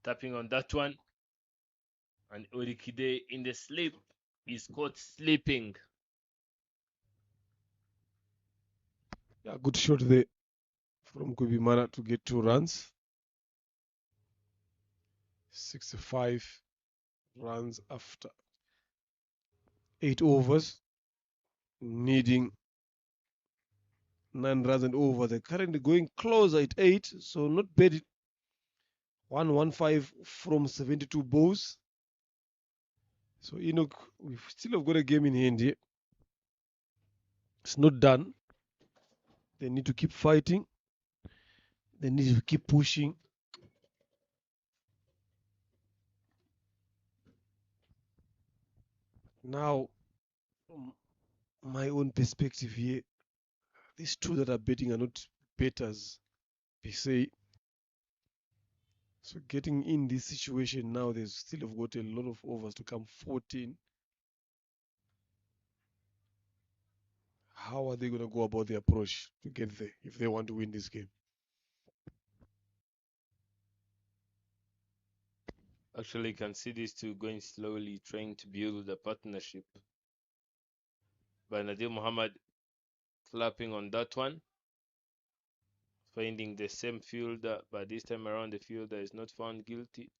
Tapping on that one. And Orikide in the sleep is caught sleeping. Yeah, good shot there from Kubimana to get 2 runs. 65 runs after 8 overs, needing 9 runs and over. They're currently going closer at 8, so not bad. 115 from 72 balls. So Enoch, we still have got a game in hand here. It's not done. They need to keep fighting. They need to keep pushing. Now, from my own perspective here, these two that are betting are not betters per se. So getting in this situation now, they still have got a lot of overs to come, 14. How are they going to go about the approach to get there if they want to win this game? Actually, you can see these two going slowly, trying to build a partnership. But Nadir Muhammad clapping on that one, finding the same fielder, but this time around the fielder is not found guilty.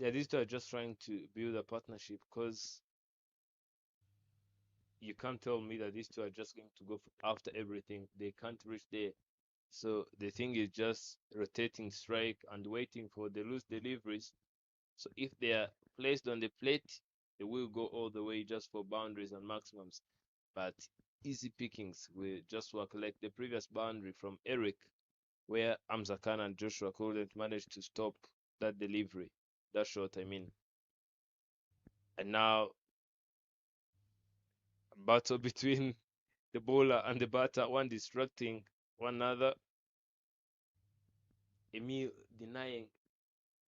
Yeah, these two are just trying to build a partnership, because you can't tell me that these two are just going to go after everything. They can't reach there. So the thing is just rotating strike and waiting for the loose deliveries. So if they are placed on the plate, they will go all the way just for boundaries and maximums. But easy pickings will just work, like the previous boundary from Eric, where Hamza Khan and Joshua couldn't manage to stop that delivery, that shot, I mean. And now, a battle between the bowler and the batter, one distracting one another. Emil denying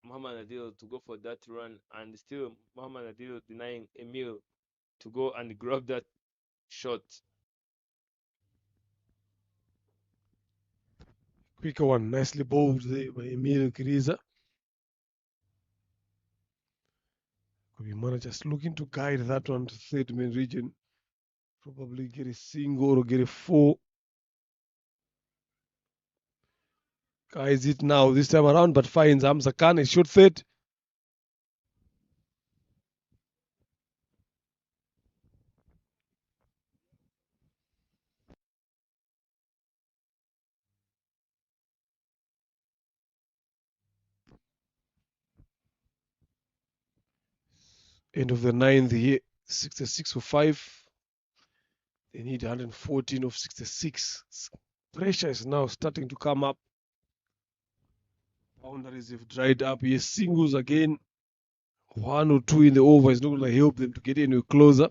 Muhammad Adil to go for that run, and still Muhammad Adil denying Emil to go and grab that shot. Quicker one, nicely bowled there by Emil Kiriza. Kubimana just looking to guide that one to third main region. Probably get a single or get a 4. Guides it now this time around, but finds Hamza Khan a short third. End of the 9th here, 66 for 5. They need 114 of 66. Pressure is now starting to come up. Boundaries have dried up. Yes, singles again. 1 or 2 in the over is not going to help them to get any closer.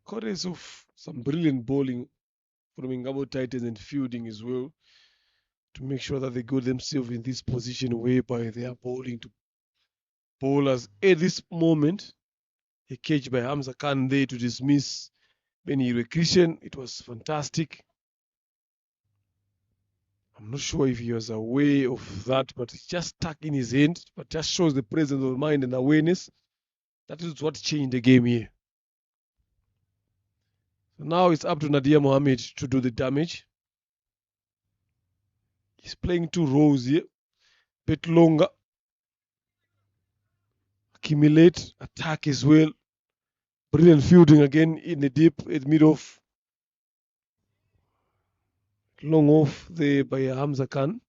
Chorus of some brilliant bowling from Ingabo Titans and fielding as well, to make sure that they got themselves in this position whereby they are bowling to bowlers at this moment. A catch by Hamza Khan there to dismiss Benny Christian. It was fantastic. I'm not sure if he was aware of that, but it's just stuck in his hand, but just shows the presence of mind and awareness. That is what changed the game here. So now it's up to Nadir Mohammed to do the damage. He's playing 2 rows here. Bit longer. Accumulate, attack as well. Brilliant fielding again in the deep, at mid-off. Long off there by Hamza Khan.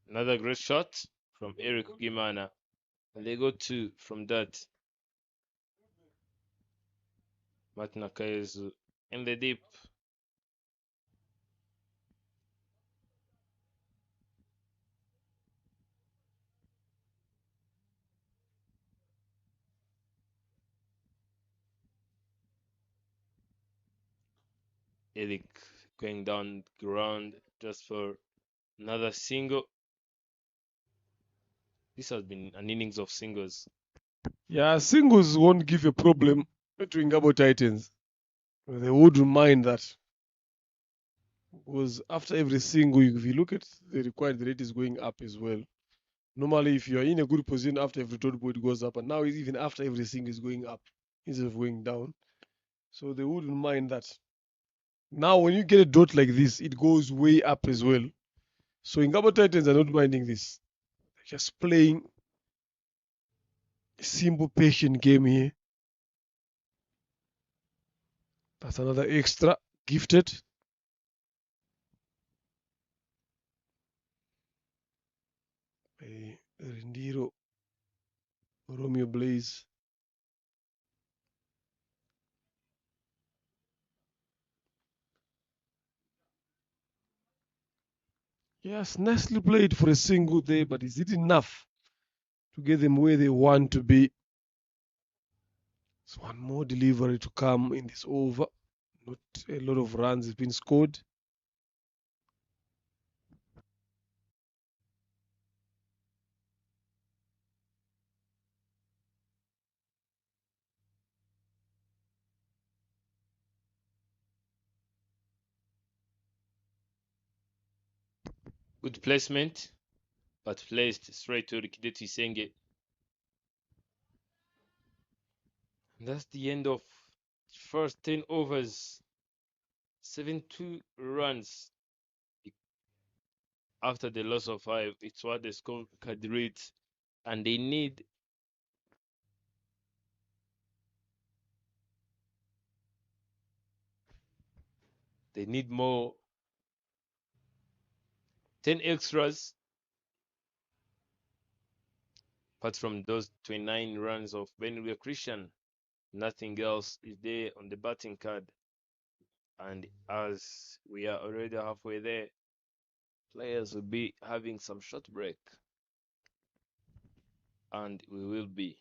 Another great shot from Eric Gimana. And they go 2 from that. Martin Akayezu in the deep. Eric going down ground just for another single. This has been an innings of singles. Yeah, singles won't give a problem to Ingabo Titans. They wouldn't mind that. Because after every single, if you look at the required, the rate is going up as well. Normally, if you are in a good position after every dot ball, it goes up. And now, even after every single is going up instead of going down. So they wouldn't mind that. Now, when you get a dot like this, it goes way up as well. So Ingabo Titans are not minding this. They're just playing a simple, patient game here. That's another extra gifted. Rindiro Romeo Blaze. Yes, nicely played for a single there, but is it enough to get them where they want to be? There's one more delivery to come in this over. Not a lot of runs has been scored. Good placement, but placed straight to Rikideti Senge. That's the end of first 10 overs. 7-2 runs after the loss of 5. It's what the scorecard reads. And they need more 10 extras apart from those 29 runs of Benue Christian. Nothing else is there on the batting card. And as we are already halfway there, players will be having some short break. And we will be.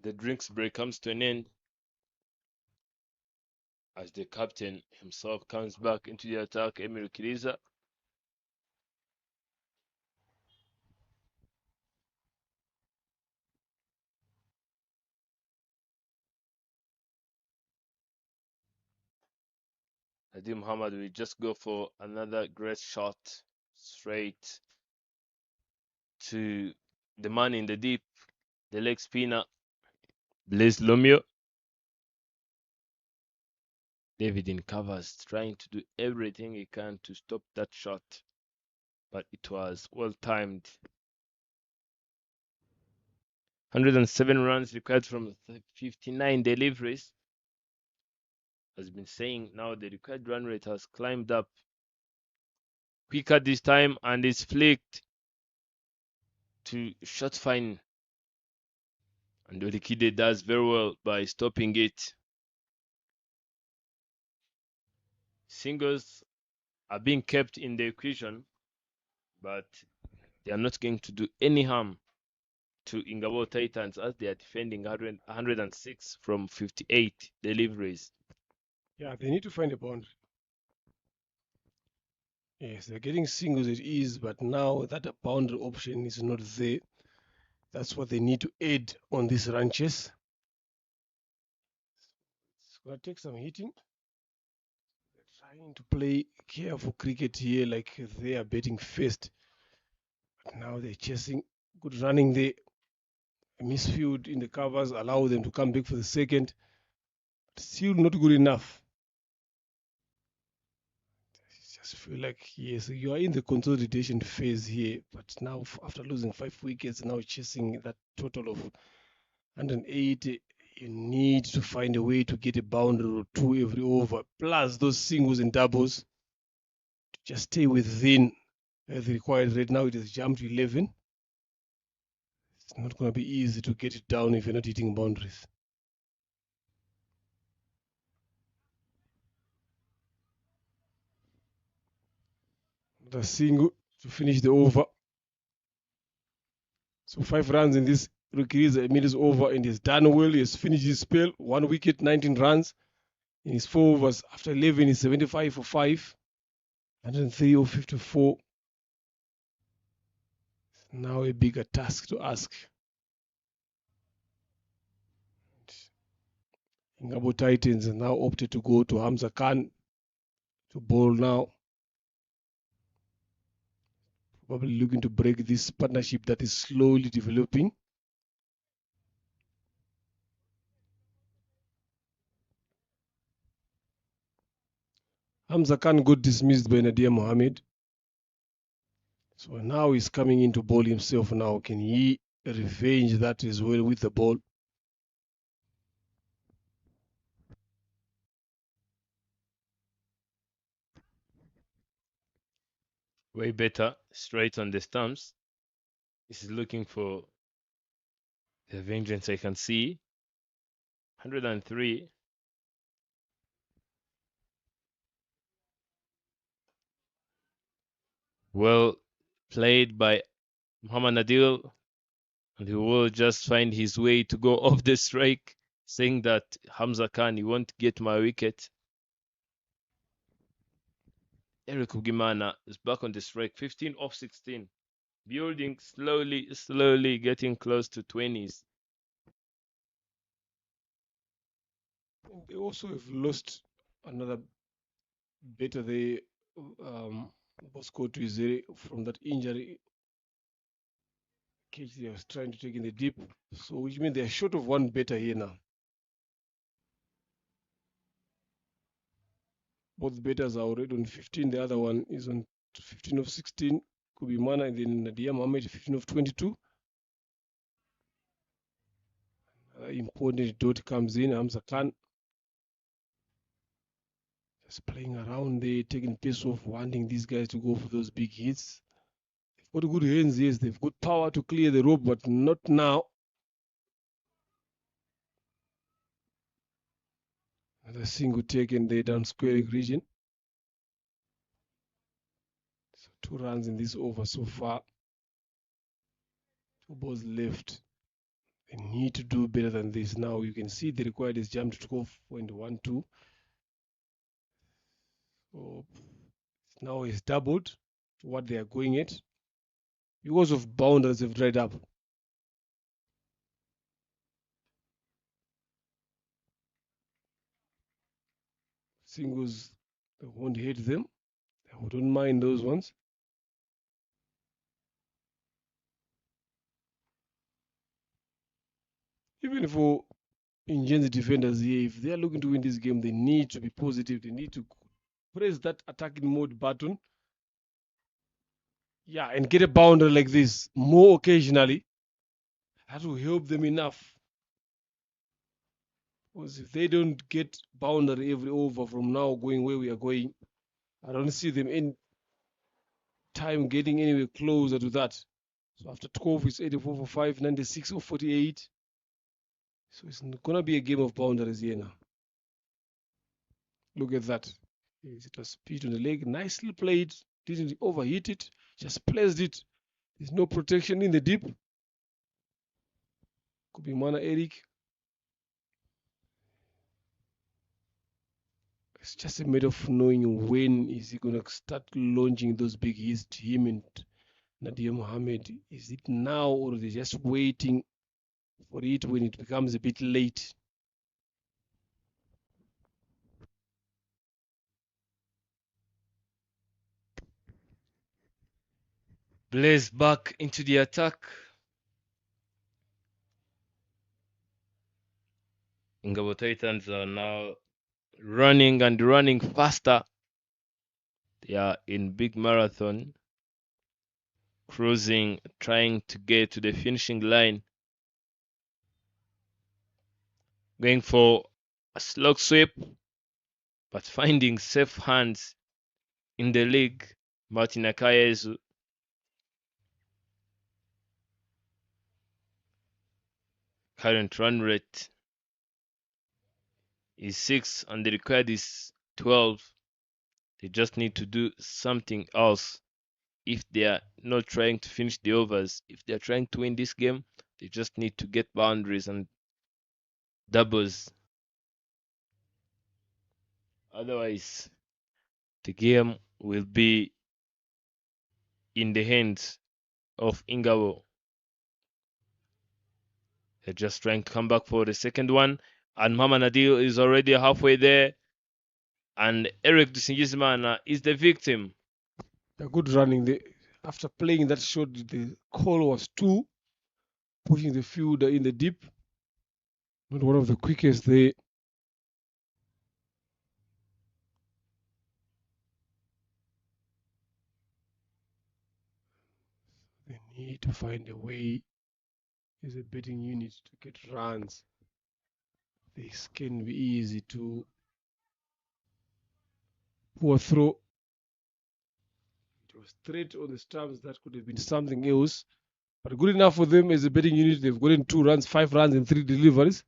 The drinks break comes to an end as the captain himself comes back into the attack, Emil Kiriza. Nadim Muhammad will just go for another great shot straight to the man in the deep, the leg spinner, Blaise Lomio. David in covers, trying to do everything he can to stop that shot, but it was well timed. 107 runs required from 59 deliveries. Has been saying now the required run rate has climbed up quicker this time and is flicked to shot fine. And Orikide does very well by stopping it. Singles are being kept in the equation, but they are not going to do any harm to Ingabo Titans as they are defending 106 from 58 deliveries. Yeah, they need to find a boundary. Yes, they're getting singles at ease, but now that boundary option is not there. That's what they need to add on these ranches. It's gonna take some hitting. They're trying to play careful cricket here, like they are betting first. But now they're chasing. Good running there. Misfield in the covers allow them to come back for the second. Still not good enough. I just feel like, yes, you are in the consolidation phase here, but now after losing 5 wickets, now chasing that total of 180, you need to find a way to get a boundary or two every over, plus those singles and doubles to just stay within the required rate. Now it has jumped to 11. It's not going to be easy to get it down if you're not hitting boundaries. The single to finish the over. So 5 runs in this rookie is a minutes over and he's done well. He has finished his spell. 1 wicket, 19 runs. In his 4 overs after 11, he's 75 for 5. 103 or 54. Now a bigger task to ask. Ingabo Titans now opted to go to Hamza Khan to bowl now. Probably looking to break this partnership that is slowly developing. Hamza Khan got dismissed by Nadir Mohammed. So now he's coming in to bowl himself now. Can he revenge that as well with the ball? Way better, straight on the stumps. This is looking for the vengeance I can see. 103. Well played by Muhammad Adil, and he will just find his way to go off the strike, saying that Hamza Khan, you won't get my wicket. Eric Ugimana is back on the strike, 15 off 16. Building slowly getting close to 20s. They also have lost another better. They Bosco to Izere from that injury cage they was trying to take in the deep. So which means they're short of one better here now. Both betters are already on 15. The other one is on 15 of 16. Kubimana and then Nadia Mohammed 15 of 22. Important dot comes in. Hamza Khan just playing around there, taking pace off, wanting these guys to go for those big hits. They've got good hands, yes. They've got power to clear the rope, but not now. Another single taken there down square region. So 2 runs in this over so far. 2 balls left. They need to do better than this. Now you can see the required is jumped to 12.12. So now it's doubled to what they are going at because of boundaries have dried up. Singles, they won't hit them. They wouldn't mind those ones. Even for Indians defenders here, if they are looking to win this game, they need to be positive. They need to press that attacking mode button. Yeah, and get a boundary like this more occasionally. That will help them enough. Because if they don't get boundary every over from now going where we are going, I don't see them in time getting anywhere closer to that. So after 12, it's 84 for 5, 96 or 48. So it's going to be a game of boundaries here now. Look at that. It was speed on the leg. Nicely played. Didn't overheat it. Just placed it. There's no protection in the deep. Could be Mana Eric. It's just a matter of knowing when is he going to start launching those big hits to him and Nadia Mohammed. Is it now or are they just waiting for it when it becomes a bit late? Blaze back into the attack. Ingabo Titans are now running and running faster. They are in big marathon, cruising, trying to get to the finishing line. Going for a slog sweep, but finding safe hands in the league. Martin Akayezu. Current run rate is 6 and the required is 12. They just need to do something else if they are not trying to finish the overs. If they are trying to win this game, they just need to get boundaries and doubles. Otherwise, the game will be in the hands of Ingabo. They're just trying to come back for the second one. And Mama Nadil is already halfway there. And Eric Dusingizimana is the victim. A good running. After playing that shot, the call was 2, pushing the fielder in the deep. Not one of the quickest there. They need to find a way as a betting unit to get runs. This can be easy to poor throw. It was straight on the stumps. That could have been something else. But good enough for them as a betting unit. They've gotten 2 runs, 5 runs, and 3 deliveries.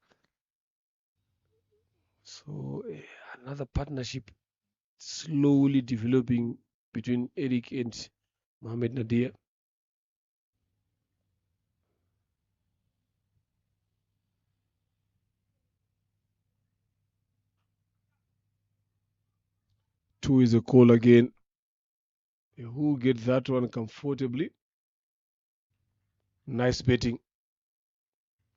So another partnership slowly developing between Eric and Mohamed Nadir. Two is a call again. Who get that one comfortably? Nice betting.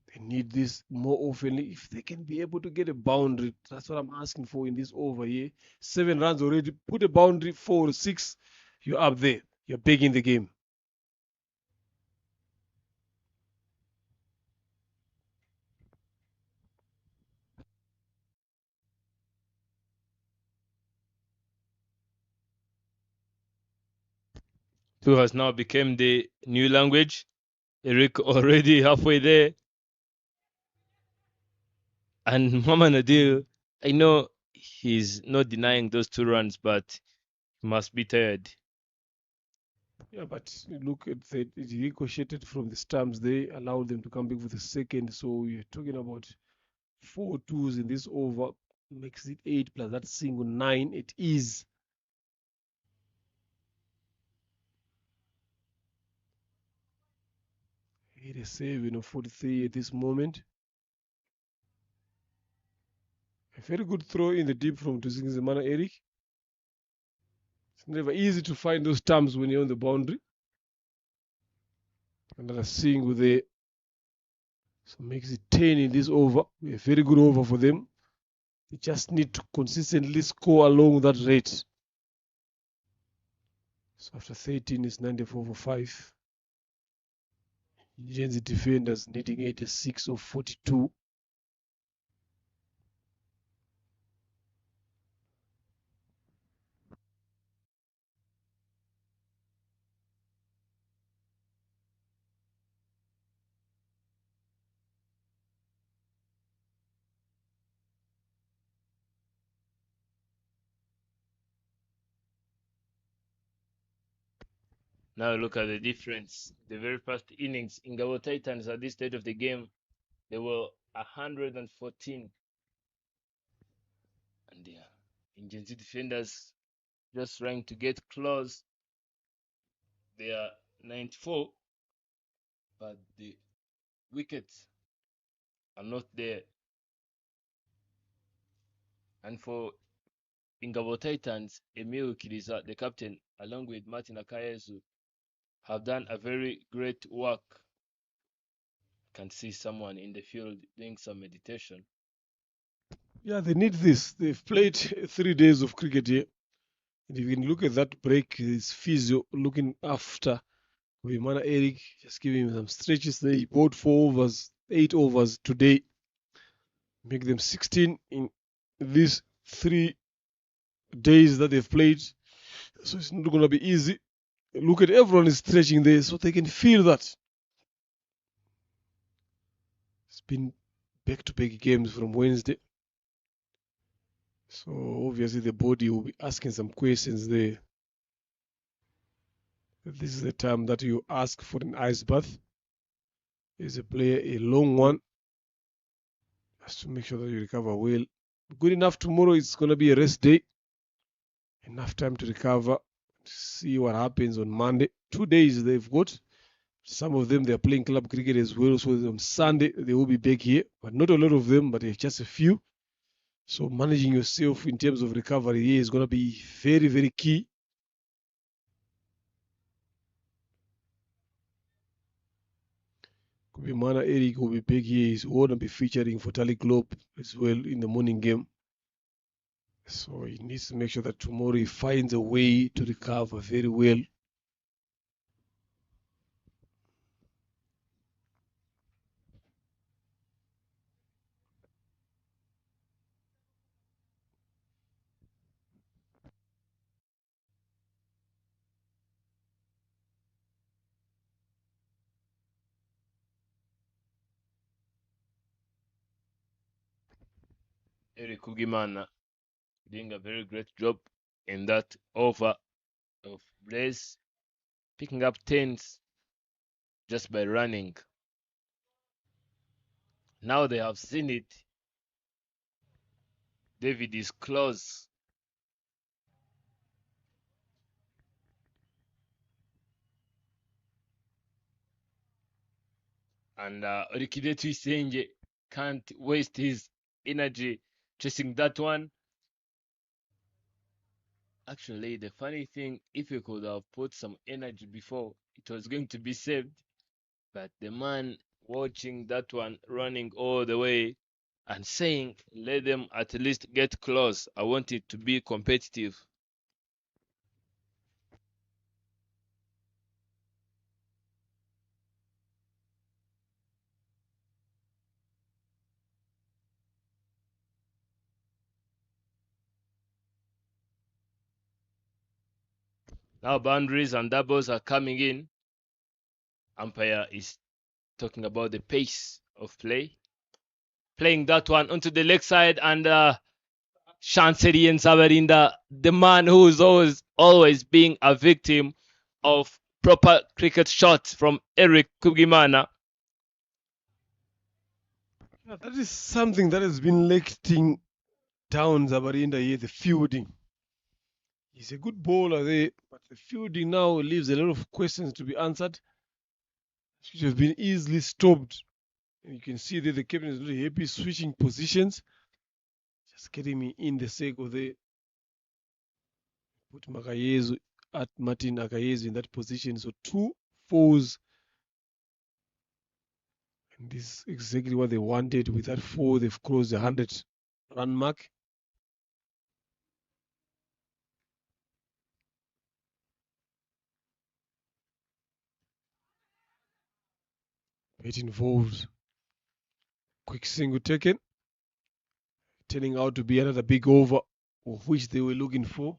They need this more often. If they can be able to get a boundary, that's what I'm asking for in this over here. 7 runs already. Put a boundary, 4 or 6. You're up there. You're big in the game. Two has now become the new language. Eric already halfway there. And Mama Nadir, I know he's not denying those 2 runs, but he must be tired. Yeah, but look at that. It ricocheted from the stumps. They allowed them to come back with a second. So you're talking about 4 twos in this over. Makes it 8 plus that single 9. It is. Hit a 7 or 43 at this moment. A very good throw in the deep from Dusingizimana Eric. It's never easy to find those stumps when you're on the boundary. Another single there. So makes it 10 in this over. A very good over for them. They just need to consistently score along that rate. So after 13 is 94 for 5. Indians defenders needing 86 or 42. Now look at the difference. The very first innings, Ingabo Titans at this stage of the game, they were 114. And their Ingenzi defenders just trying to get close. They are 94, but the wickets are not there. And for Ingabo Titans, Emil Kiriza, the captain, along with Martin Akayesu, have done a very great work. Can see someone in the field doing some meditation. Yeah, they need this. They've played 3 days of cricket here. And if you can look at that break, his physio looking after Wimana Eric, just giving him some stretches there. He bowled 4 overs, 8 overs today. Make them 16 in these 3 days that they've played. So it's not going to be easy. Look at everyone is stretching there so they can feel that. It's been back-to-back games from Wednesday. So obviously the body will be asking some questions there. This is the time that you ask for an ice bath. Is a player a long one? Has to make sure that you recover well. Good enough tomorrow. It's going to be a rest day. Enough time to recover. See what happens on Monday. 2 days they've got. Some of them they're playing club cricket as well. So on Sunday they will be back here, but not a lot of them. But just a few. So managing yourself in terms of recovery here is going to be very, very key. Kubimana Eric will be back here. He's going to be featuring for Tally Globe as well in the morning game. So he needs to make sure that tomorrow he finds a way to recover very well. Eric Kugimana doing a very great job in that over of Blaze, picking up tens just by running. Now they have seen it. David is close. And Rikidetu Isenje can't waste his energy chasing that one. Actually, the funny thing, if he could have put some energy before, it was going to be saved. But the man watching that one running all the way and saying, let them at least get close. I want it to be competitive. Now boundaries and doubles are coming in. Umpire is talking about the pace of play. Playing that one onto the leg side, and Shanseri and Sabarinda, the man who is always being a victim of proper cricket shots from Eric Kugimana. Yeah, that is something that has been letting down Zabarinda here, the fielding. He's a good bowler there, but the fielding now leaves a lot of questions to be answered, which have been easily stopped. And you can see that the captain is really happy switching positions. Just getting me in the circle there. Put Makayezu at Martin Akayezu in that position. So 2 4s. And this is exactly what they wanted. With that 4, they've crossed the 100-run mark. Get involved. Quick single taken. Turning out to be another big over, of which they were looking for.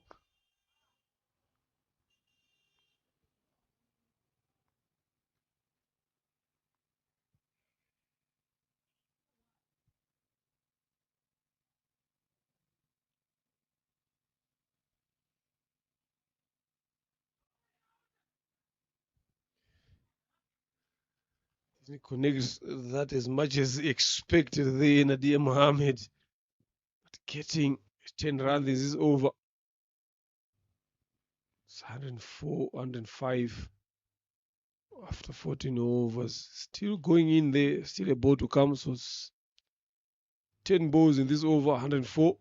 He connects that as much as expected there, Nadia Mohammed. But getting 10 runs, this is over. It's 104, 105 after 14 overs. Still going in there, still a ball to come. So it's 10 balls in this over, 104.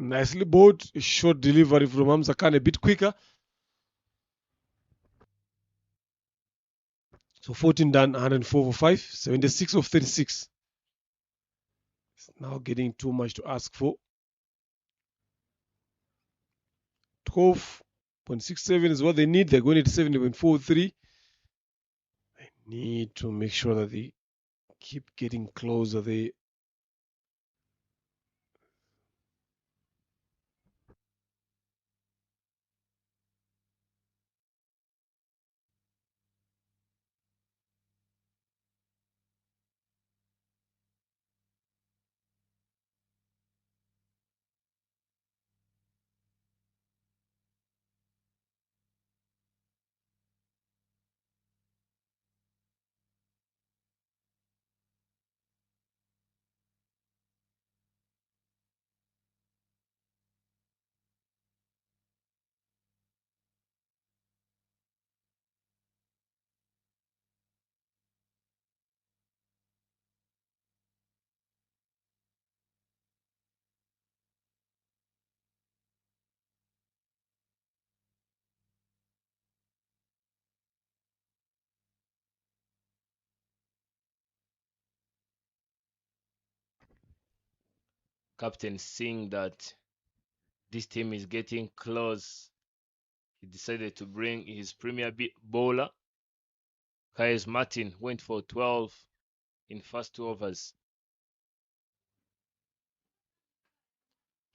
Nicely bowled. A short delivery from Hamza Khan, a bit quicker. So 14 done, 104 for 5, 76 of 36. It's now getting too much to ask for. 12.67 is what they need. They're going at 70.43. They need to make sure that they keep getting closer there. Captain, seeing that this team is getting close, he decided to bring his premier bowler. Kais Martin went for 12 in first 2 overs.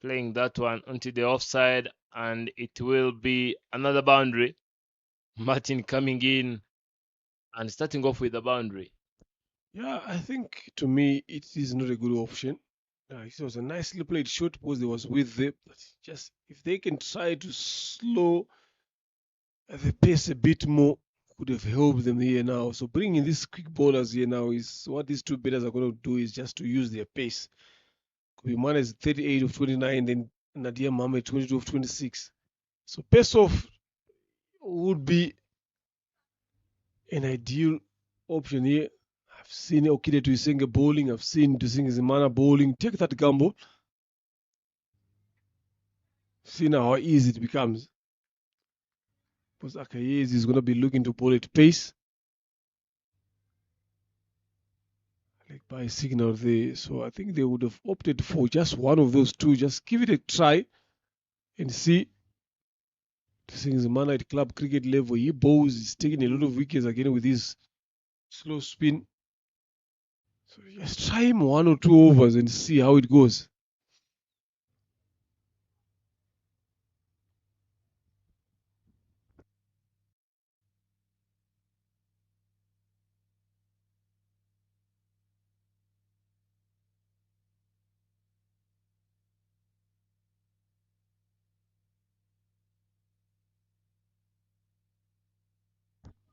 Playing that one onto the offside, and it will be another boundary. Martin coming in and starting off with a boundary. Yeah, I think to me it is not a good option. It was a nicely played shot because there was width there. But just if they can try to slow the pace a bit more, could have helped them here now. So bringing these quick bowlers here now is what these two batters are going to do is just to use their pace. Kubiman is 38 of 29, then Nadia Mohammed 22 of 26. So pace off would be an ideal option here. I've seen Okide Tuisenge bowling. I've seen Tuisenge Zimana bowling. Take that gamble. See now how easy it becomes. Because Akayezi is going to be looking to bowl at pace. Like by signal there. So I think they would have opted for just one of those two. Just give it a try and see. Tuisenge Zimana at club cricket level. He bowls. He's taking a lot of wickets again with his slow spin. So just try him 1 or 2 overs and see how it goes.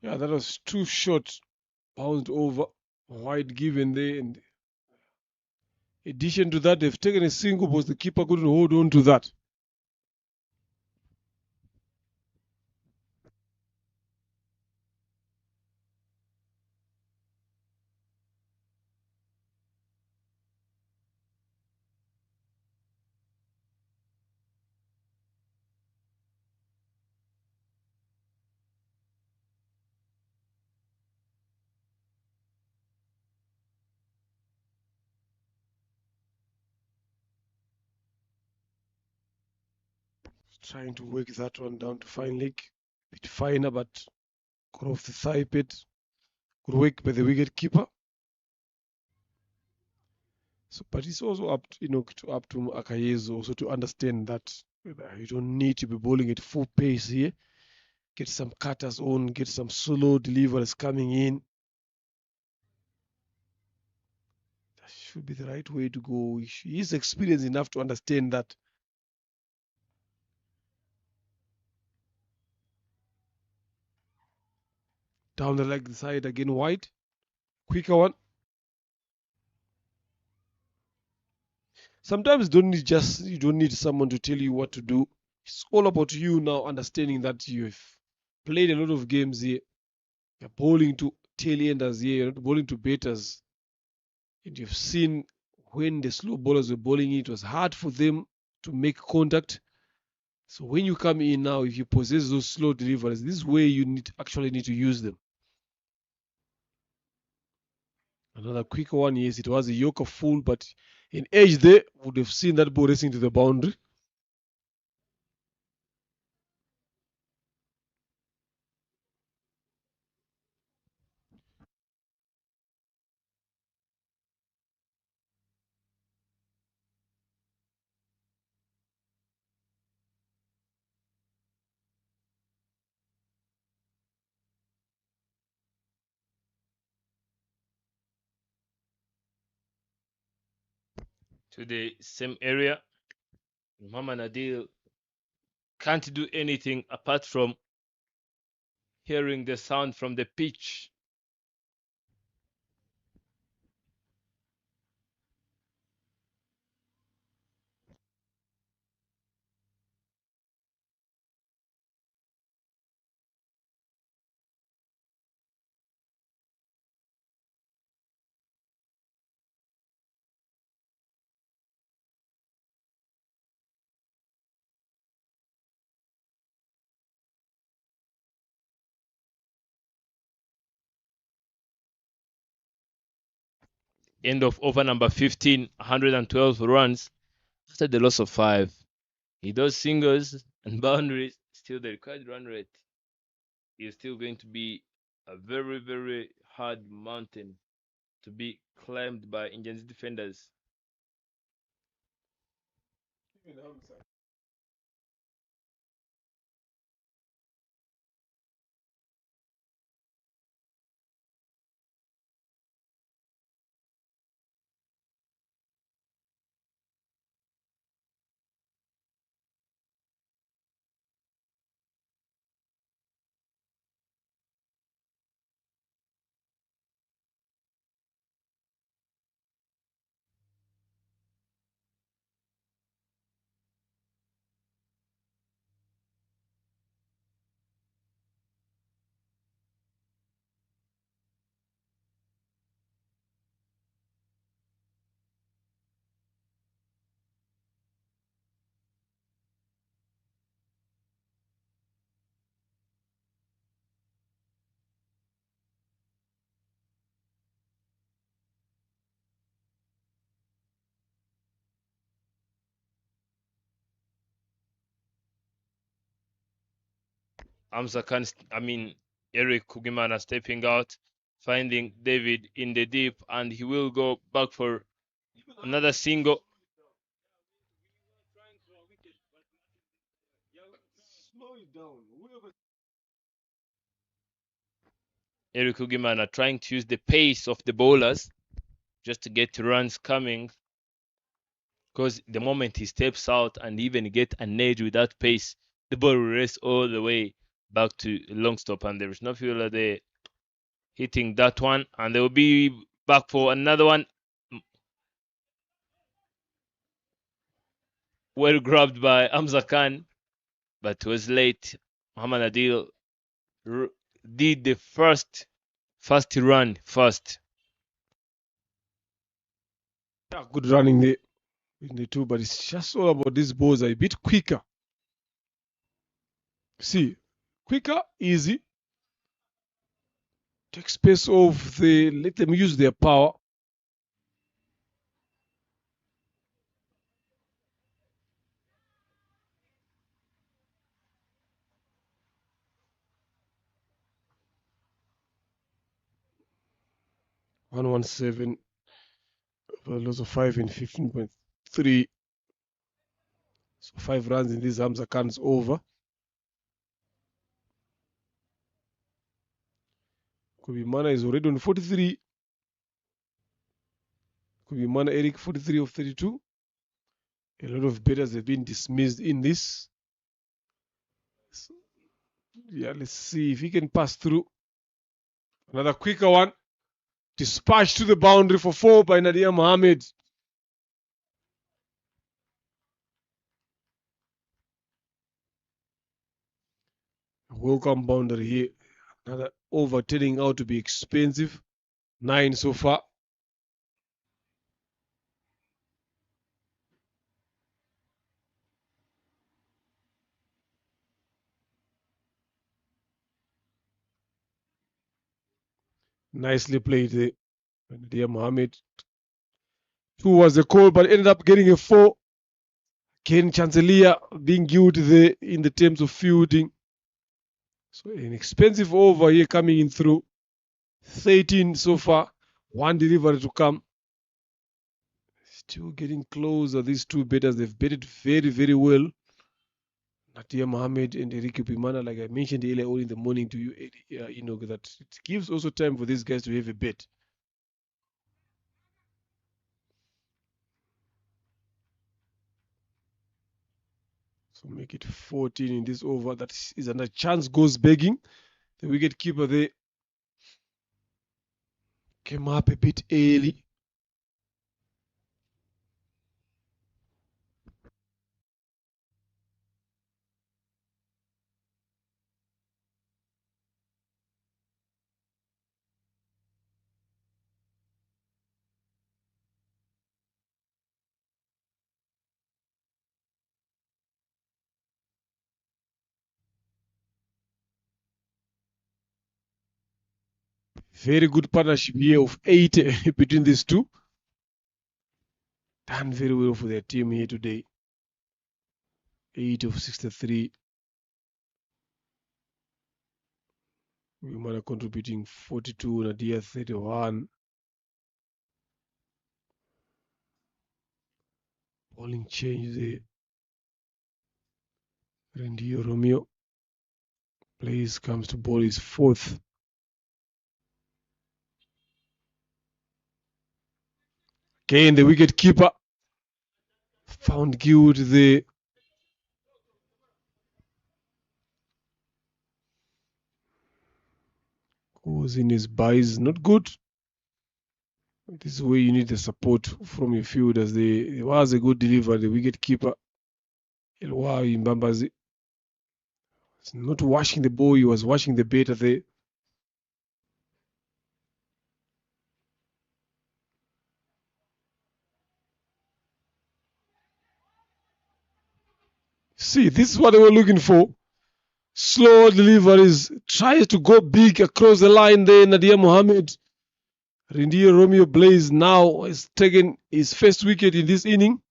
Yeah, that was too short. Bounced over. Wide given there. And in addition to that, they've taken a single because the keeper couldn't hold on to that. Trying to work that one down to fine leg. Bit finer, but got off the thigh pad. Good work by the wicket keeper. So, but it's also up to Akayezu also to understand that you don't need to be bowling at full pace here. Get some cutters on, get some slow deliveries coming in. That should be the right way to go. He is experienced enough to understand that. Down the leg side again, wide. Quicker one. Sometimes you don't need someone to tell you what to do. It's all about you now understanding that you've played a lot of games here. You're bowling to tail enders here, you're not bowling to batters. And you've seen when the slow bowlers were bowling, it was hard for them to make contact. So when you come in now, if you possess those slow deliveries, this is where you actually need to use them. Another quick one, yes, it was a Yorker full, but in edge there, would have seen that ball racing to the boundary. To the same area. Muhammad Adil can't do anything apart from hearing the sound from the pitch. End of over number 15, 112 runs after the loss of 5. He does singles and boundaries. Still, the required run rate is still going to be a very, very hard mountain to be climbed by Indians defenders. Eric Kugimana stepping out, finding David in the deep, and he will go back for another single. Eric Kugimana trying to use the pace of the bowlers just to get runs coming, because the moment he steps out and even get an edge with that pace, the ball will race all the way back to long stop, and there is no fielder there hitting that one, and they will be back for another one. Well grabbed by Hamza Khan, but it was late. Muhammad Adil did the first run first. Yeah, good running there in the two, but it's just all about these balls are a bit quicker. See, quicker, easy. Take space off let them use their power. One 117 for a loss of 5 in 15.3. So 5 runs in this Hamza Khan's over. Kubimana is already on 43. Kubimana Eric 43 of 32. A lot of batters have been dismissed in this. So, yeah, let's see if he can pass through. Another quicker one. Dispatched to the boundary for 4 by Nadia Mohammed. Welcome boundary here. Another over turning out to be expensive. 9 so far. Nicely played there. Nadia Mohammed. 2 was the call, but ended up getting a 4. Ken Chancellor being guilty there in the terms of fielding. So an expensive over here coming in through. 13 so far. 1 delivery to come. Still getting closer. These two batters, they've betted very, very well. Nadia Mohammed and Eric Pimana, like I mentioned earlier on in the morning to you, that it gives also time for these guys to have a bet. So make it 14 in this over. That is another chance goes begging. The wicket keeper there came up a bit early. Very good partnership here of 8 between these two. Done very well for their team here today. 8 of 63. Wimana contributing 42, Nadia 31. Bowling change there. Rendio Romeo plays, comes to bowl his 4th. Again, the wicket keeper found guilt there. Goes in his buys, not good. This is where you need the support from your fielders. There was a good delivery. The wicket keeper, Elwawi Mbambazi, was not washing the ball, he was washing the batter there. See, this is what they were looking for. Slow deliveries, tries to go big across the line there. Nadia Mohammed. Rendio Romeo Blaze now has taken his first wicket in this inning.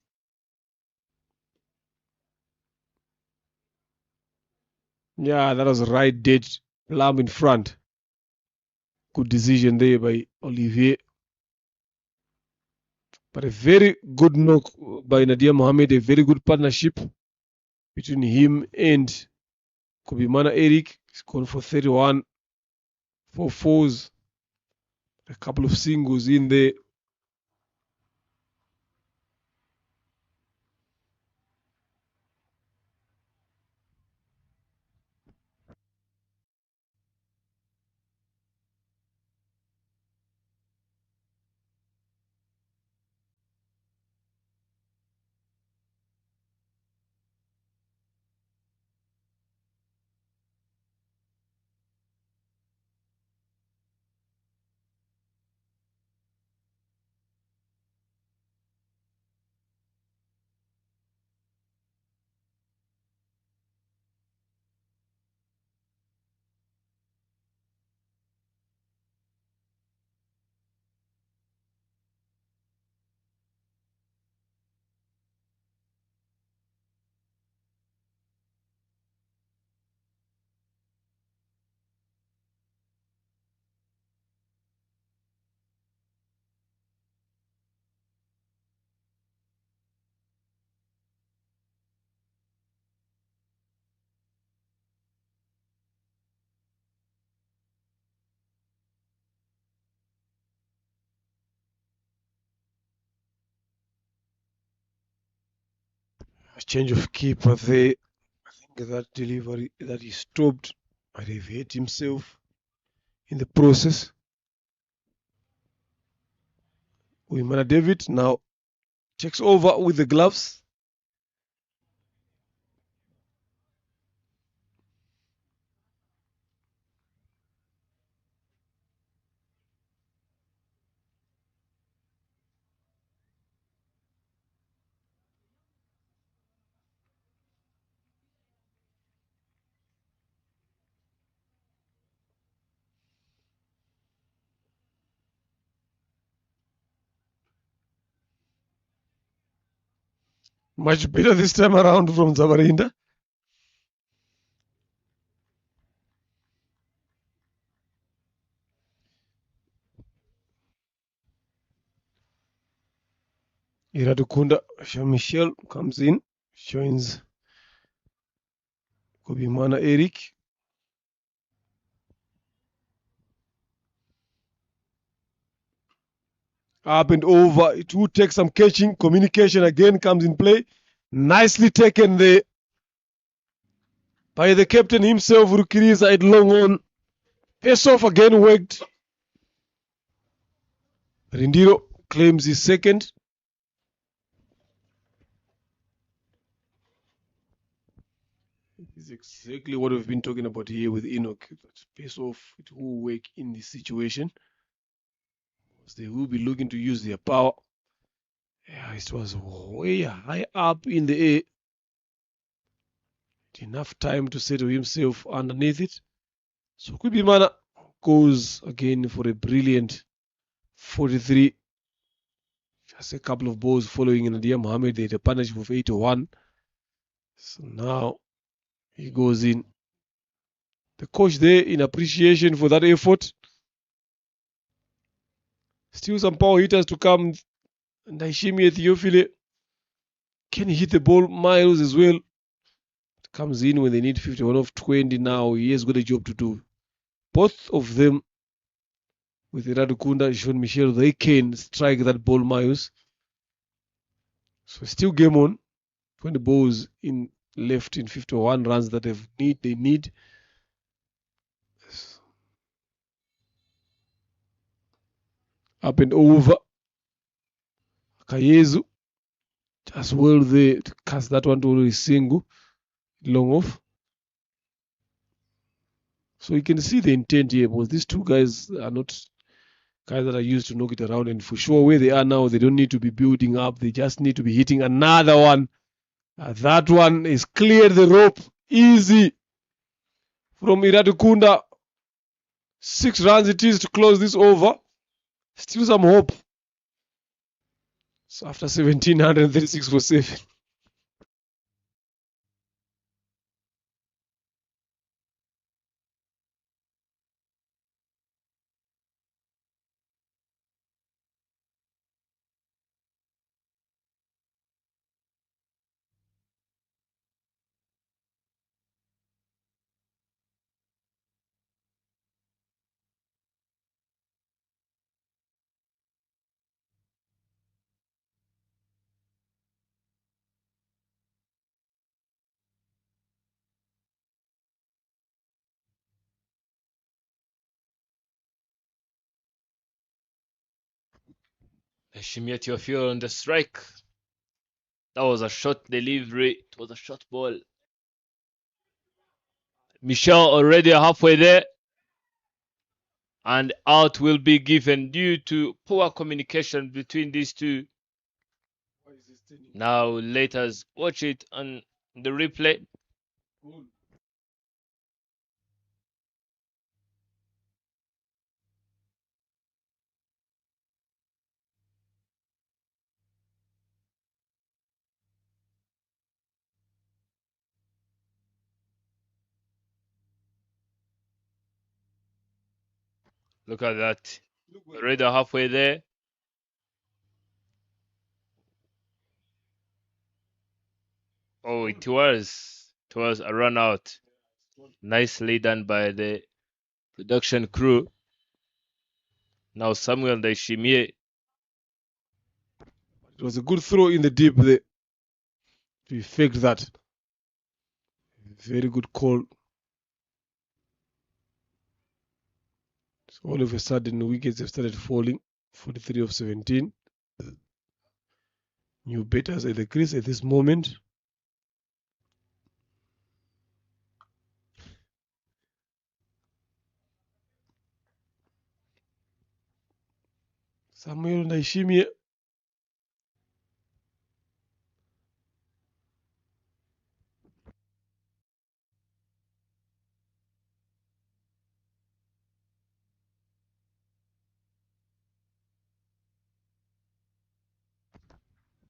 Yeah, that was right dead plumb in front. Good decision there by Olivier. But a very good knock by Nadia Mohammed, a very good partnership between him and Kubimana Eric. He's gone for 31, 4 fours, a couple of singles in there. A change of keeper there. I think that delivery that he stopped might have hit himself in the process. Wimana David now takes over with the gloves. Much better this time around from Zabarinda. Iradukunda Jean-Michel comes in, joins Kobimana Eric. Up and over. It will take some catching. Communication again comes in play. Nicely taken there by the captain himself, Rukiriza at long on. Pace off again worked. Rindiro claims his second. This is exactly what we've been talking about here with Enoch. Pace off, it will work in this situation. They will be looking to use their power. Yeah, it was way high up in the air. Enough time to settle himself underneath it. So Kubimana goes again for a brilliant 43. Just a couple of balls following Nadia Mohammed. They had a partnership of 81. So now he goes in. The coach there in appreciation for that effort. Still some power hitters to come. Ndaishimi Ethiopile can hit the ball miles as well. Comes in when they need 51 of 20 now. He has got a job to do. Both of them with Iradukunda, Jean-Michel, they can strike that ball miles. So still game on. 20 balls in left in 51 runs that they need. Up and over. Kayezu just well there to cast that one to a single. Long off. So you can see the intent here, because these two guys are not guys that are used to knock it around, and for sure where they are now, they don't need to be building up. They just need to be hitting another one. That one is cleared the rope easy from Iradukunda. 6 runs it is to close this over. Still some hope. So after 1736 for 7. Shimia Teofilo on the strike. That was a short delivery. It was a short ball. Michel already halfway there. And out will be given due to poor communication between these two. Now let us watch it on the replay. Look at that. Already halfway there. Oh, it was a run out. Nicely done by the production crew. Now Samuel Ndaishimie. It was a good throw in the deep there to effect that. Very good call. All of a sudden, wickets have started falling. 43 of 17. New batters at the crease at this moment. Samuel Naishimie.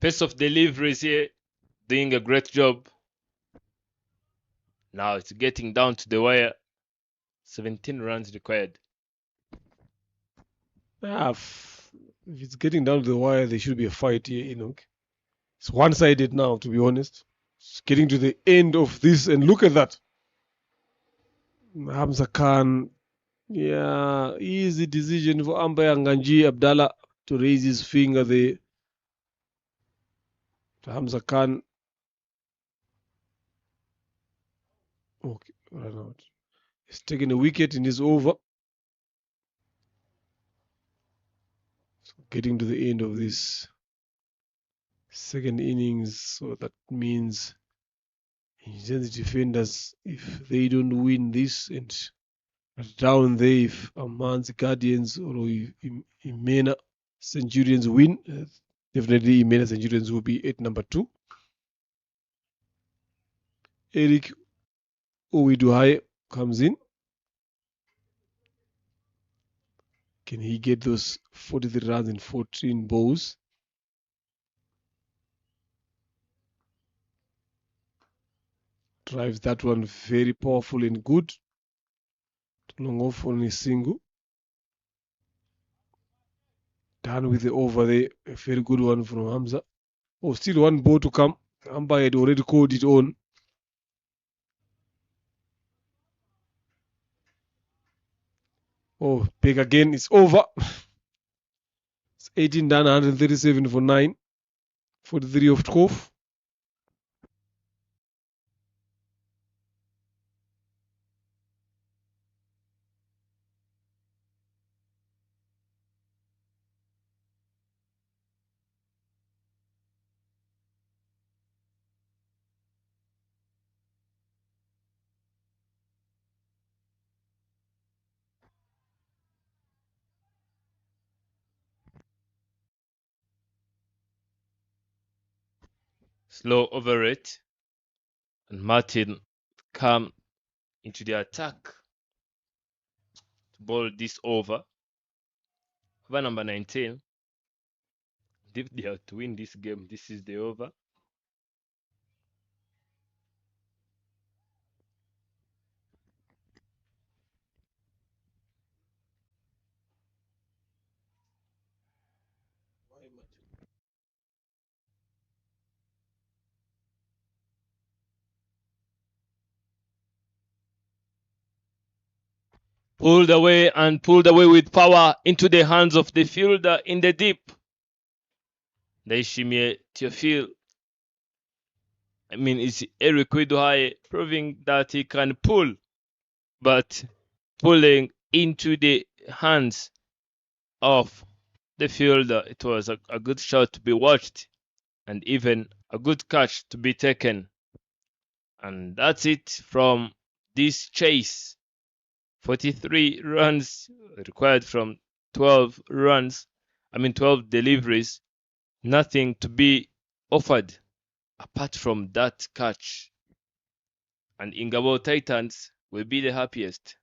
Pace of deliveries here, doing a great job. Now it's getting down to the wire. 17 runs required. If it's getting down to the wire, there should be a fight here, Enoch. It's one-sided now, to be honest. It's getting to the end of this, and look at that. Hamza Khan, yeah, easy decision for umpire Nganji Abdallah to raise his finger there. Hamza Khan. Okay, run out. He's taken a wicket in his over. So getting to the end of this second innings, so that means the defenders, if they don't win this and down there, if Aman's Guardians or Imena Centurions win, definitely Imena Centurions will be at number 2. Eric Owiduhaye comes in. Can he get those 43 runs in 14 balls? Drives that one very powerful and good. Long off on a single. Done with the over there. A very good one from Hamza. Oh, still one ball to come. Umpire had already called it on. Oh, big again. It's over. It's 18 done, 137 for 9. 43 of 12. Slow over it. And Martin come into the attack to bowl this over. Over number 19. If they are to win this game, this is the over. Pulled away and pulled away with power into the hands of the fielder in the deep. Naishimie Teofil. I mean, it's Eric Owiduhaye proving that he can pull, but pulling into the hands of the fielder. It was a good shot to be watched and even a good catch to be taken. And that's it from this chase. 43 runs required from 12 deliveries. Nothing to be offered apart from that catch. And Ingabo Titans will be the happiest.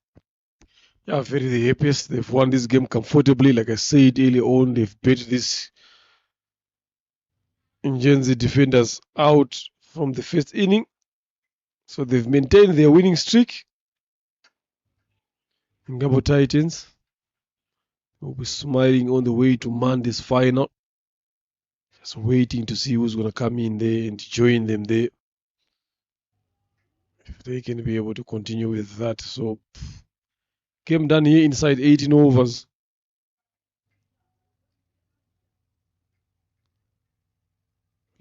Yeah, very the happiest. They've won this game comfortably. Like I said earlier on, they've beat this Njenzi defenders out from the first inning. So they've maintained their winning streak. Ngabo Titans will be smiling on the way to Monday's final. Just waiting to see who's going to come in there and join them there. If they can be able to continue with that. So, game done here inside 18 overs.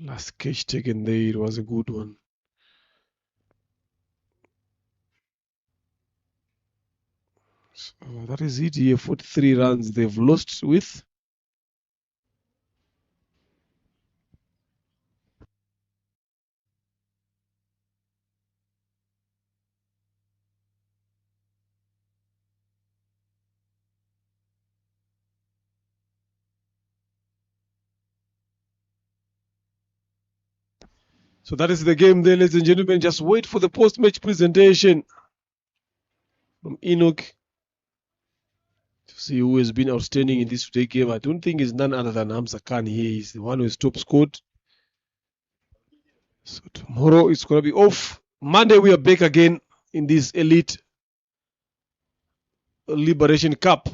Last catch taken there, it was a good one. So That is it here. 43 runs they've lost with. So that is the game there, ladies and gentlemen. Just wait for the post-match presentation from Enoch to see who has been outstanding in this today game. I don't think it's none other than Hamza Khan here. He's the one who has top scored. So tomorrow it's going to be off. Monday we are back again in this Elite Liberation Cup.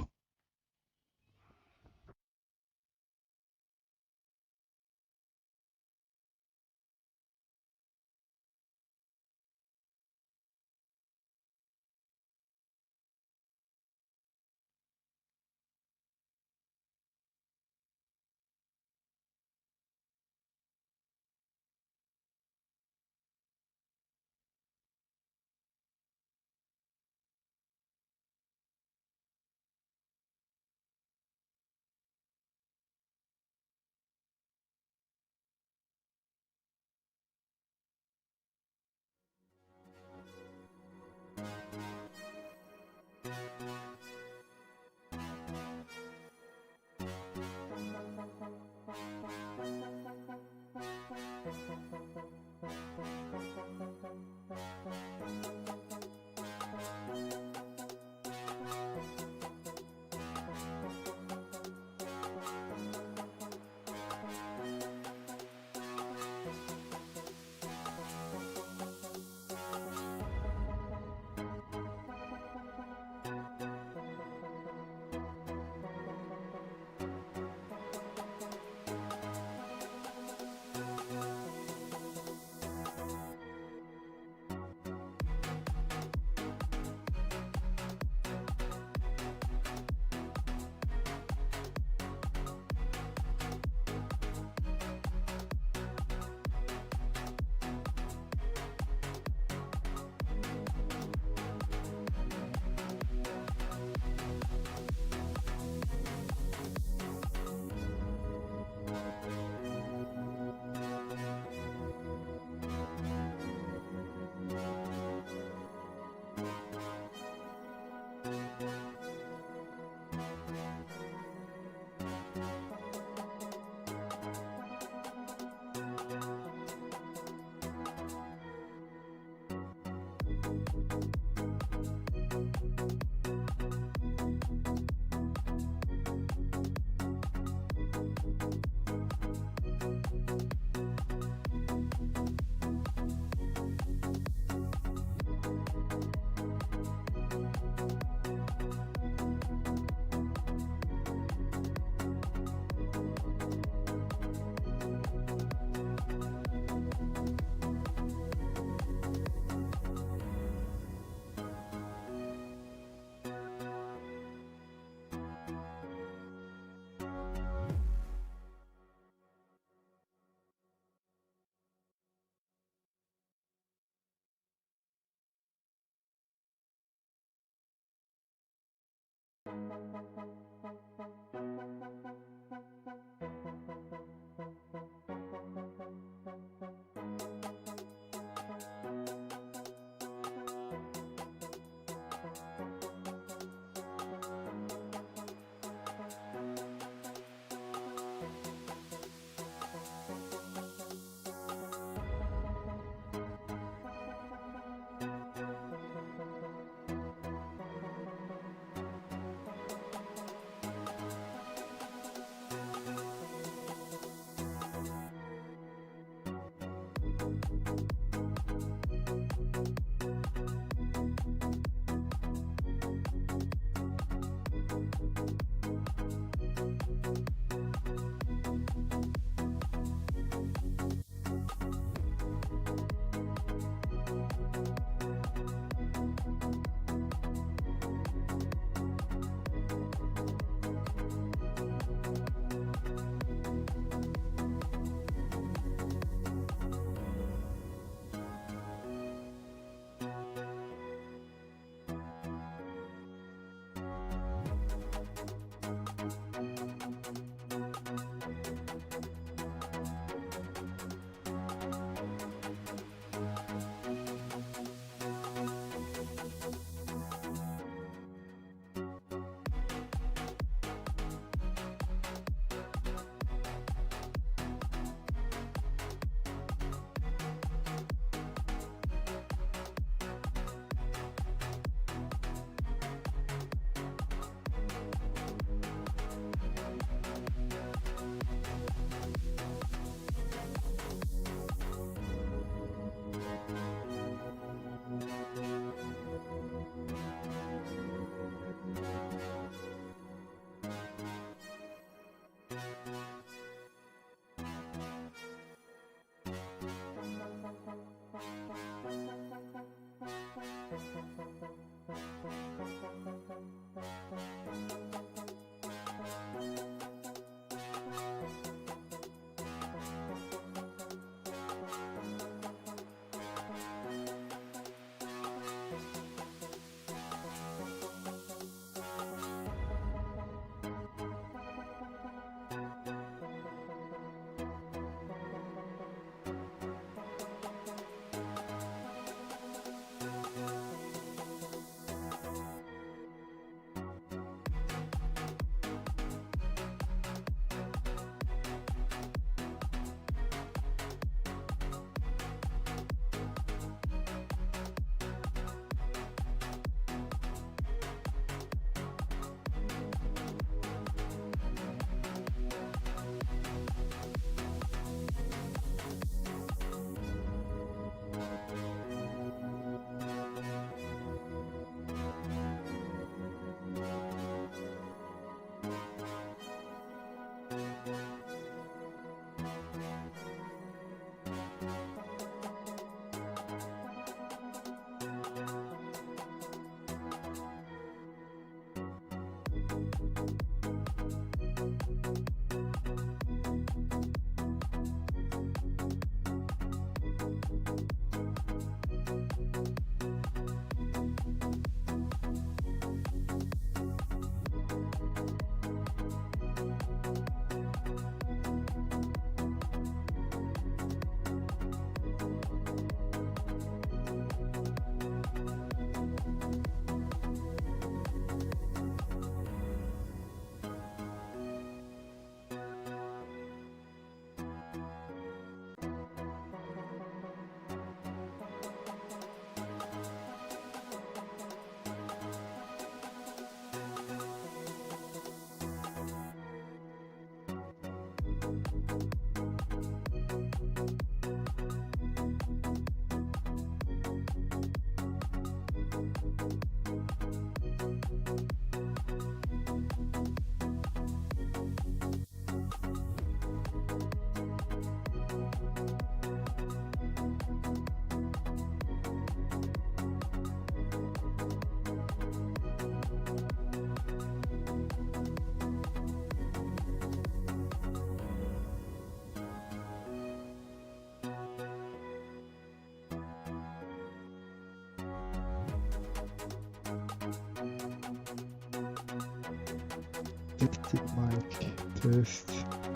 Testing mic. Test.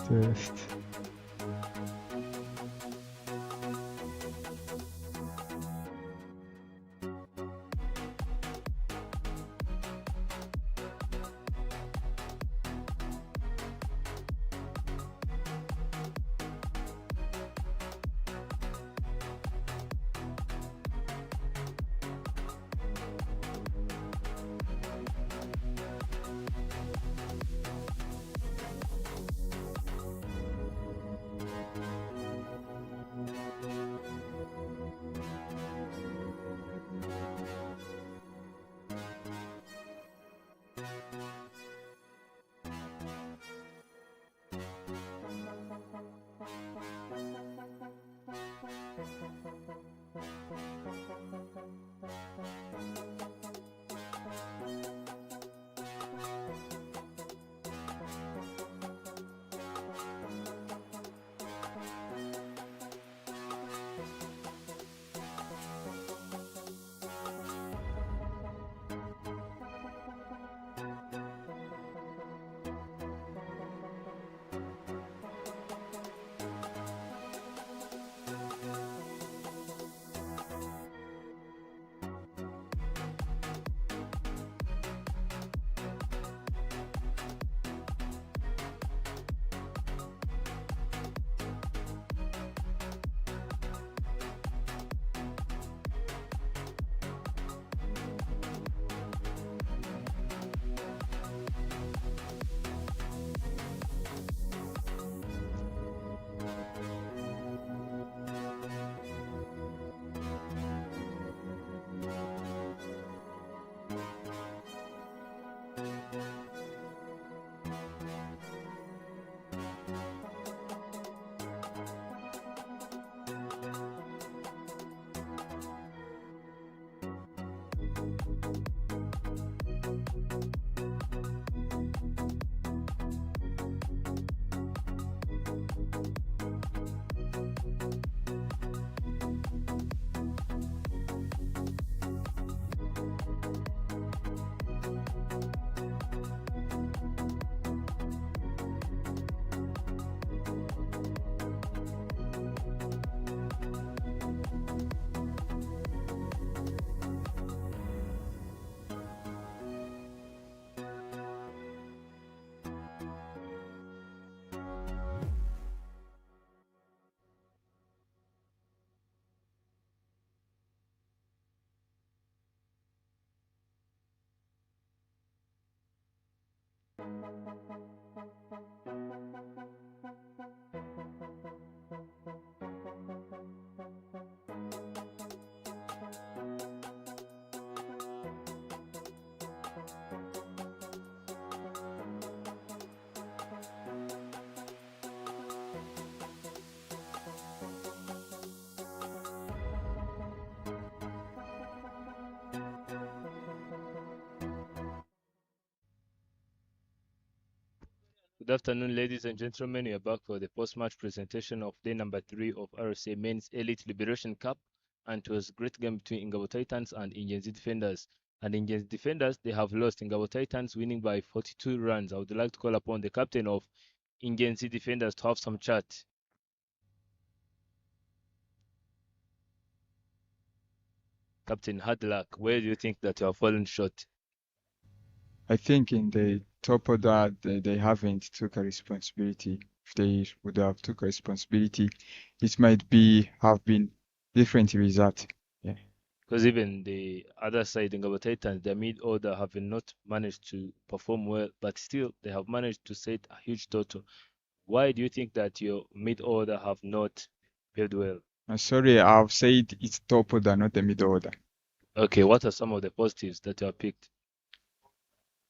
Test. Good afternoon, ladies and gentlemen. We are back for the post-match presentation of day number 3 of RCA Men's Elite Liberation Cup. And it was a great game between Ingabo Titans and Ingenzi Defenders. And Ingenzi Defenders, they have lost. Ingabo Titans winning by 42 runs. I would like to call upon the captain of Ingenzi Defenders to have some chat. Captain, hard luck. Where do you think that you have fallen short? I think in the top of that, they haven't took a responsibility. If they would have took a responsibility, it might have been different result. Yeah. Because even the other side, Ingabo Titans, their mid order have not managed to perform well, but still they have managed to set a huge total. Why do you think that your mid order have not played well? I'm sorry, I've said it's top order, not the middle order. Okay, what are some of the positives that you have picked?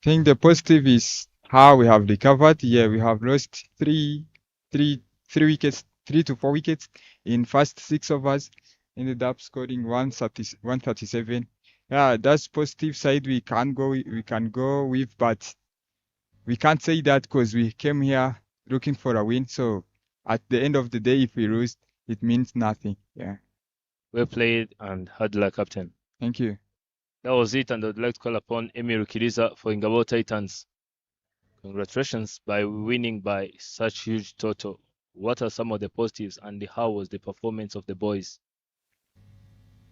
I think the positive is how we have recovered. Yeah, we have lost three wickets, 3 to 4 wickets in first 6 overs. Ended up scoring 137. Yeah, that's positive side we can go with, but we can't say that because we came here looking for a win. So at the end of the day, if we lose, it means nothing. Yeah. Well played and hard luck, Captain. Thank you. That was it, and I'd like to call upon Emir Kiriza for Ingabo Titans. Congratulations by winning by such huge total. What are some of the positives and how was the performance of the boys?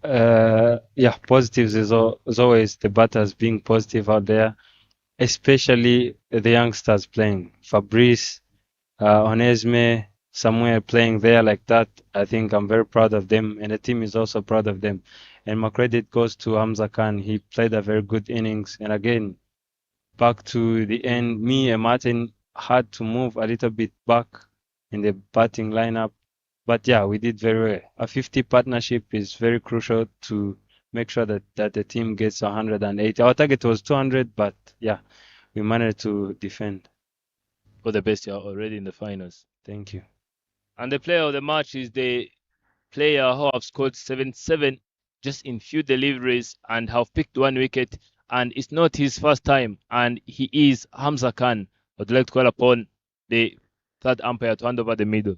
Yeah, positives is always the batters being positive out there, especially the youngsters playing. Fabrice, Onesme, Samuel playing there like that. I think I'm very proud of them, and the team is also proud of them. And my credit goes to Hamza Khan. He played a very good innings. And again, back to the end, me and Martin had to move a little bit back in the batting lineup. But yeah, we did very well. A 50 partnership is very crucial to make sure that the team gets 180. Our target was 200, but yeah, we managed to defend. For the best, you're already in the finals. Thank you. And the player of the match is the player who have scored 7-7 just in few deliveries and have picked 1 wicket. And it's not his first time. And he is Hamza Khan. I'd like to call upon the third umpire to hand over the middle.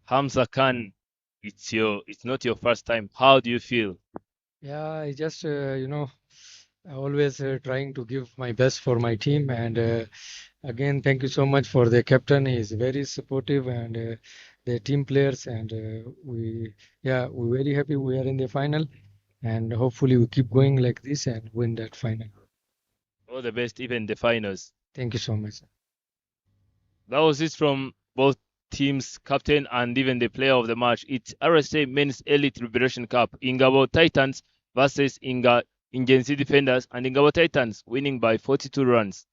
Hamza Khan, it's not your first time. How do you feel? Yeah, I just, always trying to give my best for my team. And again, thank you so much for the captain. He's very supportive and the team players. And we're very happy we are in the final. And hopefully we keep going like this and win that final. All the best, even the finals. Thank you so much. That was it from both teams, captain and even the player of the match. It's RSA Men's Elite Liberation Cup. Ingabo Titans versus Ingency Defenders, and Ingabo Titans winning by 42 runs.